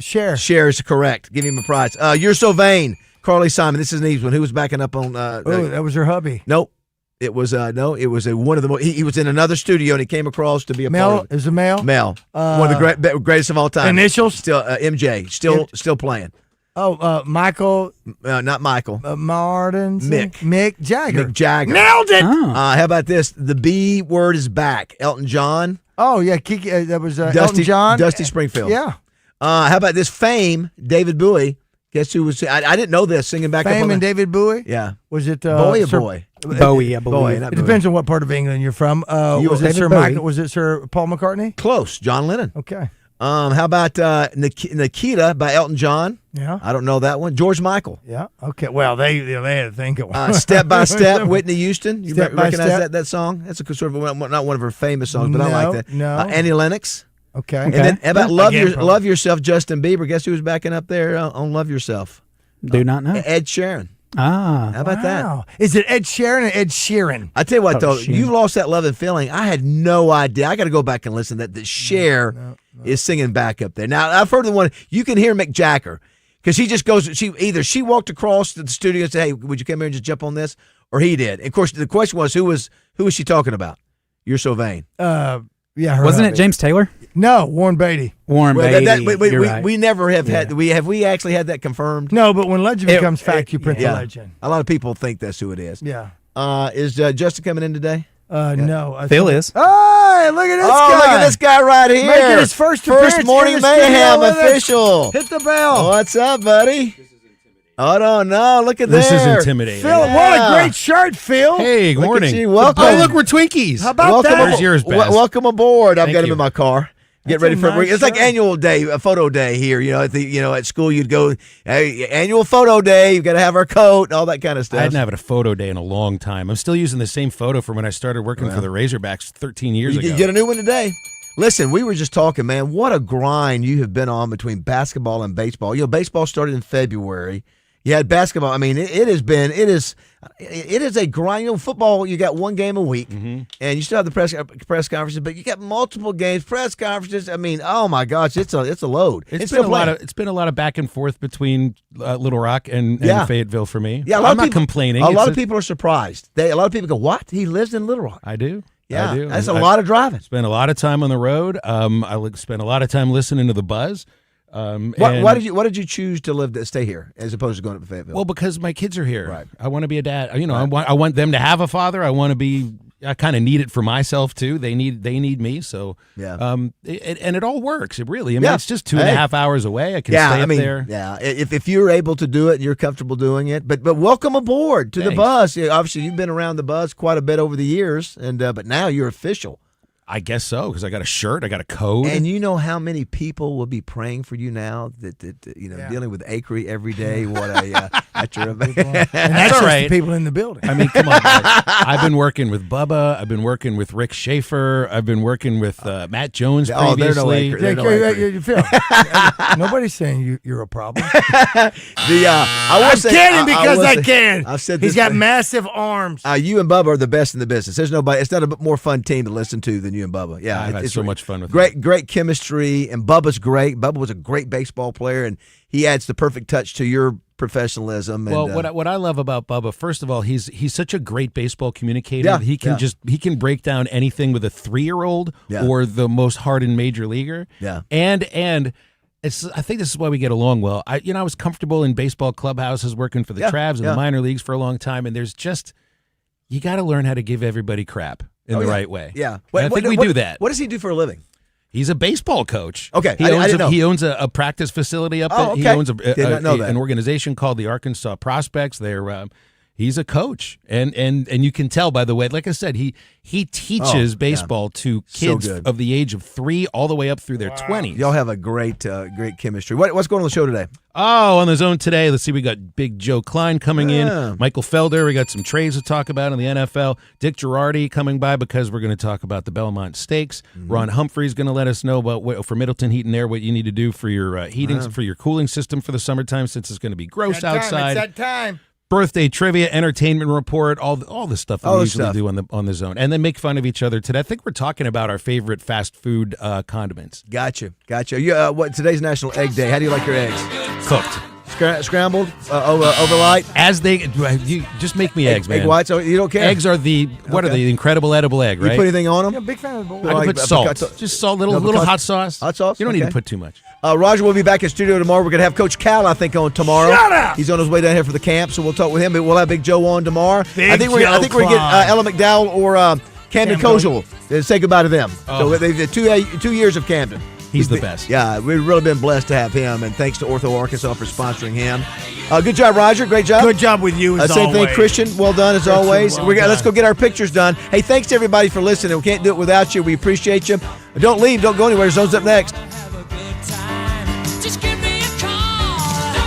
Cher. Cher is correct. Give him a prize. You're So Vain. Carly Simon. This is an easy one. Who was backing up on? That was her hubby. Nope. It was It was one of the. He was in another studio and he came across to be a male. part of it. Is it male? Male. One of the greatest of all time. Initials. Still MJ. Still playing. Oh, Michael. Not Michael. Martin. Mick Jagger. Mick Jagger. Nailed it. How about this? The B word is back. Elton John. Oh yeah, Kiki. That was Elton John. Dusty Springfield. Yeah. How about this? Fame. David Bowie. Guess who was? I didn't know this. Singing back up Fame on and David Bowie. Yeah. Was it Bowie or Sir, Boy? Bowie, I believe. Bowie, It depends on what part of England you're from. Was it Sir Michael? Was it Sir Paul McCartney? Close. John Lennon. Okay. How about Nikita by Elton John? Yeah. I don't know that one. George Michael. Yeah. Okay. Well, they had to think of one. Step by Step, Whitney Houston. You Step by recognize Step? that song? That's a sort of not one of her famous songs, but I like that. No. Annie Lennox. Okay. And then how about Love Yourself, Justin Bieber. Guess who was backing up there on Love Yourself? Do not know. Ed Sheeran. How about that? Is it Ed Sheeran or Ed Sheeran? I tell you what, though, Sheeran. You've Lost That Love and Feeling. I had no idea. I got to go back and listen to that. Cher is singing back up there. Now, I've heard the one, you can hear Mick Jagger, because he just goes, she walked across to the studio and said, hey, would you come here and just jump on this? Or he did. And of course, the question was, who was she talking about? You're So Vain. Yeah, wasn't it James Taylor? No, Warren Beatty. You're right. We never have had. Have we actually had that confirmed? No, but when legend becomes fact, you print the legend. A lot of people think that's who it is. Yeah. Is Justin coming in today? No. Phil is. Oh, look at this guy. Look at this guy right here. Making his first appearance Morning in the studio Mayhem with us. official. Hit the bell. What's up, buddy? Oh, no. Look at this there. This is intimidating. Phil, what a great shirt, Phil. Hey, good morning. Welcome. Oh, look, we're Twinkies. How about that? Where's yours, Baz? Welcome aboard. I've Thank got him you. in my car. Get That's ready a for nice it's like shirt. annual day, a photo day here. At school you'd go, hey, annual photo day. You've got to have our coat, all that kind of stuff. I hadn't had a photo day in a long time. I'm still using the same photo from when I started working for the Razorbacks 13 years ago. You get a new one today. Listen, we were just talking, man. What a grind you have been on between basketball and baseball. Baseball started in February, You had basketball. I mean, it is a grind. Football, you got one game a week, and you still have the press conferences, but you got multiple games, press conferences. I mean, oh my gosh, it's a load. It's been a lot of back and forth between Little Rock and Fayetteville for me. Yeah, I'm not complaining. A lot of people are surprised. A lot of people go, "What? He lives in Little Rock?" I do. Yeah, I do. That's a lot of driving. Spent a lot of time on the road. I spent a lot of time listening to the Buzz. Why did you choose to stay here as opposed to going to Fayetteville? Well, because my kids are here. Right. I want to be a dad. I want them to have a father. I kind of need it for myself too. They need me. So and it all works. It really. I mean, it's just 2.5 hours away. I can stay up there. Yeah. If you're able to do it and you're comfortable doing it, but welcome aboard to the Buzz. Obviously, you've been around the Buzz quite a bit over the years, and but now you're official. I guess so, because I got a shirt, I got a code. And you know how many people will be praying for you now that dealing with Acre every day. What at your event. And that's all right. The people in the building. I mean, come on, guys. I've been working with Bubba. I've been working with Rick Schaefer. I've been working with Matt Jones previously. Nobody's saying you're a problem. I'm kidding because I can. I've said he's got massive arms. You and Bubba are the best in the business. There's nobody. It's not a more fun team to listen to than you and Bubba. Yeah, I've had so much fun with great chemistry, and Bubba's great. Bubba was a great baseball player, and he adds the perfect touch to your professionalism. Well, what I love about Bubba, first of all, he's such a great baseball communicator. Yeah, he can break down anything with a 3-year-old or the most hardened major leaguer. Yeah, and I think this is why we get along well. I was comfortable in baseball clubhouses working for the Travs and the minor leagues for a long time, and there's just you got to learn how to give everybody crap in the right way. Yeah, I think we do that. What does he do for a living? He's a baseball coach. Okay, he owns a practice facility up there. Okay. He owns an organization called the Arkansas Prospects. He's a coach, and you can tell by the way. Like I said, he teaches baseball to kids of the age of 3 all the way up through their 20s. Y'all have a great chemistry. What's going on the show today? Oh, on the zone today, let's see. We got Big Joe Klein coming in, Michael Felder. We got some trades to talk about in the NFL. Dick Girardi coming by because we're going to talk about the Belmont Stakes. Ron Humphrey's going to let us know about for Middleton Heat and Air what you need to do for your heating for your cooling system for the summertime since it's going to be gross outside. It's that time. Birthday trivia, entertainment report, all the stuff that we usually do on the zone, and then make fun of each other today. I think we're talking about our favorite fast food condiments. Gotcha. Today's National Egg Day. How do you like your eggs? Cooked. Scrambled, overnight. You just make me eggs, man. Egg whites. You don't care. Eggs are the incredible edible egg, right? You put anything on them? Yeah, big fan of the bowl. I can put salt, just salt, little hot sauce. Hot sauce. You don't need to put too much. Roger will be back in studio tomorrow. We're going to have Coach Cal, I think, on tomorrow. Shut up! He's on his way down here for the camp, so we'll talk with him. But we'll have Big Joe on tomorrow. I think we're going to get Ella McDowell or Camden Kozel to say goodbye to them. So they've had 2 years of Camden. He's the best. Yeah, we've really been blessed to have him, and thanks to Ortho Arkansas for sponsoring him. Good job, Roger. Great job. Good job with you, as Same always. thing, Christian. Well done, as always. Let's go get our pictures done. Hey, thanks to everybody for listening. We can't do it without you. We appreciate you. Don't leave. Don't go anywhere. Zone's up next.